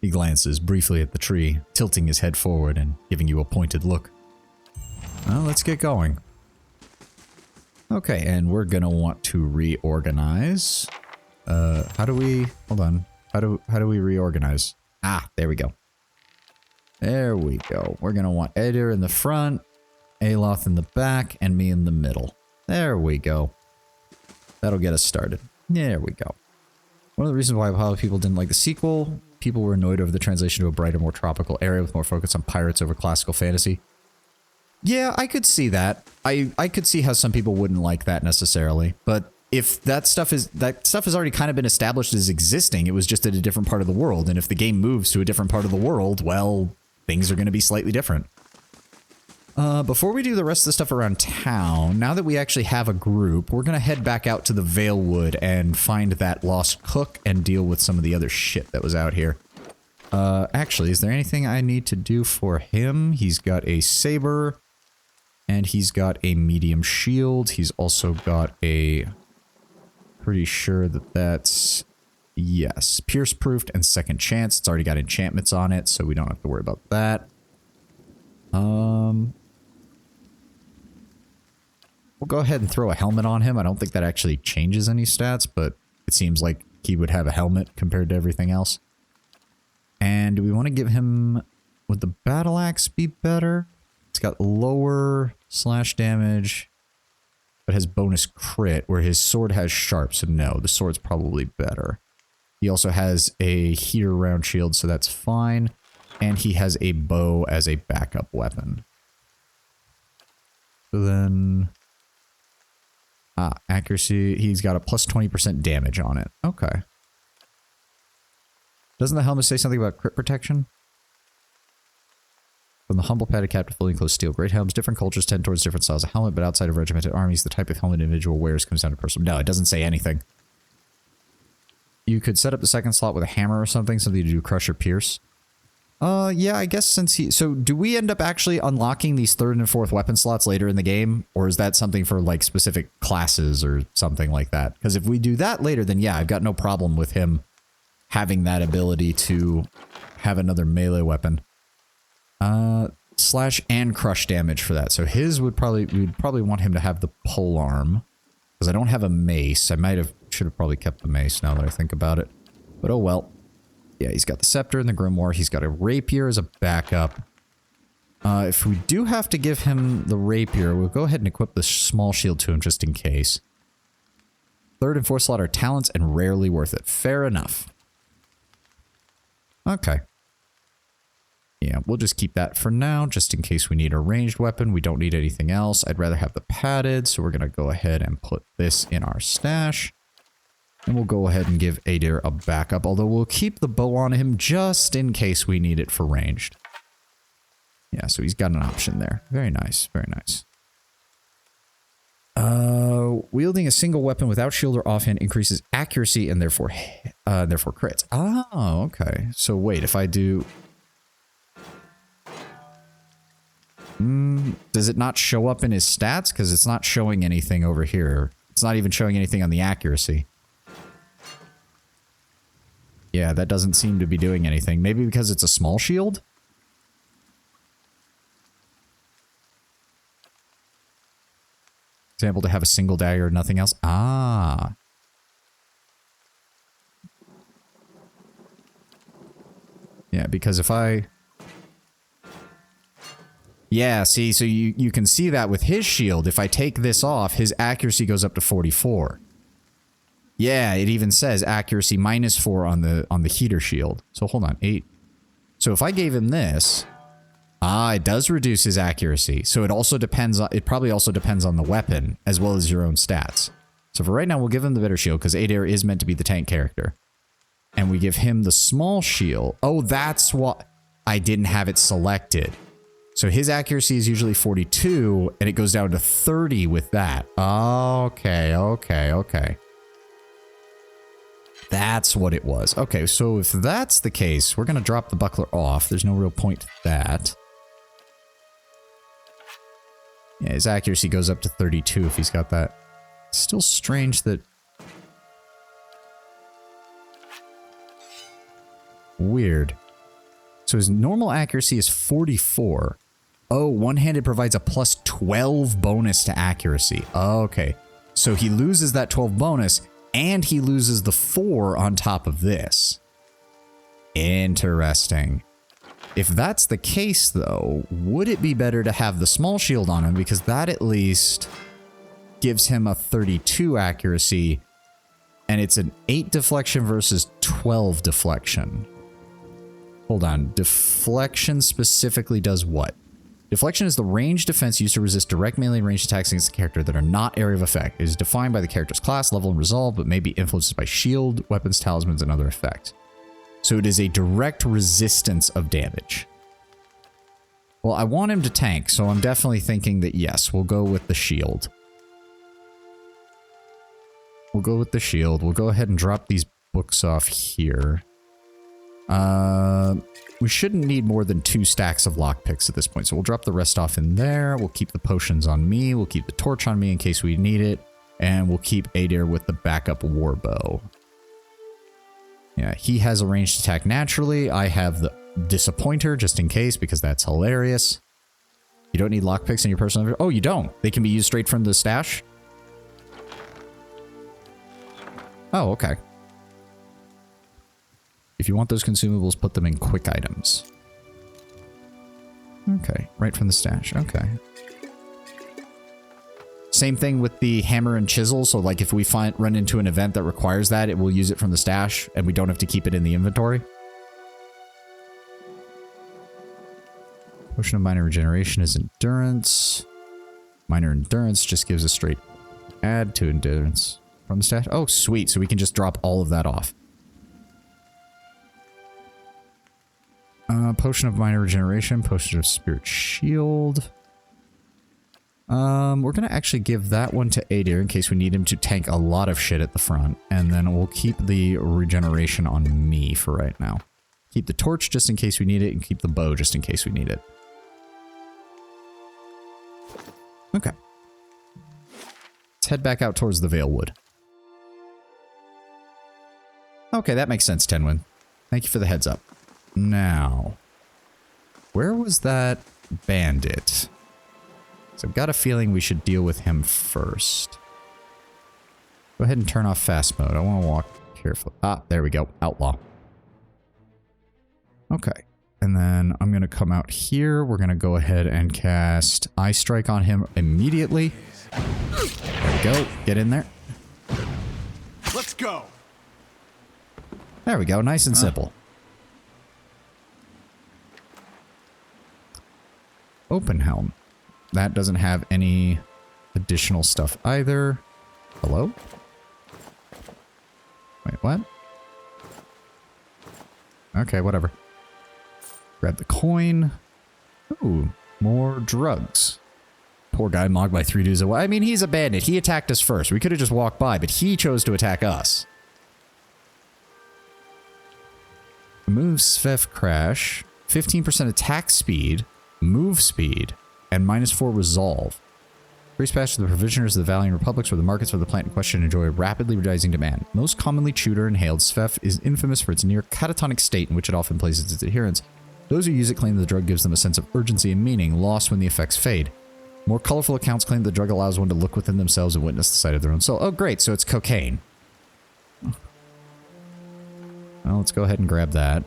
He glances briefly at the tree, tilting his head forward and giving you a pointed look. Well, let's get going. Okay, and we're gonna want to reorganize. How do we... Hold on. How do we reorganize? Ah, there we go. There we go. We're gonna want Eder in the front, Aloth in the back, and me in the middle. There we go. That'll get us started. There we go. One of the reasons why a lot of people didn't like the sequel, people were annoyed over the translation to a brighter, more tropical area with more focus on pirates over classical fantasy. Yeah, I could see that. I could see how some people wouldn't like that necessarily, but if that stuff has already kind of been established as existing, it was just at a different part of the world, and if the game moves to a different part of the world, well, things are going to be slightly different. Before we do the rest of the stuff around town, now that we actually have a group, we're going to head back out to the Valewood and find that lost cook and deal with some of the other shit that was out here. Actually, is there anything I need to do for him? He's got a saber, and he's got a medium shield. He's also got a... Pretty sure that that's... Yes, pierce-proofed and second chance. It's already got enchantments on it, so we don't have to worry about that. We'll go ahead and throw a helmet on him. I don't think that actually changes any stats, but it seems like he would have a helmet compared to everything else. And do we want to give him... Would the battle axe be better? It's got lower slash damage, but has bonus crit, where his sword has sharp, so no, the sword's probably better. He also has a heater round shield, so that's fine. And he has a bow as a backup weapon. So then... accuracy. He's got a plus 20% damage on it. Okay. Doesn't the helmet say something about crit protection? From the humble padded cap to fully enclosed steel, great helms, different cultures tend towards different styles of helmet, but outside of regimented armies, the type of helmet an individual wears comes down to personal... No, it doesn't say anything. You could set up the second slot with a hammer or something to do crush or pierce. Yeah, I guess since he... So, do we end up actually unlocking these third and fourth weapon slots later in the game? Or is that something for, like, specific classes or something like that? Because if we do that later, then yeah, I've got no problem with him having that ability to have another melee weapon. slash and crush damage for that. So his would we'd probably want him to have the pole arm. Because I don't have a mace. Should have probably kept the mace now that I think about it. But oh well. Yeah, he's got the scepter and the grimoire. He's got a rapier as a backup. If we do have to give him the rapier, we'll go ahead and equip the small shield to him just in case. 3rd and 4th slot are talents and rarely worth it. Fair enough. Okay. Yeah, we'll just keep that for now, just in case we need a ranged weapon. We don't need anything else. I'd rather have the padded, so we're going to go ahead and put this in our stash. And we'll go ahead and give Adair a backup, although we'll keep the bow on him just in case we need it for ranged. Yeah, so he's got an option there. Very nice, very nice. Wielding a single weapon without shield or offhand increases accuracy and therefore crits. Oh, okay. So wait, if I do... does it not show up in his stats? Because it's not showing anything over here. It's not even showing anything on the accuracy. Yeah, that doesn't seem to be doing anything. Maybe because it's a small shield? It's able to have a single dagger, nothing else. Ah. Yeah, because if I... Yeah, see, so you can see that with his shield. If I take this off, his accuracy goes up to 44. Yeah, it even says accuracy -4 on the heater shield. So hold on, 8. So if I gave him this, it does reduce his accuracy. So it also depends on, it probably also depends on the weapon as well as your own stats. So for right now, we'll give him the better shield because Adair is meant to be the tank character. And we give him the small shield. Oh, that's what I didn't have it selected. So his accuracy is usually 42 and it goes down to 30 with that. Okay, okay, okay. That's what it was. Okay, so if that's the case, we're going to drop the buckler off. There's no real point to that. Yeah, his accuracy goes up to 32 if he's got that. It's still strange that... Weird. So his normal accuracy is 44. Oh, one-handed provides a plus 12 bonus to accuracy. Okay. So he loses that 12 bonus, and he loses the 4 on top of this. Interesting. If that's the case, though, would it be better to have the small shield on him? Because that at least gives him a 32 accuracy, and it's an 8 deflection versus 12 deflection. Hold on. Deflection specifically does what? Deflection is the ranged defense used to resist direct melee ranged attacks against a character that are not area of effect. It is defined by the character's class, level, and resolve, but may be influenced by shield, weapons, talismans, and other effects. So it is a direct resistance of damage. Well, I want him to tank, so I'm definitely thinking that yes, we'll go with the shield. We'll go with the shield. We'll go ahead and drop these books off here. We shouldn't need more than 2 stacks of lockpicks at this point, so we'll drop the rest off in there. We'll keep the potions on me. We'll keep the torch on me in case we need it. And we'll keep Adair with the backup warbow. Yeah, he has a ranged attack naturally. I have the Disappointer just in case, because that's hilarious. You don't need lockpicks in your personal... Oh, you don't? They can be used straight from the stash? Oh, okay. If you want those consumables, put them in quick items. Okay, right from the stash. Okay. Same thing with the hammer and chisel. So like if we run into an event that requires that, it will use it from the stash and we don't have to keep it in the inventory. Potion of minor regeneration is endurance. Minor endurance just gives a straight add to endurance from the stash. Oh, sweet. So we can just drop all of that off. Potion of minor regeneration, potion of spirit shield. We're gonna actually give that one to Adair in case we need him to tank a lot of shit at the front, and then we'll keep the regeneration on me for right now. Keep the torch just in case we need it, and keep the bow just in case we need it. Okay. Let's head back out towards the Valewood. Okay, that makes sense, Tenwin. Thank you for the heads up. Now, where was that bandit. So I've got a feeling we should deal with him first. Go ahead and turn off fast mode. I want to walk carefully. Ah, there we go. Outlaw. Okay. And then I'm going to come out here. We're going to go ahead and cast Eye Strike on him immediately. There we go. Get in there.
Let's go.
There we go. Nice and simple. Open helm. That doesn't have any additional stuff either. Hello? Wait, what? Okay, whatever. Grab the coin. Ooh, more drugs. Poor guy mogged by 3 dudes away. I mean, he's a bandit. He attacked us first. We could have just walked by, but he chose to attack us. Remove Svef Crash. 15% attack speed, move speed, and -4 resolve. Free patch to the provisioners of the Valiant Republics, where the markets for the plant in question enjoy a rapidly rising demand. Most commonly chewed or inhaled, Svef is infamous for its near catatonic state in which it often places its adherents. Those who use it claim the drug gives them a sense of urgency and meaning, lost when the effects fade. More colorful accounts claim the drug allows one to look within themselves and witness the sight of their own soul. Oh, great, so it's cocaine. Well, let's go ahead and grab that.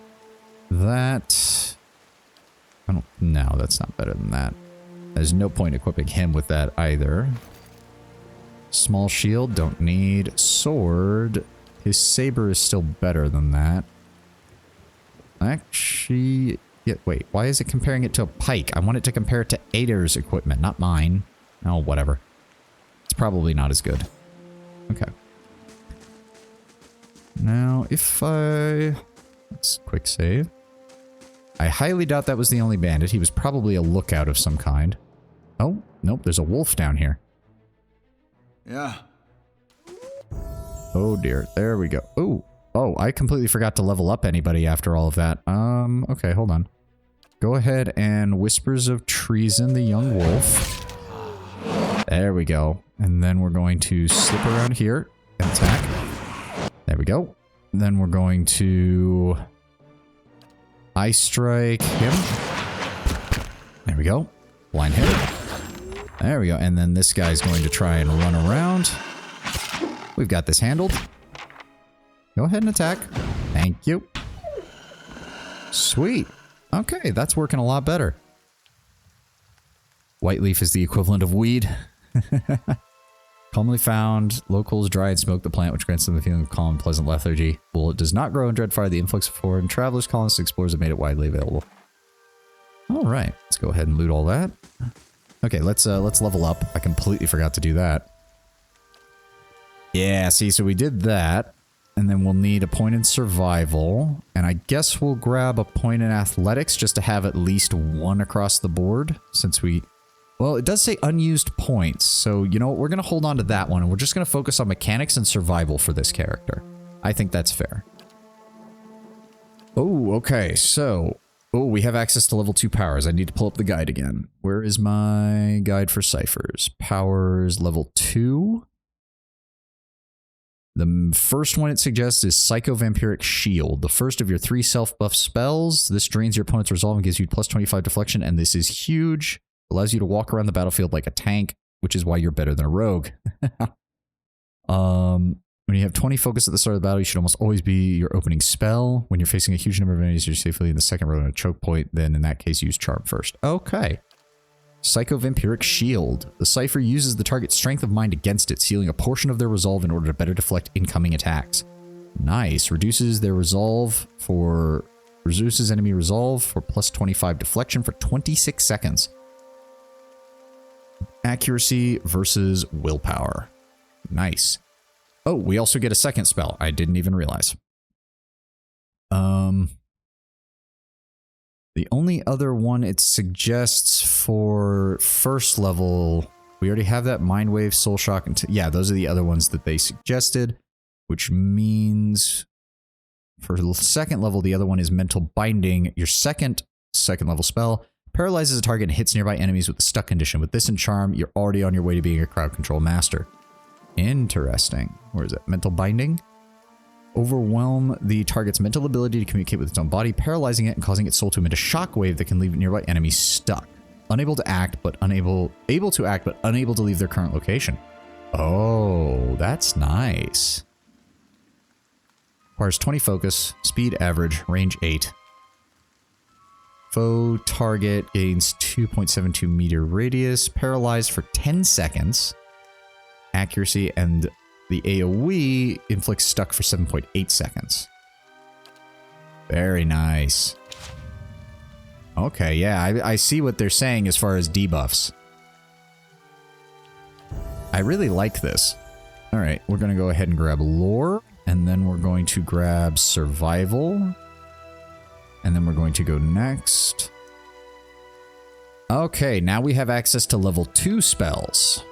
That... No, that's not better than that. There's no point equipping him with that either. Small shield, don't need. Sword. His saber is still better than that. Actually... Yeah, wait, why is it comparing it to a pike? I want it to compare it to Ader's equipment, not mine. Oh, whatever. It's probably not as good. Okay. Now, if I... Let's quick save. I highly doubt that was the only bandit. He was probably a lookout of some kind. Oh, nope, there's a wolf down here.
Yeah.
Oh dear, there we go. Ooh. Oh, I completely forgot to level up anybody after all of that. Okay, hold on. Go ahead and Whispers of Treason, the young wolf. There we go. And then we're going to slip around here and attack. There we go. And then we're going to Eye Strike him. There we go. Blind him. There we go. And then this guy's going to try and run around. We've got this handled. Go ahead and attack. Thank you. Sweet. Okay, that's working a lot better. White leaf is the equivalent of weed. Commonly found, locals dry and smoke the plant, which grants them a feeling of calm and pleasant lethargy. Well, it does not grow in Dreadfire. The influx of foreign travelers, colonists, and explorers have made it widely available. All right, let's go ahead and loot all that. Okay, let's level up. I completely forgot to do that. Yeah, see, so we did that. And then we'll need a point in survival. And I guess we'll grab a point in athletics just to have at least one across the board. Since we... Well, it does say unused points. So, you know what? We're going to hold on to that one. And we're just going to focus on mechanics and survival for this character. I think that's fair. Oh, okay. So... Oh, we have access to level 2 powers. I need to pull up the guide again. Where is my guide for ciphers? Powers level 2... The first one it suggests is Psycho-Vampiric Shield, the first of your 3 self-buff spells. This drains your opponent's resolve and gives you plus 25 deflection, and this is huge. Allows you to walk around the battlefield like a tank, which is why you're better than a rogue. When you have 20 focus at the start of the battle, you should almost always be your opening spell. When you're facing a huge number of enemies, you're safely in the second row on a choke point, then in that case use Charm first. Okay. Psycho-Vampiric Shield. The Cypher uses the target's strength of mind against it, sealing a portion of their resolve in order to better deflect incoming attacks. Nice. Reduces enemy resolve for plus 25 deflection for 26 seconds. Accuracy versus willpower. Nice. Oh, we also get a second spell. I didn't even realize. The only other one it suggests for first level, we already have that Mind Wave, Soul Shock, and yeah, those are the other ones that they suggested, which means for second level, the other one is Mental Binding. Your second level spell paralyzes a target and hits nearby enemies with the stuck condition. With this and Charm, you're already on your way to being a crowd control master. Interesting. Where is it? Mental Binding? Overwhelm the target's mental ability to communicate with its own body, paralyzing it and causing its soul to emit a shockwave that can leave nearby enemies stuck. unable to act, but able to act, but unable to leave their current location. Oh, that's nice. Requires 20 focus, speed average, range 8. Foe target gains 2.72 meter radius, paralyzed for 10 seconds. Accuracy, and the AoE inflicts stuck for 7.8 seconds. Very nice. Okay, yeah, I see what they're saying as far as debuffs. I really like this. All right, we're going to go ahead and grab lore, and then we're going to grab survival, and then we're going to go next. Okay, now we have access to level 2 spells.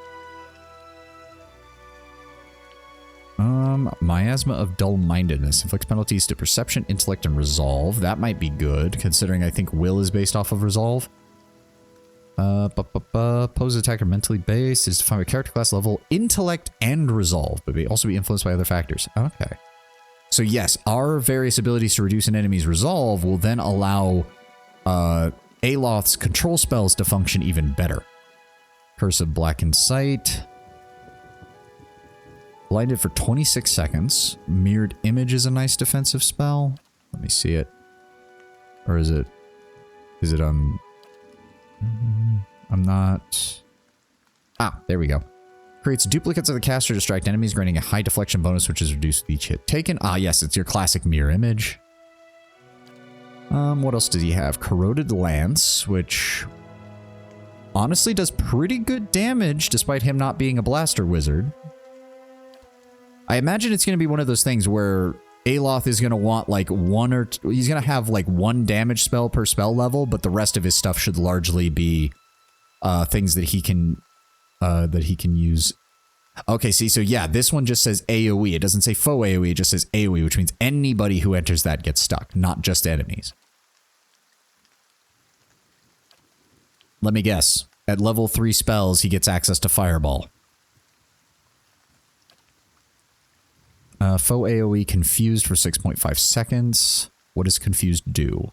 Miasma of Dull-Mindedness inflicts penalties to perception, intellect, and resolve. That might be good, considering I think will is based off of resolve. Pose attacker mentally based is defined by character class level, intellect, and resolve, but may also be influenced by other factors. Okay. So yes, our various abilities to reduce an enemy's resolve will then allow Aloth's control spells to function even better. Curse of Blackened Sight. Blinded for 26 seconds. Mirrored Image is a nice defensive spell. Let me see it. Or is it on... I'm not... Ah, there we go. Creates duplicates of the caster to distract enemies, granting a high deflection bonus, which is reduced with each hit taken. Ah, yes, it's your classic Mirror Image. What else does he have? Corroded Lance, which honestly does pretty good damage despite him not being a blaster wizard. I imagine it's going to be one of those things where Aloth is going to want like he's going to have like one damage spell per spell level, but the rest of his stuff should largely be things that he can use. Okay, see, so yeah, this one just says AoE. It doesn't say foe AoE, it just says AoE, which means anybody who enters that gets stuck, not just enemies. Let me guess. At level 3 spells, he gets access to Fireball. Foe AoE confused for 6.5 seconds. What does confused do?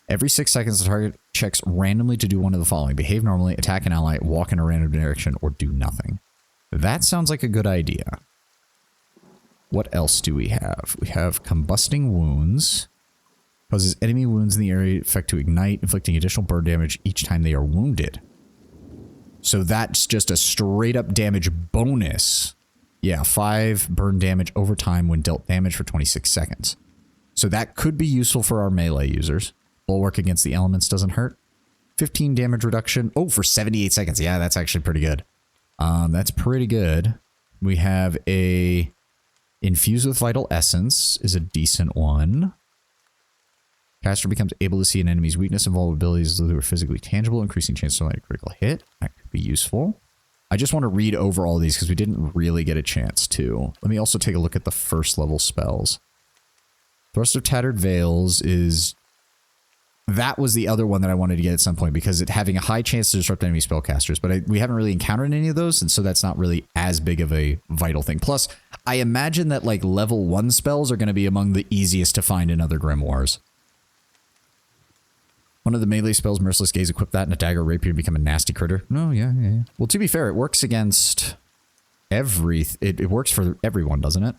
Every 6 seconds, the target checks randomly to do one of the following: behave normally, attack an ally, walk in a random direction, or do nothing. That sounds like a good idea. What else do we have? We have Combusting Wounds. Causes enemy wounds in the area effect to ignite, inflicting additional burn damage each time they are wounded. So that's just a straight up damage bonus. Yeah, 5 burn damage over time when dealt damage for 26 seconds. So that could be useful for our melee users. Bulwark against the elements doesn't hurt. 15 damage reduction. Oh, for 78 seconds. Yeah, that's actually pretty good. That's pretty good. We have a Infused with Vital Essence is a decent one. Caster becomes able to see an enemy's weakness and vulnerabilities as though they were physically tangible, increasing chance to land a critical hit. That could be useful. I just want to read over all these because we didn't really get a chance to. Let me also take a look at the first level spells. Thrust of Tattered Veils is... That was the other one that I wanted to get at some point because it having a high chance to disrupt enemy spellcasters, but we haven't really encountered any of those, and so that's not really as big of a vital thing. Plus, I imagine that like level 1 spells are going to be among the easiest to find in other grimoires. One of the melee spells, Merciless Gaze, equip that and a dagger rapier to become a nasty critter. No, yeah. Well, to be fair, it works against it works for everyone, doesn't it?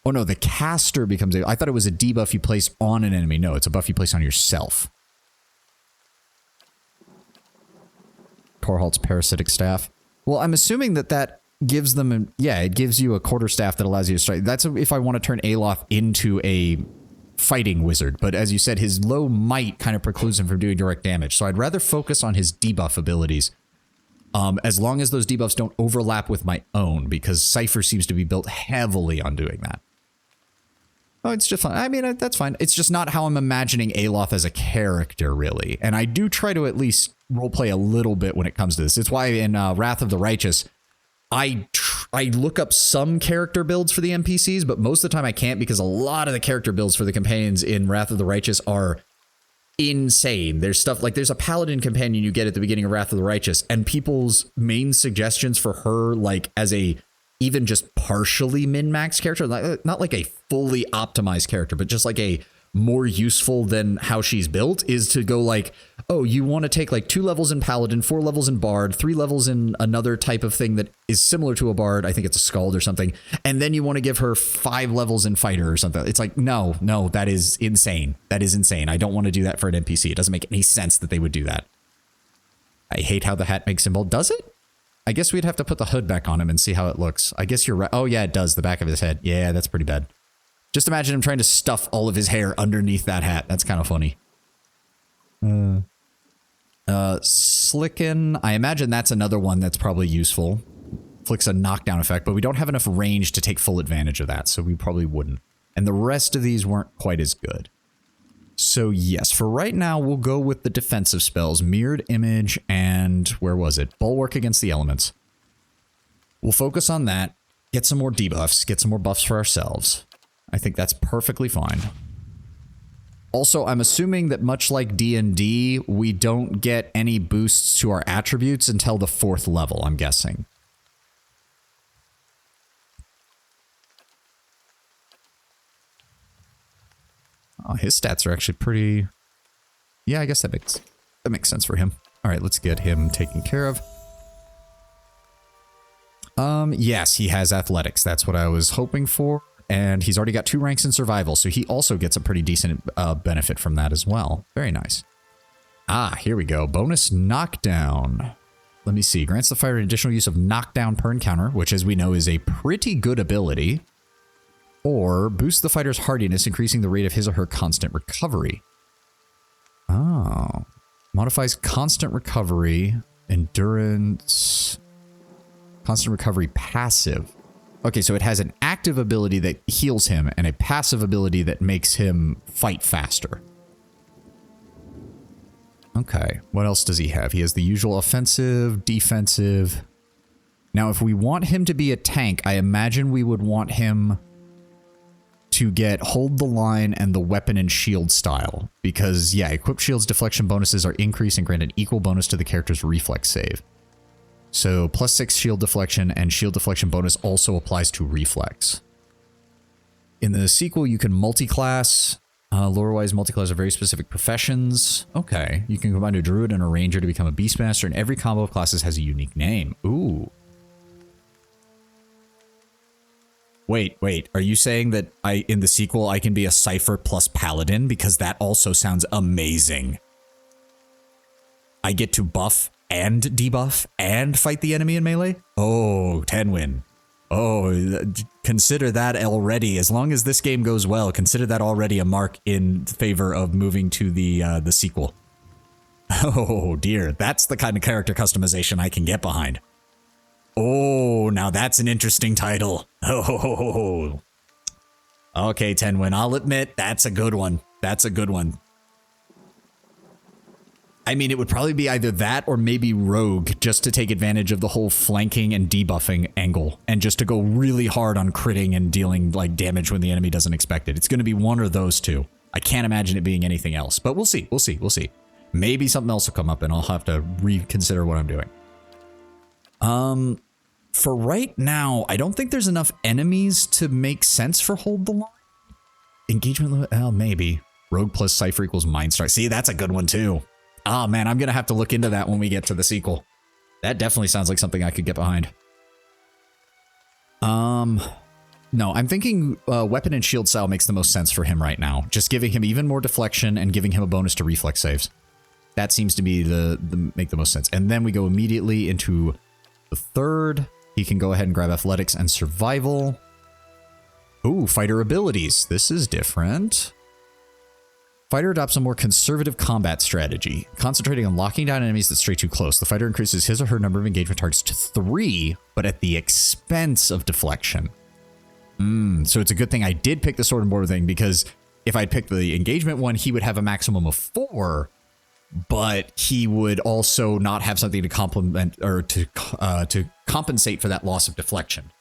Oh no, the caster becomes I thought it was a debuff you place on an enemy. No, it's a buff you place on yourself. Torhalt's Parasitic Staff. Well, I'm assuming that gives them it gives you a quarterstaff that allows you to strike. That's if I want to turn Aloth into a fighting wizard, but as you said, his low might kind of precludes him from doing direct damage, so I'd rather focus on his debuff abilities, as long as those debuffs don't overlap with my own, because Cypher seems to be built heavily on doing that. Oh, it's just fine. I mean, that's fine. It's just not how I'm imagining Aloth as a character, really, and I do try to at least roleplay a little bit when it comes to this. It's why in Wrath of the Righteous, I look up some character builds for the NPCs, but most of the time I can't because a lot of the character builds for the companions in Wrath of the Righteous are insane. There's stuff like there's a paladin companion you get at the beginning of Wrath of the Righteous, and people's main suggestions for her, like as a even just partially min-max character, not like a fully optimized character, but just like a more useful than how she's built, is to go like, oh, you want to take like 2 levels in Paladin, 4 levels in Bard, 3 levels in another type of thing that is similar to a Bard. I think it's a Skald or something. And then you want to give her 5 levels in Fighter or something. It's like, no, that is insane. That is insane. I don't want to do that for an NPC. It doesn't make any sense that they would do that. I hate how the hat makes him bald. Does it? I guess we'd have to put the hood back on him and see how it looks. I guess you're right. Oh, yeah, it does. The back of his head. Yeah, that's pretty bad. Just imagine him trying to stuff all of his hair underneath that hat. That's kind of funny. Slicken. I imagine that's another one that's probably useful. Flicks a knockdown effect, but we don't have enough range to take full advantage of that, so we probably wouldn't. And the rest of these weren't quite as good. So yes, for right now, we'll go with the defensive spells. Mirrored Image and, where was it? Bulwark against the elements. We'll focus on that, get some more debuffs, get some more buffs for ourselves. I think that's perfectly fine. Also, I'm assuming that much like D&D, we don't get any boosts to our attributes until the 4th level, I'm guessing. Oh, his stats are actually pretty... Yeah, I guess that makes sense for him. All right, let's get him taken care of. Yes, he has athletics. That's what I was hoping for. And he's already got 2 ranks in survival, so he also gets a pretty decent benefit from that as well. Very nice. Ah, here we go. Bonus knockdown. Let me see. Grants the fighter an additional use of knockdown per encounter, which as we know is a pretty good ability. Or boosts the fighter's hardiness, increasing the rate of his or her constant recovery. Oh. Modifies constant recovery, endurance, constant recovery passive. Okay, so it has an active ability that heals him and a passive ability that makes him fight faster. Okay, what else does he have? He has the usual offensive, defensive. Now, if we want him to be a tank, I imagine we would want him to get hold the line and the weapon and shield style. Because, yeah, equipped shields deflection bonuses are increased and grant an equal bonus to the character's reflex save. So +6 shield deflection and shield deflection bonus also applies to reflex. In the sequel, you can multi-class. Lore-wise, multi-class are very specific professions. Okay, you can combine a druid and a ranger to become a beastmaster, and every combo of classes has a unique name. Ooh. Wait, are you saying that in the sequel I can be a Cypher plus Paladin? Because that also sounds amazing. I get to buff and debuff and fight the enemy in melee? Oh, Tenwin. Oh, consider that already. As long as this game goes well, consider that already a mark in favor of moving to the sequel. Oh dear, that's the kind of character customization I can get behind. Oh, now that's an interesting title. Oh. Okay, Tenwin, I'll admit that's a good one. That's a good one. I mean, it would probably be either that or maybe Rogue, just to take advantage of the whole flanking and debuffing angle, and just to go really hard on critting and dealing like damage when the enemy doesn't expect it. It's going to be one or those two. I can't imagine it being anything else, but we'll see. We'll see. We'll see. Maybe something else will come up and I'll have to reconsider what I'm doing. For right now, I don't think there's enough enemies to make sense for Hold the Line. Engagement limit, well, maybe. Rogue plus Cypher equals Mindstar. See, that's a good one too. Oh man, I'm gonna have to look into that when we get to the sequel. That definitely sounds like something I could get behind. No, I'm thinking weapon and shield style makes the most sense for him right now. Just giving him even more deflection and giving him a bonus to reflex saves. That seems to be make the most sense. And then we go immediately into the third. He can go ahead and grab athletics and survival. Ooh, fighter abilities. This is different. Fighter adopts a more conservative combat strategy, concentrating on locking down enemies that stray too close. The fighter increases his or her number of engagement targets to 3, but at the expense of deflection. So it's a good thing I did pick the sword and border thing, because if I'd picked the engagement one, he would have a maximum of 4, but he would also not have something to complement or to compensate for that loss of deflection.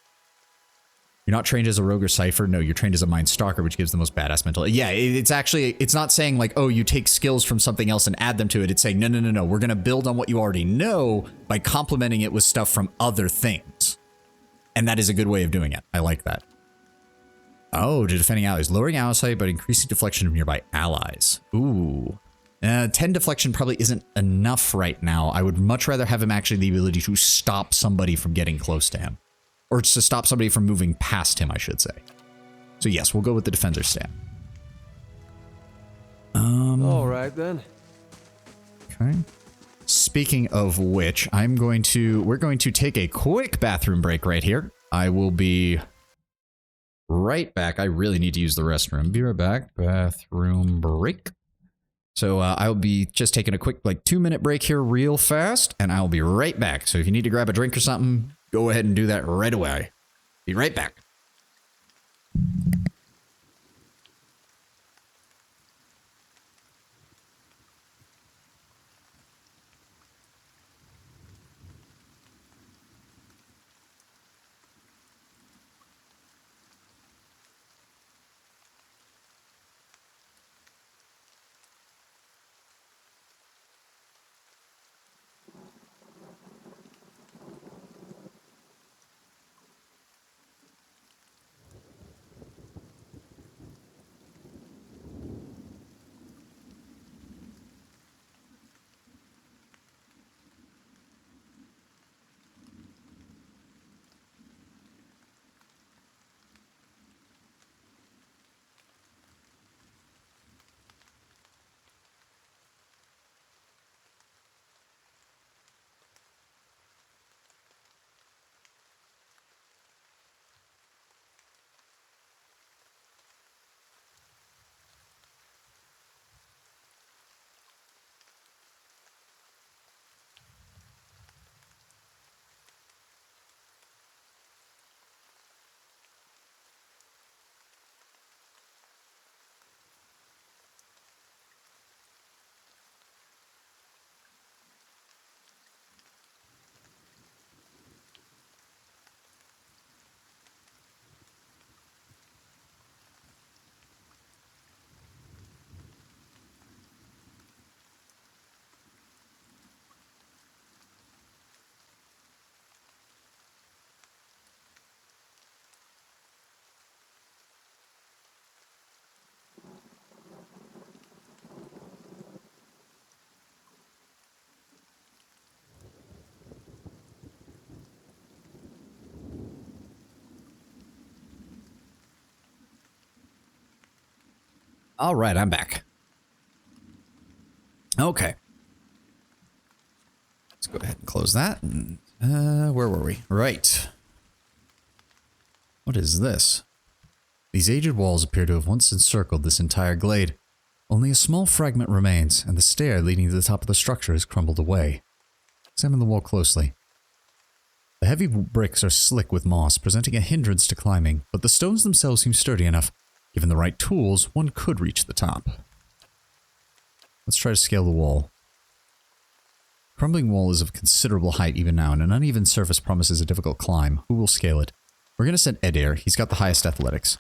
You're not trained as a rogue or Cypher. No, you're trained as a Mind Stalker, which gives the most badass mental. Yeah, it's actually, it's not saying like, oh, you take skills from something else and add them to it. It's saying, no. We're going to build on what you already know by complementing it with stuff from other things. And that is a good way of doing it. I like that. Oh, to defending allies. Lowering ally sight, but increasing deflection of nearby allies. Ooh. 10 deflection probably isn't enough right now. I would much rather have him actually the ability to stop somebody from getting close to him. Or to stop somebody from moving past him, I should say. So yes, we'll go with the defender stat.
All right then.
Okay. Speaking of which, we're going to take a quick bathroom break right here. I will be right back. I really need to use the restroom. Be right back. Bathroom break. So I'll be just taking a quick 2-minute break here real fast, and I'll be right back. So if you need to grab a drink or something, go ahead and do that right away. Be right back. All right, I'm back. Okay. Let's go ahead and close that. Where were we? Right. What is this? These aged walls appear to have once encircled this entire glade. Only a small fragment remains, and the stair leading to the top of the structure has crumbled away. Examine the wall closely. The heavy bricks are slick with moss, presenting a hindrance to climbing, but the stones themselves seem sturdy enough. Given the right tools, one could reach the top. Let's try to scale the wall. The crumbling wall is of considerable height even now, and an uneven surface promises a difficult climb. Who will scale it? We're going to send Adair. He's got the highest athletics.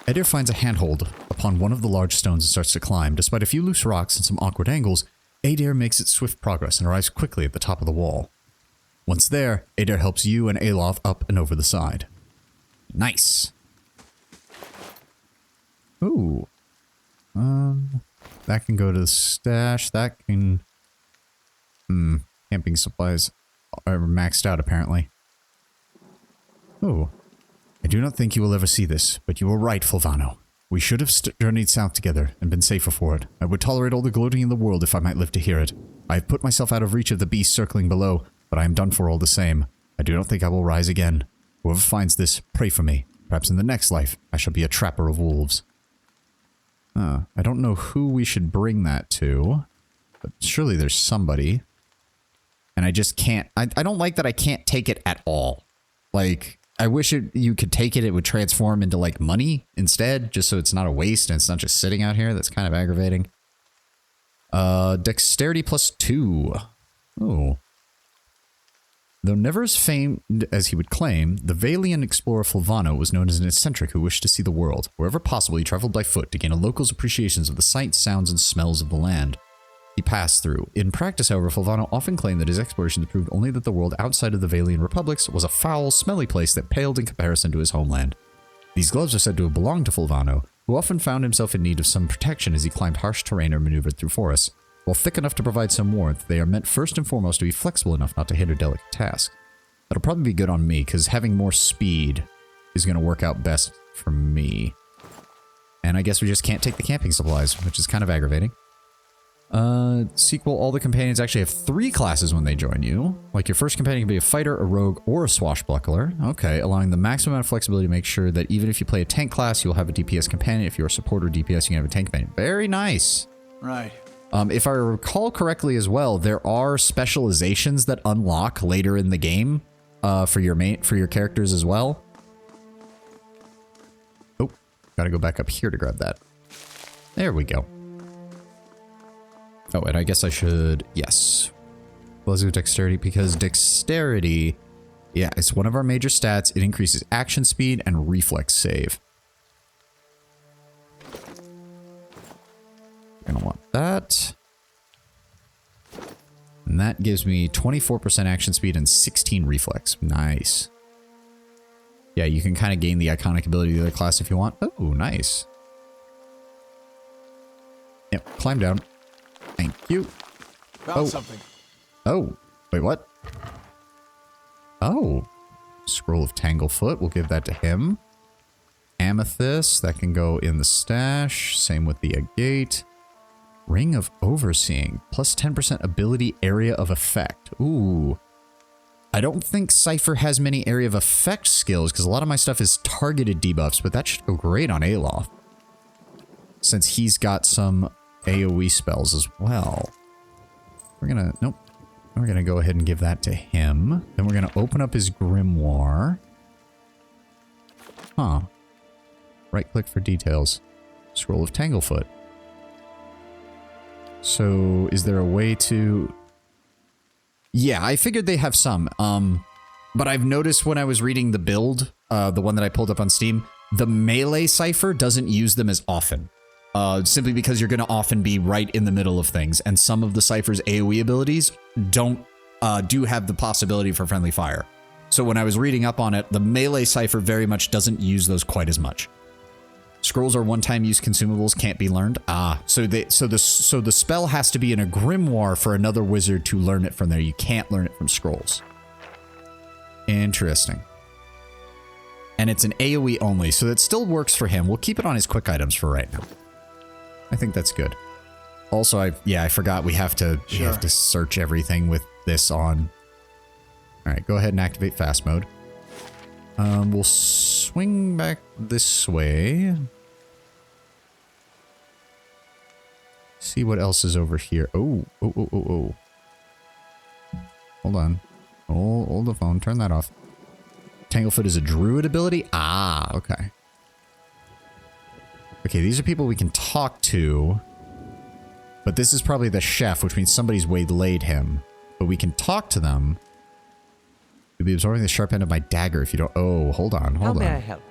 Adair finds a handhold upon one of the large stones and starts to climb. Despite a few loose rocks and some awkward angles, Adair makes its swift progress and arrives quickly at the top of the wall. Once there, Adair helps you and Alof up and over the side. Nice. Ooh. That can go to the stash. That can... Camping supplies are maxed out, apparently. Oh. I do not think you will ever see this, but you were right, Fulvano. We should have journeyed south together and been safer for it. I would tolerate all the gloating in the world if I might live to hear it. I have put myself out of reach of the beast circling below, but I am done for all the same. I do not think I will rise again. Whoever finds this, pray for me. Perhaps in the next life, I shall be a trapper of wolves. I don't know who we should bring that to, but surely there's somebody. And I just can't... I don't like that I can't take it at all. Like, I wish you could take it, it would transform into, like, money instead, just so it's not a waste and it's not just sitting out here. That's kind of aggravating. Dexterity +2. Oh. Though never as famed as he would claim, the Valian explorer Fulvano was known as an eccentric who wished to see the world. Wherever possible, he traveled by foot to gain a local's appreciations of the sights, sounds, and smells of the land he passed through. In practice, however, Fulvano often claimed that his explorations proved only that the world outside of the Valian republics was a foul, smelly place that paled in comparison to his homeland. These gloves are said to have belonged to Fulvano, who often found himself in need of some protection as he climbed harsh terrain or maneuvered through forests. While thick enough to provide some warmth, they are meant first and foremost to be flexible enough not to hinder delicate tasks. That'll probably be good on me, because having more speed is going to work out best for me. And I guess we just can't take the camping supplies, which is kind of aggravating. Sequel, all the companions actually have 3 classes when they join you. Like your first companion can be a fighter, a rogue, or a swashbuckler. Okay, allowing the maximum amount of flexibility to make sure that even if you play a tank class, you'll have a DPS companion. If you're a support or DPS, you can have a tank companion. Very nice.
Right.
If I recall correctly as well, there are specializations that unlock later in the game for your characters as well. Oh, gotta go back up here to grab that. There we go. Oh, and I guess I should, yes. Let's do dexterity, because dexterity, yeah, it's one of our major stats. It increases action speed and reflex save. Gonna want that. And that gives me 24% action speed and 16 reflex. Nice. Yeah, you can kind of gain the iconic ability of the other class if you want. Oh, nice. Yep, climb down. Thank you.
Found something.
Oh, wait, what? Oh. Scroll of Tanglefoot. We'll give that to him. Amethyst. That can go in the stash. Same with the agate. Ring of Overseeing. Plus 10% ability area of effect. Ooh. I don't think Cypher has many area of effect skills, because a lot of my stuff is targeted debuffs, but that should go great on Aloth, since he's got some AoE spells as well. We're gonna, nope. We're gonna go ahead and give that to him. Then we're gonna open up his grimoire. Huh. Right click for details. Scroll of Tanglefoot. So, is there a way to... Yeah, I figured they have some. But I've noticed when I was reading the build, the one that I pulled up on Steam, the melee Cypher doesn't use them as often. Simply because you're going to often be right in the middle of things, and some of the Cypher's AoE abilities do have the possibility for friendly fire. So when I was reading up on it, the melee Cypher very much doesn't use those quite as much. Scrolls are one-time use consumables, can't be learned. So the spell has to be in a grimoire for another wizard to learn it from there. You can't learn it from scrolls. Interesting. And it's an AoE only, so it still works for him. We'll keep it on his quick items for right now. I think that's good. Also, I forgot we have to search everything with this on. All right, go ahead and activate fast mode. We'll swing back this way. See what else is over here. Oh. Hold on. Hold the phone. Turn that off. Tanglefoot is a druid ability? Ah, okay. Okay, these are people we can talk to. But this is probably the chef, which means somebody's waylaid him. But we can talk to them. You'll be absorbing the sharp end of my dagger if you don't... Oh, hold on.
How may I help?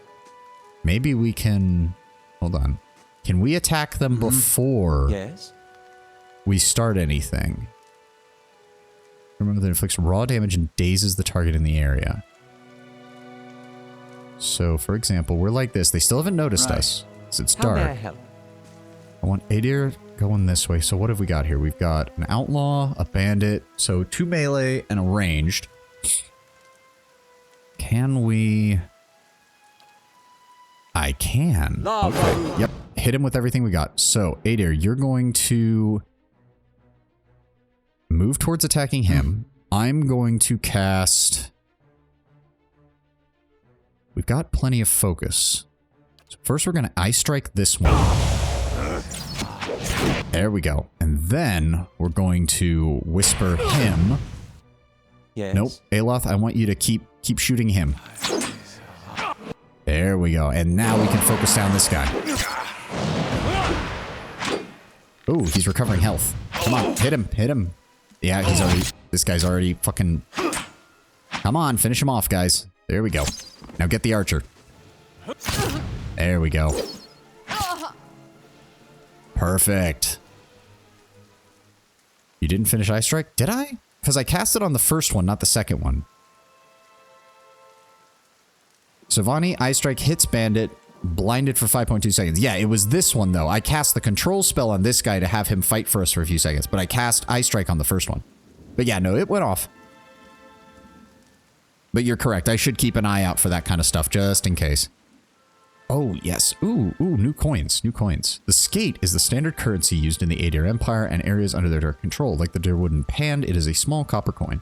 Maybe we can... Hold on. Can we attack them before we start anything? Remember that it inflicts raw damage and dazes the target in the area. So, for example, we're like this. They still haven't noticed us. It's dark.
How may I help?
I want Adir going this way. So what have we got here? We've got an outlaw, a bandit, so 2 melee and a ranged. Can we... I can. Okay. Yep. Hit him with everything we got. So, Adir, you're going to move towards attacking him. I'm going to cast... We've got plenty of focus. So first we're going to Ice Strike this one. There we go. And then we're going to Whisper him.
Yes.
Nope. Aloth, I want you to keep shooting him. There we go. And now we can focus down this guy. Ooh, he's recovering health. Come on, hit him, hit him. Yeah, he's already... This guy's already fucking... Come on, finish him off, guys. There we go. Now get the archer. There we go. Perfect. You didn't finish Ice Strike? Did I? Because I cast it on the first one, not the second one. Savani, Ice Strike hits Bandit. Blinded for 5.2 seconds. Yeah, it was this one, though. I cast the control spell on this guy to have him fight for us for a few seconds, but I cast Ice Strike on the first one. But yeah, no, it went off. But you're correct. I should keep an eye out for that kind of stuff, just in case. Oh, yes. Ooh, new coins. New coins. The skate is the standard currency used in the Aedir Empire and areas under their direct control. Like the Dirwooden Pand, it is a small copper coin.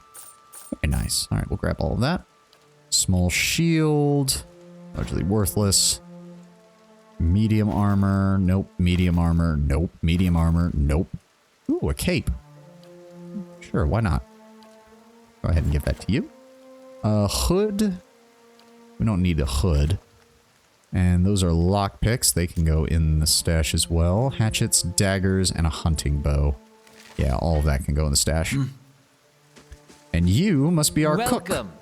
Very nice. All right, we'll grab all of that. Small shield. Largely worthless. Medium armor. Nope. Medium armor. Nope. Medium armor. Nope. Ooh, a cape. Sure, why not? Go ahead and give that to you. A hood. We don't need a hood. And those are lockpicks. They can go in the stash as well. Hatchets, daggers, and a hunting bow. Yeah, all of that can go in the stash. And you must be our cook.
Welcome.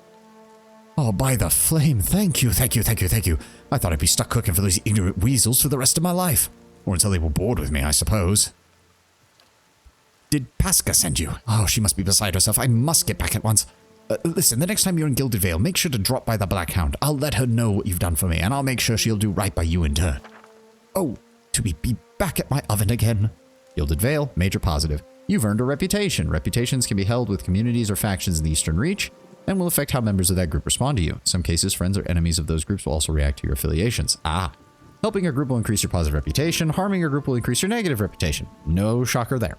Oh, by the flame. Thank you, thank you, thank you, thank you. I thought I'd be stuck cooking for those ignorant weasels for the rest of my life. Or until they were bored with me, I suppose. Did Pasca send you? Oh, she must be beside herself. I must get back at once. Listen, the next time you're in Gilded Vale, make sure to drop by the Black Hound. I'll let her know what you've done for me, and I'll make sure she'll do right by you in turn. Oh, to be back at my oven again. Gilded Vale, major positive. You've earned a reputation. Reputations can be held with communities or factions in the Eastern Reach, and will affect how members of that group respond to you. In some cases, friends or enemies of those groups will also react to your affiliations. Ah. Helping your group will increase your positive reputation. Harming your group will increase your negative reputation. No shocker there.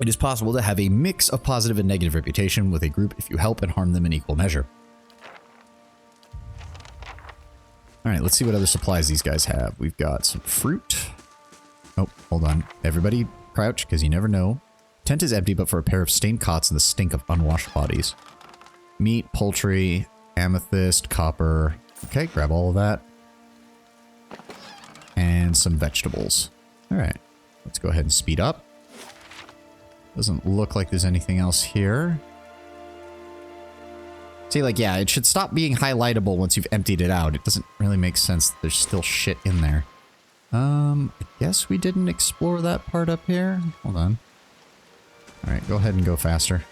It is possible to have a mix of positive and negative reputation with a group if you help and harm them in equal measure. Alright, let's see what other supplies these guys have. We've got some fruit. Oh, hold on. Everybody crouch, because you never know. Tent is empty, but for a pair of stained cots and the stink of unwashed bodies. Meat, poultry, amethyst, copper. Okay, grab all of that. And some vegetables. Alright, let's go ahead and speed up. Doesn't look like there's anything else here. See, like, yeah, it should stop being highlightable once you've emptied it out. It doesn't really make sense that there's still shit in there. I guess we didn't explore that part up here. Hold on. Alright, go ahead and go faster.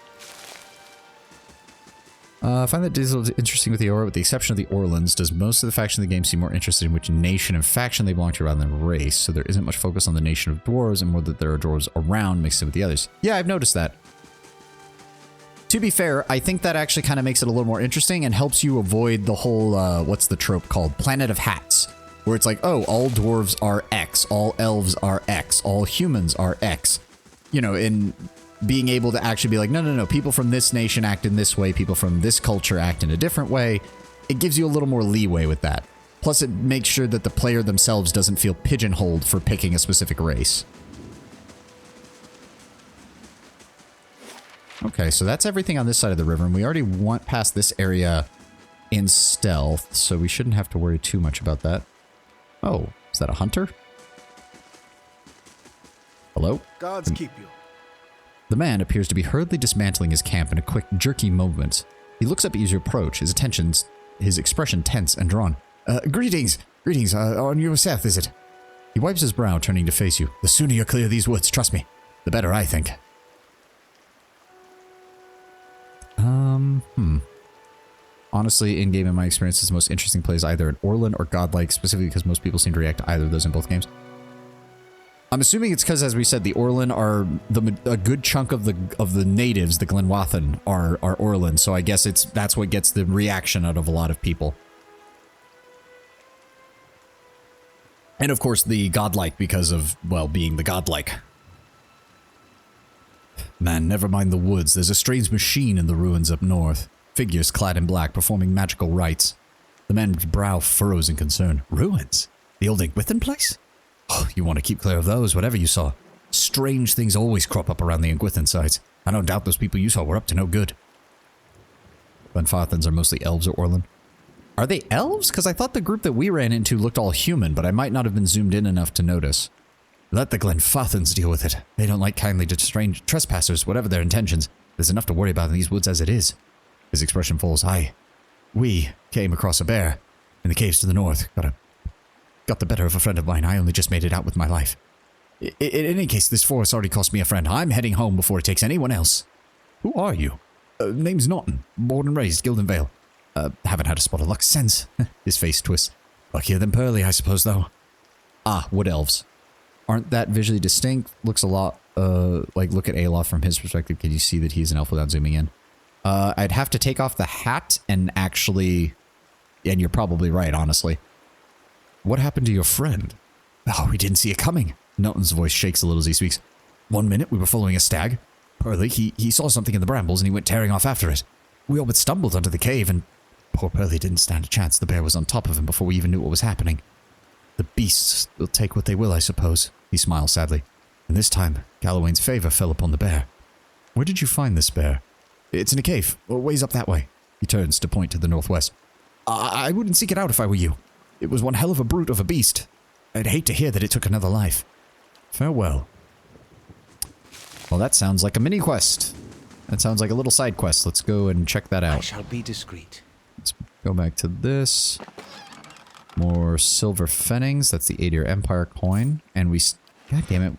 I find that Diesel is interesting with the Aura, with the exception of the Orlans. Does most of the faction of the game seem more interested in which nation and faction they belong to rather than race? So there isn't much focus on the nation of dwarves and more that there are dwarves around mixed in with the others. Yeah, I've noticed that. To be fair, I think that actually kind of makes it a little more interesting and helps you avoid the whole, what's the trope called? Planet of Hats. Where it's like, oh, all dwarves are X, all elves are X, all humans are X. You know, in being able to actually be like, no, people from this nation act in this way, people from this culture act in a different way. It gives you a little more leeway with that. Plus, it makes sure that the player themselves doesn't feel pigeonholed for picking a specific race. Okay, so that's everything on this side of the river, and we already went past this area in stealth, so we shouldn't have to worry too much about that. Oh, is that a hunter? Hello?
Gods keep you.
The man appears to be hurriedly dismantling his camp in a quick, jerky movement. He looks up as you approach, his expression tense and drawn. Greetings! Greetings, on your south, is it? He wipes his brow, turning to face you. The sooner you clear these woods, trust me, the better, I think. Honestly, in-game, in my experience, is the most interesting plays either an Orlan or Godlike, specifically because most people seem to react to either of those in both games. I'm assuming it's because, as we said, the Orlan are a good chunk of the natives, the Glenwathan, are Orlan. So I guess that's what gets the reaction out of a lot of people. And of course, the Godlike because of, well, being the Godlike. Man, never mind the woods. There's a strange machine in the ruins up north. Figures clad in black performing magical rites. The man's brow furrows in concern. Ruins? The old Igwithan place? Oh, you want to keep clear of those, whatever you saw. Strange things always crop up around the Igwithan sites. I don't doubt those people you saw were up to no good. Glenfathans are mostly elves or Orlan. Are they elves? Because I thought the group that we ran into looked all human, but I might not have been zoomed in enough to notice. Let the Glenfathans deal with it. They don't like kindly to strange trespassers, whatever their intentions. There's enough to worry about in these woods as it is. His expression falls. We came across a bear in the caves to the north. Got the better of a friend of mine. I only just made it out with my life. In any case, this forest already cost me a friend. I'm heading home before it takes anyone else. Who are you? Name's Norton. Born and raised, Gilden Vale.
Haven't had a spot of luck since. His face twists. Luckier than Pearly, I suppose, though. Ah, wood elves. Aren't that visually distinct? Looks a lot, like, look at Alof from his perspective. Can you see that he's an elf without zooming in? I'd have to take off the hat and actually... And you're probably right, honestly. What happened to your friend? Oh, we didn't see it coming. Nelton's voice shakes a little as he speaks. 1 minute, we were following a stag. Pearly, he saw something in the brambles and he went tearing off after it. We all but stumbled onto the cave and... Poor Pearly didn't stand a chance. The bear was on top of him before we even knew what was happening. The beasts will take what they will, I suppose. He smiles sadly. And this time, Galawain's favor fell upon the bear. Where did you find this bear? It's in a cave, a ways up that way. He turns to point to the northwest. I wouldn't seek it out if I were you. It was one hell of a brute of a beast. I'd hate to hear that it took another life. Farewell. Well, that sounds like a mini quest. That sounds like a little side quest. Let's go and check that out.
I shall be discreet.
Let's go back to this. More silver fennings. That's the Adir Empire coin. And we... God damn it.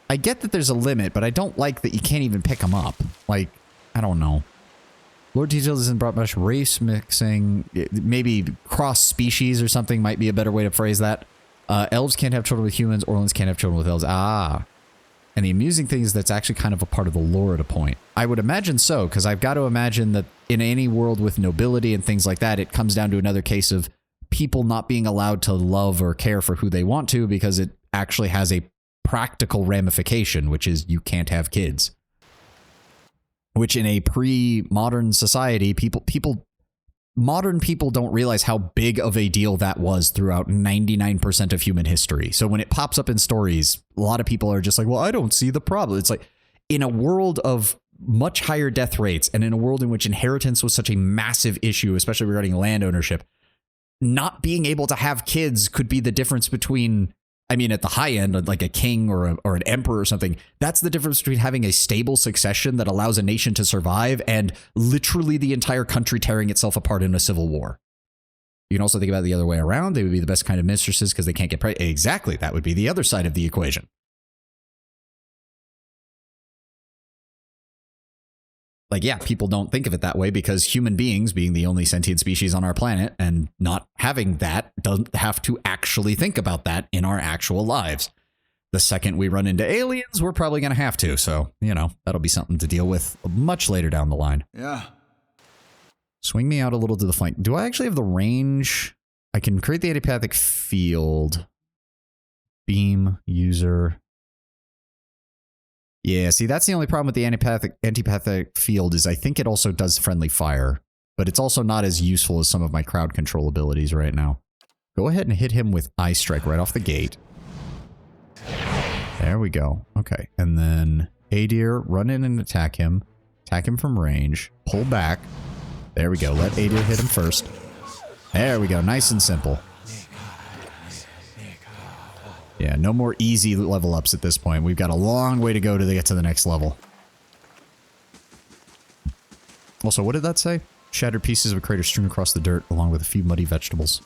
I get that there's a limit, but I don't like that you can't even pick them up. Like, I don't know. Lord Details isn't brought much race mixing. Maybe cross-species or something might be a better way to phrase that. Elves can't have children with humans. Orlans can't have children with elves. Ah. And the amusing thing is that's actually kind of a part of the lore at a point. I would imagine so, because I've got to imagine that in any world with nobility and things like that, it comes down to another case of people not being allowed to love or care for who they want to because it actually has a practical ramification, which is you can't have kids. Which in a pre-modern society, modern people don't realize how big of a deal that was throughout 99% of human history. So when it pops up in stories, a lot of people are just like, well, I don't see the problem. It's like, in a world of much higher death rates and in a world in which inheritance was such a massive issue, especially regarding land ownership, not being able to have kids could be the difference between... I mean, at the high end, like a king or an emperor or something, that's the difference between having a stable succession that allows a nation to survive and literally the entire country tearing itself apart in a civil war. You can also think about it the other way around. They would be the best kind of mistresses because they can't get pregnant. Exactly. That would be the other side of the equation. Like, yeah, people don't think of it that way because human beings, being the only sentient species on our planet and not having that, doesn't have to actually think about that in our actual lives. The second we run into aliens, we're probably going to have to. So, you know, that'll be something to deal with much later down the line.
Yeah.
Swing me out a little to the flank. Do I actually have the range? I can create the antipathic field. Beam, user... Yeah, see, that's the only problem with the antipathic field is I think it also does friendly fire, but it's also not as useful as some of my crowd control abilities right now. Go ahead and hit him with Eye Strike right off the gate. There we go. Okay, and then Adir, run in and attack him. Attack him from range. Pull back. There we go. Let Adir hit him first. There we go. Nice and simple. Yeah, no more easy level ups at this point. We've got a long way to go to get to the next level. Also, what did that say? Shattered pieces of a crater strewn across the dirt along with a few muddy vegetables.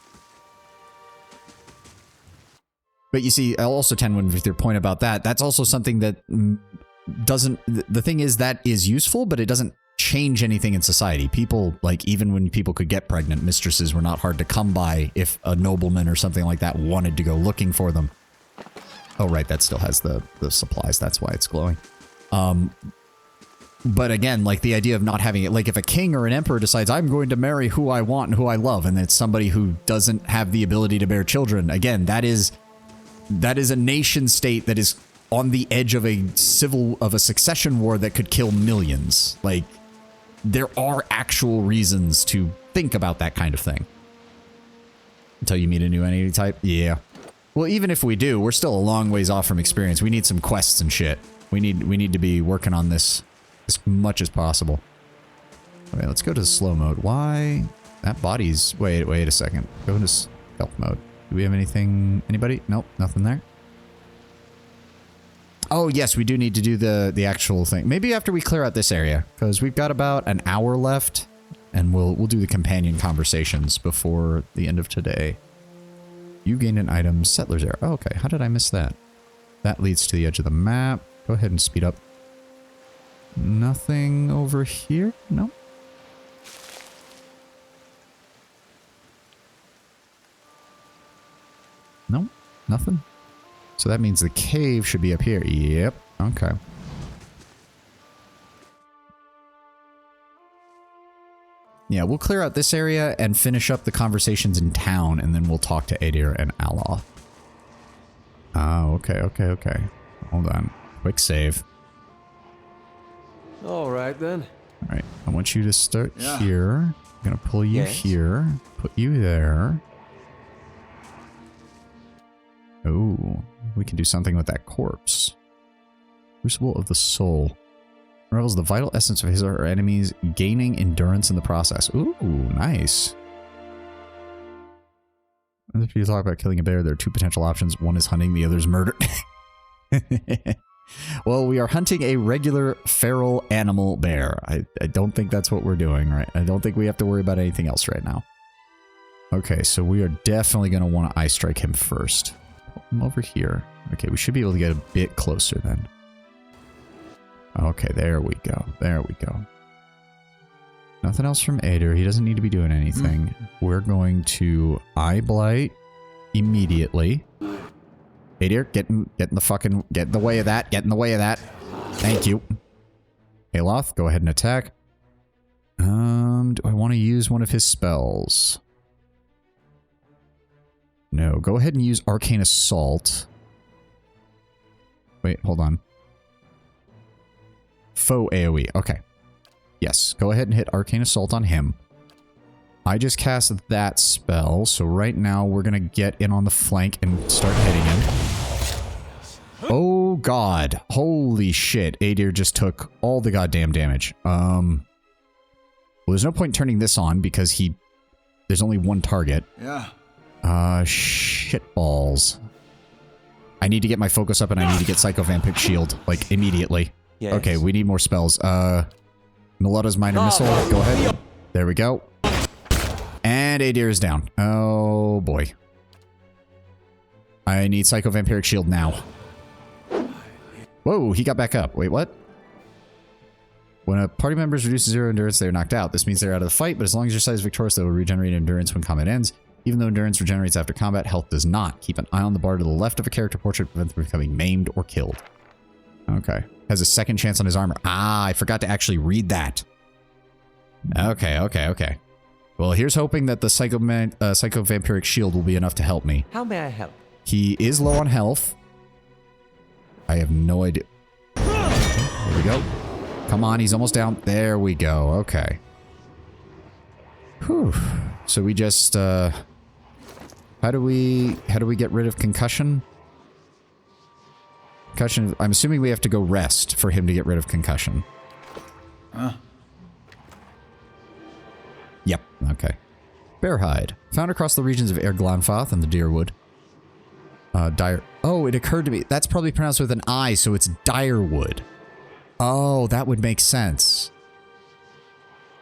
But you see, also Tenwin, with your point about that, that's also something that doesn't... The thing is, that is useful, but it doesn't change anything in society. People, like, even when people could get pregnant, mistresses were not hard to come by if a nobleman or something like that wanted to go looking for them. Oh, right, that still has the supplies. That's why it's glowing. But again, like the idea of not having it, like if a king or an emperor decides, I'm going to marry who I want and who I love, and it's somebody who doesn't have the ability to bear children, again, that is a nation state that is on the edge of a succession war that could kill millions. Like, there are actual reasons to think about that kind of thing. Until you meet a new entity type? Yeah. Well, even if we do, we're still a long ways off from experience. We need some quests and shit. We need to be working on this as much as possible. Okay, let's go to slow mode. Why? That body's... Wait a second. Go into stealth mode. Do we have anything... Anybody? Nope, nothing there. Oh, yes, we do need to do the actual thing. Maybe after we clear out this area, because we've got about an hour left, and we'll do the companion conversations before the end of today. You gain an item, Settler's Error. Oh, okay, how did I miss that? That leads to the edge of the map. Go ahead and speed up. Nothing over here? No. Nope, nothing. So that means the cave should be up here. Yep, okay. Yeah, we'll clear out this area and finish up the conversations in town, and then we'll talk to Adir and Aloth. Oh, okay. Hold on. Quick save.
All right, then.
All right, I want you to start here. I'm going to pull you here, put you there. Oh, we can do something with that corpse. Crucible of the Soul. Revels the vital essence of his or her enemies, gaining endurance in the process. Ooh, nice. If you talk about killing a bear, there are two potential options. One is hunting, the other is murder. Well, we are hunting a regular feral animal bear. I don't think that's what we're doing, right? I don't think we have to worry about anything else right now. Okay, so we are definitely going to want to eye strike him first. Pull him over here. Okay, we should be able to get a bit closer then. Okay, there we go. There we go. Nothing else from Adir. He doesn't need to be doing anything. We're going to Eye Blight immediately. Adir, get in the way of that. Get in the way of that. Thank you. Aloth, go ahead and attack. Do I want to use one of his spells? No, go ahead and use Arcane Assault. Wait, hold on. Foe AoE. Okay. Yes, go ahead and hit Arcane Assault on him. I just cast that spell, so right now we're going to get in on the flank and start hitting him. Oh god. Holy shit. Adir just took all the goddamn damage. Well, there's no point turning this on because there's only one target.
Yeah.
Shit balls. I need to get my focus up and I need to get Psycho Vampiric Shield, like, immediately. Yes. Okay, we need more spells. Nalotta's Minor Missile, go ahead. There we go. And Adir is down. Oh, boy. I need Psycho Vampiric Shield now. Whoa, he got back up. Wait, what? When a party member reduces 0 endurance, they're knocked out. This means they're out of the fight, but as long as your side is victorious, they will regenerate endurance when combat ends. Even though endurance regenerates after combat, health does not. Keep an eye on the bar to the left of a character portrait to prevent them from becoming maimed or killed. Okay. Has a second chance on his armor. Ah, I forgot to actually read that. Okay. Well, here's hoping that the Psycho Vampiric Shield will be enough to help me.
How may I help?
He is low on health. I have no idea. There we go. Come on, he's almost down. There we go. Okay. Whew. So we just, how do we get rid of concussion? Concussion, I'm assuming we have to go rest for him to get rid of concussion. Yep, okay. Bearhide. Found across the regions of Erglanfath and the Dyrwood. Oh, it occurred to me. That's probably pronounced with an I, so it's Dyrwood. Oh, that would make sense.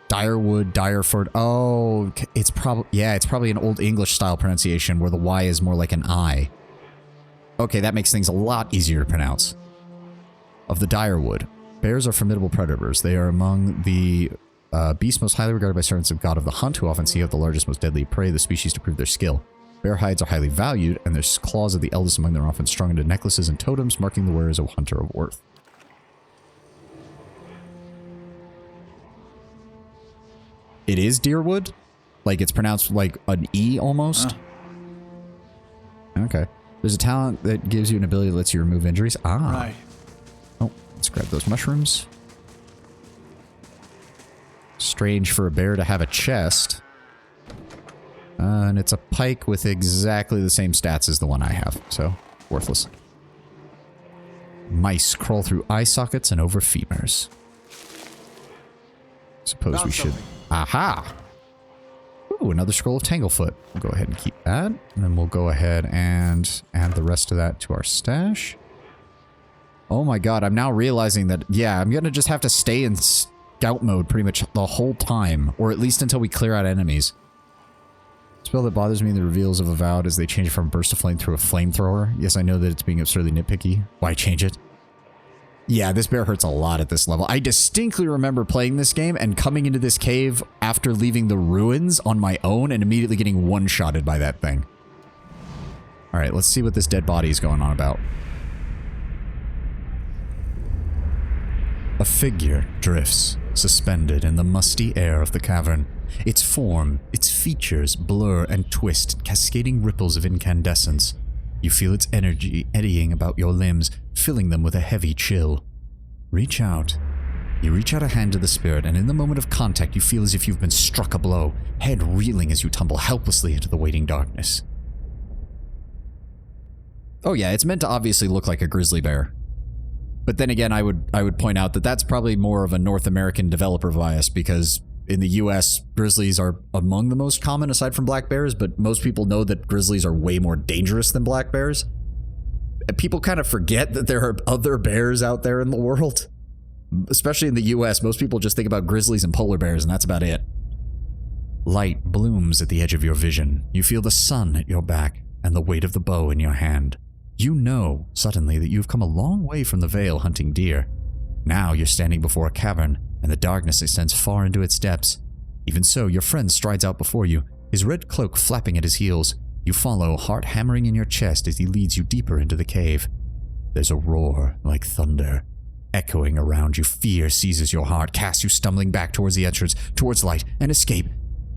Dyrwood, Dyrford. Oh, it's probably an Old English style pronunciation where the Y is more like an I. Okay, that makes things a lot easier to pronounce. Of the Dyrwood. Bears are formidable predators. They are among the beasts most highly regarded by servants of God of the Hunt, who often seek out the largest, most deadly prey of the species to prove their skill. Bear hides are highly valued, and their claws of the eldest among them are often strung into necklaces and totems, marking the wearer as a hunter of worth. It is Dyrwood? Like, it's pronounced like an E almost? Okay. There's a talent that gives you an ability that lets you remove injuries. Ah.
Right.
Oh, let's grab those mushrooms. Strange for a bear to have a chest. And it's a pike with exactly the same stats as the one I have, so worthless. Mice crawl through eye sockets and over femurs. Suppose we should... Aha! Ooh, another scroll of Tanglefoot. We'll go ahead and keep that. And then we'll go ahead and add the rest of that to our stash. Oh my god, I'm now realizing that, yeah, I'm gonna just have to stay in scout mode pretty much the whole time. Or at least until we clear out enemies. Spell that bothers me in the reveals of Avowed as they change it from burst of flame through a flamethrower. Yes, I know that it's being absurdly nitpicky. Why change it? Yeah, this bear hurts a lot at this level. I distinctly remember playing this game and coming into this cave after leaving the ruins on my own and immediately getting one-shotted by that thing. Alright, let's see what this dead body is going on about. A figure drifts, suspended in the musty air of the cavern. Its form, its features blur and twist in cascading ripples of incandescence. You feel its energy eddying about your limbs, filling them with a heavy chill. Reach out. You reach out a hand to the spirit, and in the moment of contact, you feel as if you've been struck a blow, head reeling as you tumble helplessly into the waiting darkness. Oh yeah, it's meant to obviously look like a grizzly bear. But then again, I would point out that that's probably more of a North American developer bias, because in the US, grizzlies are among the most common aside from black bears, but most people know that grizzlies are way more dangerous than black bears. People kind of forget that there are other bears out there in the world. Especially in the US, most people just think about grizzlies and polar bears, and that's about it. Light blooms at the edge of your vision. You feel the sun at your back and the weight of the bow in your hand. You know, suddenly, that you've come a long way from the Vale hunting deer. Now you're standing before a cavern, and the darkness extends far into its depths. Even so, your friend strides out before you, his red cloak flapping at his heels. You follow, heart hammering in your chest as he leads you deeper into the cave. There's a roar like thunder. Echoing around you, fear seizes your heart, casts you stumbling back towards the entrance, towards light, and escape.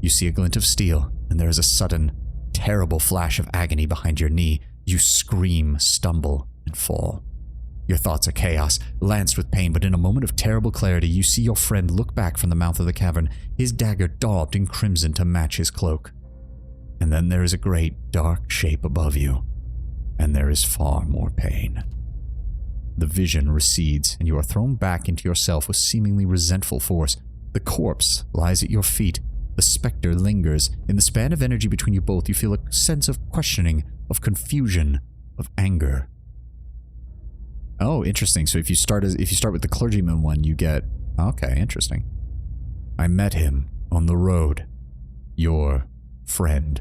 You see a glint of steel, and there is a sudden, terrible flash of agony behind your knee. You scream, stumble, and fall. Your thoughts are chaos, lanced with pain, but in a moment of terrible clarity, you see your friend look back from the mouth of the cavern, his dagger daubed in crimson to match his cloak. And then there is a great, dark shape above you, and there is far more pain. The vision recedes, and you are thrown back into yourself with seemingly resentful force. The corpse lies at your feet. The specter lingers. In the span of energy between you both, you feel a sense of questioning, of confusion, of anger. Oh, interesting. So if you start with the clergyman one, you get... Okay, interesting. I met him on the road. Your friend.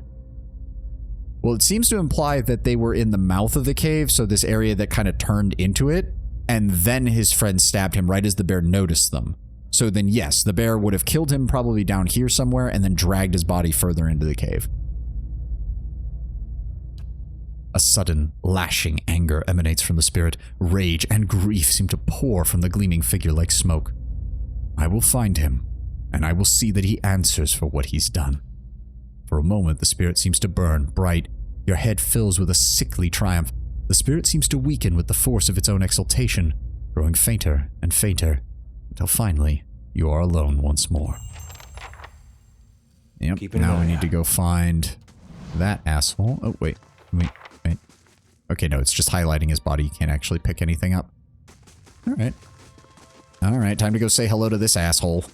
Well, it seems to imply that they were in the mouth of the cave, so this area that kind of turned into it, and then his friend stabbed him right as the bear noticed them. So then, yes, the bear would have killed him probably down here somewhere and then dragged his body further into the cave. A sudden, lashing anger emanates from the spirit. Rage and grief seem to pour from the gleaming figure like smoke. I will find him, and I will see that he answers for what he's done. For a moment, the spirit seems to burn bright. Your head fills with a sickly triumph. The spirit seems to weaken with the force of its own exultation, growing fainter and fainter, until finally, you are alone once more. Yep, now we need to go find that asshole. Oh, wait. Okay, no, it's just highlighting his body. You can't actually pick anything up. Alright. Alright, time to go say hello to this asshole.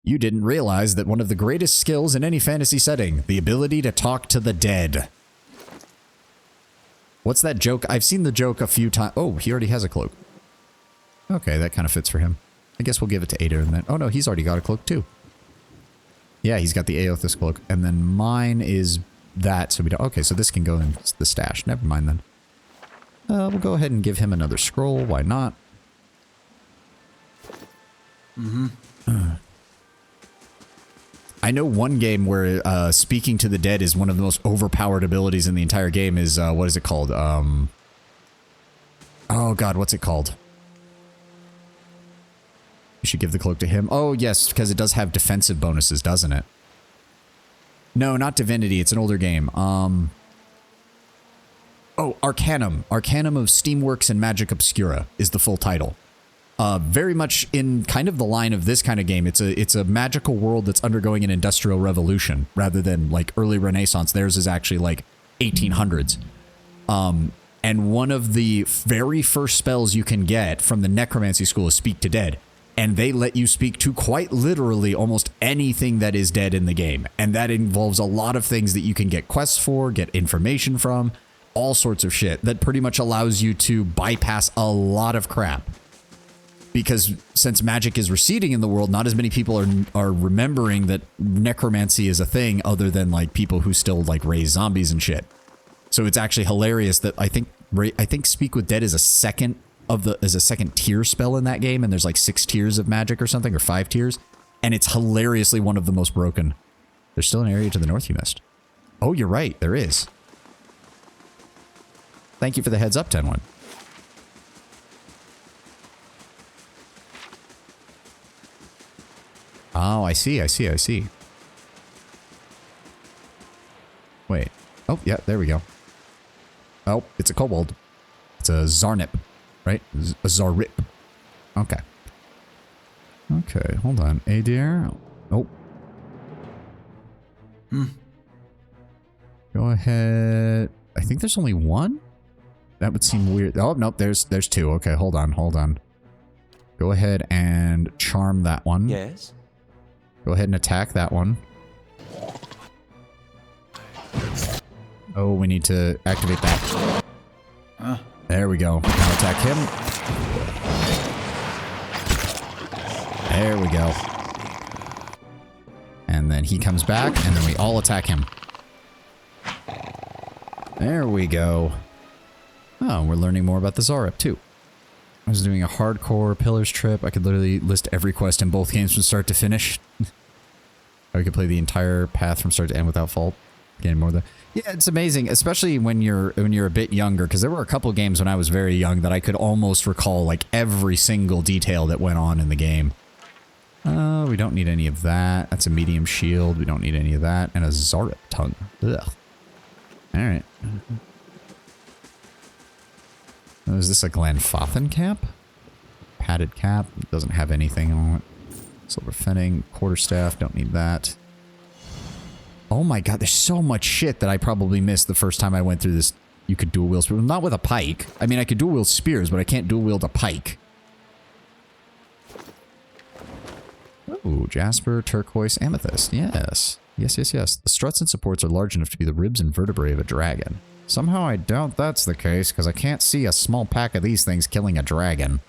You didn't realize that one of the greatest skills in any fantasy setting, the ability to talk to the dead. What's that joke? I've seen the joke a few times. Oh, he already has a cloak. Okay, that kind of fits for him. I guess we'll give it to Ader and then... Oh no, he's already got a cloak too. Yeah, he's got the Aothas cloak. And then mine is that, so we don't... Okay, so this can go in the stash. Never mind then. We'll go ahead and give him another scroll. Why not? I know one game where speaking to the dead is one of the most overpowered abilities in the entire game is, what is it called? Oh god, what's it called? You should give the cloak to him. Oh yes, because it does have defensive bonuses, doesn't it? No, not Divinity, it's an older game. Oh, Arcanum. Arcanum of Steamworks and Magic Obscura is the full title. Very much in kind of the line of this kind of game. It's a magical world that's undergoing an industrial revolution rather than like early Renaissance. Theirs is actually like 1800s. And one of the very first spells you can get from the necromancy school is Speak to Dead. And they let you speak to quite literally almost anything that is dead in the game. And that involves a lot of things that you can get quests for, get information from, all sorts of shit that pretty much allows you to bypass a lot of crap. Because since magic is receding in the world, not as many people are remembering that necromancy is a thing other than like people who still like raise zombies and shit. So it's actually hilarious that I think Speak with Dead is a second tier spell in that game, and there's like 6 tiers of magic or something, or 5 tiers, and it's hilariously one of the most broken. There's still an area to the north you missed. Oh, you're right. There is. Thank you for the heads up, Tenwin. Oh, I see. Wait. Oh, yeah, there we go. Oh, it's a kobold. It's a Zarnip, right? A Zarrip. Okay. Okay, hold on. Adir. Oh. Go ahead. I think there's only one? That would seem weird. Oh, nope, there's two. Okay, hold on. Go ahead and charm that one.
Yes?
Go ahead and attack that one. Oh, we need to activate that. There we go. Now attack him. There we go. And then he comes back, and then we all attack him. There we go. Oh, we're learning more about the Zarep, too. I was doing a hardcore pillars trip. I could literally list every quest in both games from start to finish. I could play the entire path from start to end without fault. Getting more than... Yeah, it's amazing, especially when you're a bit younger, because there were a couple games when I was very young that I could almost recall like every single detail that went on in the game. We don't need any of that. That's a medium shield. We don't need any of that. And a Zarep tongue. Ugh. Alright. Oh, is this a Glenfathan cap? Padded cap. Doesn't have anything on it. Silver Fenning. Quarterstaff. Don't need that. Oh my god, there's so much shit that I probably missed the first time I went through this. You could dual wield spears. Not with a pike. I mean, I could dual wield spears, but I can't dual wield a pike. Ooh, Jasper, Turquoise, Amethyst. Yes. Yes. The struts and supports are large enough to be the ribs and vertebrae of a dragon. Somehow I doubt that's the case, because I can't see a small pack of these things killing a dragon.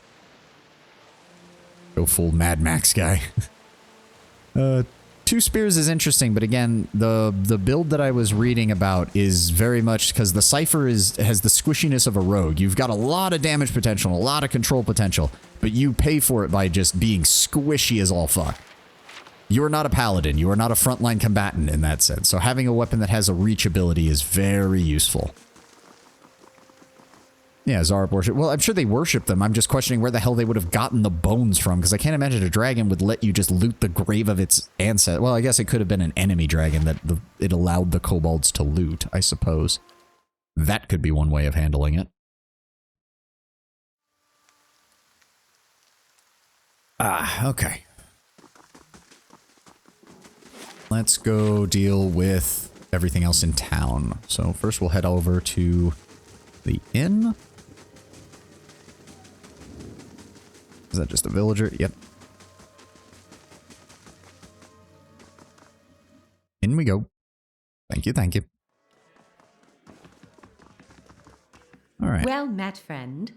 Go full Mad Max guy. Two spears is interesting, but again, the build that I was reading about is very much because the Cypher has the squishiness of a rogue. You've got a lot of damage potential, a lot of control potential, but you pay for it by just being squishy as all fuck. You are not a paladin. You are not a frontline combatant in that sense. So having a weapon that has a reach ability is very useful. Yeah, Zarep worship. Well, I'm sure they worship them. I'm just questioning where the hell they would have gotten the bones from, because I can't imagine a dragon would let you just loot the grave of its ancestor. Well, I guess it could have been an enemy dragon that it allowed the kobolds to loot, I suppose. That could be one way of handling it. Ah, okay. Let's go deal with everything else in town. So first we'll head over to the inn. Is that just a villager? Yep. In we go. Thank you, thank you. All right.
Well met, friend.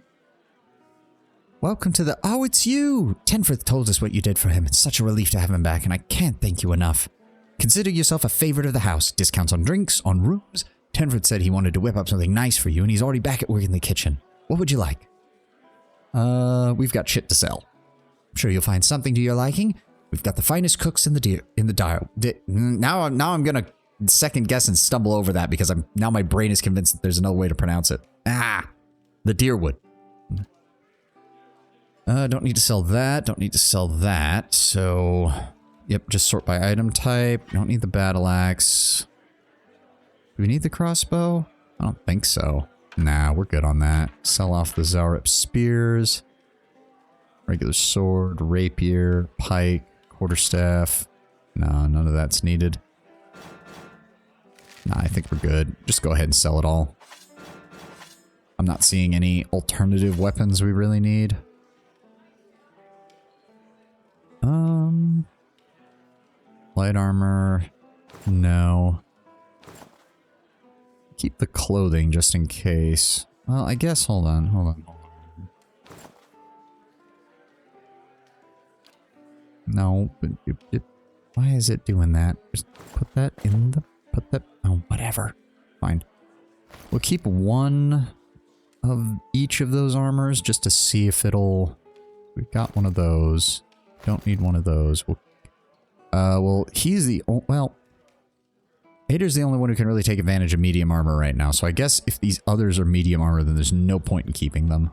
Welcome to the... Oh, it's you! Tenfrith told us what you did for him. It's such a relief to have him back, and I can't thank you enough. Consider yourself a favorite of the house. Discounts on drinks, on rooms. Tenfrith said he wanted to whip up something nice for you, and he's already back at work in the kitchen. What would you like? We've got shit to sell. I'm sure you'll find something to your liking. We've got the finest cooks in the dial. Now I'm gonna second guess and stumble over that because now my brain is convinced that there's another way to pronounce it. Ah, the Deerwood. Don't need to sell that. Don't need to sell that. So, yep, just sort by item type. Don't need the battle axe. Do we need the crossbow? I don't think so. Nah, we're good on that. Sell off the Zarep spears. Regular sword, rapier, pike, quarterstaff. No, none of that's needed. Nah, I think we're good. Just go ahead and sell it all. I'm not seeing any alternative weapons we really need. Light armor. No. Keep the clothing just in case. Well, I guess, hold on. No, why is it doing that? Just put that in the, oh, whatever. Fine. We'll keep one of each of those armors just to see if it'll, we've got one of those. Don't need one of those. Well, he's the, well,
Hader's the only one who can really take advantage of medium armor right now, so I guess if these others are medium armor, then there's no point in keeping them.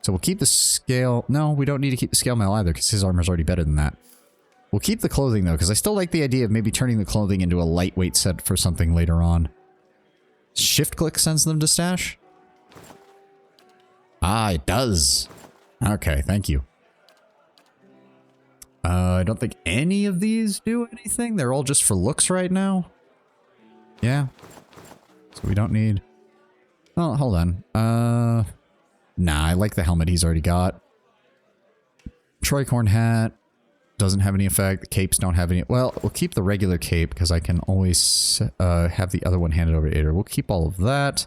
So we'll keep the scale... No, we don't need to keep the scale mail either, because his armor's already better than that. We'll keep the clothing, though, because I still like the idea of maybe turning the clothing into a lightweight set for something later on. Shift-click sends them to stash? Ah, it does. Okay, thank you. I don't think any of these do anything. They're all just for looks right now. Yeah. So we don't need... Oh, hold on. Nah, I like the helmet he's already got. Tricorn hat doesn't have any effect. The capes don't have any... Well, we'll keep the regular cape because I can always have the other one handed over to Ader. We'll keep all of that.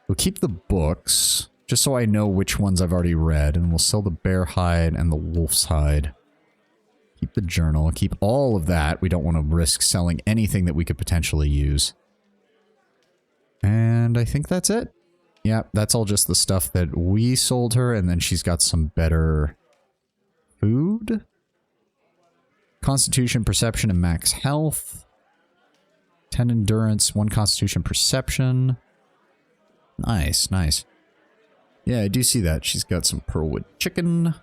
We'll keep the books just so I know which ones I've already read. And we'll sell the bear hide and the wolf's hide. Keep the journal. Keep all of that. We don't want to risk selling anything that we could potentially use. And I think that's it. Yeah, that's all just the stuff that we sold her, and then she's got some better food. Constitution, perception, and max health. 10 endurance, 1 constitution, perception. Nice, nice. Yeah, I do see that. She's got some pearlwood chicken.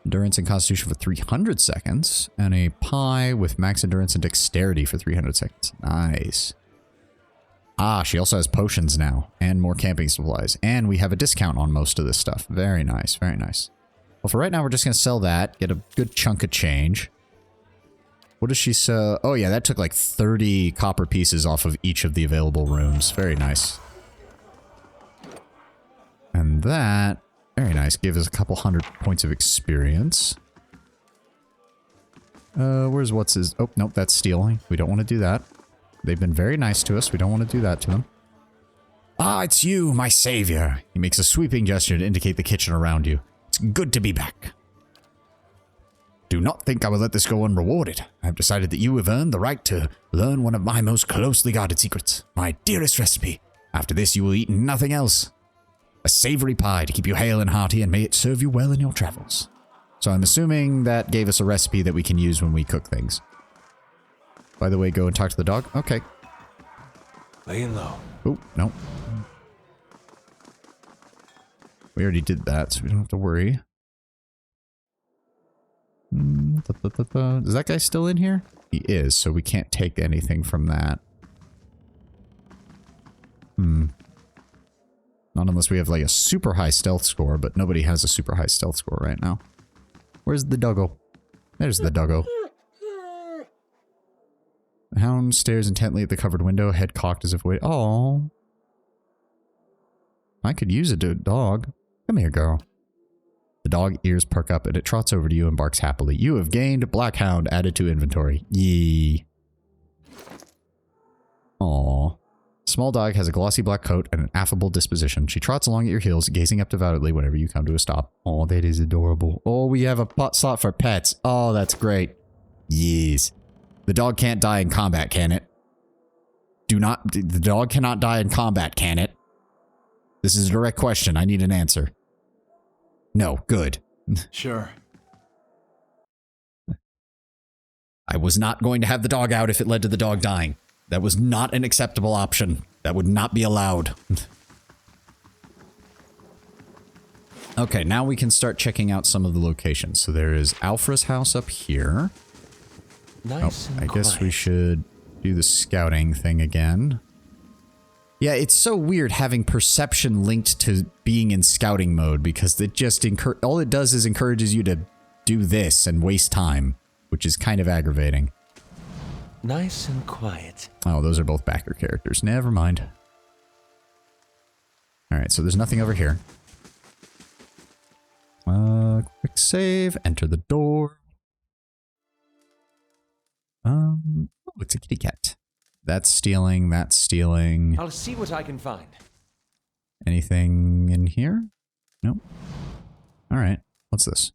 Endurance and constitution for 300 seconds. And a pie with max endurance and dexterity for 300 seconds. Nice. Ah, she also has potions now. And more camping supplies. And we have a discount on most of this stuff. Very nice, very nice. Well, for right now, we're just going to sell that. Get a good chunk of change. What does she sell? Oh, yeah, that took like 30 copper pieces off of each of the available rooms. Very nice. And that... Very nice. Give us a couple 100 points of experience. Where's what's his... Oh, nope, that's stealing. We don't want to do that. They've been very nice to us. We don't want to do that to them. Ah, it's you, my savior. He makes a sweeping gesture to indicate the kitchen around you. It's good to be back. Do not think I will let this go unrewarded. I've decided that you have earned the right to learn one of my most closely guarded secrets. My dearest recipe. After this, you will eat nothing else. A savory pie to keep you hale and hearty, and may it serve you well in your travels. So I'm assuming that gave us a recipe that we can use when we cook things. By the way, go and talk to the dog. Okay.
Laying low.
Oh, no. We already did that, so we don't have to worry. Is that guy still in here? He is, so we can't take anything from that. Not unless we have like a super high stealth score, but nobody has a super high stealth score right now. Where's the doggo? There's the doggo. The hound stares intently at the covered window, head cocked as if waiting. Oh, I could use a dog. Come here, girl. The dog ears perk up and it trots over to you and barks happily. You have gained Black Hound added to inventory. Yee. Aww. Small dog has a glossy black coat and an affable disposition. She trots along at your heels, gazing up devoutly whenever you come to a stop. Oh, that is adorable. Oh, we have a pot slot for pets. Oh, that's great. Yes. The dog can't die in combat, can it? The dog cannot die in combat, can it? This is a direct question. I need an answer. No, good.
Sure.
I was not going to have the dog out if it led to the dog dying. That was not an acceptable option. That would not be allowed. Okay, now we can start checking out some of the locations. So there is Alfra's house up here.
Nice.
Oh, I guess we should do the scouting thing again. Yeah, it's so weird having perception linked to being in scouting mode because it just all it does is encourages you to do this and waste time, which is kind of aggravating.
Nice and quiet.
Oh, those are both backer characters. Never mind. Alright, so there's nothing over here. Quick save. Enter the door. Oh, it's a kitty cat. That's stealing. That's stealing.
I'll see what I can find.
Anything in here? Nope. Alright, what's this?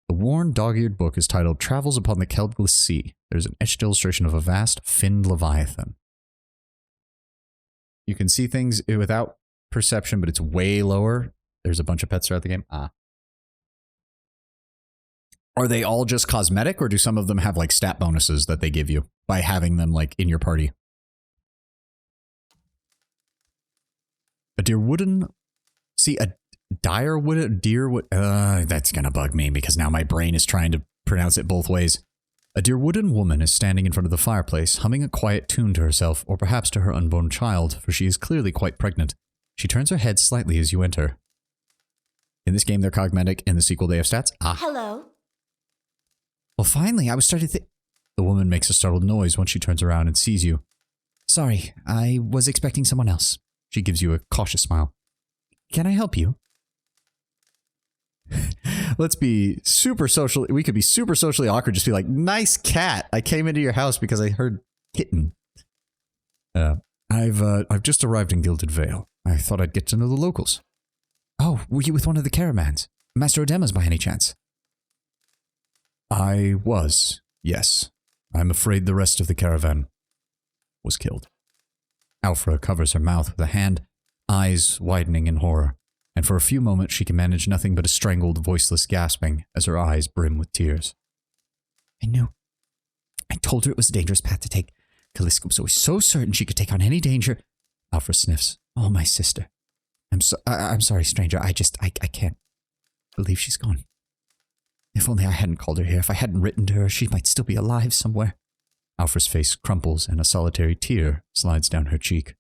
The worn, dog-eared book is titled Travels Upon the Keldless Sea. There's an etched illustration of a vast, finned leviathan. You can see things without perception, but it's way lower. There's a bunch of pets throughout the game. Ah. Are they all just cosmetic, or do some of them have like stat bonuses that they give you by having them like in your party? A deer wooden... See, a dire wood... Deer wood... that's gonna bug me because now my brain is trying to pronounce it both ways. A dear wooden woman is standing in front of the fireplace, humming a quiet tune to herself, or perhaps to her unborn child, for she is clearly quite pregnant. She turns her head slightly as you enter. In this game, they're cosmetic. In the sequel, they have stats. Ah.
Hello.
Well, finally, I was starting to think...
The woman makes a startled noise once she turns around and sees you.
Sorry, I was expecting someone else.
She gives you a cautious smile.
Can I help you?
Let's be super social. We could be super socially awkward. Just be like, nice cat. I came into your house because I heard kitten. I've just arrived in Gilded Vale. I thought I'd get to know the locals.
Oh, were you with one of the caravans? Master Odema's by any chance?
I was, yes. I'm afraid the rest of the caravan was killed. Alfra covers her mouth with a hand, eyes widening in horror, and for a few moments she can manage nothing but a strangled, voiceless gasping as her eyes brim with tears.
I knew. I told her it was a dangerous path to take. Callisto was always so certain she could take on any danger.
Alfra sniffs.
Oh, my sister. I'm sorry, stranger. I can't believe she's gone. If only I hadn't called her here. If I hadn't written to her, she might still be alive somewhere.
Alfra's face crumples and a solitary tear slides down her cheek.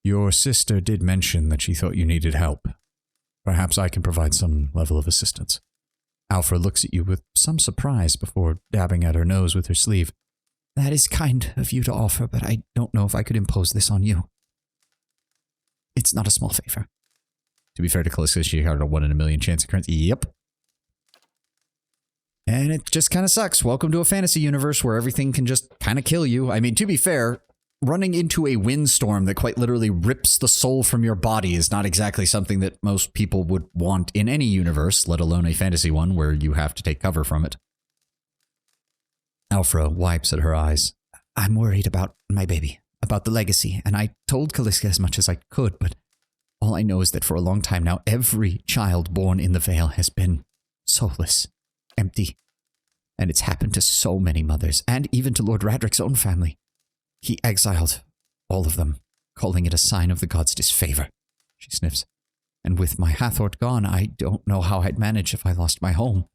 Your sister did mention that she thought you needed help. Perhaps I can provide some level of assistance. Alfra looks at you with some surprise before dabbing at her nose with her sleeve.
That is kind of you to offer, but I don't know if I could impose this on you. It's not a small favor.
To be fair to Callisto, she had a 1 in a million chance occurrence. Yep. And it just kind of sucks. Welcome to a fantasy universe where everything can just kind of kill you. I mean, to be fair, running into a windstorm that quite literally rips the soul from your body is not exactly something that most people would want in any universe, let alone a fantasy one where you have to take cover from it.
Alfra wipes at her eyes. I'm worried about my baby, about the legacy, and I told Callisto as much as I could, but all I know is that for a long time now, every child born in the Vale has been soulless, empty, and it's happened to so many mothers, and even to Lord Radric's own family. He exiled all of them, calling it a sign of the gods' disfavor. She sniffs. And with my Hathort gone, I don't know how I'd manage if I lost my home.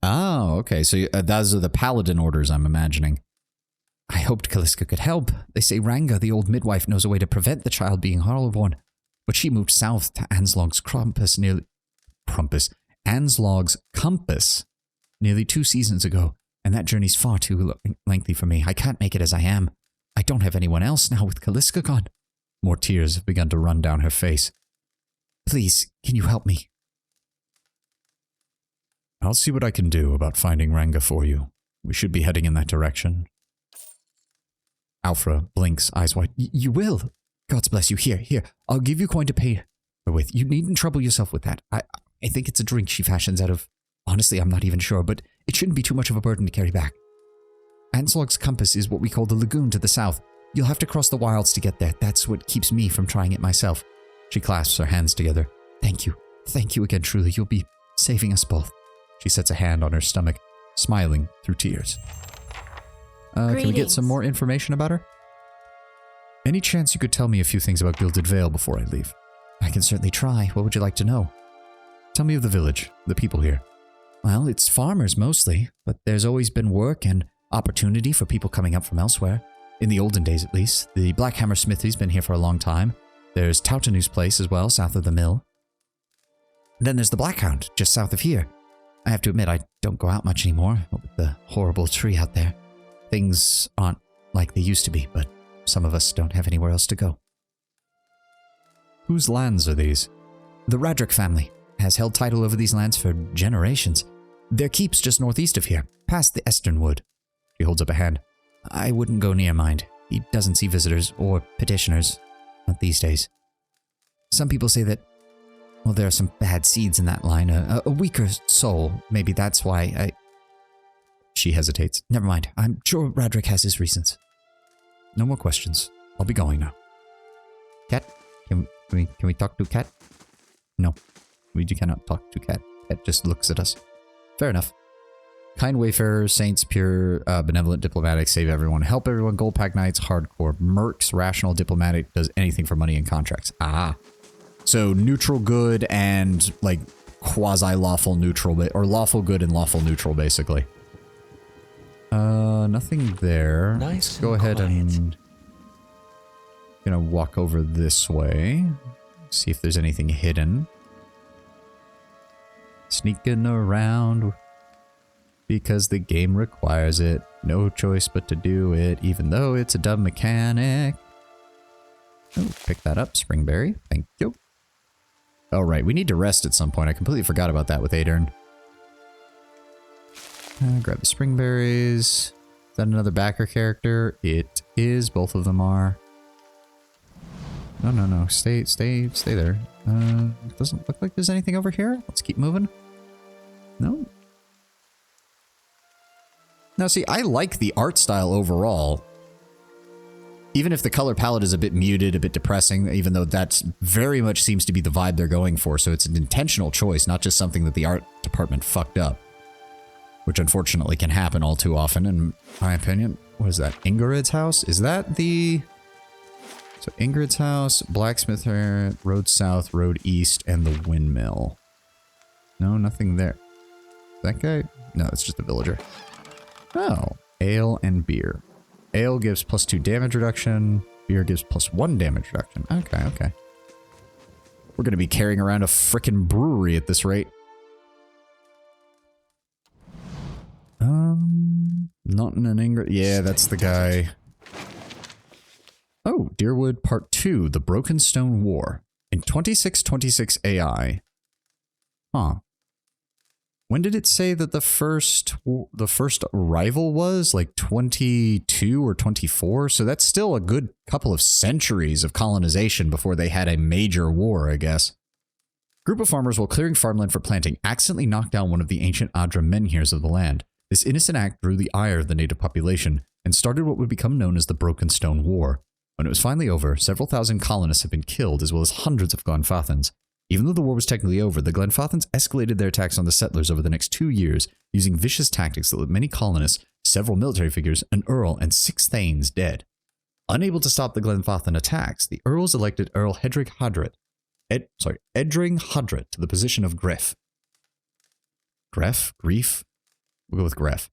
Oh, okay. So those are the paladin orders, I'm imagining.
I hoped Callisto could help. They say Ranga, the old midwife, knows a way to prevent the child being Hollowborn, but she moved south to Anslog's Compass nearly 2 seasons ago, and that journey's far too lengthy for me. I can't make it as I am. I don't have anyone else now with Callisto gone.
More tears have begun to run down her face.
Please, can you help me?
I'll see what I can do about finding Ranga for you. We should be heading in that direction. Alfra blinks, eyes wide.
You will? Gods bless you. Here. I'll give you coin to pay her with. You needn't trouble yourself with that. I think it's a drink she fashions out of... Honestly, I'm not even sure, but it shouldn't be too much of a burden to carry back. Anslog's Compass is what we call the lagoon to the south. You'll have to cross the wilds to get there. That's what keeps me from trying it myself.
She clasps her hands together.
Thank you. Thank you again, truly. You'll be saving us both.
She sets a hand on her stomach, smiling through tears. Can we get some more information about her? Any chance you could tell me a few things about Gilded Vale before I leave?
I can certainly try. What would you like to know?
Tell me of the village, the people here.
Well, it's farmers mostly, but there's always been work and opportunity for people coming up from elsewhere. In the olden days, at least. The Blackhammer Smithy's been here for a long time. There's Tautanu's place as well, south of the mill. Then there's the Blackhound, just south of here. I have to admit, I don't go out much anymore, with the horrible tree out there. Things aren't like they used to be, but some of us don't have anywhere else to go.
Whose lands are these?
The Radric family has held title over these lands for generations. Their keep's just northeast of here, past the Estern Wood.
She holds up a hand.
I wouldn't go near Mind. He doesn't see visitors or petitioners, not these days. Some people say that, well, there are some bad seeds in that line, a weaker soul. Maybe that's why
She hesitates.
Never mind. I'm sure Radric has his reasons.
No more questions. I'll be going now.
Cat? Can we talk to Cat? No.
We cannot talk to Cat. Cat just looks at us. Fair enough. Kind wayfarers, saints, pure, benevolent, diplomatic, save everyone, help everyone, gold pack knights, hardcore, mercs, rational, diplomatic, does anything for money and contracts. Ah. So neutral good and like quasi-lawful neutral, or lawful good and lawful neutral, basically. Nothing there.
Nice.
Let's go ahead and gonna walk over this way. See if there's anything hidden. Sneaking around because the game requires it. No choice but to do it, even though it's a dumb mechanic. Oh, pick that up, Springberry. Thank you. Oh, right. We need to rest at some point. I completely forgot about that with Aedirn. Grab the Springberries. Is that another backer character? It is. Both of them are. No. Stay there. Doesn't look like there's anything over here. Let's keep moving. No. Now, see, I like the art style overall. Even if the color palette is a bit muted, a bit depressing, even though that very much seems to be the vibe they're going for. So it's an intentional choice, not just something that the art department fucked up. Which unfortunately can happen all too often, in my opinion. What is that? Ingrid's house? Is that the... So Ingrid's house, Blacksmith Road South, Road East, and the Windmill. No, nothing there. That guy? No, it's just a villager. Oh, ale and beer. Ale gives +2 damage reduction. Beer gives +1 damage reduction. Okay. We're going to be carrying around a frickin' brewery at this rate. Not in an Ingrid. Yeah, that's the guy. Oh, Deerwood Part 2, The Broken Stone War. In 2626 AI. Huh. When did it say that the first arrival was? Like 22 or 24? So that's still a good couple of centuries of colonization before they had a major war, I guess. Group of farmers, while clearing farmland for planting, accidentally knocked down one of the ancient Adra menhirs of the land. This innocent act drew the ire of the native population and started what would become known as the Broken Stone War. When it was finally over, several thousand colonists had been killed as well as hundreds of Glenfathans. Even though the war was technically over, the Glenfathans escalated their attacks on the settlers over the next 2 years, using vicious tactics that left many colonists, several military figures, an earl, and 6 thanes dead. Unable to stop the Glenfathan attacks, the earls elected Earl Hedrig Hadret, Edring Hadret to the position of Gref. Grief? We'll go with Gref.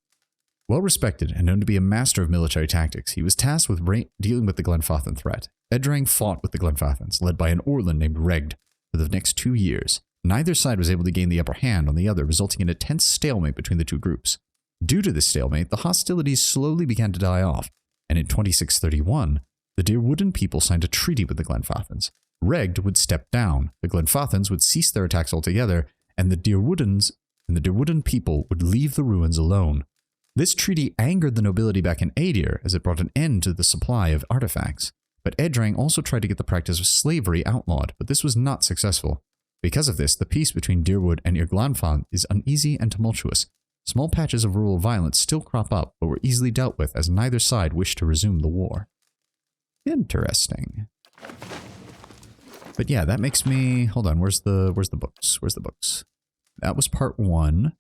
Well respected and known to be a master of military tactics, he was tasked with dealing with the Glenfathan threat. Edrang fought with the Glenfathans, led by an Orlan named Regd, for the next 2 years. Neither side was able to gain the upper hand on the other, resulting in a tense stalemate between the two groups. Due to this stalemate, the hostilities slowly began to die off, and in 2631, the Deerwooden people signed a treaty with the Glenfathans. Regd would step down, the Glenfathans would cease their attacks altogether, and the Deerwooden people would leave the ruins alone. This treaty angered the nobility back in Aedir, as it brought an end to the supply of artifacts. But Edrang also tried to get the practice of slavery outlawed, but this was not successful. Because of this, the peace between Deerwood and Irglanfan is uneasy and tumultuous. Small patches of rural violence still crop up, but were easily dealt with as neither side wished to resume the war. Interesting. But yeah, that makes me... Hold on, where's the books? That was part 1.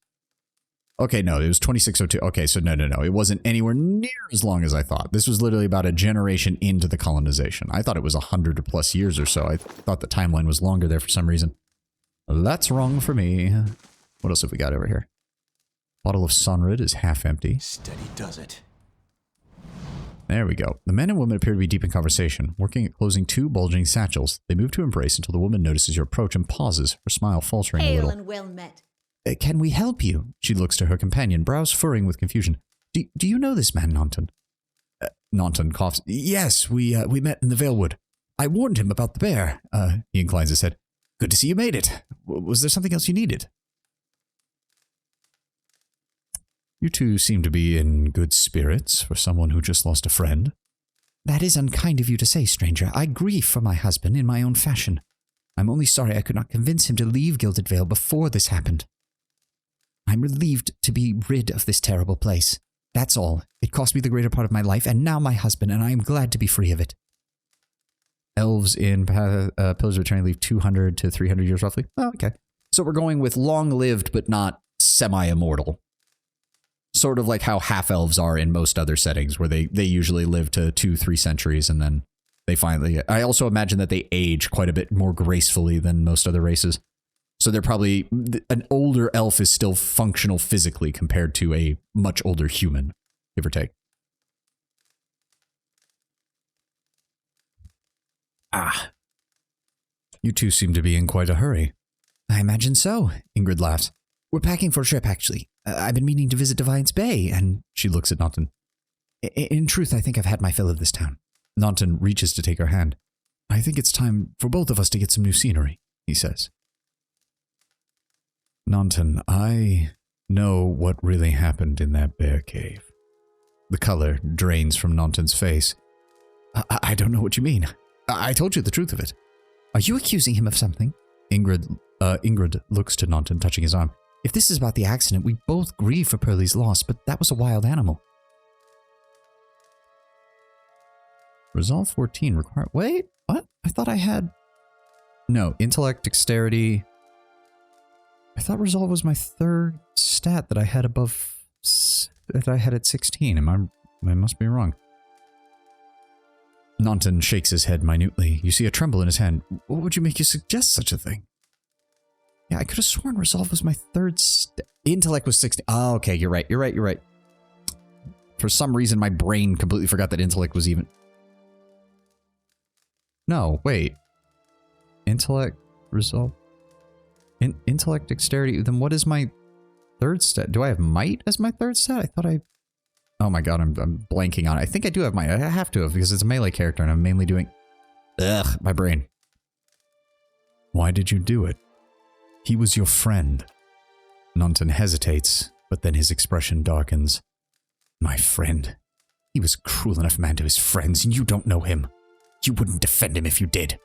Okay, no, it was 2602. Okay, so no. It wasn't anywhere near as long as I thought. This was literally about a generation into the colonization. I thought it was 100 plus years or so. I thought the timeline was longer there for some reason. That's wrong for me. What else have we got over here? Bottle of Sonrid is half empty.
Steady does it.
There we go. The men and woman appear to be deep in conversation, working at closing 2 bulging satchels. They move to embrace until the woman notices your approach and pauses, her smile faltering a little.
And well met.
Can we help you? She looks to her companion, brows furrowing with confusion. Do you know this man, Naunton? Naunton coughs. Yes, we met in the Valewood. I warned him about the bear. He inclines his head. Good to see you made it. Was there something else you needed? You two seem to be in good spirits for someone who just lost a friend. That is unkind of you to say, stranger. I grieve for my husband in my own fashion. I'm only sorry I could not convince him to leave Gilded Vale before this happened. I'm relieved to be rid of this terrible place. That's all. It cost me the greater part of my life, and now my husband, and I am glad to be free of it. Elves in Pillars of Eternity leave 200 to 300 years roughly. Oh, okay. So we're going with long-lived but not semi-immortal. Sort of like how half-elves are in most other settings, where they usually live to 2-3 centuries and then they finally... I also imagine that they age quite a bit more gracefully than most other races. So they're probably... An older elf is still functional physically compared to a much older human, give or take. Ah. You two seem to be in quite a hurry. I imagine so, Ingrid laughs. We're packing for a trip, actually. I've been meaning to visit Defiance Bay, and she looks at Naunton. In truth, I think I've had my fill of this town. Naunton reaches to take her hand. I think it's time for both of us to get some new scenery, he says. Naunton, I know what really happened in that bear cave. The color drains from Naunton's face. I don't know what you mean. I told you the truth of it. Are you accusing him of something? Ingrid looks to Naunton, touching his arm. If this is about the accident, we both grieve for Pearlie's loss, but that was a wild animal. Resolve 14 require... Wait, what? I thought I had... No, intellect, dexterity... I thought resolve was my third stat that I had above... that I had at 16. I must be wrong. Naunton shakes his head minutely. You see a tremble in his hand. What would you make you suggest such a thing? Yeah, I could have sworn resolve was my third intellect was 16. Oh, okay, you're right. For some reason, my brain completely forgot that intellect was even... No, wait. Intellect, resolve... intellect, dexterity, then what is my third stat? Do I have might as my third stat? I thought I... Oh my god, I'm blanking on it. I think I do have might. I have to have, because it's a melee character and I'm mainly doing... Ugh, my brain. Why did you do it? He was your friend. Naunton hesitates, but then his expression darkens. My friend. He was a cruel enough man to his friends, and you don't know him. You wouldn't defend him if you did.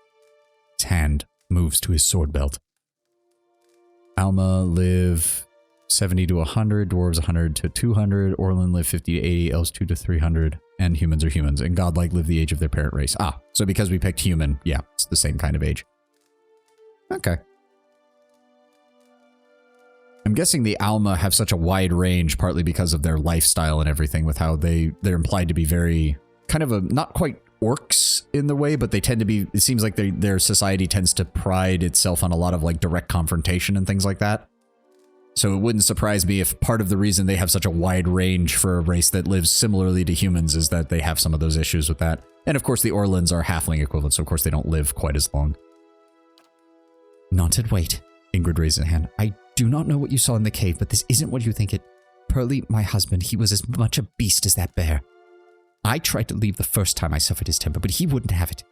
His hand moves to his sword belt. Alma live 70 to 100, dwarves 100 to 200, Orlin live 50 to 80, elves 2 to 300, and humans are humans, and godlike live the age of their parent race. Ah, so because we picked human, yeah, it's the same kind of age. Okay. I'm guessing the Alma have such a wide range, partly because of their lifestyle and everything, with how they're implied to be very, kind of not quite orcs in the way, but they tend to be, it seems like their society tends to pride itself on a lot of like direct confrontation and things like that. So it wouldn't surprise me if part of the reason they have such a wide range for a race that lives similarly to humans is that they have some of those issues with that. And of course the Orlins are halfling equivalents, so of course they don't live quite as long. Naunton, wait. Ingrid raises a hand. I do not know what you saw in the cave, but this isn't what you think it. Pearlie, my husband, he was as much a beast as that bear. I tried to leave the first time I suffered his temper, but he wouldn't have it.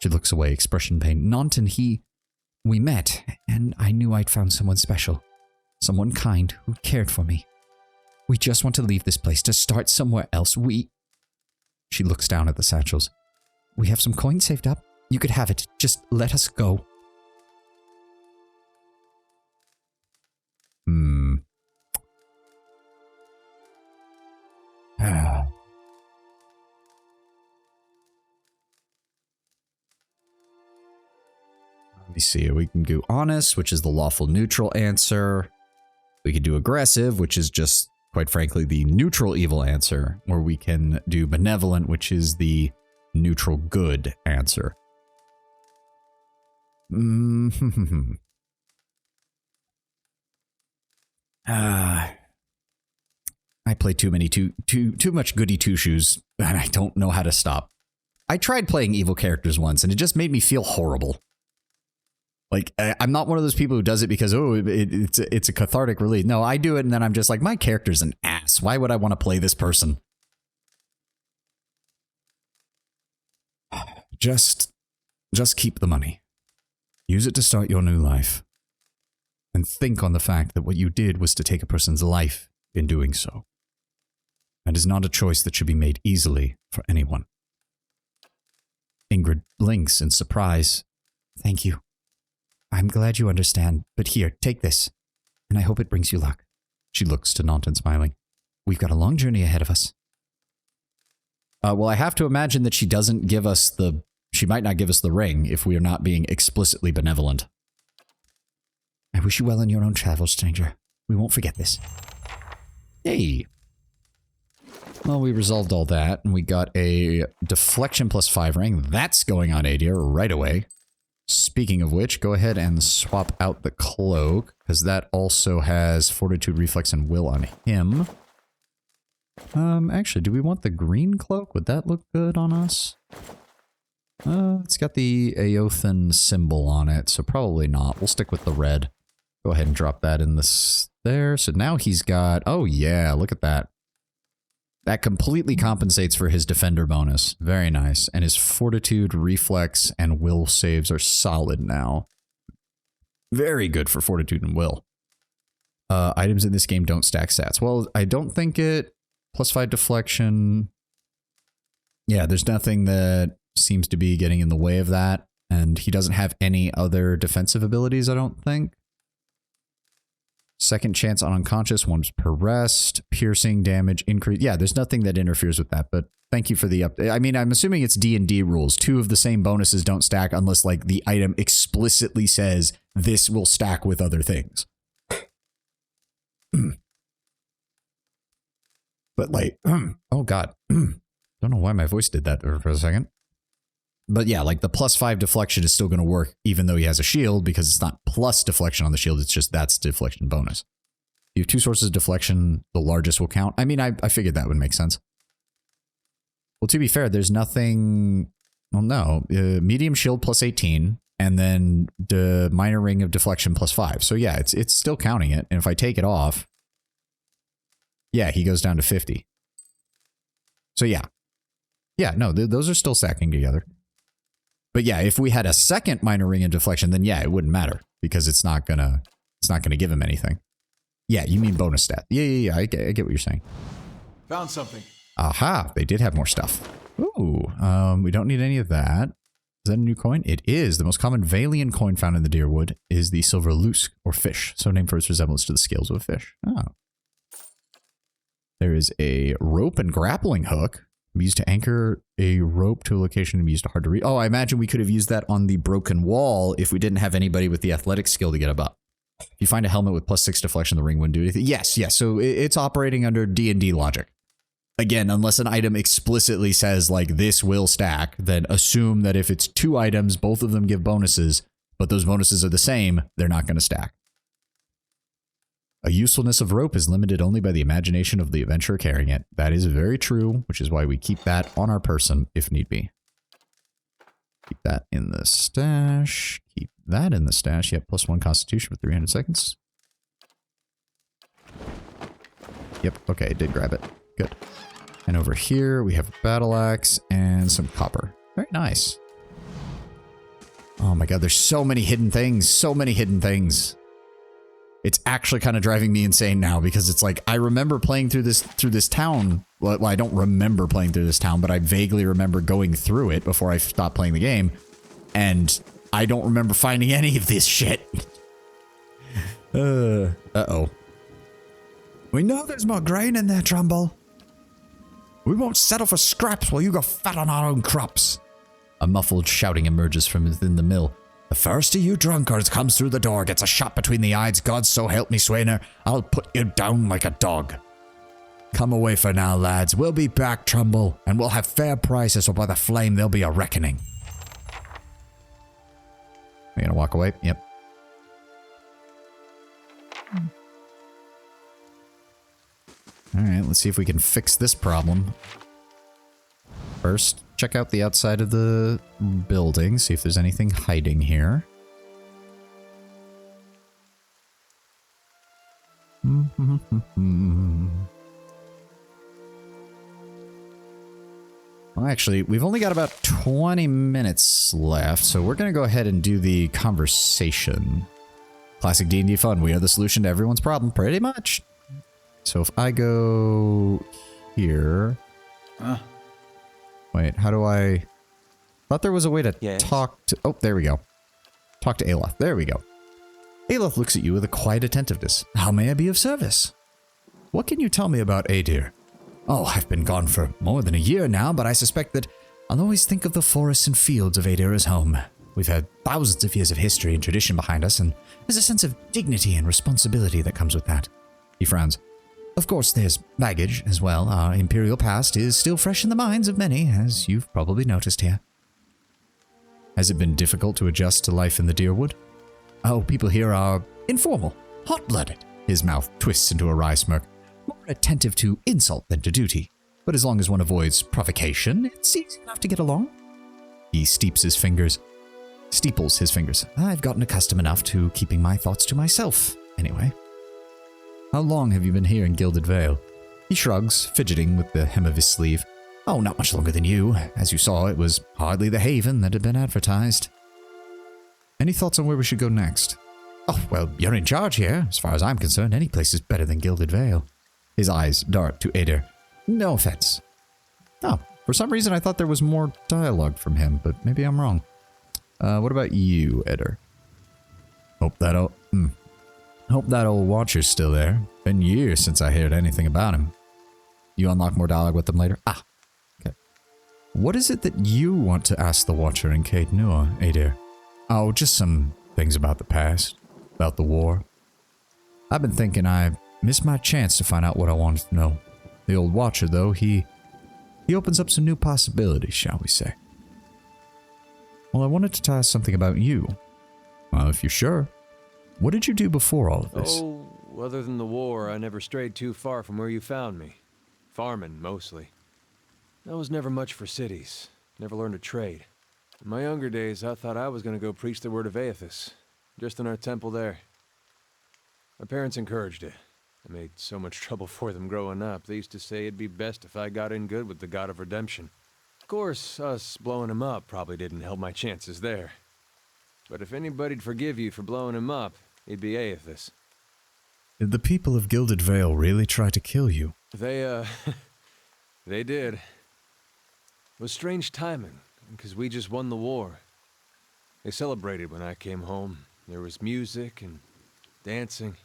She looks away, expression pain. Naunton, we met, and I knew I'd found someone special. Someone kind who cared for me. We just want to leave this place, to start somewhere else. She looks down at the satchels. We have some coin saved up. You could have it. Just let us go. Let me see. We can do honest, which is the lawful neutral answer. We can do aggressive, which is just, quite frankly, the neutral evil answer. Or we can do benevolent, which is the neutral good answer. I play too much goody two-shoes, and I don't know how to stop. I tried playing evil characters once, and it just made me feel horrible. Like, I'm not one of those people who does it because, oh, it's a cathartic release. No, I do it, and then I'm just like, my character's an ass. Why would I want to play this person? Just keep the money. Use it to start your new life. And think on the fact that what you did was to take a person's life in doing so. That is not a choice that should be made easily for anyone. Ingrid blinks in surprise. Thank you. I'm glad you understand, but here, take this, and I hope it brings you luck. She looks to Naunton, smiling. We've got a long journey ahead of us. Well, I have to imagine that she doesn't give us she might not give us the ring if we are not being explicitly benevolent. I
wish you well in your own travels, stranger. We won't forget this.
Hey. Well, we resolved all that, and we got a deflection +5 ring. That's going on Adir right away. Speaking of which, go ahead and swap out the cloak, because that also has fortitude, reflex, and will on him. Actually, do we want the green cloak? Would that look good on us? It's got the Aothan symbol on it, so probably not. We'll stick with the red. Go ahead and drop that in this there. So now he's got... Oh yeah, look at that. That completely compensates for his defender bonus. Very nice. And his fortitude, reflex, and will saves are solid now. Very good for fortitude and will. Items in this game don't stack stats. Well, I don't think it... +5 deflection. Yeah, there's nothing that seems to be getting in the way of that. And he doesn't have any other defensive abilities, I don't think. Second chance on unconscious, once per rest, piercing damage, increase. Yeah, there's nothing that interferes with that, but thank you for the update. I mean, I'm assuming it's D&D rules. 2 of the same bonuses don't stack unless, like, the item explicitly says this will stack with other things. But, like, oh god. Don't know why my voice did that for a second. But yeah, like the +5 deflection is still going to work even though he has a shield because it's not plus deflection on the shield. It's just that's deflection bonus. You have 2 sources of deflection. The largest will count. I mean, I figured that would make sense. Well, to be fair, there's nothing... Well, no. Medium shield +18 and then the minor ring of deflection +5. So yeah, it's still counting it. And if I take it off, yeah, he goes down to 50. So yeah. Yeah, no, those are still stacking together. But yeah, if we had a second minor ring of deflection, then yeah, it wouldn't matter because it's not gonna give him anything. Yeah, you mean bonus stat? Yeah. I get what you're saying.
Found something.
Aha! They did have more stuff. Ooh, we don't need any of that. Is that a new coin? It is. The most common Valian coin found in the Dyrwood is the silver lusk or fish, so named for its resemblance to the scales of a fish. Oh. There is a rope and grappling hook. Used to anchor a rope to a location and be used to hard to reach. Oh, I imagine we could have used that on the broken wall if we didn't have anybody with the athletic skill to get up. If you find a helmet with +6 deflection, the ring wouldn't do anything. Yes. So it's operating under D&D logic. Again, unless an item explicitly says, like, this will stack, then assume that if it's 2 items, both of them give bonuses, but those bonuses are the same, they're not going to stack. A usefulness of rope is limited only by the imagination of the adventurer carrying it. That is very true, which is why we keep that on our person if need be. Keep that in the stash. Keep that in the stash. Yep, +1 constitution for 300 seconds. Yep, okay, it did grab it. Good. And over here, we have a battle axe and some copper. Very nice. Oh my god, there's so many hidden things. So many hidden things. It's actually kind of driving me insane now because it's like, I remember playing through this town. Well, I don't remember playing through this town, but I vaguely remember going through it before I stopped playing the game. And I don't remember finding any of this shit. Uh-oh. We know there's more grain in there, Trumbull. We won't settle for scraps while you go fat on our own crops. A muffled shouting emerges from within the mill. The first of you drunkards comes through the door, gets a shot between the eyes, God so help me, Swainer, I'll put you down like a dog. Come away for now, lads. We'll be back, Trumbull, and we'll have fair prices, or by the flame there'll be a reckoning. Are you gonna walk away? Yep. Alright, let's see if we can fix this problem. First, check out the outside of the building, see if there's anything hiding here. Well, actually, we've only got about 20 minutes left, so we're going to go ahead and do the conversation. Classic D&D fun. We are the solution to everyone's problem, pretty much. So if I go here... Wait, how do I... Thought there was a way to talk to... Oh, there we go. Talk to Aloth. There we go. Aloth looks at you with a quiet attentiveness. How may I be of service? What can you tell me about Adir? Oh, I've been gone for more than a year now, but I suspect that I'll always think of the forests and fields of Adir as home.
We've had thousands of years of history and tradition behind us, and there's a sense of dignity and responsibility that comes with that. He frowns. Of course, there's baggage as well. Our imperial past is still fresh in the minds of many, as you've probably noticed here. Has it been difficult to adjust to life in the Deerwood? Oh, people here are informal, hot-blooded. His mouth twists into a wry smirk. More attentive to insult than to duty. But as long as one avoids provocation, it's easy enough to get along. He steeples his fingers. I've gotten accustomed enough to keeping my thoughts to myself, anyway. How long have you been here in Gilded Vale? He shrugs, fidgeting with the hem of his sleeve. Oh, not much longer than you. As you saw, it was hardly the haven that had been advertised. Any thoughts on where we should go next? Oh, well, you're in charge here. As far as I'm concerned, any place is better than Gilded Vale. His eyes dart to Ader. No offense. Oh, for some reason I thought there was more dialogue from him, but maybe I'm wrong. What about you, Eder? Hope that old Watcher's still there. Been years since I heard anything about him. You unlock more dialogue with them later? Ah, okay. What is it that you want to ask the Watcher in Caed Nua, Eder? Oh, just some things about the past. About the war. I've been thinking I missed my chance to find out what I wanted to know. The old Watcher, though, he opens up some new possibilities, shall we say. Well, I wanted to ask something about you. Well, if you're sure. What did you do before all of this?
Oh, other than the war, I never strayed too far from where you found me. Farming, mostly. I was never much for cities. Never learned a trade. In my younger days, I thought I was going to go preach the word of Aethys. Just in our temple there. My parents encouraged it. I made so much trouble for them growing up. They used to say it'd be best if I got in good with the God of Redemption. Of course, us blowing him up probably didn't help my chances there. But if anybody'd forgive you for blowing him up, it'd be Aethys.
Did the people of Gilded Vale really try to kill you?
They did. It was strange timing, because we just won the war. They celebrated when I came home. There was music and dancing.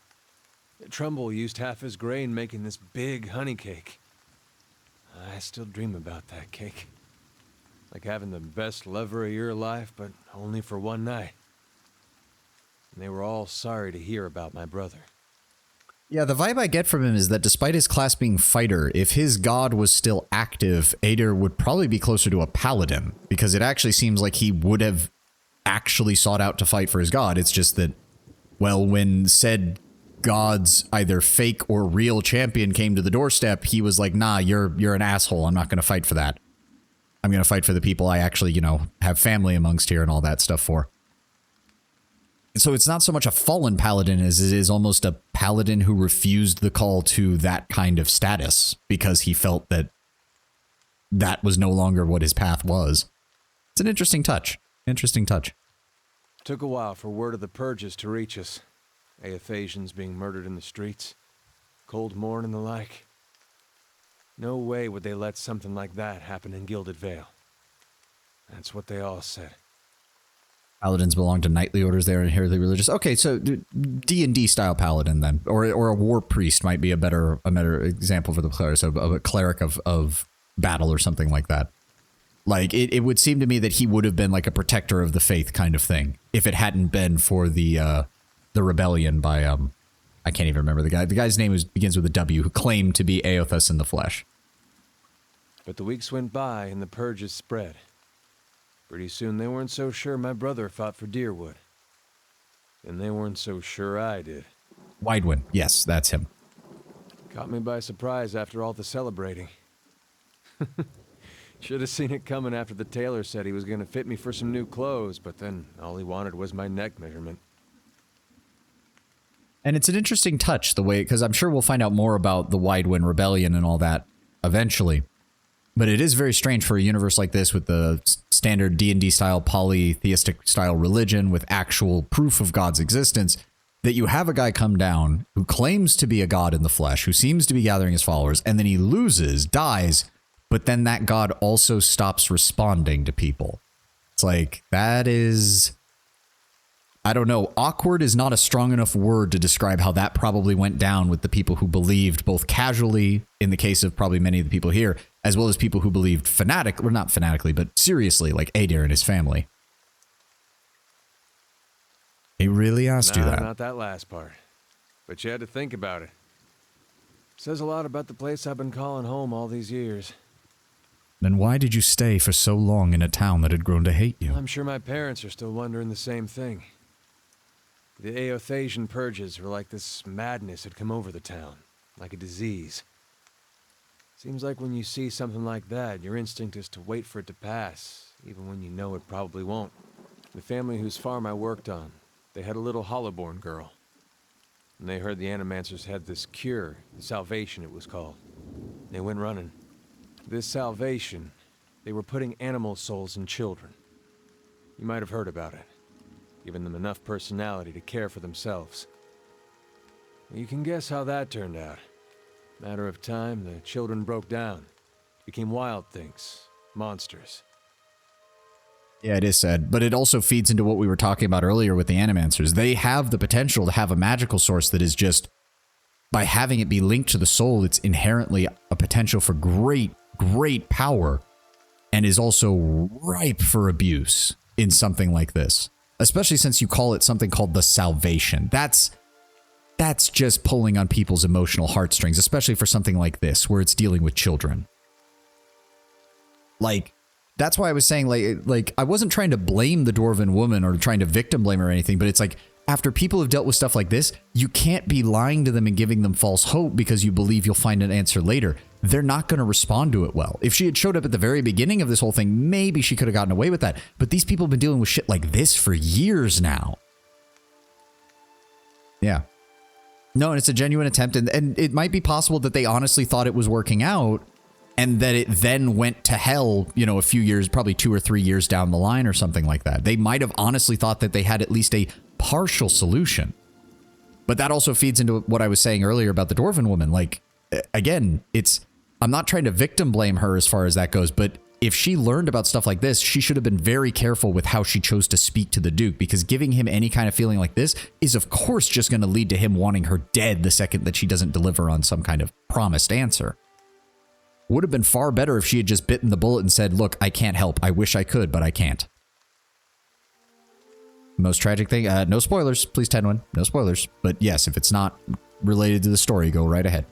Trumbull used half his grain making this big honey cake. I still dream about that cake. Like having the best lover of your life, but only for one night. And they were all sorry to hear about my brother.
Yeah, the vibe I get from him is that despite his class being fighter, if his god was still active, Ader would probably be closer to a paladin, because it actually seems like he would have actually sought out to fight for his god. It's just that, well, when said god's either fake or real champion came to the doorstep, he was like, nah, you're an asshole. I'm not going to fight for that. I'm going to fight for the people I actually, you know, have family amongst here and all that stuff for. So it's not so much a fallen paladin as it is almost a paladin who refused the call to that kind of status because he felt that that was no longer what his path was. It's an interesting touch. Interesting touch.
Took a while for word of the purges to reach us. Aethasians being murdered in the streets. Cold Morn and the like. No way would they let something like that happen in Gilded Vale. That's what they all said.
Paladins belong to knightly orders. They're inherently religious. Okay, so D&D style paladin then, or a war priest might be a better example for the cleric, so a cleric of battle or something like that. Like it would seem to me that he would have been like a protector of the faith kind of thing if it hadn't been for the rebellion by I can't even remember the guy. The guy's name begins with a W, who claimed to be Aethys in the flesh.
But the weeks went by and the purges spread. Pretty soon they weren't so sure my brother fought for Deerwood. And they weren't so sure I did.
Widewin, yes, that's him.
Caught me by surprise after all the celebrating. Should have seen it coming after the tailor said he was going to fit me for some new clothes, but then all he wanted was my neck measurement.
And it's an interesting touch, the way, because I'm sure we'll find out more about the Widewin Rebellion and all that eventually. But it is very strange for a universe like this with the standard D&D style, polytheistic style religion with actual proof of God's existence, that you have a guy come down who claims to be a god in the flesh, who seems to be gathering his followers, and then he loses, dies, but then that god also stops responding to people. It's like, that is... I don't know, awkward is not a strong enough word to describe how that probably went down with the people who believed, both casually, in the case of probably many of the people here, as well as people who believed not fanatically, but seriously, like Ader and his family. He really asked you that.
Not that last part. But you had to think about it. Says a lot about the place I've been calling home all these years.
Then why did you stay for so long in a town that had grown to hate you?
I'm sure my parents are still wondering the same thing. The Eothasian purges were like this madness had come over the town, like a disease. Seems like when you see something like that, your instinct is to wait for it to pass, even when you know it probably won't. The family whose farm I worked on, they had a little Hollowborn girl. And they heard the Animancers had this cure, the Salvation it was called. They went running. This Salvation, they were putting animal souls in children. You might have heard about it. Giving them enough personality to care for themselves. You can guess how that turned out. Matter of time, the children broke down. Became wild things. Monsters.
Yeah, it is sad, but it also feeds into what we were talking about earlier with the Animancers. They have the potential to have a magical source that is just, by having it be linked to the soul, it's inherently a potential for great, great power, and is also ripe for abuse in something like this. Especially since you call it something called the Salvation. That's just pulling on people's emotional heartstrings, especially for something like this, where it's dealing with children. Like, that's why I was saying, like I wasn't trying to blame the Dwarven woman or trying to victim blame her or anything, but it's like, after people have dealt with stuff like this, you can't be lying to them and giving them false hope because you believe you'll find an answer later. They're not going to respond to it well. If she had showed up at the very beginning of this whole thing, maybe she could have gotten away with that. But these people have been dealing with shit like this for years now. Yeah. No, and it's a genuine attempt, and it might be possible that they honestly thought it was working out, and that it then went to hell, you know, a few years, probably 2 or 3 years down the line or something like that. They might have honestly thought that they had at least a partial solution. But that also feeds into what I was saying earlier about the Dwarven woman. Like, again, I'm not trying to victim blame her as far as that goes, but if she learned about stuff like this, she should have been very careful with how she chose to speak to the Duke, because giving him any kind of feeling like this is, of course, just going to lead to him wanting her dead the second that she doesn't deliver on some kind of promised answer. Would have been far better if she had just bitten the bullet and said, look, I can't help. I wish I could, but I can't. Most tragic thing, no spoilers, please, Tenwin, no spoilers. But yes, if it's not related to the story, go right ahead.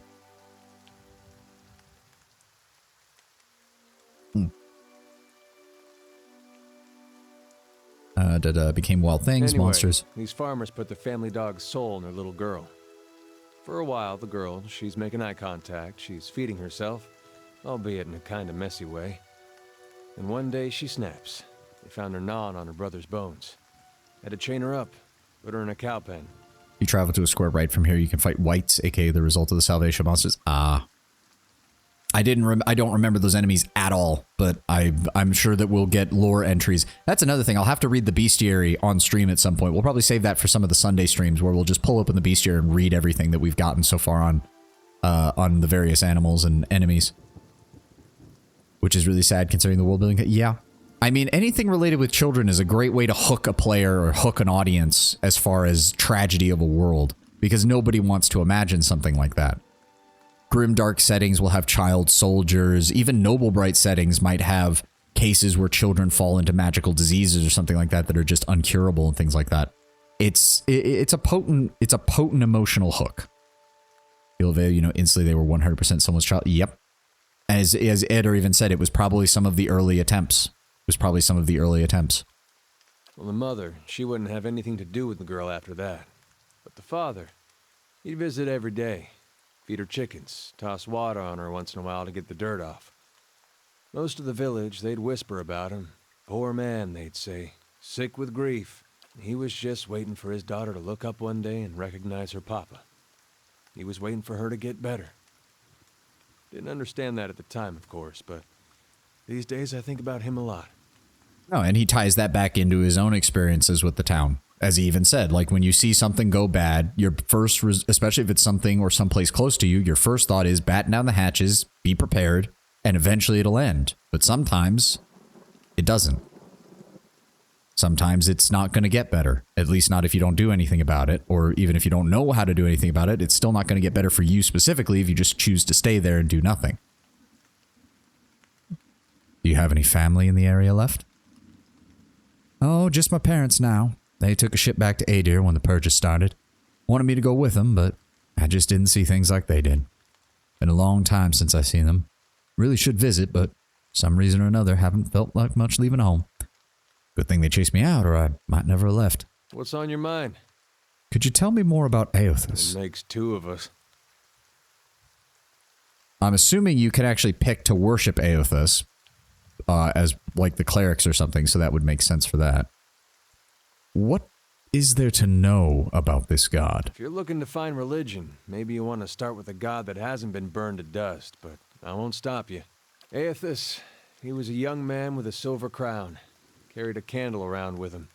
Became wild things,
anyway,
monsters.
These farmers put their family dog's soul in their little girl. For a while, the girl, she's making eye contact, she's feeding herself, albeit in a kind of messy way. And one day she snaps. They found her gnawing on her brother's bones. Had to chain her up, put her in a cow pen.
You travel to a square right from here, you can fight wights, aka the result of the Salvation monsters. I don't remember those enemies at all, but I'm sure that we'll get lore entries. That's another thing. I'll have to read the bestiary on stream at some point. We'll probably save that for some of the Sunday streams where we'll just pull open the bestiary and read everything that we've gotten so far on the various animals and enemies. Which is really sad considering the world building. Yeah. I mean, anything related with children is a great way to hook a player or hook an audience as far as tragedy of a world, because nobody wants to imagine something like that. Grimdark settings will have child soldiers. Even Noblebright settings might have cases where children fall into magical diseases or something like that that are just uncurable and things like that. It's a potent emotional hook. Ilve, you know, instantly they were 100% someone's child. Yep. As Eder even said, it was probably some of the early attempts. Well,
the mother, she wouldn't have anything to do with the girl after that. But the father, he'd visit every day. Feed her chickens, toss water on her once in a while to get the dirt off. Most of the village, they'd whisper about him. Poor man, they'd say, sick with grief. He was just waiting for his daughter to look up one day and recognize her papa. He was waiting for her to get better. Didn't understand that at the time, of course, but these days I think about him a lot.
No, and he ties that back into his own experiences with the town. As he even said, like when you see something go bad, your first, especially if it's something or someplace close to you, your first thought is batten down the hatches, be prepared, and eventually it'll end. But sometimes it doesn't. Sometimes it's not going to get better, at least not if you don't do anything about it, or even if you don't know how to do anything about it, it's still not going to get better for you specifically if you just choose to stay there and do nothing. Do you have any family in the area left? Oh, just my parents now.
They took a ship back to Adir when the purges started. Wanted me to go with them, but I just didn't see things like they did. Been a long time since I've seen them. Really should visit, but for some reason or another haven't felt like much leaving home. Good thing they chased me out, or I might never have left.
What's on your mind?
Could you tell me more about Eothas?
It makes two of us.
I'm assuming you can actually pick to worship Eothas as like the clerics or something, so that would make sense for that. What is there to know about this god?
If you're looking to find religion, maybe you want to start with a god that hasn't been burned to dust, but I won't stop you. Eothas, he was a young man with a silver crown. Carried a candle around with him.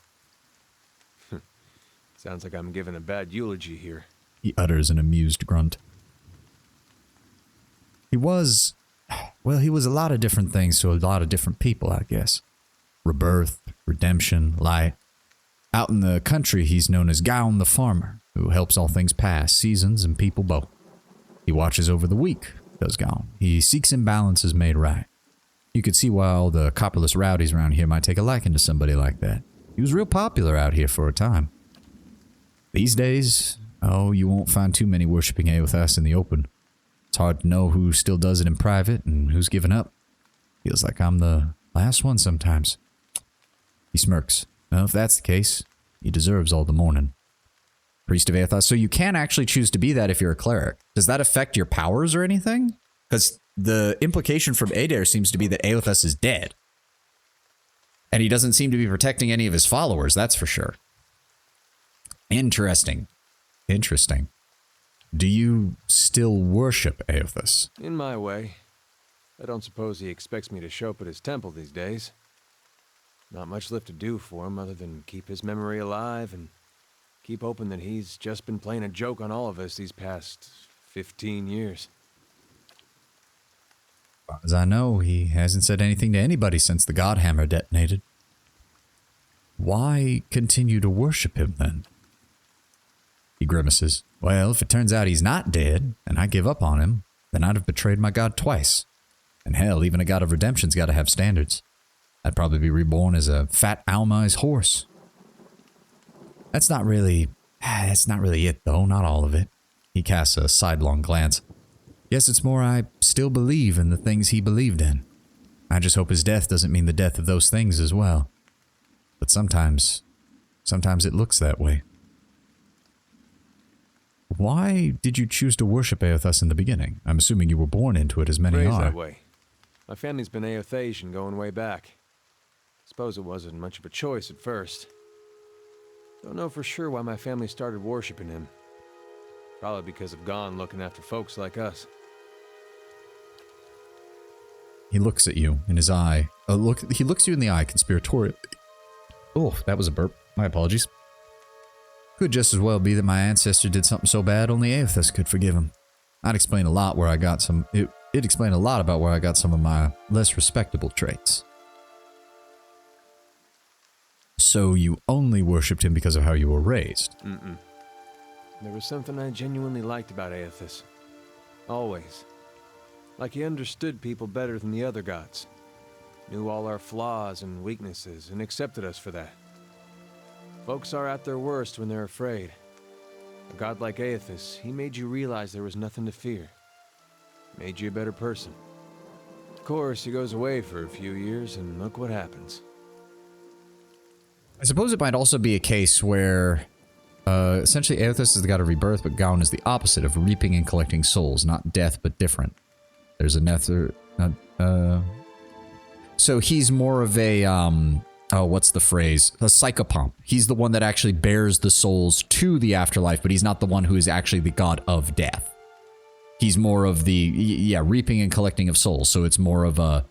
Sounds like I'm giving a bad eulogy here.
He utters an amused grunt. He was a lot of different things to a lot of different people, I guess. Rebirth, redemption, light. Out in the country, he's known as Gaun the Farmer, who helps all things pass, seasons and people both. He watches over the weak, does Gaun. He seeks imbalances made right. You could see why all the copperless rowdies around here might take a liking to somebody like that. He was real popular out here for a time. These days, oh, you won't find too many worshipping Eothas in the open. It's hard to know who still does it in private and who's given up. Feels like I'm the last one sometimes. He smirks. Well, if that's the case, he deserves all the mourning. Priest of Eothas. So you can actually choose to be that if you're a cleric. Does that affect your powers or anything? Because the implication from Adir seems to be that Eothas is dead. And he doesn't seem to be protecting any of his followers, that's for sure. Interesting. Interesting. Do you still worship Eothas?
In my way. I don't suppose he expects me to show up at his temple these days. Not much left to do for him other than keep his memory alive and keep hoping that he's just been playing a joke on all of us these past 15 years.
As far as I know, he hasn't said anything to anybody since the Godhammer detonated. Why continue to worship him then? He grimaces. Well, if it turns out he's not dead, and I give up on him, then I'd have betrayed my god twice. And hell, even a god of redemption's got to have standards. I'd probably be reborn as a fat Almai's horse. That's not really it, though. Not all of it. He casts a sidelong glance. Yes, it's more I still believe in the things he believed in. I just hope his death doesn't mean the death of those things as well. But sometimes it looks that way. Why did you choose to worship Eothas in the beginning? I'm assuming you were born into it, as many
Raised
are.
that way. My family's been Eothasian going way back. Suppose it wasn't much of a choice at first. Don't know for sure why my family started worshiping him. Probably because of Gaun looking after folks like us.
He looks at you in his eye. He looks you in the eye conspiratorially. Oh, that was a burp. My apologies. Could just as well be that my ancestor did something so bad only Eothas could forgive him. I'd explain a lot where I got some. It'd explain a lot about where I got some of my less respectable traits. So you only worshipped him because of how you were raised?
Mm-mm. There was something I genuinely liked about Eothas. Always. Like he understood people better than the other gods. Knew all our flaws and weaknesses and accepted us for that. Folks are at their worst when they're afraid. A god like Eothas, he made you realize there was nothing to fear. Made you a better person. Of course, he goes away for a few years, and look what happens.
I suppose it might also be a case where essentially Eothas is the god of rebirth, but Gaun is the opposite of reaping and collecting souls, not death, but different. There's a nether... So he's more of a... oh, what's the phrase? A psychopomp. He's the one that actually bears the souls to the afterlife, but he's not the one who is actually the god of death. He's more of the, reaping and collecting of souls, so it's more of a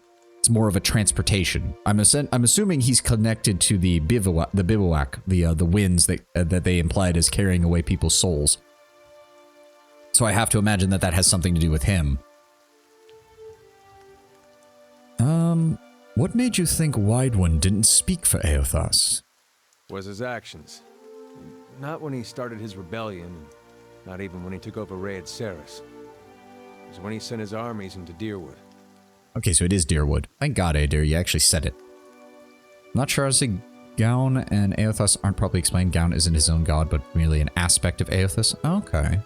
transportation. I'm assuming he's connected to the bivouac, the winds that they implied as carrying away people's souls. So I have to imagine that has something to do with him. What made you think Widewind didn't speak for Eothas?
Was his actions. Not when he started his rebellion, not even when he took over Raed Saris. It was when he sent his armies into Dyrwood.
Okay, so it is Dyrwood. Thank God, Adir, you actually said it. I'm not sure I was going Gaun and Aothas aren't properly explained. Gaun isn't his own god, but merely an aspect of Aothas. Okay.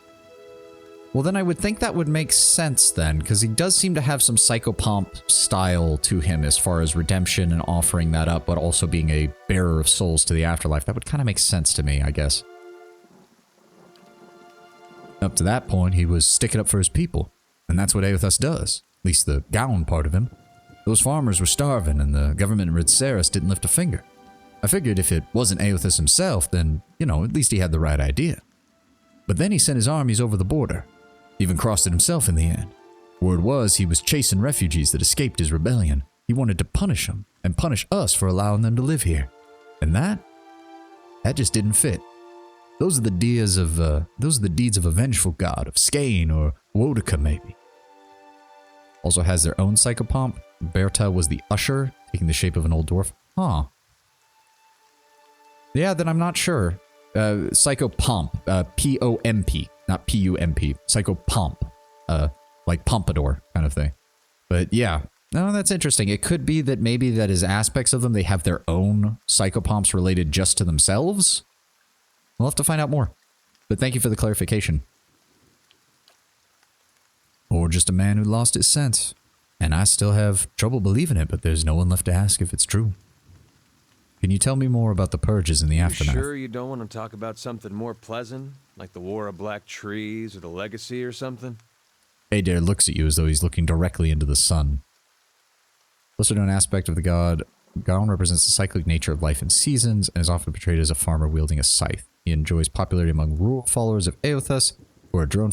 Well, then I would think that would make sense then, because he does seem to have some psychopomp style to him as far as redemption and offering that up, but also being a bearer of souls to the afterlife. That would kind of make sense to me, I guess. Up to that point, he was sticking up for his people, and that's what Aothas does, at least the Gaun part of him. Those farmers were starving, and the government in Ridceris didn't lift a finger. I figured if it wasn't Aothas himself, then, you know, at least he had the right idea. But then he sent his armies over the border. Even crossed it himself in the end. Word was he was chasing refugees that escaped his rebellion. He wanted to punish them, and punish us for allowing them to live here. And that just didn't fit. Those are the deeds of a vengeful god, of Skane or Wodika maybe. Also has their own psychopomp. Berta was the usher, taking the shape of an old dwarf. Huh. Yeah, then I'm not sure. Psychopomp, P-O-M-P, not P-U-M-P. Psychopomp, like pompadour kind of thing. But yeah, no, that's interesting. It could be that maybe that as aspects of them, they have their own psychopomps related just to themselves. We'll have to find out more. But thank you for the clarification. Or just a man who lost his sense. And I still have trouble believing it, but there's no one left to ask if it's true. Can you tell me more about the purges in the aftermath?
Sure you don't want to talk about something more pleasant? Like the War of Black Trees or the Legacy or something?
Adair looks at you as though he's looking directly into the sun. Lesser known aspect of the god, Gaun represents the cyclic nature of life and seasons, and is often portrayed as a farmer wielding a scythe. He enjoys popularity among rural followers of Aothas, who are drawn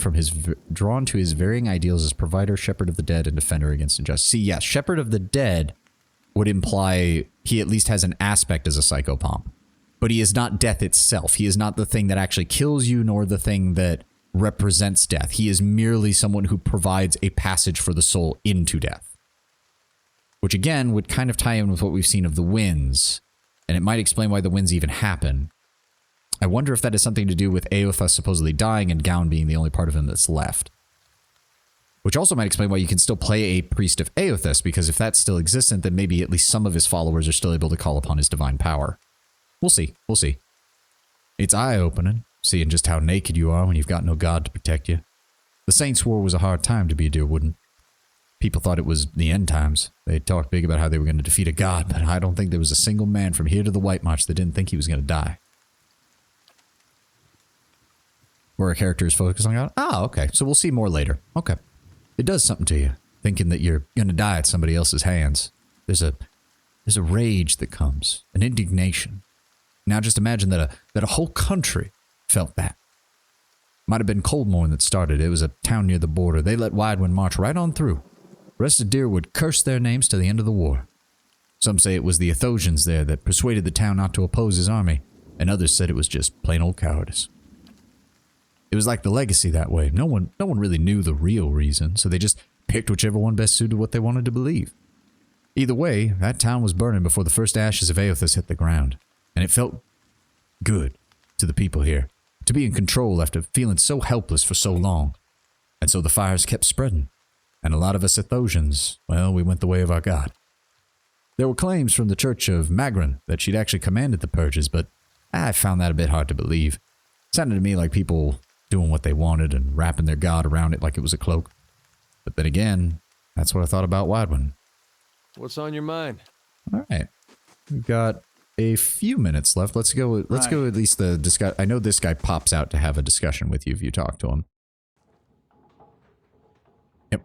to his varying ideals as provider, shepherd of the dead, and defender against injustice. See, yes, shepherd of the dead would imply he at least has an aspect as a psychopomp. But he is not death itself. He is not the thing that actually kills you, nor the thing that represents death. He is merely someone who provides a passage for the soul into death. Which again would kind of tie in with what we've seen of the winds, and it might explain why the winds even happen. I wonder if that has something to do with Aothas supposedly dying and Gaun being the only part of him that's left. Which also might explain why you can still play a priest of Aothas, because if that's still existent, then maybe at least some of his followers are still able to call upon his divine power. We'll see. We'll see. It's eye-opening, seeing just how naked you are when you've got no god to protect you. The Saints swore it was a hard time to be a Deerwooden. People thought it was the end times. They talked big about how they were going to defeat a god, but I don't think there was a single man from here to the White March that didn't think he was going to die. Where a character is focused on God? Ah, okay. So we'll see more later. Okay. It does something to you, thinking that you're going to die at somebody else's hands. There's a rage that comes, an indignation. Now just imagine that a whole country felt that. Might have been Coldmorn that started. It was a town near the border. They let Widewind march right on through. The rest of Deerwood cursed their names to the end of the war. Some say it was the Athosians there that persuaded the town not to oppose his army, and others said it was just plain old cowardice. It was like the Legacy that way. No one really knew the real reason, so they just picked whichever one best suited what they wanted to believe. Either way, that town was burning before the first ashes of Aothas hit the ground, and it felt good to the people here to be in control after feeling so helpless for so long. And so the fires kept spreading, and a lot of us Athosians, well, we went the way of our god. There were claims from the Church of Magran that she'd actually commanded the purges, but I found that a bit hard to believe. It sounded to me like people doing what they wanted and wrapping their god around it like it was a cloak. But then again, that's what I thought about Widewind.
What's on your mind?
All right. We've got a few minutes left. Let's go at least the discuss. I know this guy pops out to have a discussion with you if you talk to him. Yep.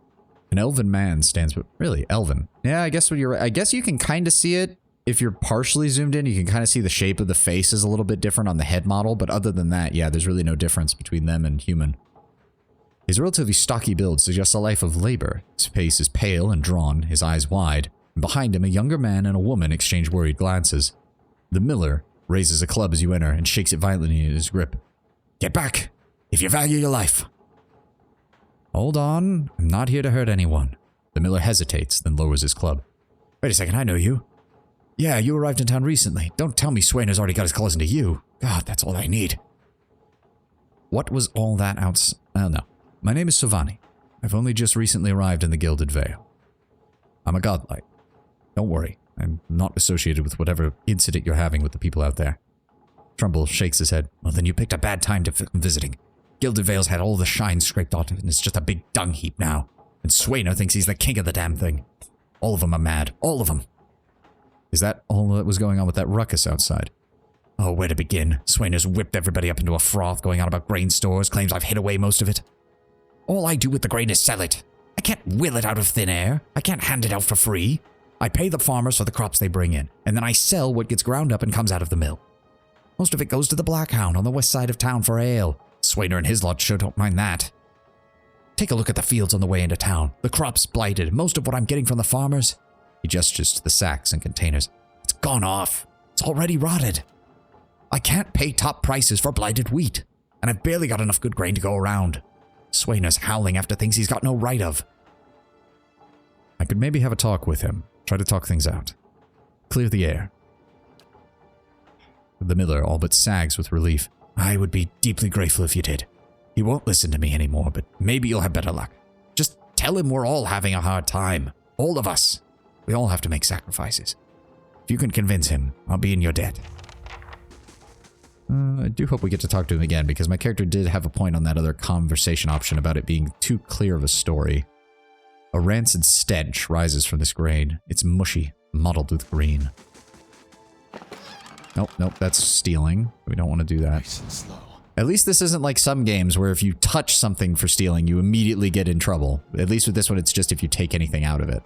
An elven man stands, but really, elven. Yeah, I guess when you're, I guess you can kind of see it. If you're partially zoomed in, you can kind of see the shape of the face is a little bit different on the head model, but other than that, yeah, there's really no difference between them and human. His relatively stocky build suggests a life of labor. His face is pale and drawn, his eyes wide, and behind him a younger man and a woman exchange worried glances. The miller raises a club as you enter and shakes it violently in his grip. Get back, if you value your life. Hold on, I'm not here to hurt anyone. The miller hesitates, then lowers his club. Wait a second, I know you. Yeah, you arrived in town recently. Don't tell me Swain has already got his claws into you. God, that's all I need. What was all that outside? Oh, no. My name is Savani. I've only just recently arrived in the Gilded Vale. I'm a godlight. Don't worry.
I'm not associated with whatever incident you're having with the people out there. Trumbull shakes his head. Well, then you picked a bad time to film visiting. Gilded Vale's had all the shine scraped off it, and it's just a big dung heap now. And Swainer thinks he's the king of the damn thing. All of them are mad. All of them. Is that all that was going on with that ruckus outside? Oh, where to begin? Swainer's whipped everybody up into a froth, going on about grain stores, claims I've hid away most of it. All I do with the grain is sell it. I can't will it out of thin air. I can't hand it out for free. I pay the farmers for the crops they bring in, and then I sell what gets ground up and comes out of the mill. Most of it goes to the Blackhound on the west side of town for ale. Swainer and his lot sure don't mind that. Take a look at the fields on the way into town. The crop's blighted. Most of what I'm getting from the farmers... He gestures to the sacks and containers. It's gone off. It's already rotted. I can't pay top prices for blighted wheat, and I've barely got enough good grain to go around. Swainer's howling after things he's got no right of. I could maybe have a talk with him. Try to talk things out. Clear the air. The miller all but sags with relief. I would be deeply grateful if you did. He won't listen to me anymore, but maybe you'll have better luck. Just tell him we're all having a hard time. All of us. We all have to make sacrifices. If you can convince him, I'll be in your debt. I do hope we get to talk to him again, because my character did have a point on that other conversation option about it being too clear of a story. A rancid stench rises from this grain. It's mushy, mottled with green. Nope, that's stealing. We don't want to do that.
Nice and slow.
At least this isn't like some games where if you touch something for stealing, you immediately get in trouble. At least with this one, it's just if you take anything out of it.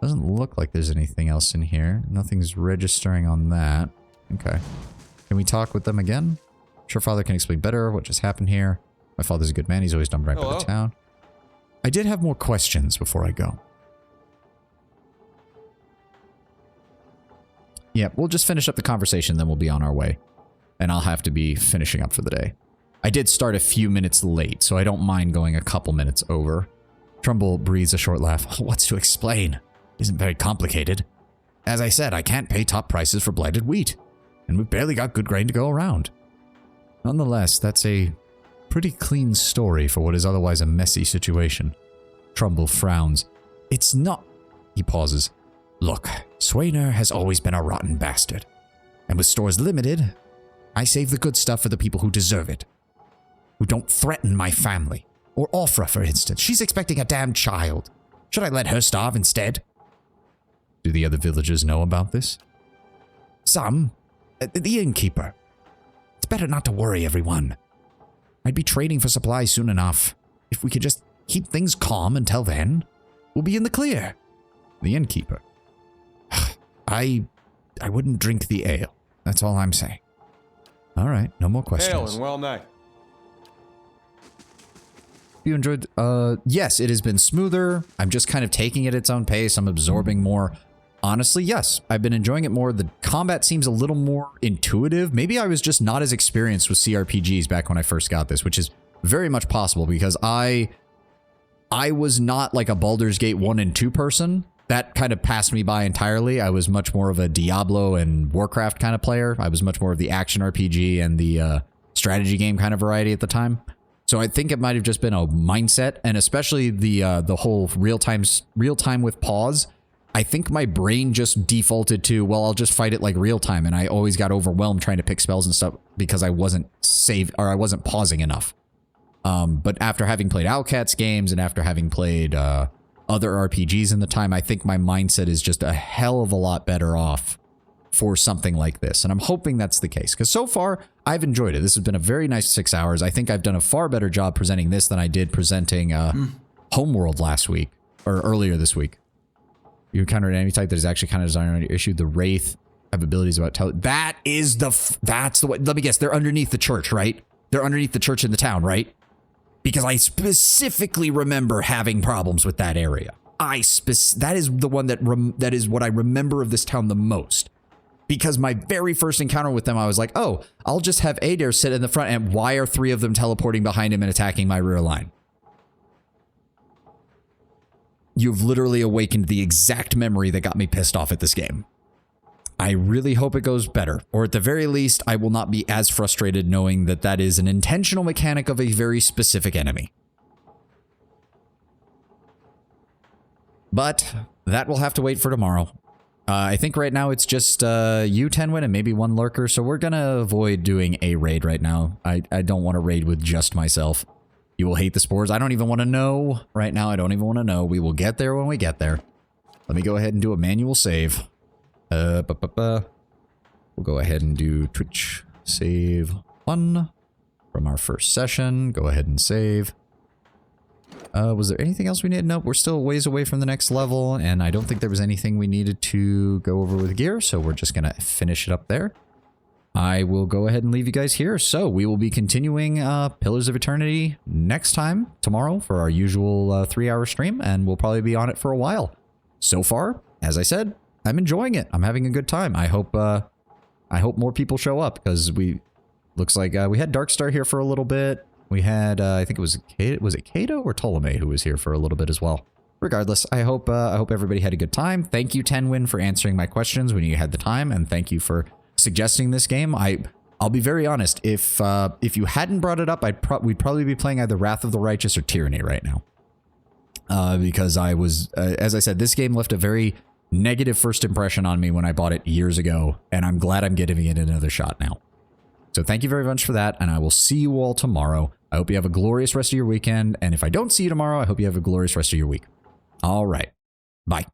Doesn't look like there's anything else in here. Nothing's registering on that. Okay. Can we talk with them again? Sure, father can explain better what just happened here. My father's a good man. He's always done right by the town. I did have more questions before I go. Yeah, we'll just finish up the conversation, then we'll be on our way. And I'll have to be finishing up for the day. I did start a few minutes late, so I don't mind going a couple minutes over. Trumbull breathes a short laugh. What's to explain? Isn't very complicated. As I said, I can't pay top prices for blighted wheat, and we've barely got good grain to go around. Nonetheless, that's a pretty clean story for what is otherwise a messy situation. Trumbull frowns. It's not... He pauses. Look, Swainer has always been a rotten bastard. And with stores limited, I save the good stuff for the people who deserve it. Who don't threaten my family. Or Ofra, for instance. She's expecting a damn child. Should I let her starve instead? Do the other villagers know about this? Some. The innkeeper. It's better not to worry everyone. I'd be trading for supplies soon enough. If we could just keep things calm until then, we'll be in the clear. The innkeeper. I wouldn't drink the ale. That's all I'm saying. All right, no more questions.
Ale and well night.
You enjoyed? Yes, it has been smoother. I'm just kind of taking it at its own pace. I'm absorbing more. Honestly, yes, I've been enjoying it more. The combat seems a little more intuitive. Maybe I was just not as experienced with CRPGs back when I first got this, which is very much possible because I was not like a Baldur's Gate 1 and 2 person. That kind of passed me by entirely. I was much more of a Diablo and Warcraft kind of player. I was much more of the action RPG and the strategy game kind of variety at the time. So I think it might have just been a mindset, and especially the whole real time with pause. I think my brain just defaulted to, well, I'll just fight it like real time, and I always got overwhelmed trying to pick spells and stuff because I wasn't I wasn't pausing enough. But after having played Outcats games and after having played other RPGs in the time, I think my mindset is just a hell of a lot better off for something like this. And I'm hoping that's the case, because so far I've enjoyed it. This has been a very nice 6 hours. I think I've done a far better job presenting this than I did presenting Homeworld last week, or earlier this week. You encounter an enemy type that is actually kind of designed around your issue. The Wraith have abilities about that is that's the way. Let me guess, they're underneath the church, right? They're underneath the church in the town, right? Because I specifically remember having problems with that area. That is the one that is what I remember of this town the most. Because my very first encounter with them, I was like, oh, I'll just have Adair sit in the front, and why are 3 of them teleporting behind him and attacking my rear line? You've literally awakened the exact memory that got me pissed off at this game. I really hope it goes better, or at the very least, I will not be as frustrated knowing that that is an intentional mechanic of a very specific enemy. But that will have to wait for tomorrow. I think right now it's just you, Tenwin, and maybe one lurker, so we're gonna avoid doing a raid right now. I don't want to raid with just myself. You will hate the spores. I don't even want to know right now. I don't even want to know. We will get there when we get there. Let me go ahead and do a manual save. We'll go ahead and do Twitch save 1 from our first session. Go ahead and save. Was there anything else we needed? Nope, we're still ways away from the next level, and I don't think there was anything we needed to go over with gear, so we're just going to finish it up there. I will go ahead and leave you guys here. So we will be continuing Pillars of Eternity next time, tomorrow, for our usual 3-hour stream, and we'll probably be on it for a while. So far, as I said, I'm enjoying it. I'm having a good time. I hope more people show up, because looks like we had Darkstar here for a little bit. We had, I think it was it Kato or Ptolemy who was here for a little bit as well. Regardless, I hope everybody had a good time. Thank you, Tenwin, for answering my questions when you had the time, and thank you for suggesting this game. I'll be very honest. If you hadn't brought it up, we'd probably be playing either Wrath of the Righteous or Tyranny right now. Because I was, as I said, this game left a very negative first impression on me when I bought it years ago, and I'm glad I'm giving it another shot now. So thank you very much for that, and I will see you all tomorrow. I hope you have a glorious rest of your weekend, and if I don't see you tomorrow, I hope you have a glorious rest of your week. All right. Bye.